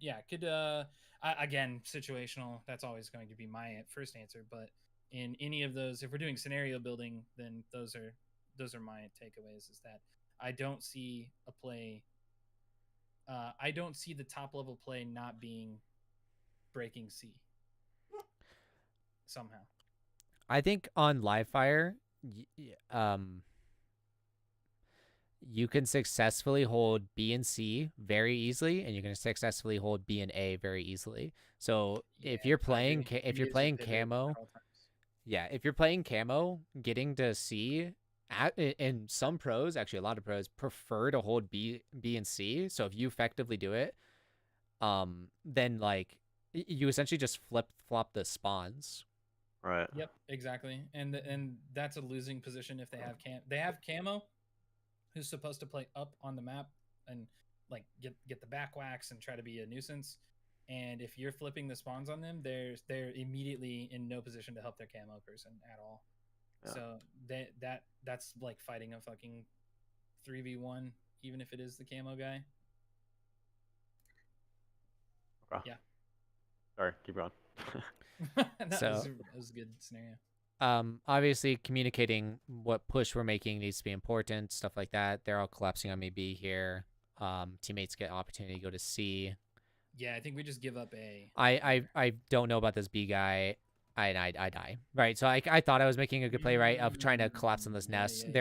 again, situational. That's always going to be my first answer. But in any of those, if we're doing scenario building, then those are my takeaways. Is that I don't see a play. I don't see the top level play not being breaking C somehow. I think on Livefire, you can successfully hold B and C very easily, and you can successfully hold B and A very easily. So if you're playing camo, if you're playing camo, getting to C, and some pros, actually a lot of pros, prefer to hold B and C. So if you effectively do it, then like you essentially just flip-flop the spawns. Right. Yep, exactly. And that's a losing position if they have camo, who's supposed to play up on the map and like get the back wax and try to be a nuisance. And if you're flipping the spawns on them, they're immediately in no position to help their camo person at all. Yeah. So that's like fighting a fucking 3v1, even if it is the camo guy. Okay. Yeah. Sorry, keep going. That was a good scenario. Obviously communicating what push we're making needs to be important, stuff like that. They're all collapsing on me B here. Teammates get opportunity to go to C. Yeah, I think we just give up A. I don't know about this B guy. I die. Right. So I thought I was making a good play, right, of trying to collapse on this nest. yeah,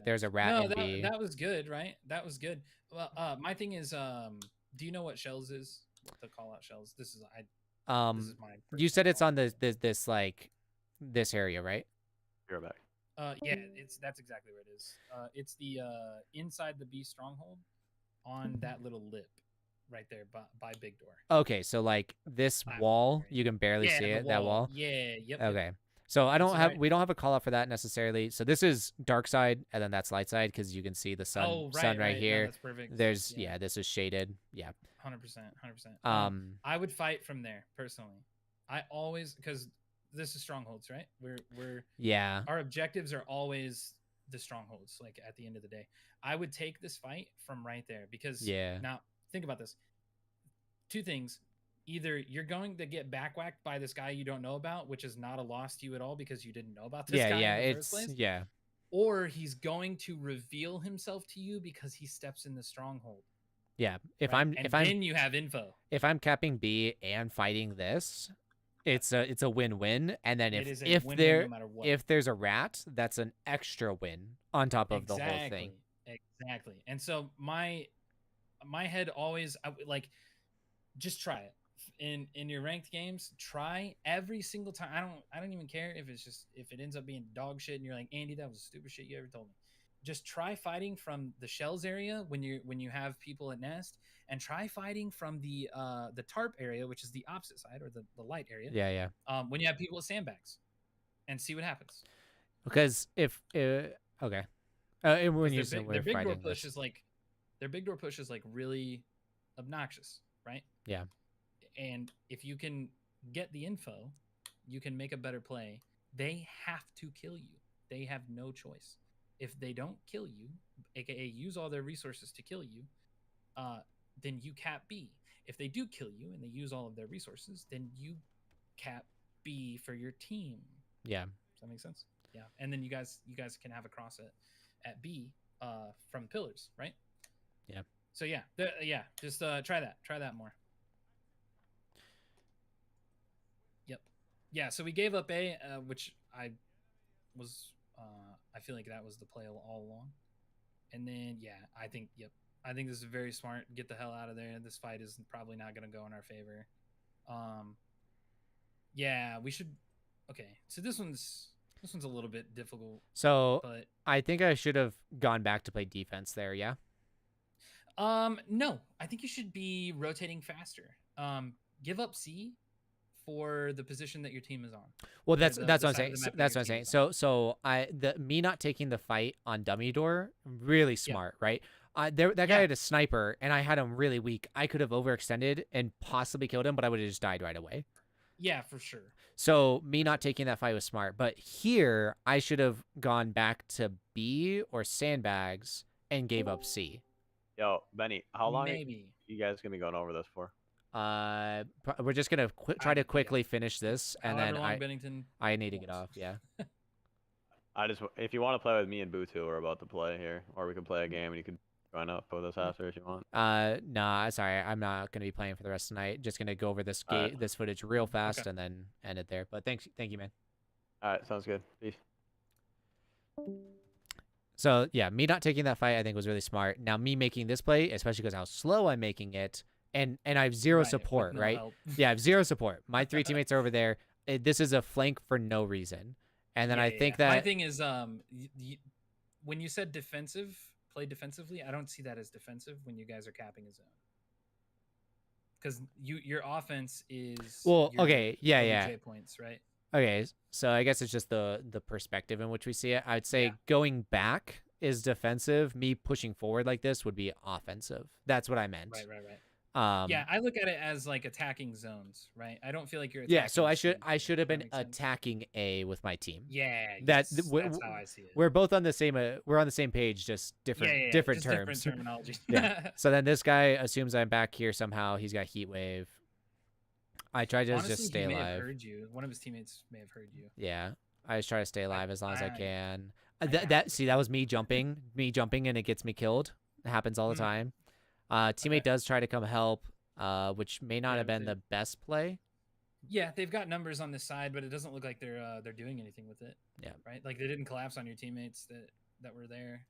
There's a rat No, in B. that was good, right? That was good. Well, my thing is, do you know what shells is? The call out shells. This is this is my You said personal it's call. on this like this area, right? You're back. Yeah, that's exactly where it is. It's the inside the B stronghold on that little lip right there by big door. Okay, so like this wall, you can barely Yeah, see the it. That wall. Yeah, yep. Okay. So I don't So have right- we don't have a call out for that necessarily. So this is dark side and then that's light side because you can see the sun Oh, sun right No, here. that's perfect. There's Yeah. this is shaded. Yeah. 100%, 100%. I would fight from there personally. I always because this is strongholds, right? We're Yeah. our objectives are always the strongholds. Like at the end of the day, I would take this fight from right there because Yeah. Now think about this. Two things. Either you're going to get backwhacked by this guy you don't know about, which is not a loss to you at all because you didn't know about this guy Yeah, in the it's first place. yeah. Or he's going to reveal himself to you because he steps in the stronghold. Yeah. If right? I'm And if I'm then you have info. if I'm capping B and fighting this, it's a win-win. And then It is a if win-win there no matter what. if there's a rat, that's an extra win on top of the whole thing. Exactly. And so my head always like just try it. In your ranked games, try every single time. I don't even care if it's just if it ends up being dog shit and you're like, Andy, that was the stupidest shit you ever told me. Just try fighting from the shells area when you have people at nest, and try fighting from the tarp area, which is the opposite side or the light area. Yeah. When you have people at sandbags, and see what happens. Because if okay. When you say their we're big door fighting push this. is like their big door push is like really obnoxious, right? Yeah. And if you can get the info, you can make a better play. They have to kill you. They have no choice. If they don't kill you, aka use all their resources to kill you, then you cap B. If they do kill you and they use all of their resources, then you cap B for your team. Yeah. Does that make sense? Yeah. And then you guys can have a cross at B from the pillars, right? Yeah. So yeah, just try that more. Yep. Yeah, so we gave up A, which I feel like that was the play all along. And then I think this is very smart. Get the hell out of there. This fight is probably not going to go in our favor. We should. Okay, so this one's a little bit difficult. So but I think I should have gone back to play defense there. Yeah. No, I think you should be rotating faster. Give up C for the position that your team is on. Well, that's the what I'm side saying. of the map that That's your what I'm team saying. is So me not taking the fight on dummy door, really smart, right? That guy had a sniper, and I had him really weak. I could have overextended and possibly killed him, but I would have just died right away. Yeah, for sure. So me not taking that fight was smart. But here, I should have gone back to B or sandbags and gave up C. Yo, Benny, how long Maybe. are you guys gonna be going over this for? We're just gonna try to quickly finish this, and However then long Bennington I need to get off. Yeah. If you want to play with me and Butu, we're about to play here, or we can play a game and you can join up with us after if you want. Nah, sorry, I'm not gonna be playing for the rest of the night. Just gonna go over this this footage real fast and then end it there. But thank you, man. All right, sounds good. Peace. So yeah, me not taking that fight I think was really smart. Now me making this play, especially because how slow I'm making it, and I have zero Right, with support, no right? help. Yeah, I have zero support. My 3 teammates are over there. This is a flank for no reason. And then I think that my thing is when you said play defensively, I don't see that as defensive when you guys are capping a zone. Because your offense is Well, your okay, yeah. OBJ points, right? Okay, so I guess it's just the perspective in which we see it. I'd say going back is defensive. Me pushing forward like this would be offensive. That's what I meant. Right. Yeah, I look at it as like attacking zones, right? I don't feel like you're yeah. So attacking I should have That been makes sense. attacking A with my team. Yeah, That's yes, that's how I see it. We're both on the same. We're on the same page, just different different just terms. different terminology. Yeah. So then this guy assumes I'm back here somehow. He's got heat wave. I try to Honestly, just stay he may have alive. heard you. One of his teammates may have heard you. Yeah, I just try to stay alive as long as I can. I See, that was me jumping, and it gets me killed. It happens all the Mm-hmm. time. Teammate does try to come help, which may not Yeah, have been it the best play. Yeah, they've got numbers on this side, but it doesn't look like they're doing anything with it. Yeah. Right? Like they didn't collapse on your teammates that were there.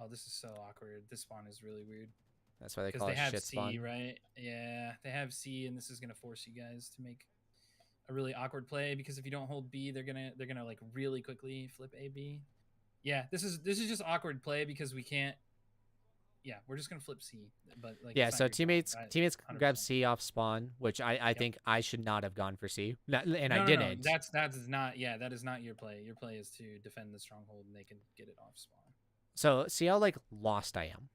Oh, this is so awkward. This spawn is really weird. That's why they Because call they it have shit C, spawn. right? Yeah, they have C, and this is gonna force you guys to make a really awkward play because if you don't hold B, they're gonna like really quickly flip A B. Yeah, this is just awkward play because we can't. Yeah, we're just gonna flip C, but like Yeah, it's not so your fault, teammates right? teammates 100%. grab C off spawn, which I think I should not have gone for C, and I No, didn't. that is not. Yeah, that is not your play. Your play is to defend the stronghold, and they can get it off spawn. So see how like lost I am,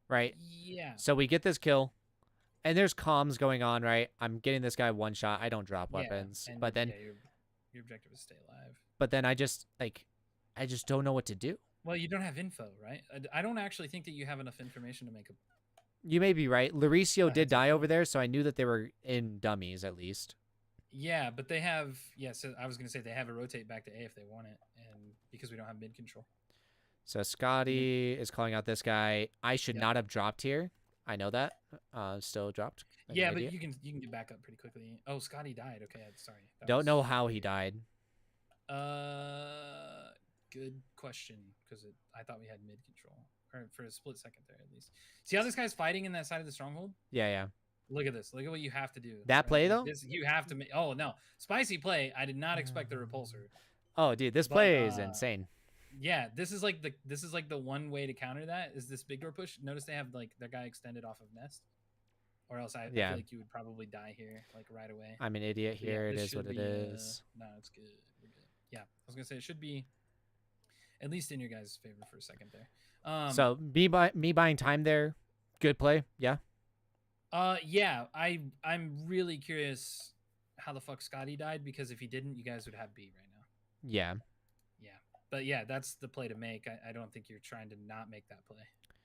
right? Yeah. So we get this kill, and there's comms going on, right? I'm getting this guy one shot. I don't drop Yeah, weapons, and, but then yeah, your objective is stay alive. I just don't know what to do. Well, you don't have info, right? I don't actually think that you have enough information to make a. You may be right. Lauricio Yeah, did die over there, so I knew that they were in dummies at least. Yeah, but they have. Yeah, so I was gonna say they have a rotate back to A if they want it, and because we don't have mid control. So Scotty is calling out this guy. I should not have dropped here. I know that. Still dropped. like an Yeah, but idiot. you can get back up pretty quickly. Oh, Scotty died. Okay, sorry. That Don't was- know how he died. Good question because I thought we had mid control or for a split second there at least. See how this guy's fighting in that side of the stronghold? Yeah, yeah. Look at this. Look at what you have to do. That play, though? You have to make. Oh no, spicy play. I did not expect the repulsor. Oh, dude, this But, play is insane. Yeah, this is like the one way to counter that is this big door push. Notice they have like their guy extended off of nest, or else I Yeah. feel like you would probably die here like right away. I'm an idiot But yeah, here. It this is what should it be, is. No, it's good. We're good. Yeah, I was gonna say it should be at least in your guys' favor for a second there. So me buying time there, good play. Yeah. Yeah, I'm really curious how the fuck Scotty died because if he didn't, you guys would have B right now. Yeah. Yeah, but yeah, that's the play to make. I don't think you're trying to not make that play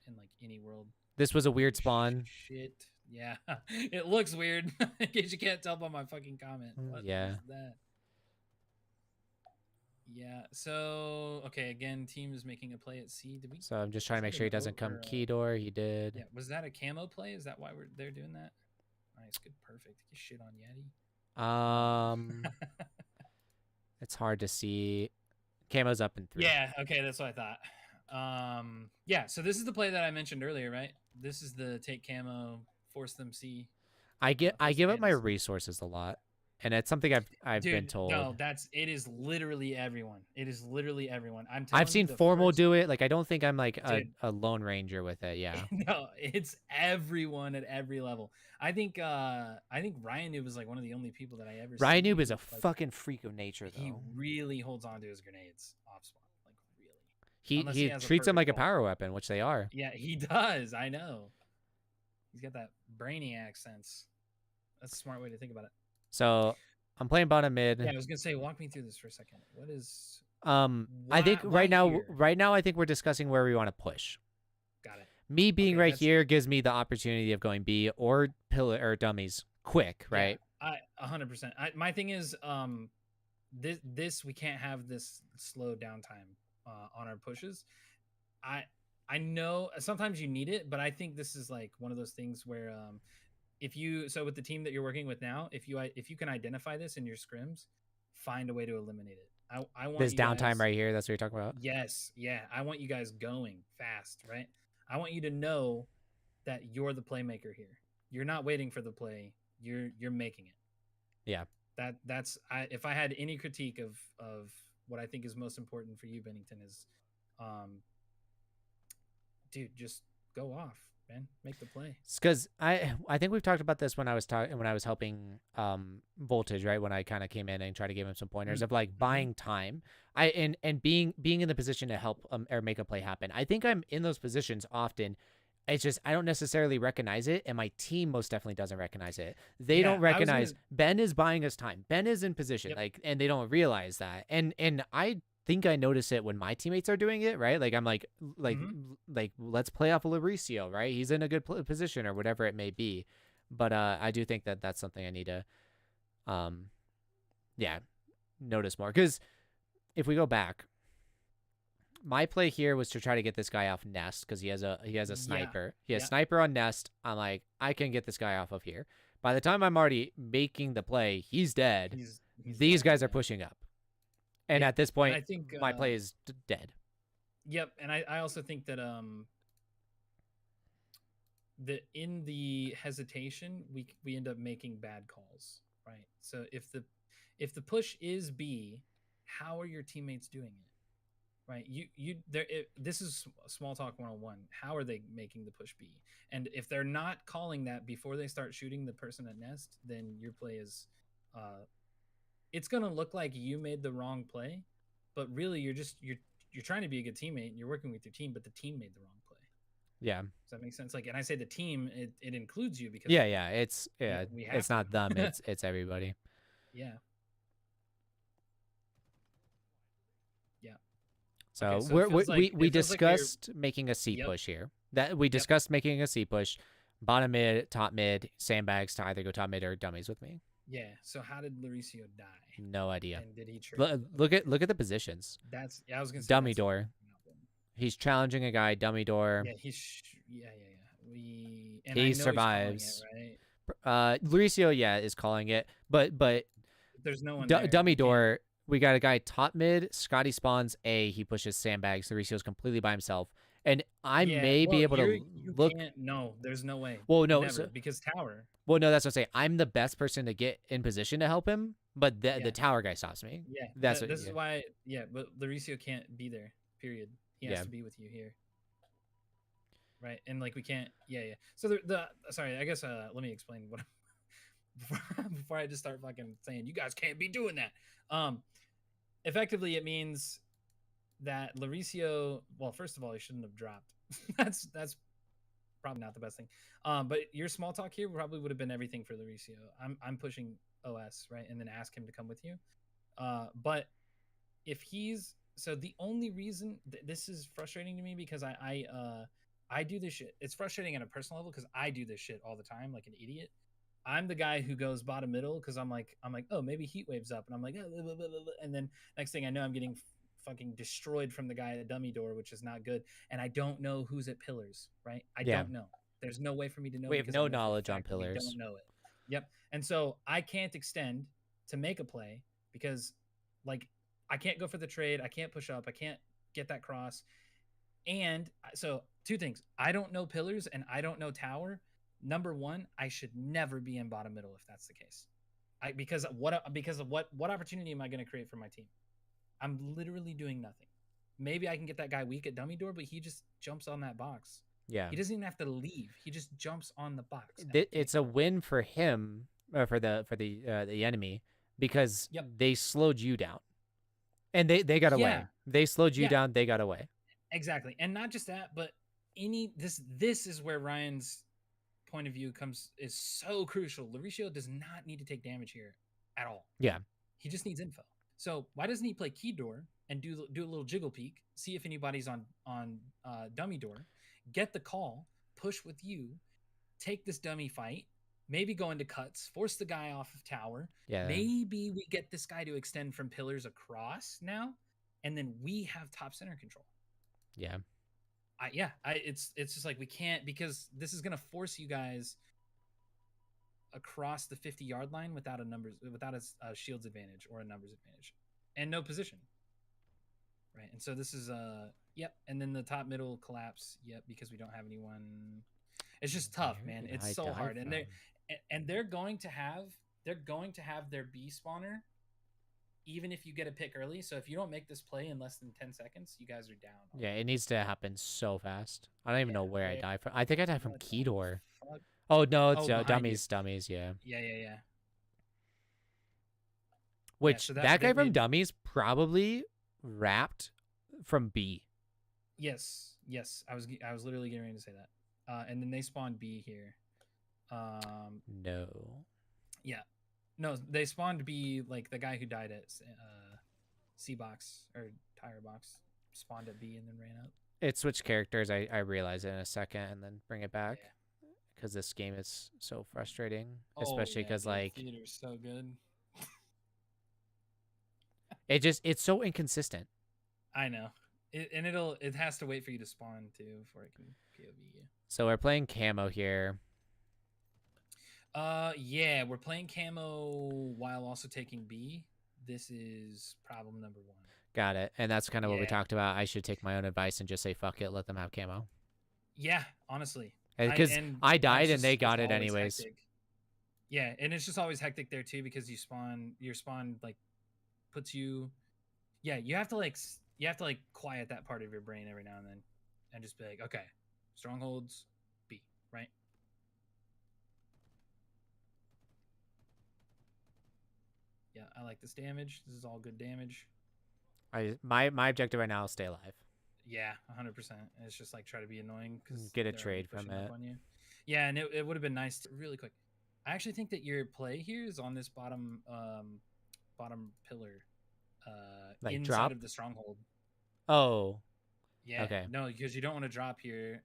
in like any world. This was a weird spawn. Shit. Yeah, it looks weird. In case you can't tell by my fucking comment. What Yeah. is that? Yeah. So okay, again, team is making a play at C. Did we? So I'm just trying to make that sure he an doesn't come over, key door. He did. Yeah. Was that a camo play? Is that why they're doing that? Nice. Good. Perfect. Get shit on Yeti. It's hard to see. Camo's up in 3. Yeah. Okay. That's what I thought. Yeah. So this is the play that I mentioned earlier, right? This is the take camo, force them C. I give up my resources a lot, and it's something I've Dude, been told. No, it is literally everyone. It is literally everyone. I'm. I've seen Formal first... do it. Like I don't think I'm like Dude. a lone ranger with it. Yeah. No, it's everyone at every level. I think Ryan Noob is like one of the only people that I ever. Ryan see Noob is a like, fucking freak of nature, though. He really holds on to his grenades off spawn, like really. He Unless has a treats them like a perfect ball. power weapon, which they are. Yeah, he does. I know. He's got that brainiac sense. That's a smart way to think about it. So I'm playing bottom mid. Yeah, I was gonna say, walk me through this for a second. What is? I think why here? right now, I think we're discussing where we want to push. Got it. Me being Okay, right that's- here gives me the opportunity of going B or pillar or dummies quick, right? Yeah, 100%. My thing is, this we can't have this slow downtime on our pushes. I know sometimes you need it, but I think this is like one of those things where with the team that you're working with now, if you can identify this in your scrims, find a way to eliminate it. I want This you downtime guys- right here, that's what you're talking about. Yes, yeah. I want you guys going fast, right? I want you to know that you're the playmaker here. You're not waiting for the play. You're making it. Yeah. That's if I had any critique of what I think is most important for you, Bennington, is dude, just go off, man. Make the play. Because I think we've talked about this when I was helping Voltage, right? When I kind of came in and tried to give him some pointers of like buying time. And being in the position to help or make a play happen. I think I'm in those positions often. It's just I don't necessarily recognize it, and my team most definitely doesn't recognize it. They don't recognize Ben is buying us time. Ben is in position, and they don't realize that. And I think I notice it when my teammates are doing it, right? Like I'm like let's play off of Lauricio, right? He's in a good position or whatever it may be. But I do think that that's something I need to, notice more. Because if we go back, my play here was to try to get this guy off nest because he has a sniper. He has sniper on nest. I'm like, I can get this guy off of here. By the time I'm already making the play, he's dead. He's These dead, guys are yeah. pushing up. And Yeah, at this and point, I think my play is dead. Yep, and I also think that in the hesitation we end up making bad calls, right? So if the push is B, how are your teammates doing it? Right? This is small talk 101. How are they making the push B? And if they're not calling that before they start shooting the person at nest, then your play is it's going to look like you made the wrong play, but really you're trying to be a good teammate and you're working with your team, but the team made the wrong play. Yeah. Does that make sense? Like, and I say the team, it includes you because it's not them, it's everybody. Yeah. So, Okay, so it feels like- we it feels like discussed making a C Yep. push here. That we discussed making a C push, bottom mid, top mid, sandbags to either go top mid or dummies with me. Yeah. So how did Lauricio die? No idea. And did he trade? Look at the positions. I was gonna say Dummy that's door. He's challenging a guy. Dummy door. Yeah, yeah. He I know he's calling survives. it, right? Lauricio, is calling it, but There's no one there. dummy door. We got a guy top mid. Scotty spawns A. He pushes sandbags. Lauricio's completely by himself, and I may be able to look. No, there's no way. Well, no, Never, because tower. Well, no, that's what I'm saying. I'm the best person to get in position to help him, but the tower guy stops me. Yeah, that's this is why. Yeah, but Lauricio can't be there. Period. He has to be with you here. Right, and like we can't. Yeah. So sorry, I guess let me explain what. Before I just start fucking saying you guys can't be doing that. Effectively, it means that Lauricio. Well, first of all, he shouldn't have dropped. that's probably not the best thing. But your small talk here probably would have been everything for Lauricio. I'm pushing OS, right, and then ask him to come with you. But if he's the only reason this is frustrating to me because I do this shit. It's frustrating at a personal level because I do this shit all the time like an idiot. I'm the guy who goes bottom middle because I'm like, oh, maybe heat waves up, and I'm like, oh, blah, blah, blah, blah. And then next thing I know, I'm getting fucking destroyed from the guy at dummy door, which is not good. And I don't know who's at pillars, right? I don't know. There's no way for me to know. We have no knowledge on pillars. We don't know it. Yep. And so I can't extend to make a play because, like, I can't go for the trade. I can't push up. I can't get that cross. And so 2 things: I don't know pillars, and I don't know tower. Number 1, I should never be in bottom middle if that's the case. Because of what opportunity am I going to create for my team? I'm literally doing nothing. Maybe I can get that guy weak at dummy door, but he just jumps on that box. Yeah. He doesn't even have to leave. He just jumps on the box. It's a win for him, for the enemy, because they slowed you down, and they got away. They slowed you down. They got away. Exactly, and not just that, but this is where Ryan's point of view is so crucial. Lauricio does not need to take damage here at all. Yeah. He just needs info. So why doesn't he play key door and do a little jiggle peek, see if anybody's on dummy door, get the call, push with you, take this dummy fight, maybe go into cuts, force the guy off of tower. Yeah. Maybe we get this guy to extend from pillars across now, and then we have top center control. Yeah. It's just like we can't, because this is gonna force you guys across the 50-yard line without a shields advantage or a numbers advantage, and no position. Right, and so this is and then the top middle collapse. Because we don't have anyone. It's just tough, man. It's so hard, and they're going to have their B spawner. Even if you get a pick early, so if you don't make this play in less than 10 seconds, you guys are down. Yeah, it needs to happen so fast. I don't even know where I died from. I think I died from key door. Oh no, it's dummies. Yeah. Yeah. Which that guy from dummies probably wrapped from B. Yes. I was literally getting ready to say that. And then they spawned B here. No. Yeah. No, they spawned B, like the guy who died at C box or tire box spawned at B and then ran up. It switched characters. I realize it in a second and then bring it back because this game is so frustrating, especially because like theater's so good. it's so inconsistent. I know, it has to wait for you to spawn too before it can POV you. So we're playing camo here. Yeah, we're playing camo while also taking B. This is problem number 1. Got it. And that's kind of what we Yeah. talked about. I should take my own advice and just say fuck it, let them have camo. Yeah, honestly. Because and I that's died and they it's got it always anyways. hectic. Yeah, and it's just always hectic there too because your spawn like puts you. Yeah, you have to like quiet that part of your brain every now and then, and just be like, okay, strongholds, B, right? Yeah, I like this damage. This is all good damage. My objective right now is stay alive. Yeah, 100%. It's just like try to be annoying because Get a trade from it. Yeah, and it would have been nice to really quick. I actually think that your play here is on this bottom pillar, Like inside drop? of the stronghold. Oh. Yeah. Okay. No, because you don't want to drop here.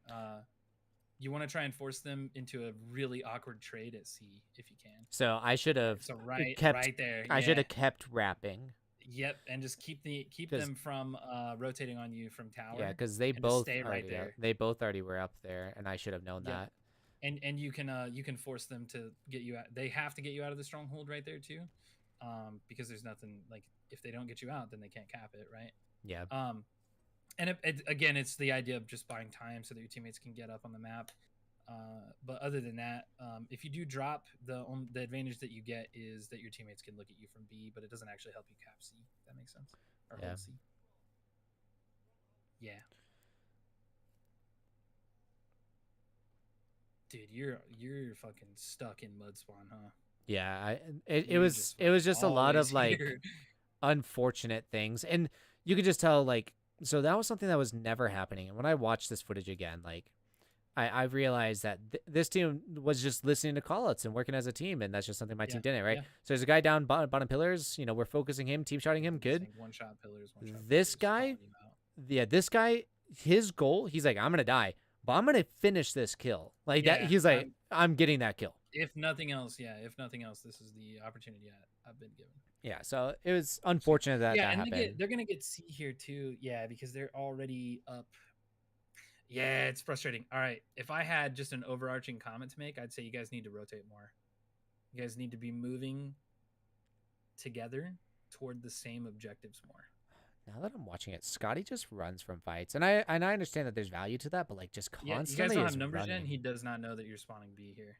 You want to try and force them into a really awkward trade at C if you can. So I should have So right there. I should yeah. have kept wrapping. Yep, and just keep 'Cause- them from rotating on you from tower. Yeah, because they and just both stay right already there. they both already were up there, and I should have known Yep. that. And you can force them to get you out. They have to get you out of the stronghold right there too, because there's nothing like if they don't get you out, then they can't cap it, right? Yeah. And again, it's the idea of just buying time so that your teammates can get up on the map. But other than that, if you do drop, the advantage that you get is that your teammates can look at you from B, but it doesn't actually help you cap C. If that makes sense. Or Yeah. hold C. Yeah. Dude, you're fucking stuck in mud spawn, huh? Yeah, it You was just a lot always of like here. unfortunate things, and you could just tell like so that was something that was never happening. And when I watched this footage again, like I realized that this team was just listening to callouts and working as a team, and that's just something my team didn't, right? yeah. So there's a guy down bottom pillars, we're focusing him, team shotting him, good. One shot pillars. This guy, this guy, his goal, he's like, I'm gonna die, but I'm gonna finish this kill. Like that, Yeah, he's like, I'm getting that kill. If nothing else, this is the opportunity I've been given. Yeah, so it was unfortunate that that and happened. they're gonna get C here too. Yeah, because they're already up. Yeah, it's frustrating. All right, if I had just an overarching comment to make, I'd say you guys need to rotate more. You guys need to be moving together toward the same objectives more. Now that I'm watching it, Scotty just runs from fights, and I understand that there's value to that, but like just Yeah, constantly you guys don't is have numbers running. yet. He does not know that you're spawning B here,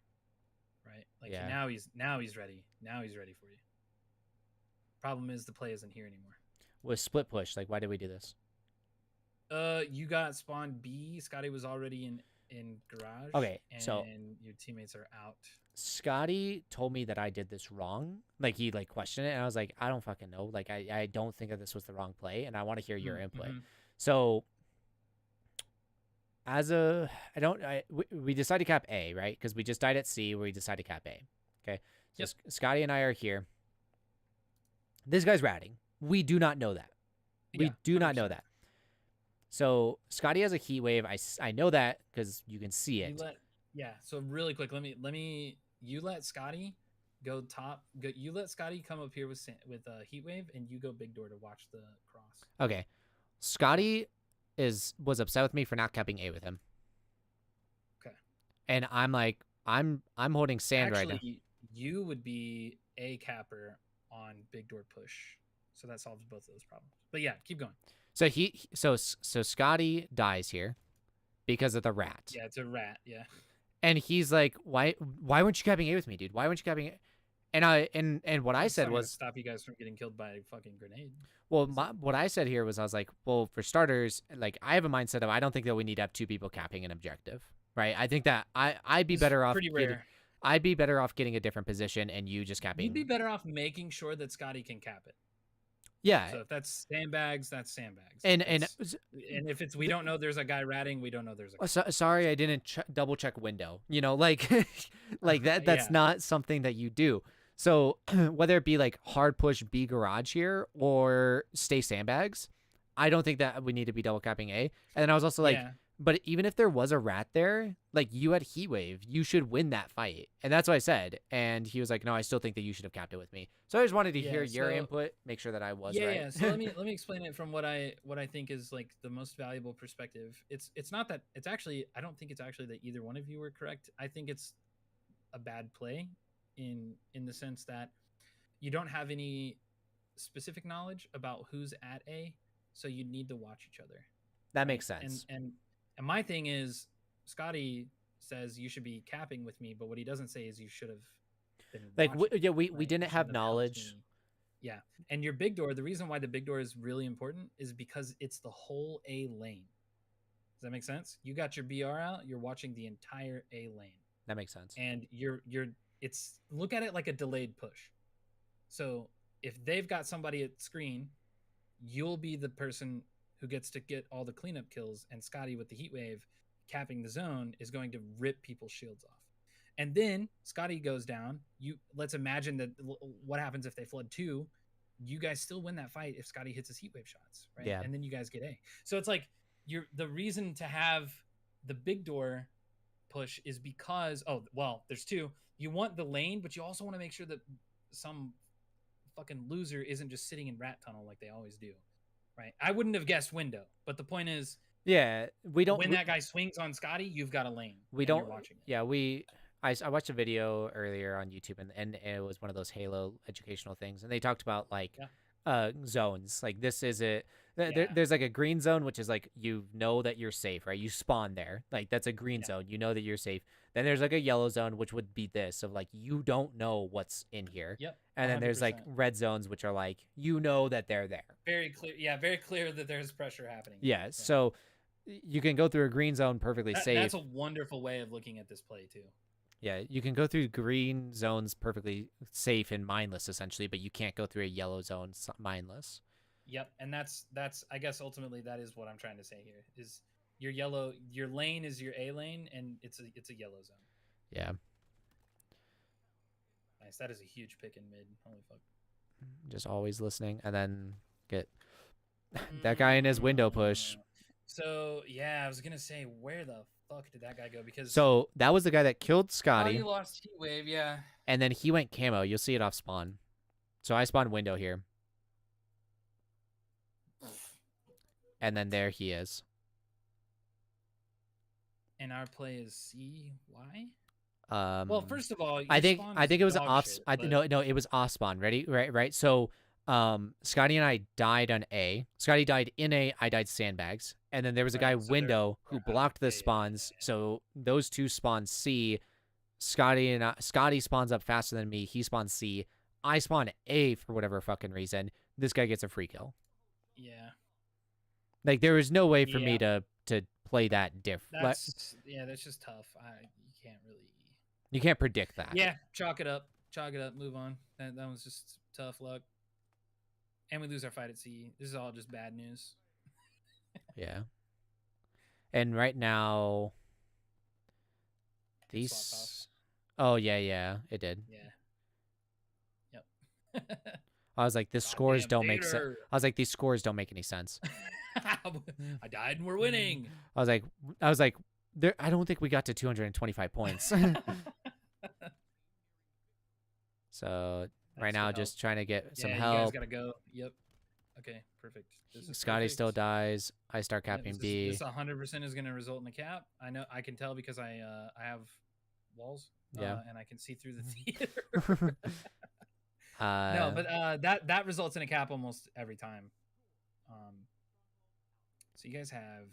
right? Like Yeah. now he's ready. Now he's ready for you. Problem is the play isn't here anymore. With split push, like why did we do this? You got spawned B. Scotty was already in garage. Okay, and so- your teammates are out. Scotty told me that I did this wrong. Like he like questioned it, and I was like, I don't fucking know. Like I don't think that this was the wrong play, and I want to hear your input. Mm-hmm. So we decided to cap A, right? Because we just died at C, where we decided to cap A. Okay. So Yep. Scotty and I are here. This guy's ratting. We do not know that. We Yeah, do not know 100%. that. So Scotty has a heat wave. I know that because you can see it. So really quick, you let Scotty go top. You let Scotty come up here with heat wave, and you go big door to watch the cross. Okay. Scotty was upset with me for not capping A with him. Okay. And I'm like, I'm holding sand right now. Actually, you would be a capper on big door push, so that solves both of those problems. But yeah, keep going. So so Scotty dies here because of the rat. Yeah, it's a rat. Yeah. And he's like, why weren't you capping A with me, dude? Why weren't you capping A? And what I It's said not gonna was, stop you guys from getting killed by a fucking grenade. well, what I said here was, I was like, well, for starters, like I have a mindset of I don't think that we need to have two people capping an objective, right? I think that I'd be It's better off pretty getting, rare. I'd be better off getting a different position and you just capping. You'd be better off making sure that Scotty can cap it. Yeah. So if that's sandbags, that's sandbags. And if it's we don't know there's a guy ratting, we don't know there's a guy. sorry, I didn't double check window. Like like that. That's Yeah. not something that you do. So whether it be like hard push B garage here or stay sandbags, I don't think that we need to be double capping A. And then I was also like, Yeah. but even if there was a rat there, like you had heat wave, you should win that fight. And that's what I said. And he was like, no, I still think that you should have capped it with me. So I just wanted to Yeah, hear your so- input, make sure that I was yeah, right. yeah. So let me explain it from what I think is like the most valuable perspective. It's not that it's actually I don't think it's actually that either one of you were correct. I think it's a bad play in the sense that you don't have any specific knowledge about who's at A, so you need to watch each other. That makes sense. And my thing is, Scotty says you should be capping with me, but what he doesn't say is you should have been Like watching, we right? didn't You should have helped knowledge. me. Yeah, and your big door. The reason why the big door is really important is because it's the whole A lane. Does that make sense? You got your BR out. You're watching the entire A lane. That makes sense. And it's look at it like a delayed push. So if they've got somebody at screen, you'll be the person who gets to get all the cleanup kills, and Scotty with the heat wave capping the zone is going to rip people's shields off. And then Scotty goes down. Let's imagine that what happens if they flood 2. You guys still win that fight if Scotty hits his heat wave shots, right? Yeah. And then you guys get A. So it's like the reason to have the big door push is because there's 2. You want the lane, but you also want to make sure that some fucking loser isn't just sitting in rat tunnel like they always do, right? I wouldn't have guessed window, but the point is, yeah, we don't. When that guy swings on Scotty, you've got a lane. We and don't. You're watching it. Yeah, I watched a video earlier on YouTube, and it was one of those Halo educational things, and they talked about like zones. Like this is it. There's like a green zone, which is like you know that you're safe, right? You spawn there, like that's a green zone. You know that you're safe. Then there's like a yellow zone, which would be this of like you don't know what's in here. Yep. And then there's like 100%. red zones, which are like you know that they're there. Very clear. Yeah, very clear that there's pressure happening. Yeah. So you can go through a green zone perfectly safe. That's a wonderful way of looking at this play too. Yeah, you can go through green zones perfectly safe and mindless, essentially, but you can't go through a yellow zone mindless. Yep, and that's I guess ultimately that is what I'm trying to say here is your lane is your A lane, and it's a yellow zone. Yeah. Nice. That is a huge pick in mid. Holy fuck. Just always listening, and then get that guy in his window push. So yeah, I was gonna say, where the fuck did that guy go? Because So that was the guy that killed Scotty. he lost heat wave. Yeah. And then he went camo. You'll see it off spawn. So I spawned window here. And then there he is. And our play is CY. Well, first of all, I your think spawn I is think it was dog off. shit, No, it was off spawn. Ready? Right. So, Scotty and I died on A. Scotty died in A. I died sandbags. And then there was a guy window who blocked the spawns. So those two spawned C. Scotty spawns up faster than me. He spawns C. I spawn A for whatever fucking reason. This guy gets a free kill. Yeah. Like there was no way for me to play that different. That's just tough. You can't predict that. Yeah, chalk it up, move on. That was just tough luck. And we lose our fight at C. This is all just bad news. Yeah. And right now, these. Oh yeah, it did. Yeah. Yep. I was like, these scores don't make sense. Vader. I was like, these scores don't make any sense. I died and we're winning. I was like, there. I don't think we got to 225 points. So right now, just trying to get some You help. guys gotta go. Yep. Okay, perfect. This is Scotty perfect. still dies. I start capping B. This 100% is going to result in a cap. I know. I can tell because I have walls. Yeah. And I can see through the theater. No, but that results in a cap almost every time. So you guys have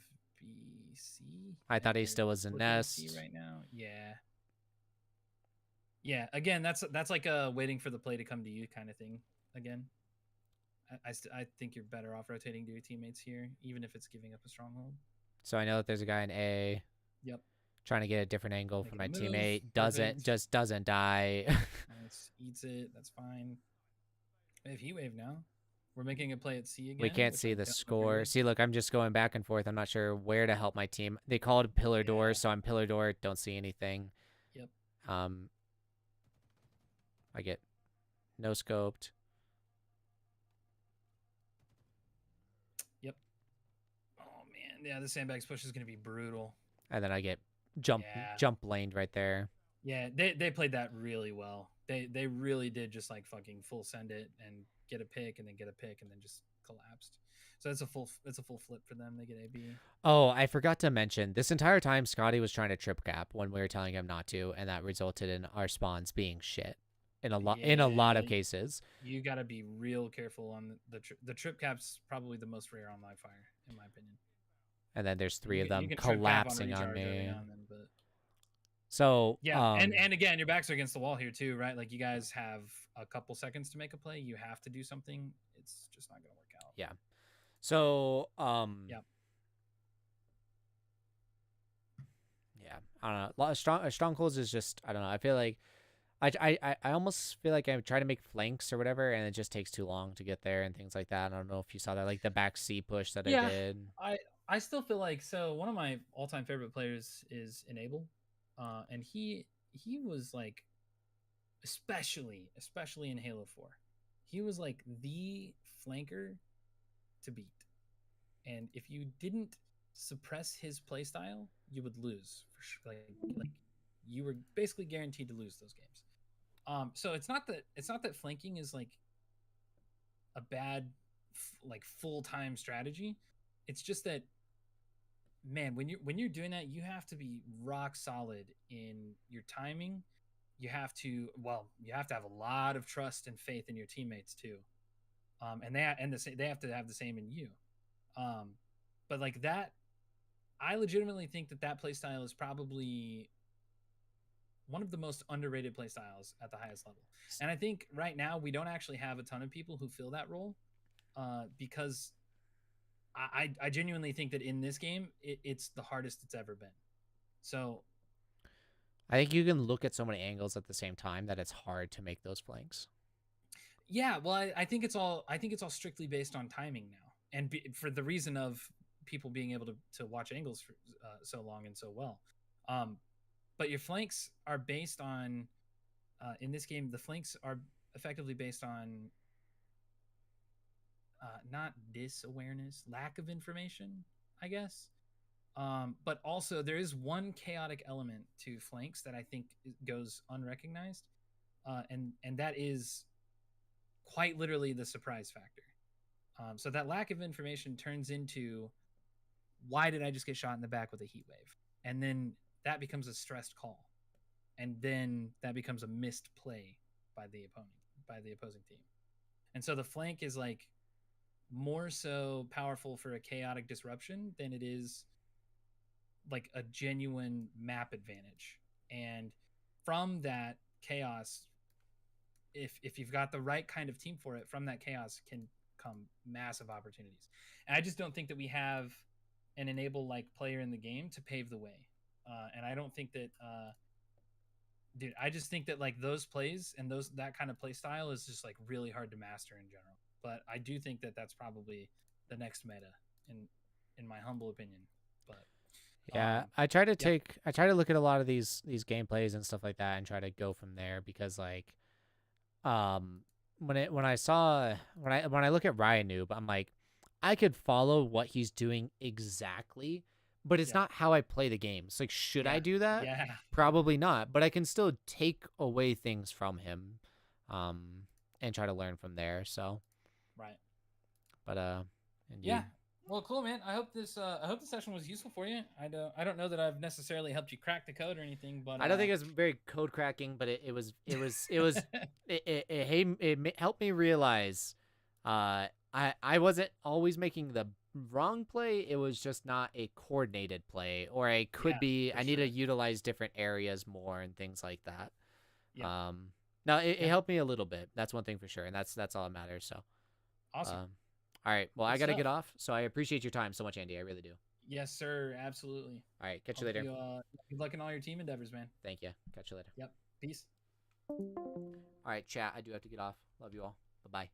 BC. I thought he still was in Nest right now. Yeah. Yeah. Again, that's like a waiting for the play to come to you kind of thing. Again. I think you're better off rotating to your teammates here, even if it's giving up a stronghold. So I know that there's a guy in A. Yep. Trying to get a different angle for my move. teammate. Perfect. Doesn't die. Nice. Eats it. That's fine. We have heat wave now. We're making a play at C again. We can't see the score. See, look, I'm just going back and forth. I'm not sure where to help my team. They called pillar door, so I'm pillar door. Don't see anything. Yep. I get no scoped. Yep. Oh man, yeah, the sandbags push is gonna be brutal. And then I get jump laned right there. Yeah, they played that really well. They really did just like fucking full send it and get a pick and then get a pick and then just collapsed. So it's a full flip for them. They get AB. Oh, I forgot to mention, this entire time Scotty was trying to trip cap when we were telling him not to, and that resulted in our spawns being shit in a lot of cases. You got to be real careful on the trip cap's probably the most rare on live fire, in my opinion. And then there's three You of can- them you can trip cap collapsing on recharge every me. now and then, but- So Yeah, and again, your backs are against the wall here too, right? Like you guys have a couple seconds to make a play. You have to do something. It's just not gonna work out. yeah. So Yep. Yeah, I don't know. A lot of strongholds is just, I don't know. I feel like I almost feel like I'm trying to make flanks or whatever, and it just takes too long to get there and things like that. I don't know if you saw that, like the back C push that I did. I still feel like, so one of my all-time favorite players is Enable, and he was like, especially in Halo 4, he was like the flanker to beat, and if you didn't suppress his playstyle, you would lose for sure. Like you were basically guaranteed to lose those games. So it's not that flanking is like a bad like full-time strategy. It's just that, man, when you're doing that, you have to be rock solid in your timing. You have to have a lot of trust and faith in your teammates too, and they have to have the same in you. But like that, I legitimately think that play style is probably one of the most underrated play styles at the highest level. And I think right now we don't actually have a ton of people who fill that role, because I genuinely think that in this game, it's the hardest it's ever been. So I think you can look at so many angles at the same time that it's hard to make those flanks. yeah, well, I think it's all strictly based on timing now, and for the reason of people being able to watch angles for so long and so well. But your flanks are based on, in this game, the flanks are effectively based on not disawareness, lack of information, I guess. But also there is one chaotic element to flanks that I think goes unrecognized, and that is quite literally the surprise factor. So that lack of information turns into, why did I just get shot in the back with a heat wave? And then that becomes a stressed call. And then that becomes a missed play by the opposing team. And so the flank is like more so powerful for a chaotic disruption than it is like a genuine map advantage. And from that chaos, if you've got the right kind of team for it, from that chaos can come massive opportunities. And I just don't think that we have an Enable like player in the game to pave the way. And I don't think that, dude, I just think that like those plays and that kind of play style is just like really hard to master in general. But I do think that that's probably the next meta in my humble opinion. But yeah, I try to look at a lot of these gameplays and stuff like that and try to go from there, because like when I look at Ryan Noob, I'm like, I could follow what he's doing exactly, but it's not how I play the games. Like, should I do that? Yeah. Probably not, but I can still take away things from him, and try to learn from there. So, right. But indeed. Yeah. Well, cool, man. I hope the session was useful for you. I don't know that I've necessarily helped you crack the code or anything, but I don't think it was very code cracking, but it helped me realize, I wasn't always making the wrong play. It was just not a coordinated play, or I need to utilize different areas more and things like that. Yeah. No, it helped me a little bit. That's one thing for sure, and that's all that matters. So awesome. All right. Well, Good I gotta stuff. get off. So I appreciate your time so much, Andy. I really do. Yes, sir. Absolutely. All right. Catch you Hope later. Good luck in all your team endeavors, man. Thank you. Catch you later. Yep. Peace. All right, chat. I do have to get off. Love you all. Bye bye.